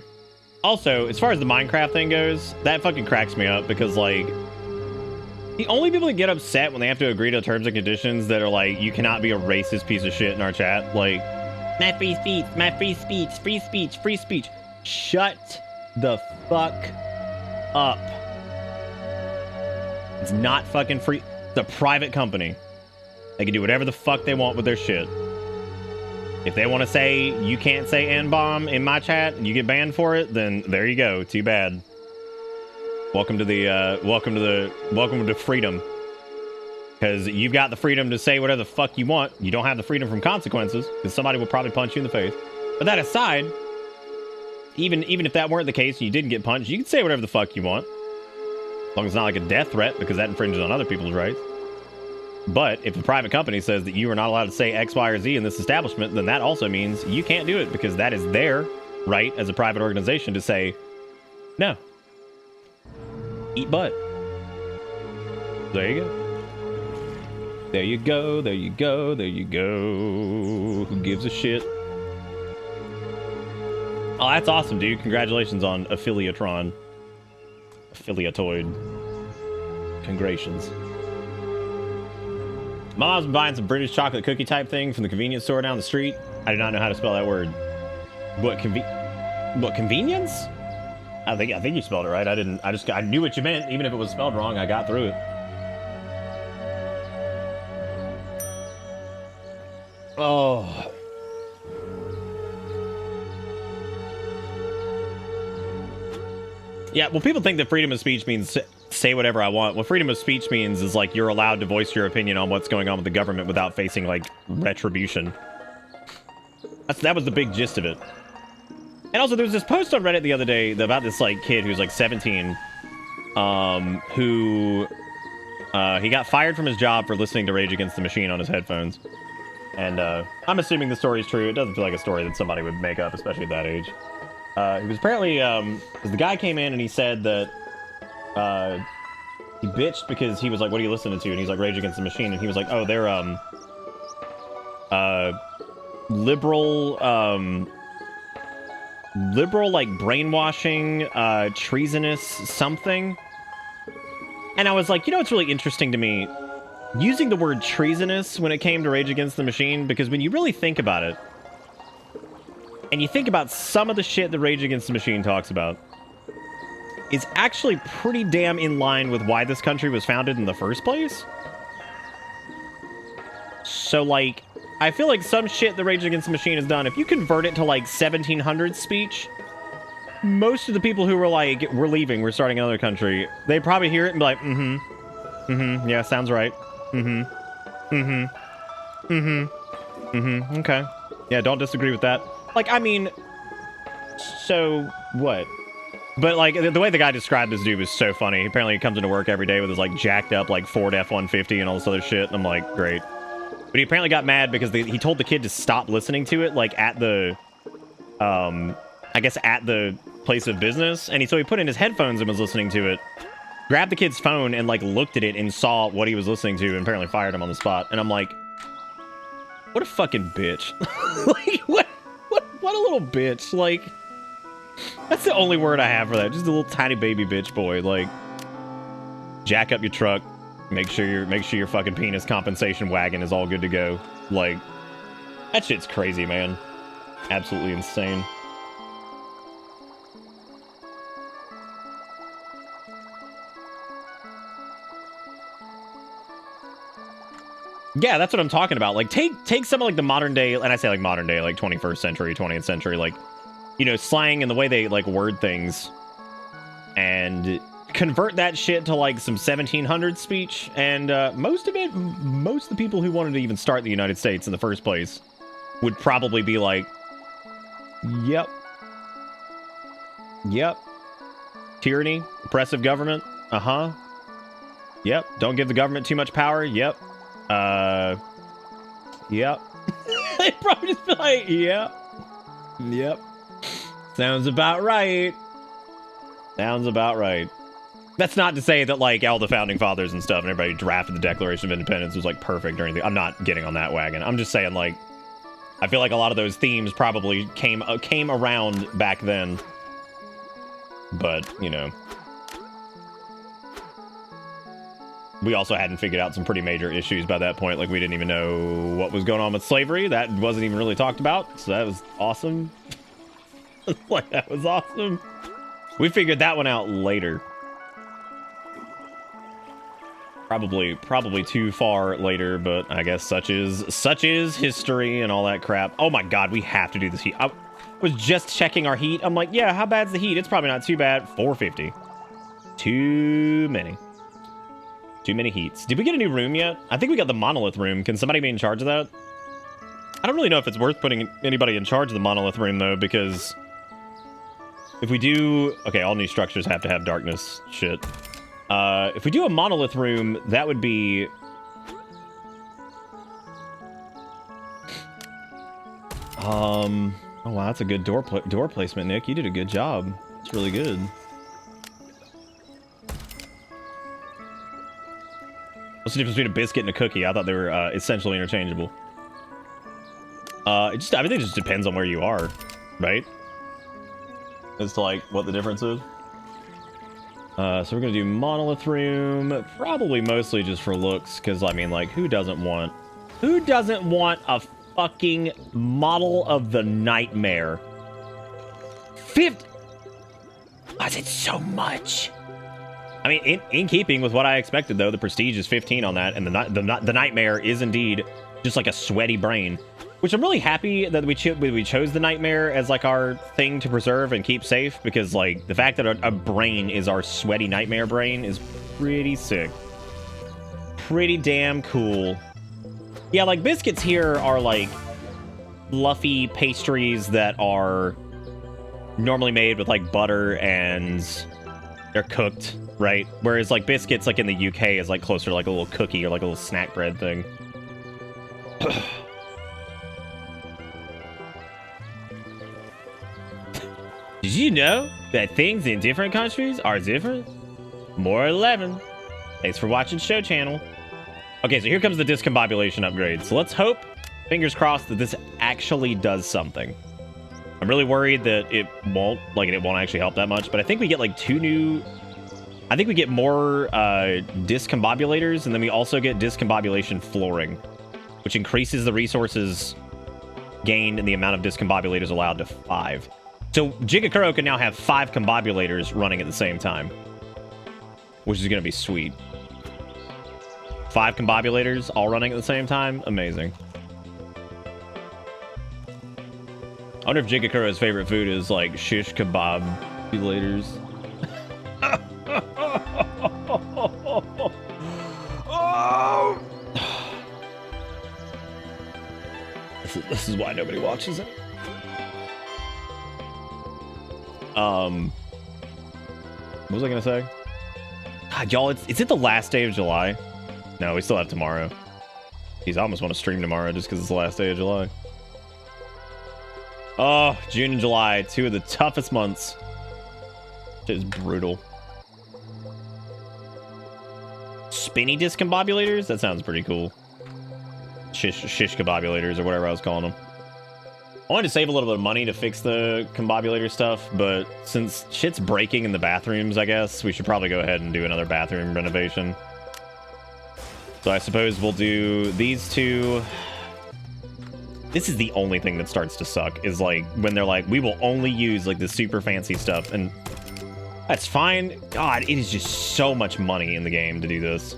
Also, as far as the Minecraft thing goes, that fucking cracks me up because like the only people that get upset when they have to agree to terms and conditions that are like, you cannot be a racist piece of shit in our chat, like my free speech, free speech. Shut the fuck up. It's not fucking free. It's a private company. They can do whatever the fuck they want with their shit. If they want to say you can't say N-bomb in my chat and you get banned for it, then there you go. Too bad. Welcome to freedom. Because you've got the freedom to say whatever the fuck you want. You don't have the freedom from consequences, because somebody will probably punch you in the face. But that aside, even if that weren't the case and you didn't get punched, you can say whatever the fuck you want. As long as it's not like a death threat, because that infringes on other people's rights. But if a private company says that you are not allowed to say X, Y, or Z in this establishment, then that also means you can't do it, because that is their right as a private organization to say, no. Eat butt. There you go. There you go, there you go, there you go. Who gives a shit? Oh, that's awesome, dude. Congratulations on Affiliatron. Affiliatoid. Congrations. My mom's been buying some British chocolate cookie type thing from the convenience store down the street. I do not know how to spell that word. What convenience? I think you spelled it right. I knew what you meant. Even if it was spelled wrong, I got through it. Oh. Yeah, well, people think that freedom of speech means say whatever I want. What freedom of speech means is, like, you're allowed to voice your opinion on what's going on with the government without facing, like, retribution. That was the big gist of it. And also, there was this post on Reddit the other day about this, like, kid who's, like, 17, who, he got fired from his job for listening to Rage Against the Machine on his headphones. And, I'm assuming the story is true. It doesn't feel like a story that somebody would make up, especially at that age. He was apparently, because the guy came in and he said that, he bitched because he was like, what are you listening to? And he's like, Rage Against the Machine. And he was like, oh, they're, liberal, like, brainwashing, treasonous something. And I was like, you know what's really interesting to me? Using the word treasonous when it came to Rage Against the Machine, because when you really think about it, and you think about some of the shit that Rage Against the Machine talks about, is actually pretty damn in line with why this country was founded in the first place. So, like, I feel like some shit that Rage Against the Machine has done, if you convert it to, like, 1700s speech, most of the people who were like, we're leaving, we're starting another country, they probably hear it and be like, yeah, sounds right. Okay. Yeah, don't disagree with that. Like, I mean, so what? But, like, the way the guy described this dude was so funny. Apparently he comes into work every day with his, like, jacked up, like, Ford F-150 and all this other shit. And I'm like, great. But he apparently got mad because he told the kid to stop listening to it, like, at the, I guess at the place of business. And so he put in his headphones and was listening to it. Grabbed the kid's phone and, like, looked at it and saw what he was listening to and apparently fired him on the spot. And I'm like, what a fucking bitch. Like, what a little bitch. Like, that's the only word I have for that. Just a little tiny baby bitch boy. Like, jack up your truck. Make sure your fucking penis compensation wagon is all good to go. Like, that shit's crazy, man. Absolutely insane. Yeah, that's what I'm talking about. Like, take some of like the modern day, and I say like modern day, like 21st century, 20th century, like, you know, slang and the way they like word things, and convert that shit to like some 1700s speech. And most of the people who wanted to even start the United States in the first place would probably be like, yep, tyranny, oppressive government, yep, don't give the government too much power, yep. Yep. They'd probably just be like, yep. Sounds about right. That's not to say that, like, all the founding fathers and stuff and everybody drafted the Declaration of Independence was, like, perfect or anything. I'm not getting on that wagon. I'm just saying, like, I feel like a lot of those themes probably came around back then. But, you know. We also hadn't figured out some pretty major issues by that point. Like, we didn't even know what was going on with slavery. That wasn't even really talked about. So that was awesome. Like, that was awesome. We figured that one out later. Probably too far later, but I guess such is history and all that crap. Oh my god, we have to do this heat. I was just checking our heat. I'm like, yeah, how bad's the heat? It's probably not too bad. 450. Too many heats. Did we get a new room yet? I think we got the monolith room. Can somebody be in charge of that? I don't really know if it's worth putting anybody in charge of the monolith room, though, because if we do... Okay, all new structures have to have darkness. Shit. If we do a monolith room, that would be... Oh, wow, that's a good door placement, Nick. You did a good job. It's really good. What's the difference between a biscuit and a cookie? I thought they were essentially interchangeable. Everything just depends on where you are, right? As to like what the difference is. So we're gonna do monolith room, probably mostly just for looks, because I mean, like, who doesn't want a fucking model of the nightmare? 50. Why is it so much? I mean, in keeping with what I expected, though, the prestige is 15 on that, and the nightmare is indeed just like a sweaty brain, which I'm really happy that we chose the nightmare as like our thing to preserve and keep safe, because like the fact that a brain is our sweaty nightmare brain is pretty sick, pretty damn cool. Yeah, like biscuits here are like fluffy pastries that are normally made with like butter and they're cooked. Right? Whereas, like, biscuits, like, in the UK is, like, closer to, like, a little cookie or, like, a little snack bread thing. Did you know that things in different countries are different? More 11. Thanks for watching Show Channel. Okay, so here comes the discombobulation upgrade. So let's hope, fingers crossed, that this actually does something. I'm really worried that it won't actually help that much, but I think we get, like, I think we get more discombobulators, and then we also get discombobulation flooring, which increases the resources gained and the amount of discombobulators allowed to 5. So Jigakuro can now have 5 combobulators running at the same time, which is going to be sweet. 5 combobulators all running at the same time? Amazing. I wonder if Jigakuro's favorite food is, like, shish kebabulators. Oh. This is why nobody watches it. What was I gonna say? God, y'all, is it the last day of July? No, we still have tomorrow. Jeez, I almost want to stream tomorrow just because it's the last day of July. Oh, June and July, 2 of the toughest months. It is brutal. Spinny discombobulators? That sounds pretty cool. Shish kebabulators or whatever I was calling them. I wanted to save a little bit of money to fix the combobulator stuff, but since shit's breaking in the bathrooms, I guess, we should probably go ahead and do another bathroom renovation. So I suppose we'll do these 2. This is the only thing that starts to suck, is like when they're like, we will only use like the super fancy stuff, and that's fine. God, it is just so much money in the game to do this.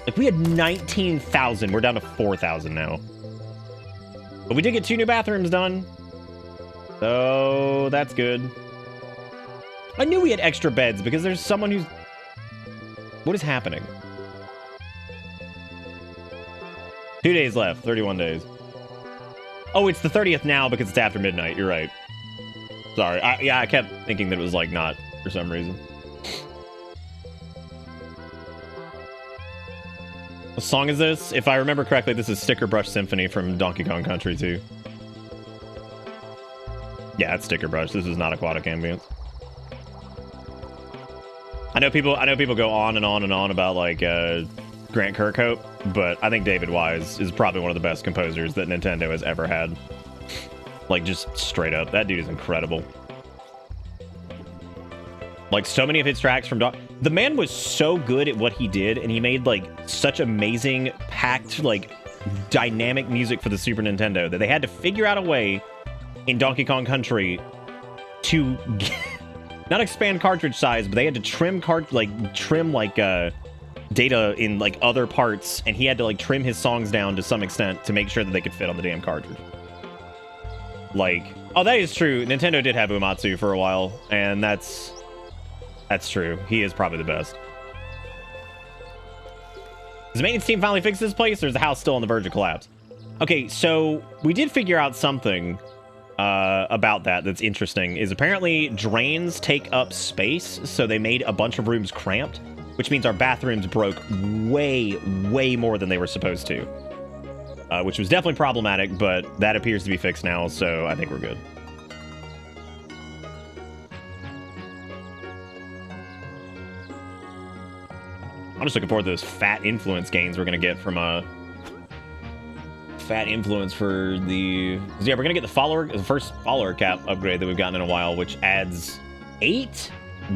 Like, we had 19,000. We're down to 4,000 now. But we did get 2 new bathrooms done. So, that's good. I knew we had extra beds because there's someone who's... What is happening? 2 days left. 31 days. Oh, it's the 30th now because it's after midnight. You're right. Sorry. I kept thinking that it was, like, not for some reason. What song is this? If I remember correctly, this is Sticker Brush Symphony from Donkey Kong Country 2. Yeah, it's Sticker Brush. This is not Aquatic Ambience. I know people go on and on and on about, like, Grant Kirkhope, but I think David Wise is probably one of the best composers that Nintendo has ever had. Like, just straight up. That dude is incredible. Like, so many of his tracks from... The man was so good at what he did, and he made, like, such amazing, packed, like, dynamic music for the Super Nintendo that they had to figure out a way in Donkey Kong Country to... not expand cartridge size, but they had to trim data in like other parts, and he had to like trim his songs down to some extent to make sure that they could fit on the damn cartridge. Like, oh, that is true. Nintendo did have Uematsu for a while, and that's true. He is probably the best. Does the maintenance team finally fix this place, or is the house still on the verge of collapse? Okay, so we did figure out something about that's interesting. Is apparently drains take up space, so they made a bunch of rooms cramped, which means our bathrooms broke way more than they were supposed to, which was definitely problematic, but that appears to be fixed now, so I think we're good. I'm just looking forward to those fat influence gains we're going to get from fat influence for the... Yeah, we're going to get the first follower cap upgrade that we've gotten in a while, which adds 8?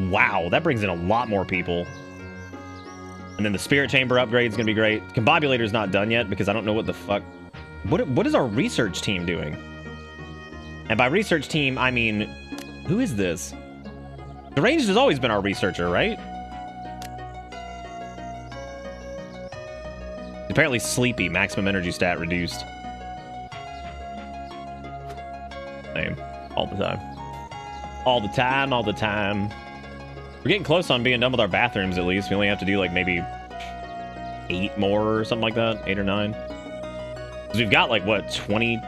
Wow, that brings in a lot more people. And then the spirit chamber upgrade is going to be great. Combobulator's not done yet because I don't know what the fuck... What is our research team doing? And by research team, I mean... Who is this? Deranged has always been our researcher, right? Apparently sleepy. Maximum energy stat reduced. Same. All the time. All the time, all the time. We're getting close on being done with our bathrooms, at least. We only have to do, like, maybe 8 more or something like that. 8 or 9. Because we've got, like, what, 20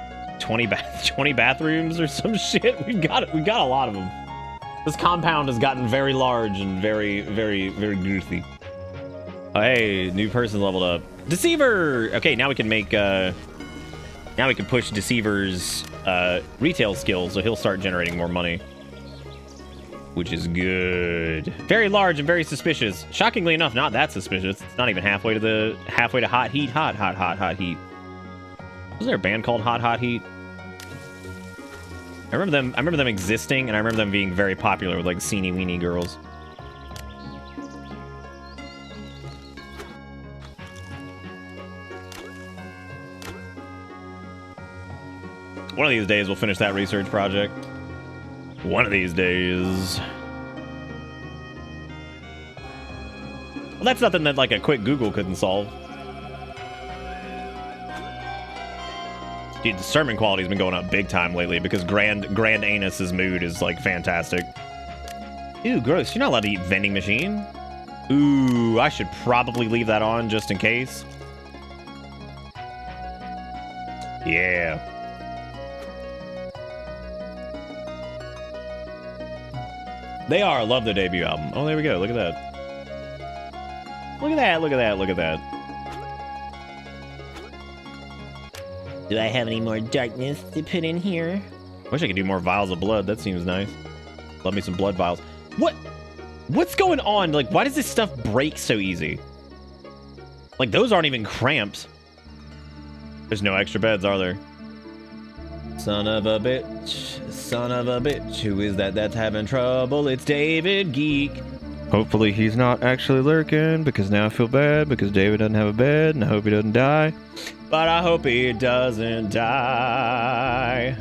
bathrooms or some shit? We've got a lot of them. This compound has gotten very large and very goofy. Oh, hey, new person leveled up. Deceiver! Okay, now we can make, now we can push Deceiver's, retail skills, so he'll start generating more money. Which is good. Very large and very suspicious. Shockingly enough, not that suspicious. It's not even halfway to Hot Heat. Hot Heat. Was there a band called Hot Heat? I remember them existing, and I remember them being very popular with, like, seeny weeny girls. One of these days, we'll finish that research project. One of these days. Well, that's nothing that, like, a quick Google couldn't solve. Dude, the sermon quality's been going up big time lately because Grand Anus's mood is, like, fantastic. Ooh, gross. You're not allowed to eat vending machine. Ooh, I should probably leave that on just in case. Yeah. They are. I love their debut album. Oh, there we go. Look at that. Look at that. Look at that. Look at that. Do I have any more darkness to put in here? Wish I could do more vials of blood. That seems nice. Love me some blood vials. What's going on? Like, why does this stuff break so easy? Like, those aren't even cramps. There's no extra beds, are there? Son of a bitch. Son of a bitch. Who is that that's having trouble? It's David Geek. Hopefully he's not actually lurking, because now I feel bad because David doesn't have a bed, and I hope he doesn't die. But I hope he doesn't die.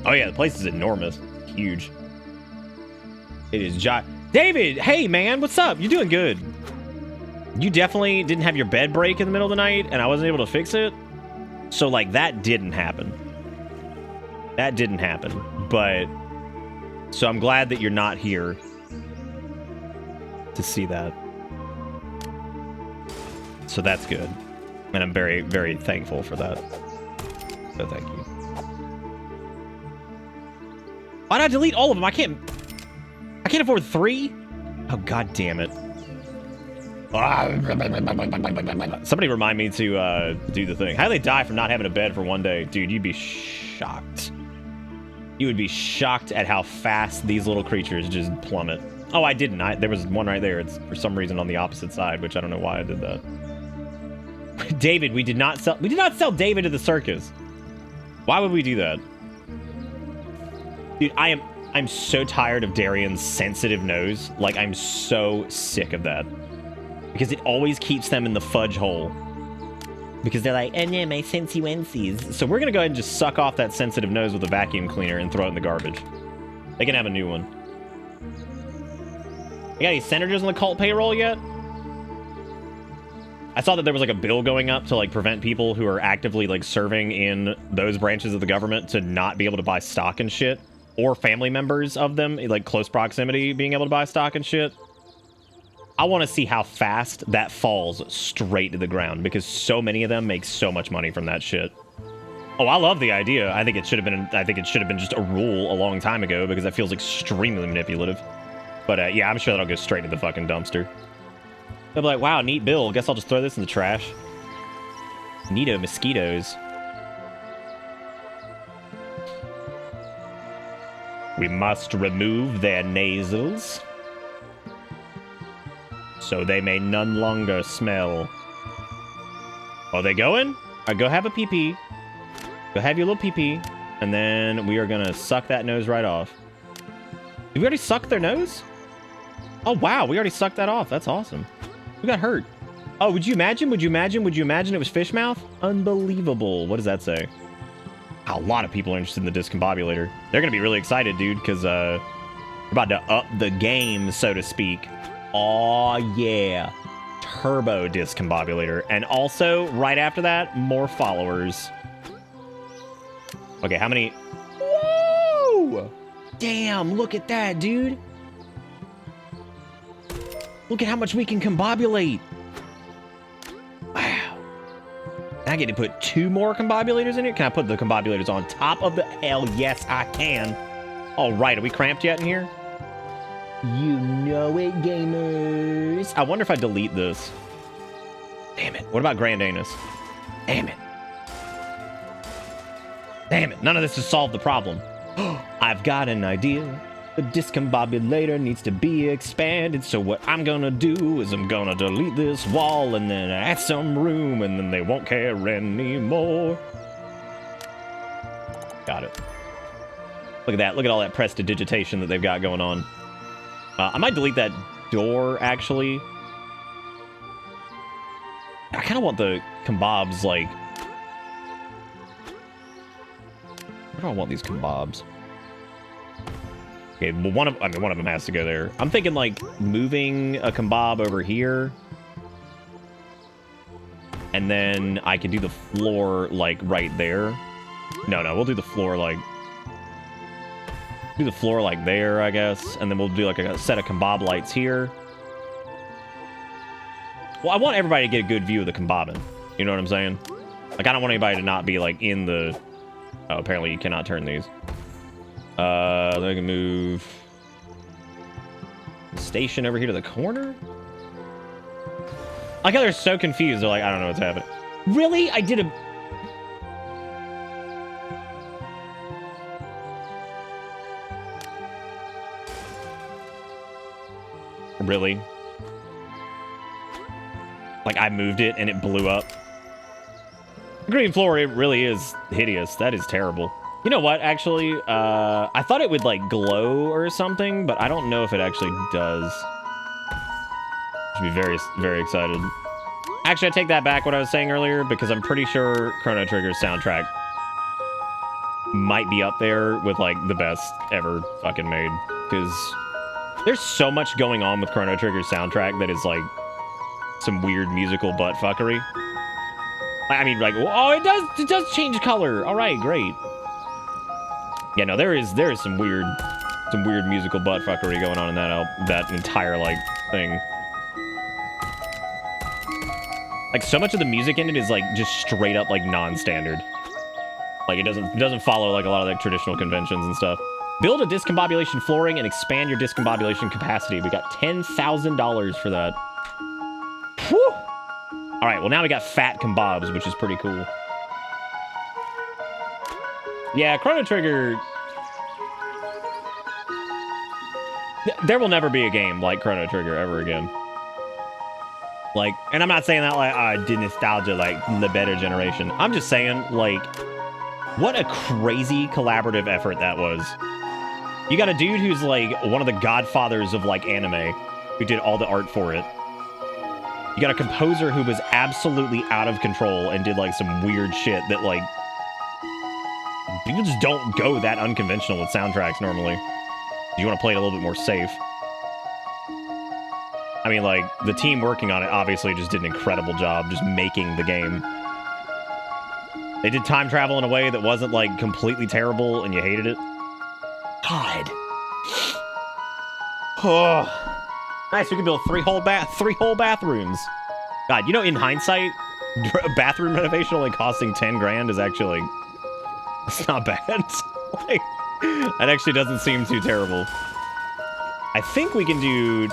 Oh yeah, the place is enormous. Huge. It is David, hey man, what's up? You're doing good. You definitely didn't have your bed break in the middle of the night, and I wasn't able to fix it. So, like, that didn't happen. That didn't happen. But, so I'm glad that you're not here to see that. So that's good. And I'm very, very thankful for that. So thank you. Why did I delete all of them? I can't afford 3? Oh, god damn it. Somebody remind me to do the thing. How do they die from not having a bed for one day? Dude, you'd be shocked. You would be shocked at how fast these little creatures just plummet. Oh, I didn't. There was one right there. It's for some reason on the opposite side, which I don't know why I did that. David, we did not sell David to the circus. Why would we do that? Dude, I'm so tired of Darian's sensitive nose. Like, I'm so sick of that. Because it always keeps them in the fudge hole. Because they're like, oh no, my sensey wensies. So we're gonna go ahead and just suck off that sensitive nose with a vacuum cleaner and throw it in the garbage. They can have a new one. You got any senators on the cult payroll yet? I saw that there was like a bill going up to like prevent people who are actively like serving in those branches of the government to not be able to buy stock and shit. Or family members of them, like close proximity, being able to buy stock and shit. I want to see how fast that falls straight to the ground because so many of them make so much money from that shit. Oh, I love the idea. I think it should have been just a rule a long time ago because that feels extremely manipulative. But yeah, I'm sure that'll go straight to the fucking dumpster. They'll be like, wow, neat bill. Guess I'll just throw this in the trash. Neato mosquitoes. We must remove their nasals, so they may none longer smell. Oh, they going? All right, go have a pee-pee. Go have your little pee-pee, and then we are gonna suck that nose right off. Did we already suck their nose? Oh, wow, we already sucked that off. That's awesome. Who got hurt? Oh, would you imagine it was fish mouth? Unbelievable. What does that say? A lot of people are interested in the discombobulator. They're gonna be really excited, dude, because we're about to up the game, so to speak. Aw, yeah. Turbo discombobulator. And also, right after that, more followers. Okay, how many? Whoa! Damn, look at that, dude. Look at how much we can combobulate. Wow. I get to put 2 more combobulators in here? Can I put the combobulators on top of the... Hell yes, I can. All right, are we cramped yet in here? You know it, gamers. I wonder if I delete this. Damn it. What about Grand Anus? Damn it. Damn it. None of this has solved the problem. I've got an idea. The discombobulator needs to be expanded. So what I'm gonna do is I'm gonna delete this wall and then add some room and then they won't care anymore. Got it. Look at that. Look at all that prestidigitation that they've got going on. I might delete that door, actually. I kind of want the kebabs, like... Where do I want these kebabs? Okay, well, one of them has to go there. I'm thinking, like, moving a kebab over here. And then I can do the floor, like, right there. No, we'll do the floor, like... Do the floor like there, I guess, and then we'll do like a set of kebab lights here. Well, I want everybody to get a good view of the kebabbing. You know what I'm saying? Like, I don't want anybody to not be like in the... Oh, apparently you cannot turn these. Then I can move the station over here to the corner. I like how they're so confused. They're like, I don't know what's happening. Really? I did a... Really? Like, I moved it and it blew up. The green floor, it really is hideous. That is terrible. You know what, actually? I thought it would, like, glow or something, but I don't know if it actually does. Should be very, very excited. Actually, I take that back, what I was saying earlier, because I'm pretty sure Chrono Trigger's soundtrack might be up there with, like, the best ever fucking made. Because... there's so much going on with Chrono Trigger's soundtrack that is, like, some weird musical butt fuckery. I mean, like, oh, it does change color. All right, great. Yeah, no, there is some weird musical butt fuckery going on in that entire like thing. Like, so much of the music in it is like just straight up like non-standard. Like, it doesn't follow like a lot of like traditional conventions and stuff. Build a discombobulation flooring and expand your discombobulation capacity. We got $10,000 for that. Whew. All right, well now we got fat combobs, which is pretty cool. Yeah, Chrono Trigger. There will never be a game like Chrono Trigger ever again. Like, and I'm not saying that like I did nostalgia like the better generation. I'm just saying, like, what a crazy collaborative effort that was. You got a dude who's like one of the godfathers of like anime, who did all the art for it. You got a composer who was absolutely out of control and did like some weird shit that like people just don't go that unconventional with soundtracks normally. You want to play it a little bit more safe. I mean, like, the team working on it obviously just did an incredible job just making the game. They did time travel in a way that wasn't like completely terrible and you hated it. God. Oh. Nice, we can build three whole bathrooms. God, you know, in hindsight, a bathroom renovation only costing 10 grand is actually, like, it's not bad. Like, that actually doesn't seem too terrible. I think we can do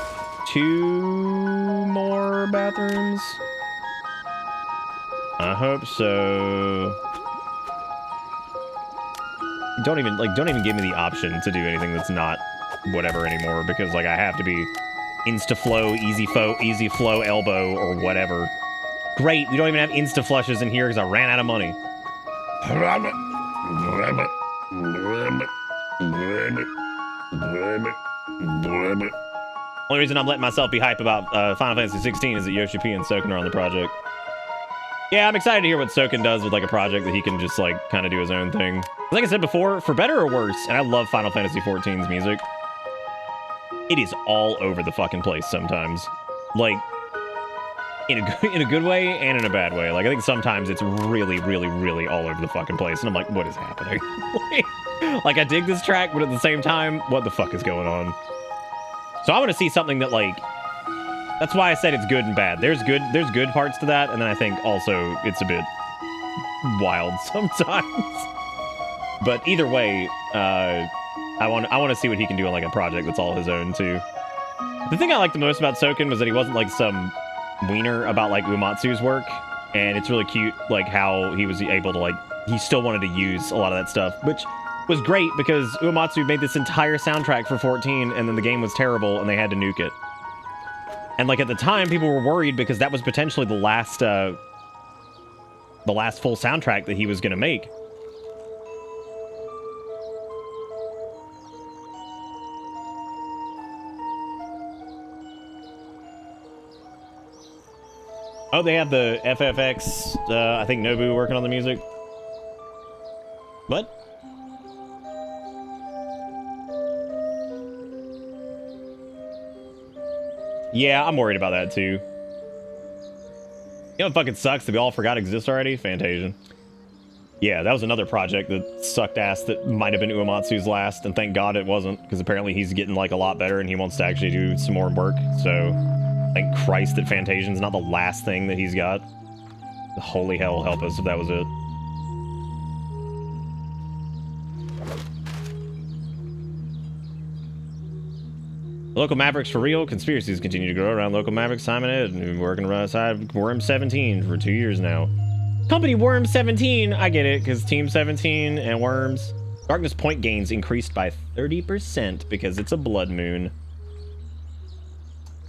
2 more bathrooms. I hope so. Don't even give me the option to do anything that's not whatever anymore, because like I have to be insta-flow, easy flow, elbow, or whatever. Great, we don't even have insta-flushes in here because I ran out of money. Only reason I'm letting myself be hype about Final Fantasy 16 is that Yoshi P and Soken are on the project. Yeah, I'm excited to hear what Soken does with like a project that he can just like kind of do his own thing. Like I said before, for better or worse, and I love Final Fantasy 14's music, it is all over the fucking place sometimes. Like, in a good way and in a bad way. Like, I think sometimes it's really, really, really all over the fucking place, and I'm like, what is happening? Like, I dig this track, but at the same time, what the fuck is going on? So I want to see something that, like, that's why I said it's good and bad. There's good parts to that, and then I think also it's a bit wild sometimes. But either way, I want to see what he can do on like a project that's all his own too. The thing I liked the most about Soken was that he wasn't like some wiener about like Uematsu's work, and it's really cute like how he was able to like, he still wanted to use a lot of that stuff, which was great because Uematsu made this entire soundtrack for 14 and then the game was terrible and they had to nuke it. And like at the time people were worried because that was potentially the last full soundtrack that he was going to make. Oh, they have the FFX, I think Nobu working on the music. What? Yeah, I'm worried about that too. You know what fucking sucks that we all forgot exists already? Fantasian. Yeah, that was another project that sucked ass that might have been Uematsu's last, and thank God it wasn't, because apparently he's getting like a lot better and he wants to actually do some more work, so thank Christ that Fantasian's not the last thing that he's got. Holy hell help us if that was it. Local Mavericks for real. Conspiracies continue to grow around local Mavericks. Simon Ed, who's working alongside Worm 17 for 2 years now. Company Worm 17, I get it, because Team 17 and Worms. Darkness point gains increased by 30% because it's a blood moon.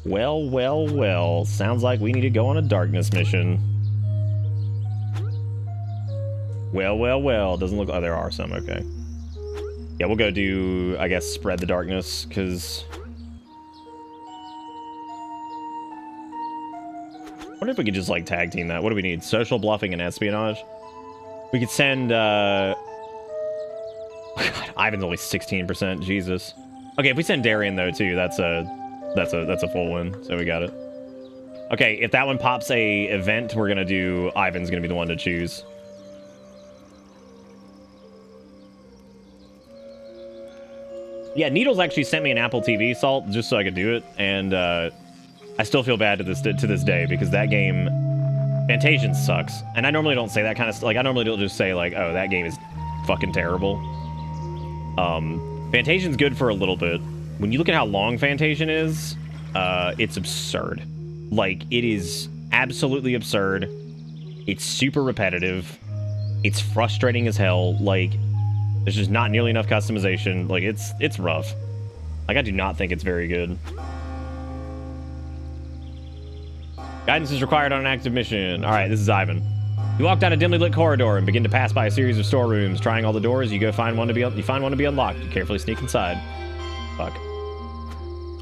Well, well, well. Sounds like we need to go on a darkness mission. Well, well, well. Doesn't look... Oh, there are some. Okay. Yeah, we'll go do, I guess, spread the darkness, because... I wonder if we could just, like, tag team that. What do we need? Social bluffing and espionage? We could send, God, Ivan's only 16%. Jesus. Okay, if we send Darian, though, too, that's a full win. So we got it. Okay, if that one pops a event, we're gonna do... Ivan's gonna be the one to choose. Yeah, Needles actually sent me an Apple TV, Salt, just so I could do it, and I still feel bad to this day because that game, Fantasian sucks. And I normally don't say that kind of stuff. Like, I normally don't just say, like, oh, that game is fucking terrible. Fantasian's good for a little bit. When you look at how long Fantasian is, it's absurd. Like, it is absolutely absurd. It's super repetitive. It's frustrating as hell. Like, there's just not nearly enough customization. Like, it's rough. Like, I do not think it's very good. Guidance is required on an active mission. All right, this is Ivan. You walk down a dimly lit corridor and begin to pass by a series of storerooms. Trying all the doors, you find one to be unlocked. You carefully sneak inside. Fuck.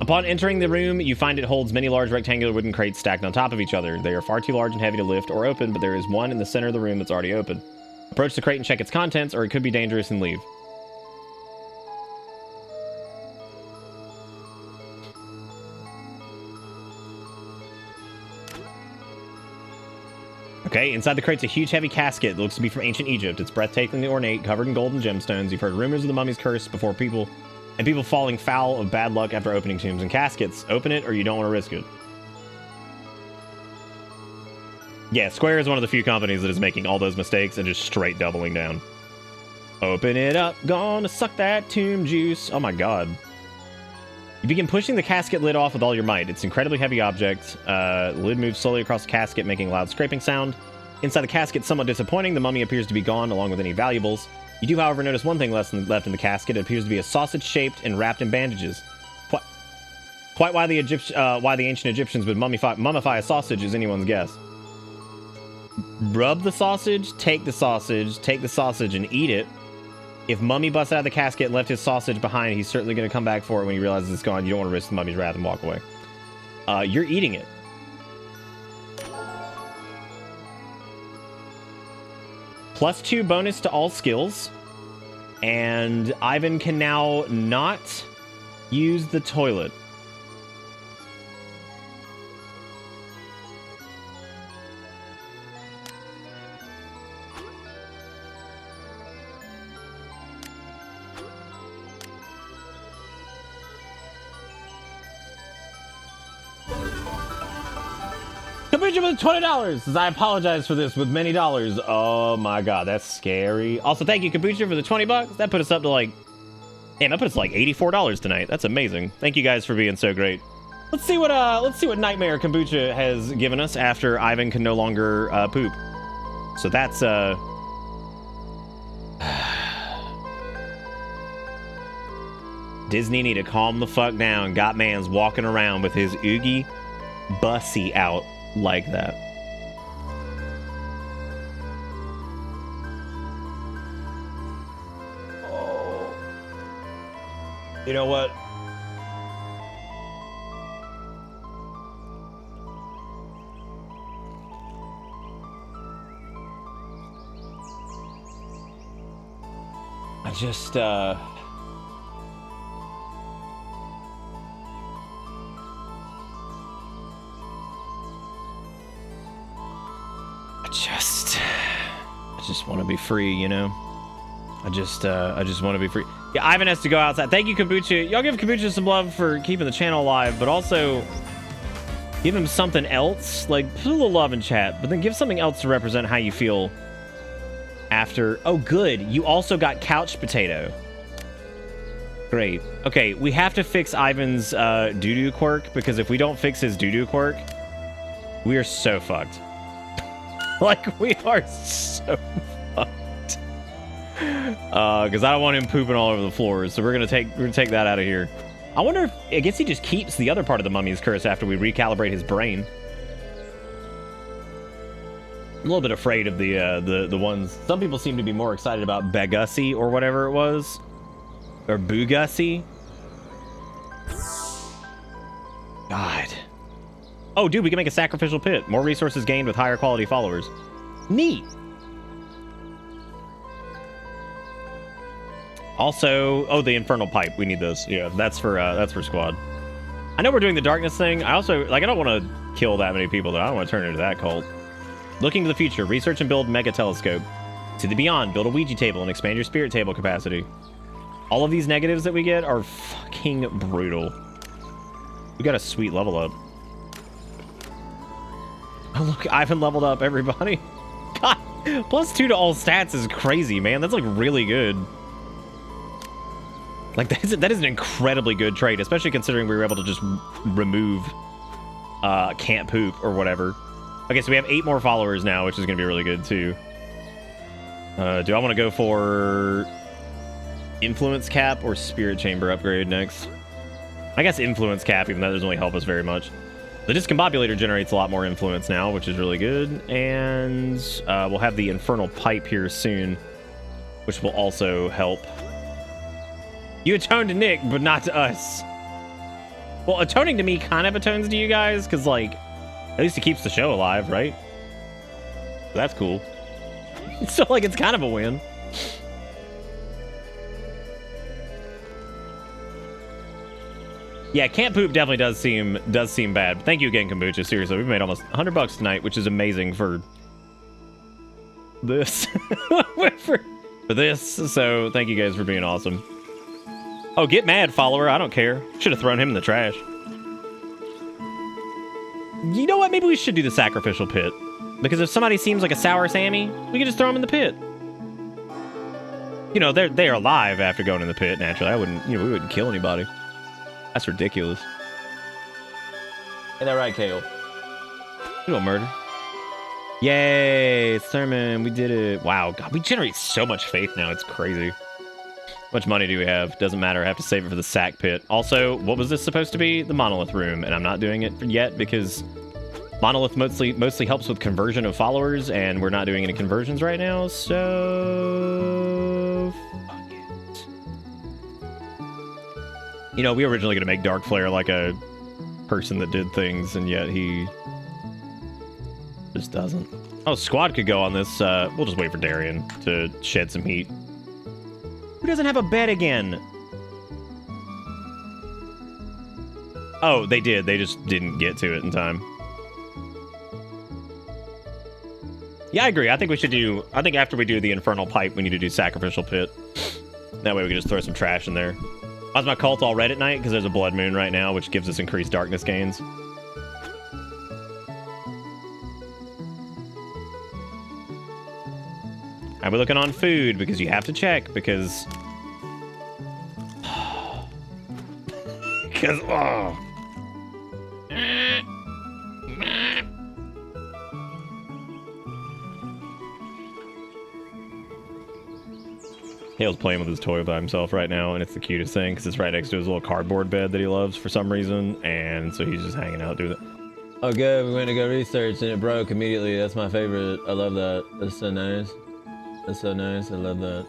Upon entering the room, you find it holds many large rectangular wooden crates stacked on top of each other. They are far too large and heavy to lift or open, but there is one in the center of the room that's already open. Approach the crate and check its contents, or it could be dangerous and leave. Okay, inside the crate's a huge heavy casket that looks to be from ancient Egypt. It's breathtakingly ornate, covered in gold and gemstones. You've heard rumors of the mummy's curse before people falling foul of bad luck after opening tombs and caskets. Open it or you don't want to risk it. Yeah, Square is one of the few companies that is making all those mistakes and just straight doubling down. Open it up, gonna suck that tomb juice. Oh my god. You begin pushing the casket lid off with all your might. It's an incredibly heavy object. The lid moves slowly across the casket, making a loud scraping sound. Inside the casket, somewhat disappointing, the mummy appears to be gone, along with any valuables. You do, however, notice one thing left in the casket. It appears to be a sausage-shaped and wrapped in bandages. Quite why the ancient Egyptians would mummify a sausage is anyone's guess. Rub the sausage, take the sausage, and eat it. If Mummy busts out of the casket and left his sausage behind, he's certainly going to come back for it when he realizes it's gone. You don't want to risk the mummy's wrath and walk away. You're eating it. +2 bonus to all skills. And Ivan can now not use the toilet. Kabucha with $20 says, I apologize for this with many dollars. Oh my god, that's scary. Also, thank you, Kabucha, for the $20. That put us up to like... Damn, that put us like $84 tonight. That's amazing. Thank you guys for being so great. Let's see what nightmare Kombucha has given us after Ivan can no longer poop. So that's Disney need to calm the fuck down. Got man's walking around with his Oogie Bussy out like that. Oh. You know what? I just I just want to be free, you know? I just want to be free. Yeah, Ivan has to go outside. Thank you, Kombucha. Y'all give Kombucha some love for keeping the channel alive, but also give him something else. Like, put a little love in chat, but then give something else to represent how you feel after. Oh, good. You also got Couch Potato. Great. Okay, we have to fix Ivan's doo-doo quirk, because if we don't fix his doo-doo quirk, we are so fucked. Like, we are so fucked. Because I don't want him pooping all over the floors, so we're gonna take that out of here. I wonder if, I guess he just keeps the other part of the mummy's curse after we recalibrate his brain. I'm a little bit afraid of the ones. Some people seem to be more excited about Begussie or whatever it was, or Bugussie. God. Oh, dude, we can make a sacrificial pit. More resources gained with higher quality followers. Neat. Also, oh, the infernal pipe. We need those. Yeah, that's for squad. I know we're doing the darkness thing. I also, like, I don't want to kill that many people, though. I don't want to turn into that cult. Looking to the future, research and build mega telescope. To the beyond, build a Ouija table and expand your spirit table capacity. All of these negatives that we get are fucking brutal. We got a sweet level up. Oh, look, Ivan leveled up, everybody. God, +2 to all stats is crazy, man. That's like really good. Like that is an incredibly good trait, especially considering we were able to just remove can't poop or whatever. Okay, so we have 8 more followers now, which is gonna be really good too. Do I want to go for influence cap or spirit chamber upgrade next? I guess influence cap, even though that doesn't really help us very much. The discombobulator generates a lot more influence now, which is really good. And we'll have the infernal pipe here soon, which will also help. You atone to Nick, but not to us. Well, atoning to me kind of atones to you guys, because, like, at least it keeps the show alive, right? So that's cool. So, like, it's kind of a win. Yeah, Camp Poop definitely does seem bad. But thank you again, Kombucha. Seriously, we've made almost $100 tonight, which is amazing for this. for this. So thank you guys for being awesome. Oh, get mad, follower. I don't care. Should have thrown him in the trash. You know what? Maybe we should do the sacrificial pit. Because if somebody seems like a sour Sammy, we can just throw them in the pit. You know, they're alive after going in the pit, naturally. We wouldn't kill anybody. That's ridiculous. Ain't that right, Kale? You don't murder. Yay, sermon, we did it. Wow, God, we generate so much faith now. It's crazy. How much money do we have? Doesn't matter. I have to save it for the sack pit. Also, what was this supposed to be? The monolith room, and I'm not doing it yet because monolith mostly helps with conversion of followers, and we're not doing any conversions right now, so fuck it. You know, we were originally going to make Dark Flare like a person that did things, and yet he just doesn't. Oh, Squad could go on this. We'll just wait for Darian to shed some heat. Who doesn't have a bed again? Oh, they did. They just didn't get to it in time. Yeah, I agree. I think we should do... I think after we do the Infernal Pipe, we need to do Sacrificial Pit. That way we can just throw some trash in there. Why's my cult all red at night? Because there's a blood moon right now, which gives us increased darkness gains. I'll be looking on food, because you have to check, because... because, oh... Hale's playing with his toy by himself right now, and it's the cutest thing, because it's right next to his little cardboard bed that he loves for some reason, and so he's just hanging out doing it. Oh good, we went to go research, and it broke immediately. That's my favorite. I love that. That's so nice. That's so nice. I love that.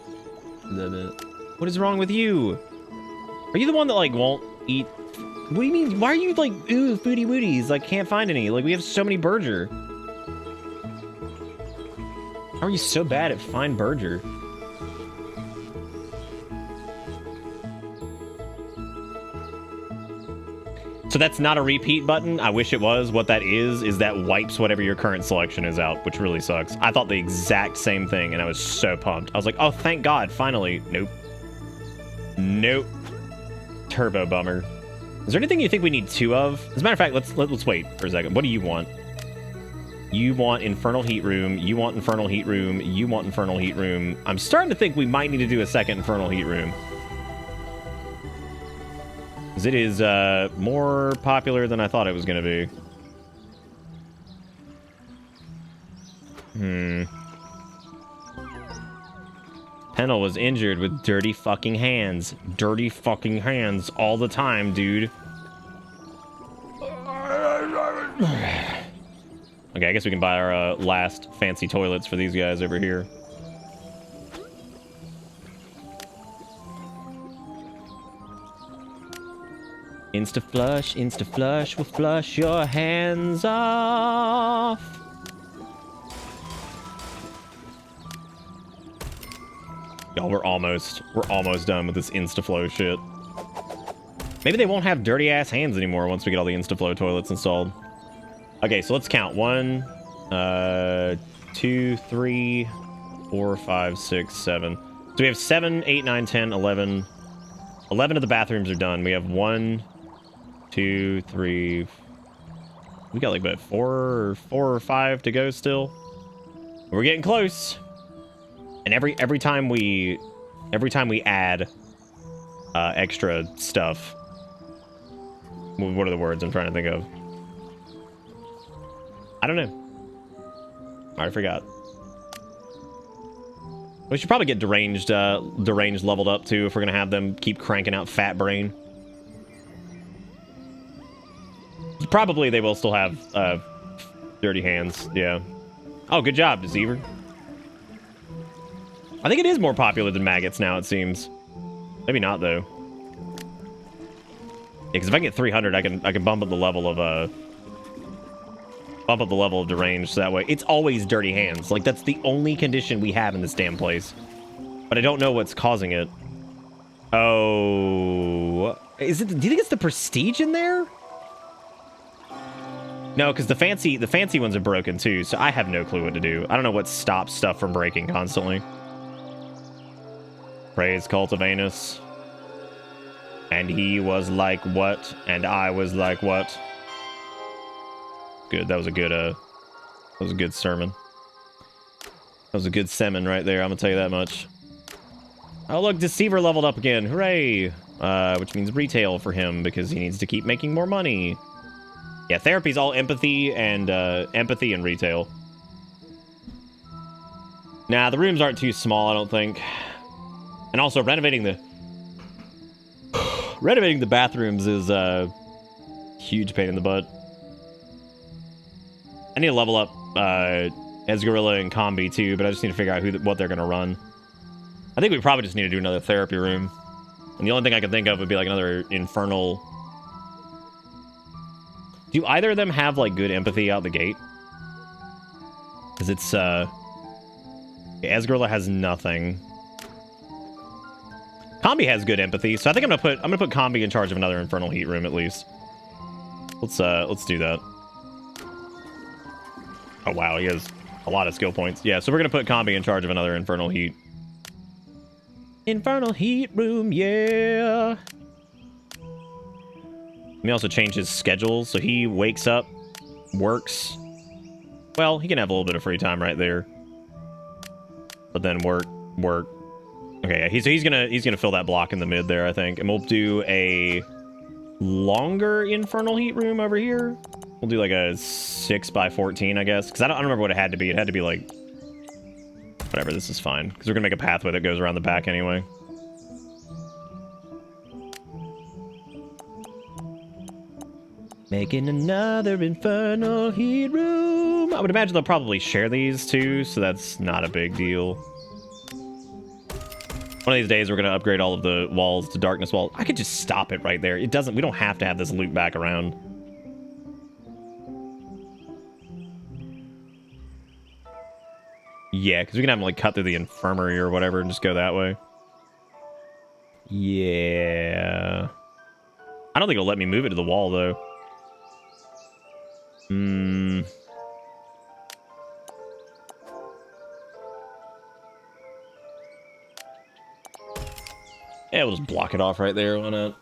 I love it. What is wrong with you? Are you the one that, like, won't eat? What do you mean? Why are you, like, ooh, foodie woodies? Like, can't find any. Like, we have so many Berger. How are you so bad at find Berger? So that's not a repeat button. I wish it was. What that is that wipes whatever your current selection is out, which really sucks. I thought the exact same thing, and I was so pumped. I was like, oh, thank God, finally. Nope. Nope. Turbo bummer. Is there anything you think we need 2 of? As a matter of fact, let's wait for a second. What do you want? You want Infernal Heat Room. You want Infernal Heat Room. You want Infernal Heat Room. I'm starting to think we might need to do a second Infernal Heat Room. Because it is more popular than I thought it was going to be. Pennell was injured with dirty fucking hands. Dirty fucking hands all the time, dude. Okay, I guess we can buy our last fancy toilets for these guys over here. Insta flush will flush your hands off. Y'all, we're almost done with this Instaflow shit. Maybe they won't have dirty ass hands anymore once we get all the Instaflow toilets installed. Okay, so let's count. 1, 2, 3, 4, 5, 6, 7. So we have 7, 8, 9, 10, 11. 11 of the bathrooms are done. We have 1, 2, 3. We got like about 4 or 5 to go still. We're getting close. And every time we add extra stuff. What are the words I'm trying to think of? I don't know. I forgot. We should probably get deranged leveled up too if we're gonna have them keep cranking out Fat Brain. Probably they will still have dirty hands. Yeah. Oh, good job, Deceiver. I think it is more popular than maggots now. It seems. Maybe not though. Yeah, because if I get 300, I can bump up the level of deranged. So that way, it's always dirty hands. Like that's the only condition we have in this damn place. But I don't know what's causing it. Oh, is it? Do you think it's the prestige in there? No, because the fancy ones are broken too. So I have no clue what to do. I don't know what stops stuff from breaking constantly. Praise Cult of Anus. And he was like what? And I was like what? Good. That was a good sermon. That was a good sermon right there. I'm gonna tell you that much. Oh look, Deceiver leveled up again. Hooray! Which means retail for him because he needs to keep making more money. Yeah, therapy's all empathy and retail. Nah, the rooms aren't too small, I don't think. And also renovating the bathrooms is a huge pain in the butt. I need to level up Esgarilla and Combi too, but I just need to figure out what they're gonna run. I think we probably just need to do another therapy room. And the only thing I can think of would be like another infernal. Do either of them have like good empathy out the gate? Because it's Esgarilla has nothing. Combi has good empathy, so I think I'm gonna put Combi in charge of another infernal heat room at least. Let's do that. Oh wow, he has a lot of skill points. Yeah, so we're gonna put Combi in charge of another infernal heat. Infernal heat room, yeah. Let me also change his schedule so he wakes up, works. Well, he can have a little bit of free time right there, but then work. Okay, yeah, he's gonna fill that block in the mid there, I think, and we'll do a longer infernal heat room over here. We'll do like a 6x14, I guess, because I don't remember what it had to be. It had to be like whatever. This is fine because we're gonna make a pathway that goes around the back anyway. Making another infernal heat room. I would imagine they'll probably share these too, so that's not a big deal. One of these days, we're going to upgrade all of the walls to darkness walls. I could just stop it right there. We don't have to have this loop back around. Yeah, because we can have them like cut through the infirmary or whatever and just go that way. Yeah. I don't think it'll let me move it to the wall, though. Yeah, we'll just block it off right there. Why not?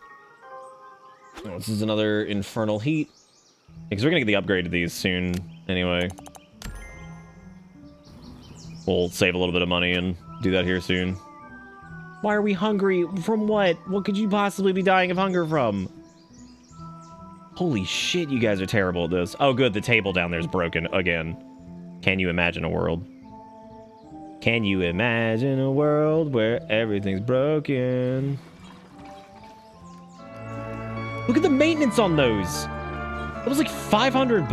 Oh, this is another infernal heat. Because we're going to get the upgrade to these soon anyway. We'll save a little bit of money and do that here soon. Why are we hungry? From what? What could you possibly be dying of hunger from? Holy shit, you guys are terrible at this. Oh, good. The table down there is broken again. Can you imagine a world? Can you imagine a world where everything's broken? Look at the maintenance on those. That was like $500.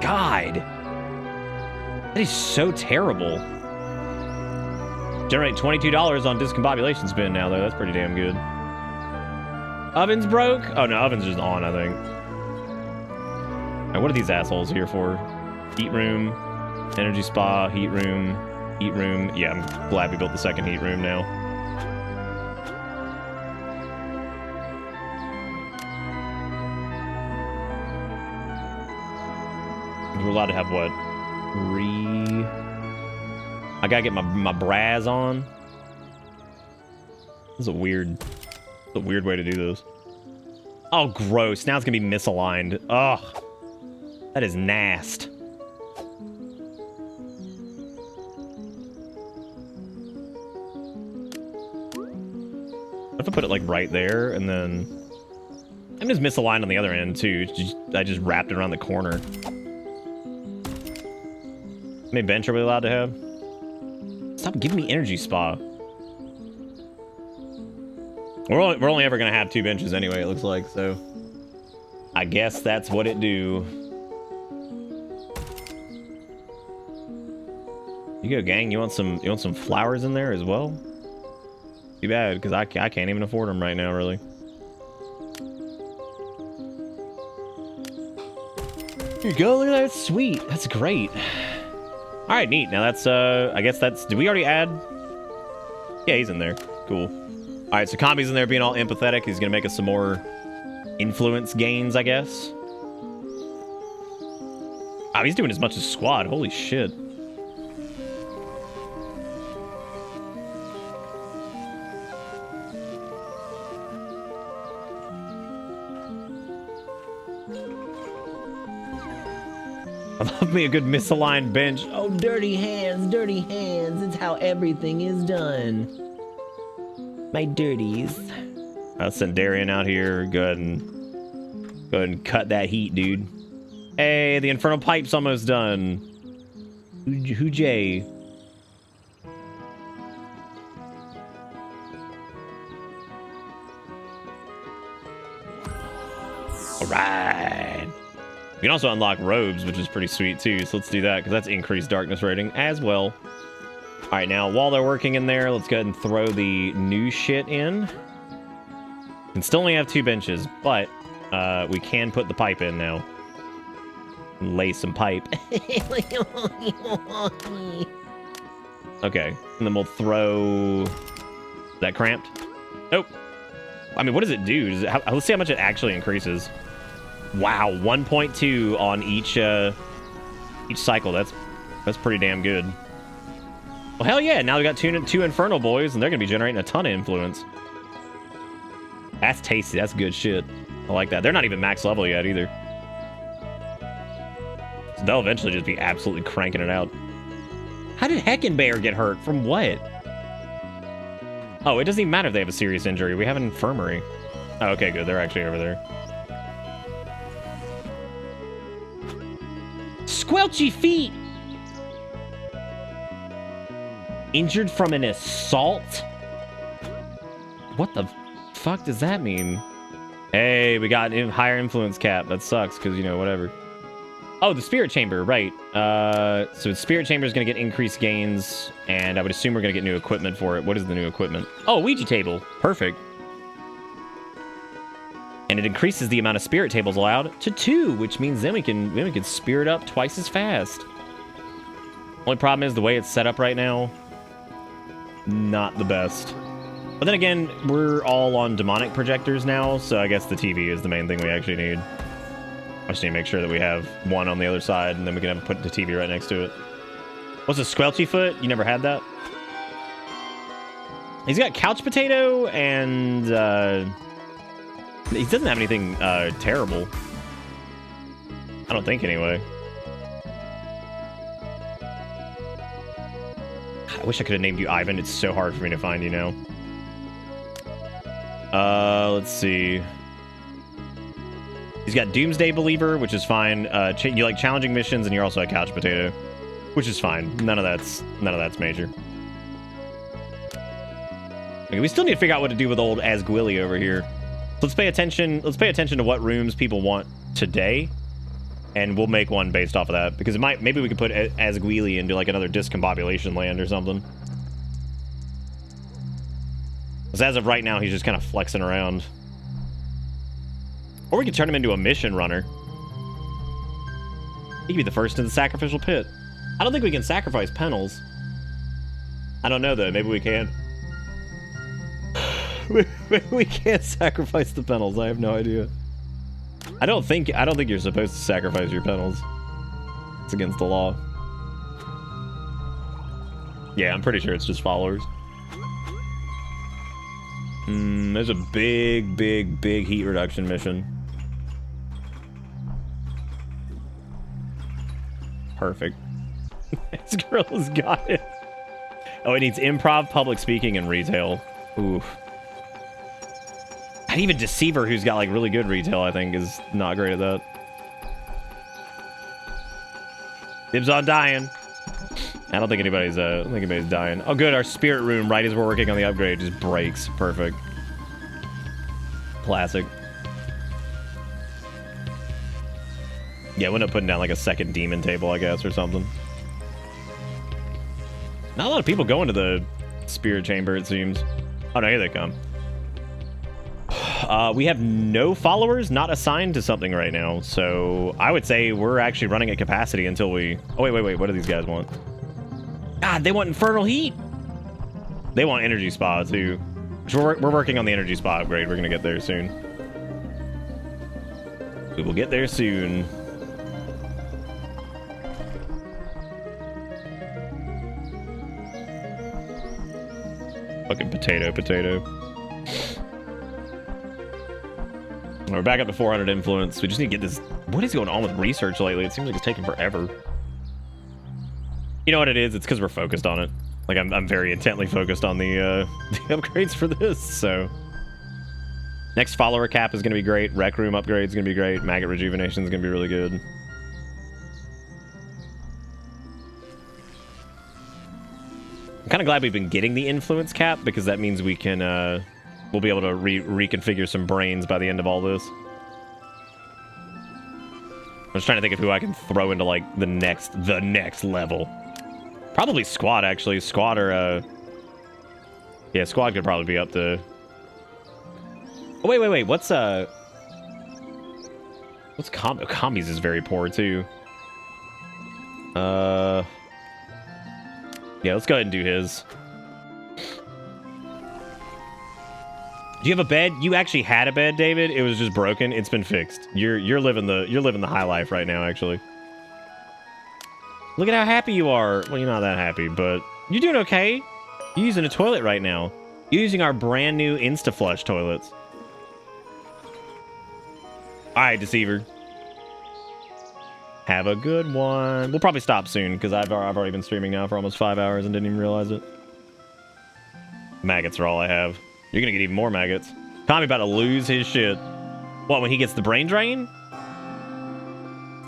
God. That is so terrible. Generate $22 on discombobulation spin now, though. That's pretty damn good. Oven's broke? Oh, no. Oven's just on, I think. All right, what are these assholes here for? Heat room. Energy spa, heat room. Yeah, I'm glad we built the second heat room now. we're allowed to have what? 3. I gotta get my braz on. This is a weird way to do this. Oh, gross. Now it's gonna be misaligned. Ugh. That is nasty. I have to put it like right there, and then I'm just misaligned on the other end too. I just wrapped it around the corner. How many bench are we allowed to have? Stop giving me energy spa. We're only ever gonna have 2 benches anyway, it looks like, so I guess that's what it do. You go, gang. You want some flowers in there as well? Too bad, because I can't even afford them right now, really. Here you go. Look at that. That's sweet. That's great. All right, neat. Now that's I guess that's. Did we already add? Yeah, he's in there. Cool. All right, so Kambi's in there being all empathetic. He's gonna make us some more influence gains, I guess. Oh, he's doing as much as squad. Holy shit. I love me a good misaligned bench. Oh, dirty hands, dirty hands. It's how everything is done. My dirties. I'll send Darian out here. Go ahead and cut that heat, dude. Hey, the infernal pipe's almost done. Who Jay? All right. You can also unlock robes, which is pretty sweet too. So let's do that because that's increased darkness rating as well. All right, now while they're working in there, let's go ahead and throw the new shit in. And still only have 2 benches, but we can put the pipe in now. And lay some pipe. Okay, and then we'll throw. Is that cramped? Nope. I mean, what does it do? Let's see how much it actually increases. Wow, 1.2 on each cycle. That's pretty damn good. Well, hell yeah! Now we got two Infernal boys, and they're gonna be generating a ton of influence. That's tasty. That's good shit. I like that. They're not even max level yet either. So they'll eventually just be absolutely cranking it out. How did Heckenbear get hurt? From what? Oh, it doesn't even matter if they have a serious injury. We have an infirmary. Oh, okay, good. They're actually over there. Squelchy feet! Injured from an assault? What the fuck does that mean? Hey, we got higher influence cap. That sucks, because, you know, whatever. Oh, the Spirit Chamber, right. So the Spirit Chamber is going to get increased gains, and I would assume we're going to get new equipment for it. What is the new equipment? Oh, Ouija table. Perfect. And it increases the amount of spirit tables allowed to 2, which means then we can spirit up twice as fast. Only problem is the way it's set up right now, not the best. But then again, we're all on demonic projectors now, so I guess the TV is the main thing we actually need. I just need to make sure that we have one on the other side, and then we can put the TV right next to it. What's a squelchy foot? You never had that? He's got couch potato and he doesn't have anything terrible. I don't think, anyway. I wish I could have named you Ivan. It's so hard for me to find you now. Let's see. He's got Doomsday Believer, which is fine. You like challenging missions, and you're also a couch potato, which is fine. None of that's major. Okay, we still need to figure out what to do with old Asguili over here. Let's pay attention to what rooms people want today, and we'll make one based off of that, because maybe we could put Asguili into like another discombobulation land or something. Because as of right now, he's just kind of flexing around. Or we could turn him into a mission runner. He could be the first in the sacrificial pit. I don't think we can sacrifice Pennels. I don't know though, maybe we can. We can't sacrifice the Pennels. I have no idea. I don't think you're supposed to sacrifice your Pennels. It's against the law. Yeah, I'm pretty sure it's just followers. There's a big heat reduction mission. Perfect. This girl has got it. Oh, it needs improv, public speaking, and retail. Oof. And even Deceiver, who's got like really good retail, I think, is not great at that. Dibs on dying. I don't think anybody's dying. Oh, good. Our spirit room, right as we're working on the upgrade, just breaks. Perfect. Classic. Yeah, we'll end up putting down like a second demon table, I guess, or something. Not a lot of people go into the spirit chamber, it seems. Oh, no, here they come. We have no followers not assigned to something right now, so I would say we're actually running at capacity until we... Oh, wait. What do these guys want? God, they want Infernal Heat. They want Energy Spa, too. We're working on the Energy Spa upgrade. We're going to get there soon. We will get there soon. Fucking potato. We're back up to 400 influence. We just need to get this... What is going on with research lately? It seems like it's taking forever. You know what it is? It's because we're focused on it. Like, I'm very intently focused on the upgrades for this, so... Next follower cap is going to be great. Rec room upgrade is going to be great. Maggot rejuvenation is going to be really good. I'm kind of glad we've been getting the influence cap, because that means we can, we'll be able to reconfigure some brains by the end of all this. I'm just trying to think of who I can throw into, like, the next level. Probably Squad, actually. Squad or, yeah, Squad could probably be up to... Oh, wait. What's Combies is very poor, too. Yeah, let's go ahead and do his. Do you have a bed? You actually had a bed, David. It was just broken. It's been fixed. You're living the high life right now, actually. Look at how happy you are. Well, you're not that happy, but you're doing okay. You're using a toilet right now. You're using our brand new InstaFlush toilets. All right, Deceiver. Have a good one. We'll probably stop soon, because I've already been streaming now for almost 5 hours and didn't even realize it. Maggots are all I have. You're gonna get even more maggots. Tommy about to lose his shit. What, when he gets the brain drain?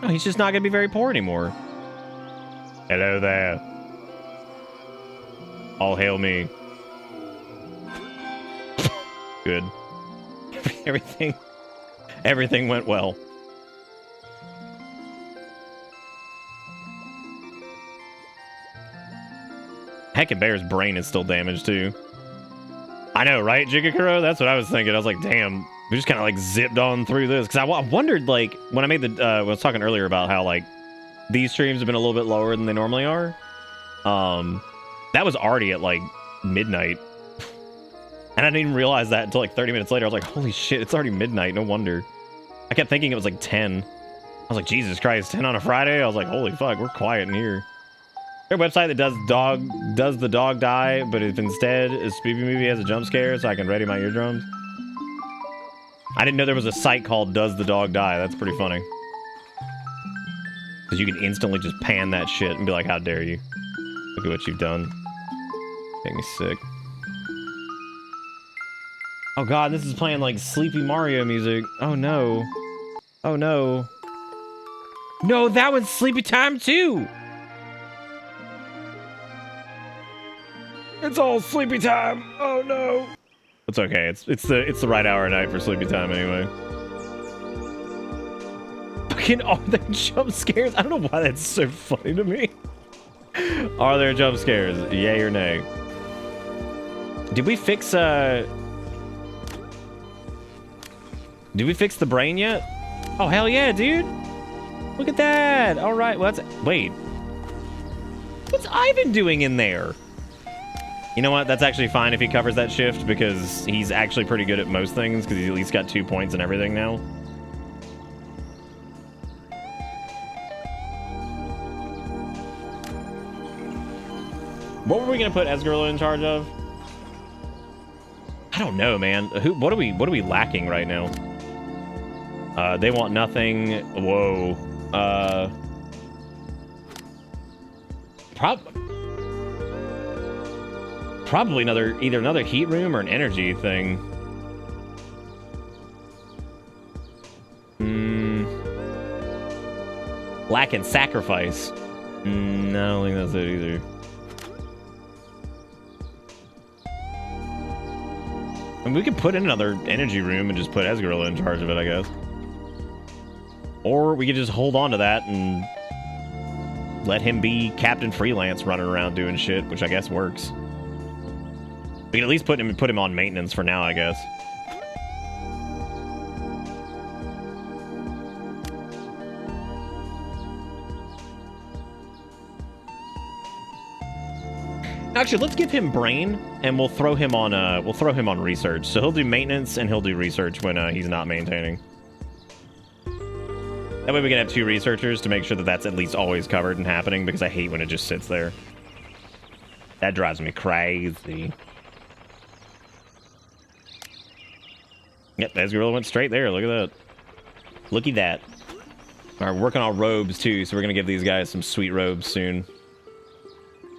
Oh, he's just not gonna be very poor anymore. Hello there. All hail me. Good. Everything went well. Heckin' Bear's brain is still damaged, too. I know, right, Jigakuro? That's what I was thinking. I was like, damn, we just kind of, like, zipped on through this. Because I wondered, like, when I made the... I was talking earlier about how, like, these streams have been a little bit lower than they normally are. That was already at, like, midnight. And I didn't even realize that until, like, 30 minutes later. I was like, holy shit, it's already midnight. No wonder. I kept thinking it was, like, 10. I was like, Jesus Christ, 10 on a Friday? I was like, holy fuck, we're quiet in here. Their website that does the dog die, but if instead a spooky movie has a jump scare so I can ready my eardrums. I didn't know there was a site called Does the Dog Die. That's pretty funny. Because you can instantly just pan that shit and be like, how dare you? Look at what you've done. Make me sick. Oh god, this is playing like Sleepy Mario music. Oh no. Oh no. No, that one's Sleepy Time too! It's all sleepy time. Oh no. It's okay. It's the right hour of night for sleepy time anyway. Fucking are there jump scares? I don't know why that's so funny to me. Are there jump scares? Yay or nay? Did we fix the brain yet? Oh hell yeah, dude. Look at that. All right. Well, wait. What's Ivan doing in there? You know what? That's actually fine if he covers that shift, because he's actually pretty good at most things, because he's at least got 2 points and everything now. What were we gonna put Esgarilla in charge of? I don't know, man. What are we lacking right now? They want nothing. Whoa. Probably either another heat room or an energy thing. Lacking sacrifice. No, I don't think that's it either. And we could put in another energy room and just put Esgarilla in charge of it, I guess. Or we could just hold on to that and let him be Captain Freelance running around doing shit, which I guess works. We can at least put him on maintenance for now, I guess. Actually, let's give him brain, and we'll throw him on research. So he'll do maintenance and he'll do research when he's not maintaining. That way we can have 2 researchers to make sure that that's at least always covered and happening, because I hate when it just sits there. That drives me crazy. Yep, Esgarilla went straight there. Look at that. Looky that. All right, we're working on robes too, so we're gonna give these guys some sweet robes soon.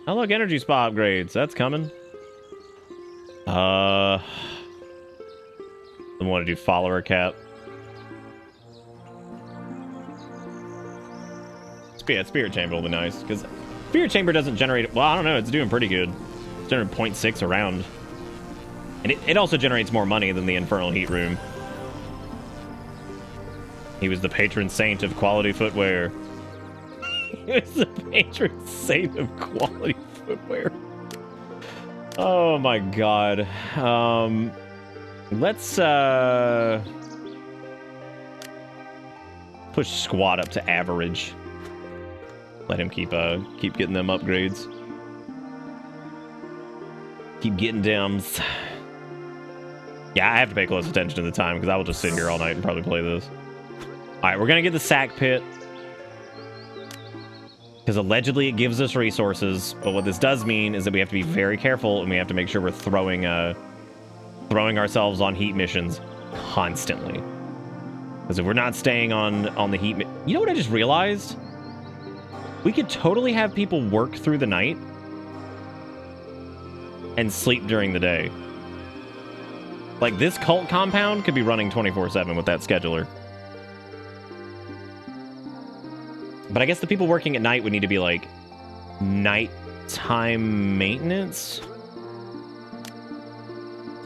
Oh, look, energy spa upgrades. That's coming. I want to do follower cap. Spirit chamber will be nice, because Spirit chamber doesn't generate... Well, I don't know. It's doing pretty good. It's generating 0.6 around. And it also generates more money than the Infernal Heat Room. He was the patron saint of quality footwear. He was the patron saint of quality footwear. Oh my god. Let's push squad up to average. Let him keep getting them upgrades. Keep getting dems. Yeah, I have to pay close attention to the time, because I will just sit here all night and probably play this. Alright, we're gonna get the sack pit, because allegedly it gives us resources, but what this does mean is that we have to be very careful, and we have to make sure we're throwing ourselves on heat missions constantly. Because if we're not staying on the heat... You know what I just realized? We could totally have people work through the night and sleep during the day. Like, this cult compound could be running 24/7 with that scheduler. But I guess the people working at night would need to be, like, nighttime maintenance?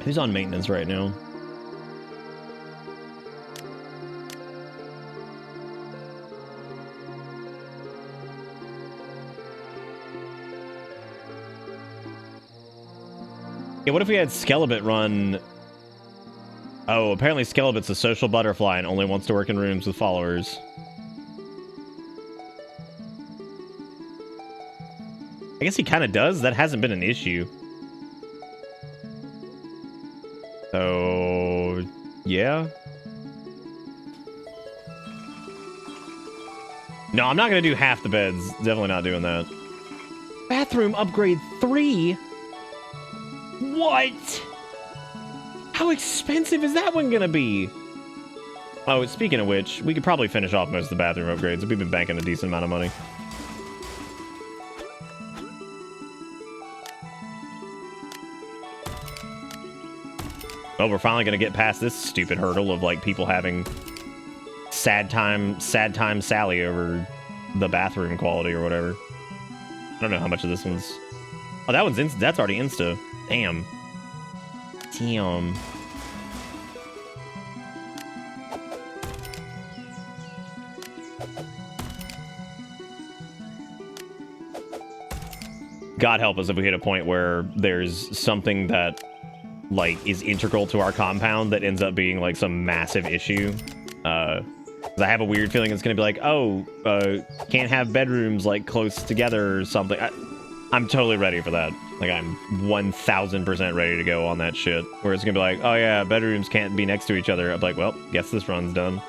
Who's on maintenance right now? Yeah, what if we had Skelebit run... Oh, apparently Skelebit's a social butterfly and only wants to work in rooms with followers. I guess he kind of does. That hasn't been an issue. So... yeah? No, I'm not going to do half the beds. Definitely not doing that. Bathroom upgrade 3? What? How expensive is that one gonna be? Oh, speaking of which, we could probably finish off most of the bathroom upgrades. We've been banking a decent amount of money. Oh, we're finally gonna get past this stupid hurdle of, like, people having sad time Sally over the bathroom quality or whatever. I don't know how much of this one's... Oh, that one's that's already Insta. Damn. Damn. God help us if we hit a point where there's something that, like, is integral to our compound that ends up being, like, some massive issue. 'Cause I have a weird feeling it's gonna be like, oh, can't have bedrooms, like, close together or something. I'm totally ready for that. Like, I'm 1000% ready to go on that shit. Where it's gonna be like, oh yeah, bedrooms can't be next to each other. I'm like, well, guess this run's done.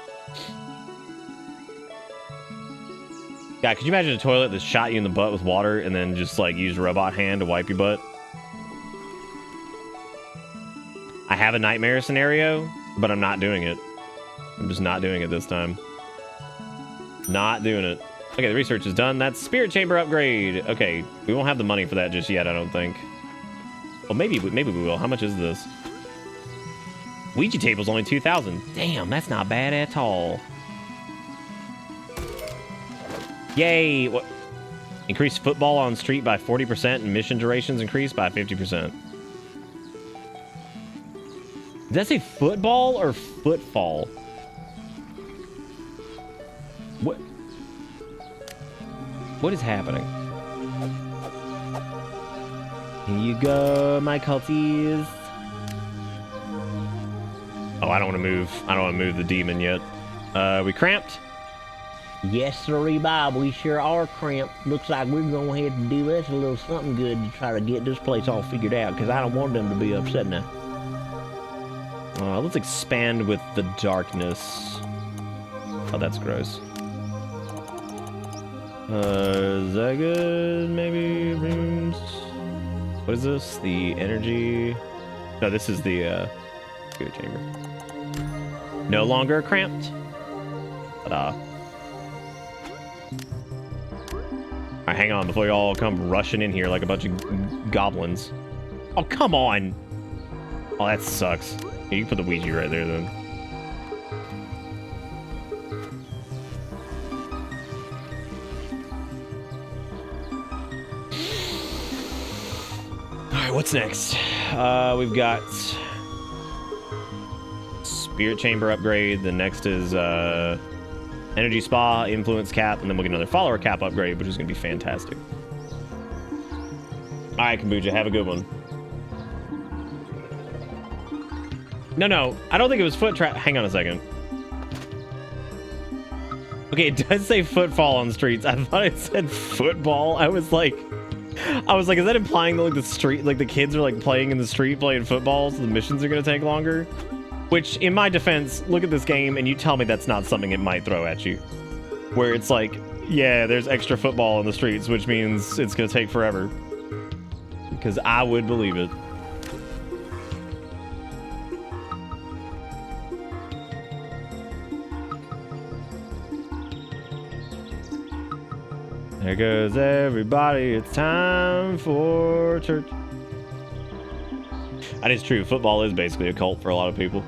God, could you imagine a toilet that shot you in the butt with water and then just like used a robot hand to wipe your butt? I have a nightmare scenario, but I'm not doing it. I'm just not doing it this time. Not doing it. Okay, the research is done. That's spirit chamber upgrade. Okay, we won't have the money for that just yet, I don't think. Well, maybe we will. How much is this? Ouija table's only 2,000. Damn, that's not bad at all. Yay! What? Increase football on street by 40% and mission durations increased by 50%. Did that say football or footfall? What? What is happening? Here you go, my culties. Oh, I don't want to move. I don't want to move the demon yet. We cramped? Yes, sirree, Bob. We sure are cramped. Looks like we're going to have to do us a little something good to try to get this place all figured out, because I don't want them to be upset now. Let's expand with the darkness. Oh, that's gross. Is that good? Maybe rooms. What is this? The energy? No, this is the spirit chamber. No longer cramped. Ta-da. Alright, hang on before you all come rushing in here like a bunch of goblins. Oh, come on! Oh, that sucks. Yeah, you can put the Ouija right there, then. Alright, what's next? We've got Spirit Chamber upgrade. The next is Energy Spa, Influence Cap, and then we'll get another Follower Cap upgrade, which is going to be fantastic. Alright, Kombucha, have a good one. No, I don't think it was foot trap. Hang on a second. Okay, it does say footfall on streets. I thought it said football. I was like, is that implying that like the street, like the kids are like playing in the street playing football, so the missions are going to take longer? Which, in my defense, look at this game and you tell me that's not something it might throw at you. Where it's like, yeah, there's extra football in the streets, which means it's going to take forever. Because I would believe it. There goes everybody, it's time for church. That is true, football is basically a cult for a lot of people.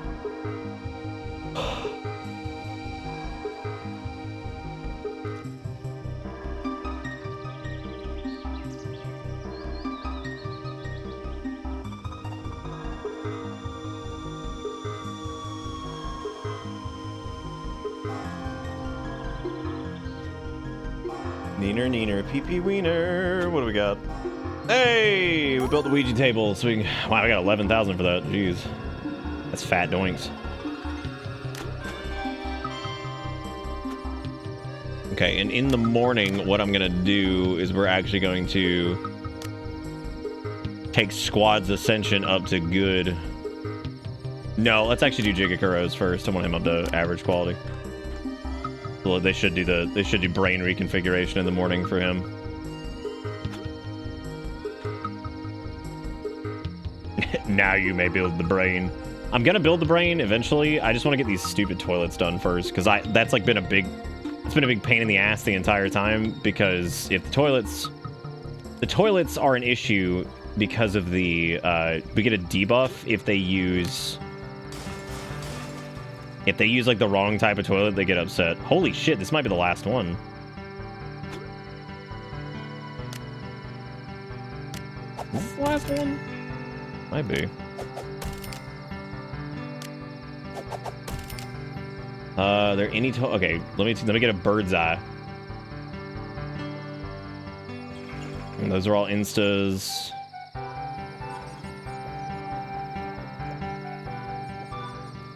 Neener, pee-pee wiener. What do we got? Hey, we built the Ouija table, so we can... Wow, we got 11,000 for that. Jeez. That's fat doinks. Okay, and in the morning, what I'm gonna do is we're actually going to take Squad's Ascension up to good. No, let's actually do Jigakuro's first. I want him up to average quality. Well, they should do brain reconfiguration in the morning for him. Now you may build the brain. I'm gonna build the brain eventually. I just want to get these stupid toilets done first, because that's like been a big pain in the ass the entire time. Because if the toilets are an issue because of the we get a debuff if they use like the wrong type of toilet, they get upset. Holy shit, this might be the last one. Is this the last one? Might be. Are there any okay, let me get a bird's eye. And those are all instas.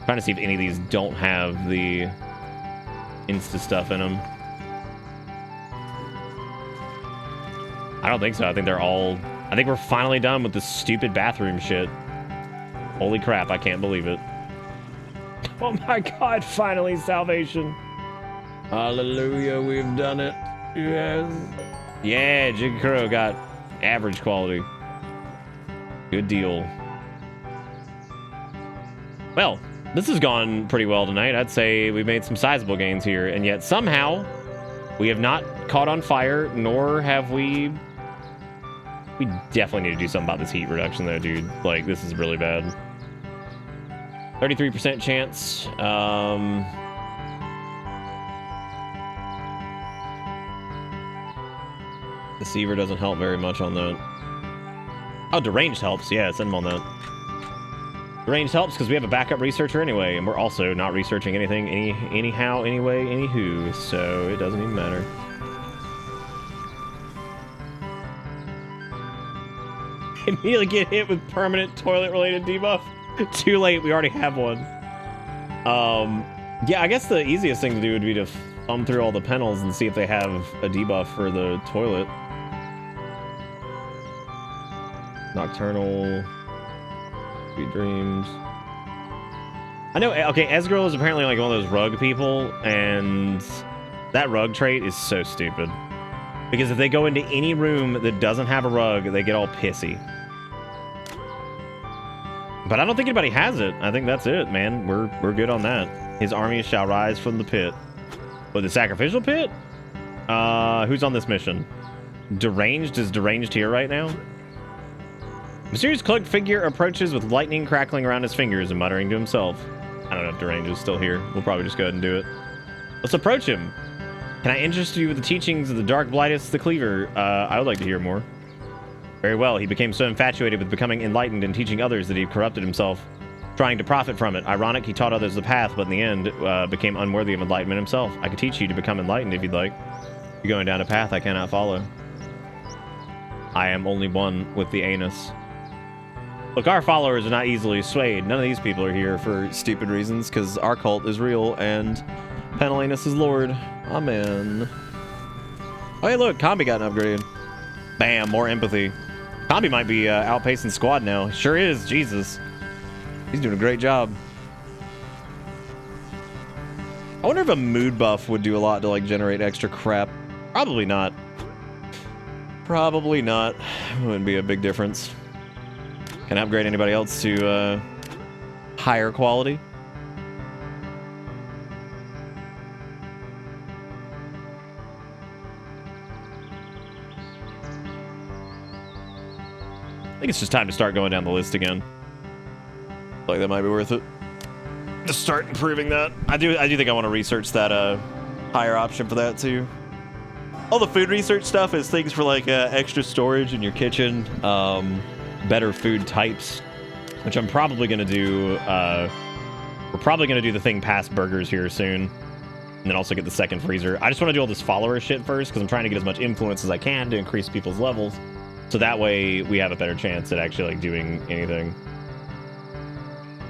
Trying to see if any of these don't have the Insta stuff in them. I don't think so. I think they're all... I think we're finally done with this stupid bathroom shit. Holy crap, I can't believe it. Oh my god, finally salvation. Hallelujah, we've done it. Yes. Yeah, Jig Crow got average quality. Good deal. Well, this has gone pretty well tonight. I'd say we made some sizable gains here, and yet somehow we have not caught on fire, nor have we... We definitely need to do something about this heat reduction, though, dude. Like, this is really bad. 33% chance. Deceiver doesn't help very much on that. Oh, deranged helps. Yeah, send him on that. Deranged helps because we have a backup researcher anyway, and we're also not researching anything anyhow, anyway, anywho, so it doesn't even matter. Immediately get hit with permanent toilet-related debuff. Too late, we already have one. Yeah, I guess the easiest thing to do would be to thumb through all the panels and see if they have a debuff for the toilet. Nocturnal, Sweet Dreams. I know, okay, Ezreal is apparently like one of those rug people, and that rug trait is so stupid. Because if they go into any room that doesn't have a rug, they get all pissy. But I don't think anybody has it. I think that's it, man. We're good on that. His army shall rise from the pit. What, the sacrificial pit? Who's on this mission? Deranged? Is Deranged here right now? Mysterious cloaked figure approaches with lightning crackling around his fingers and muttering to himself. I don't know if Deranged is still here. We'll probably just go ahead and do it. Let's approach him. Can I interest you with the teachings of the Dark Blightus the Cleaver? I would like to hear more. Very well. He became so infatuated with becoming enlightened and teaching others that he corrupted himself, trying to profit from it. Ironic, he taught others the path, but in the end, became unworthy of enlightenment himself. I could teach you to become enlightened if you'd like. You're going down a path I cannot follow. I am only one with the anus. Look, our followers are not easily swayed. None of these people are here for stupid reasons, because our cult is real, and Pentelanus is Lord. Amen. Oh, hey, look, Combi got an upgrade. Bam, more empathy. Combi might be outpacing squad now. Sure is, Jesus. He's doing a great job. I wonder if a mood buff would do a lot to, like, generate extra crap. Probably not. Probably not. Wouldn't be a big difference. Can I upgrade anybody else to higher quality? I think it's just time to start going down the list again. Like that might be worth it. Just start improving that. I do think I want to research that higher option for that too. All the food research stuff is things for like extra storage in your kitchen, better food types, which I'm probably gonna do. We're probably gonna do the thing past burgers here soon, and then also get the second freezer. I just want to do all this follower shit first because I'm trying to get as much influence as I can to increase people's levels. So that way we have a better chance at actually like doing anything.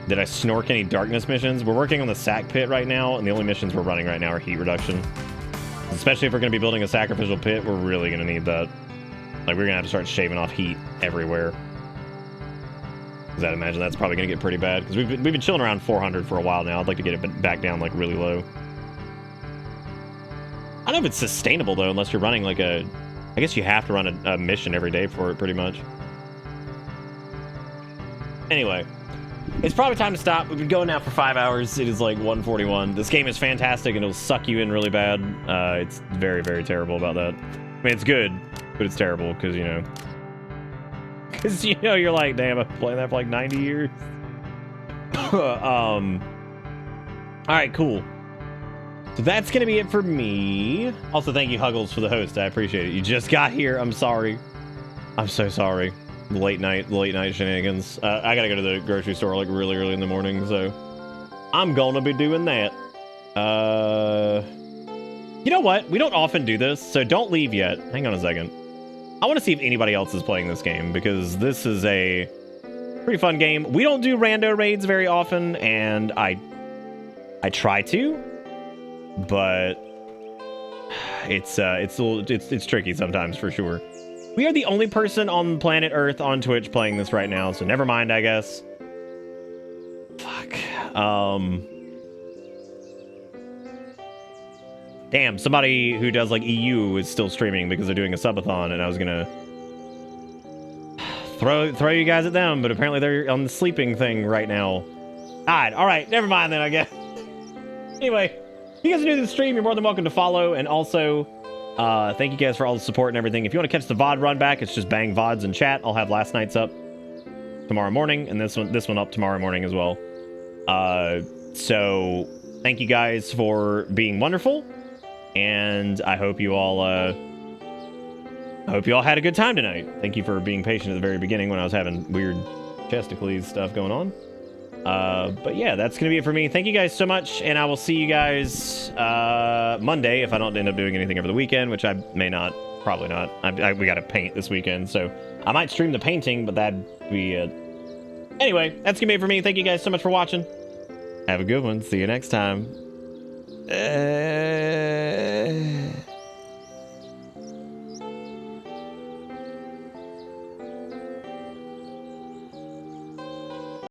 Did I snork any darkness missions? We're working on the sack pit right now, and the only missions we're running right now are heat reduction. Especially if we're going to be building a sacrificial pit, we're really going to need that. Like, we're going to have to start shaving off heat everywhere. Because I'd imagine that's probably going to get pretty bad. Because we've been chilling around 400 for a while now. I'd like to get it back down, like, really low. I don't know if it's sustainable, though, unless you're running, like, a... I guess you have to run a mission every day for it, pretty much. Anyway, it's probably time to stop. We've been going now for 5 hours. It is like 1:41. This game is fantastic, and it'll suck you in really bad. It's very, very terrible about that. I mean, it's good, but it's terrible because, you know... Because, you know, you're like, damn, I've been playing that for like 90 years. All right, cool. So that's going to be it for me. Also, thank you, Huggles, for the host. I appreciate it. You just got here. I'm sorry. I'm so sorry. The late night shenanigans. I got to go to the grocery store like really early in the morning, so I'm going to be doing that. You know what? We don't often do this, so don't leave yet. Hang on a second. I want to see if anybody else is playing this game, because this is a pretty fun game. We don't do rando raids very often, and I try to. But it's tricky sometimes, for sure. We are the only person on planet Earth on Twitch playing this right now, so never mind, I guess. Fuck. Damn, somebody who does like EU is still streaming because they're doing a subathon, and I was gonna throw you guys at them, but apparently they're on the sleeping thing right now. All right, never mind then, I guess. Anyway, if you guys are new to the stream, you're more than welcome to follow, and also thank you guys for all the support and everything. If you want to catch the VOD run back, it's just bang VODs in chat. I'll have last night's up tomorrow morning, and this one up tomorrow morning as well. So thank you guys for being wonderful, and I hope you all had a good time tonight. Thank you for being patient at the very beginning when I was having weird chesticles stuff going on. But yeah, that's gonna be it for me. Thank you guys so much, and I will see you guys Monday if I don't end up doing anything over the weekend, which I may not, probably not. We gotta paint this weekend, so I might stream the painting, but that'd be it. Anyway, that's gonna be it for me. Thank you guys so much for watching. Have a good one. See you next time.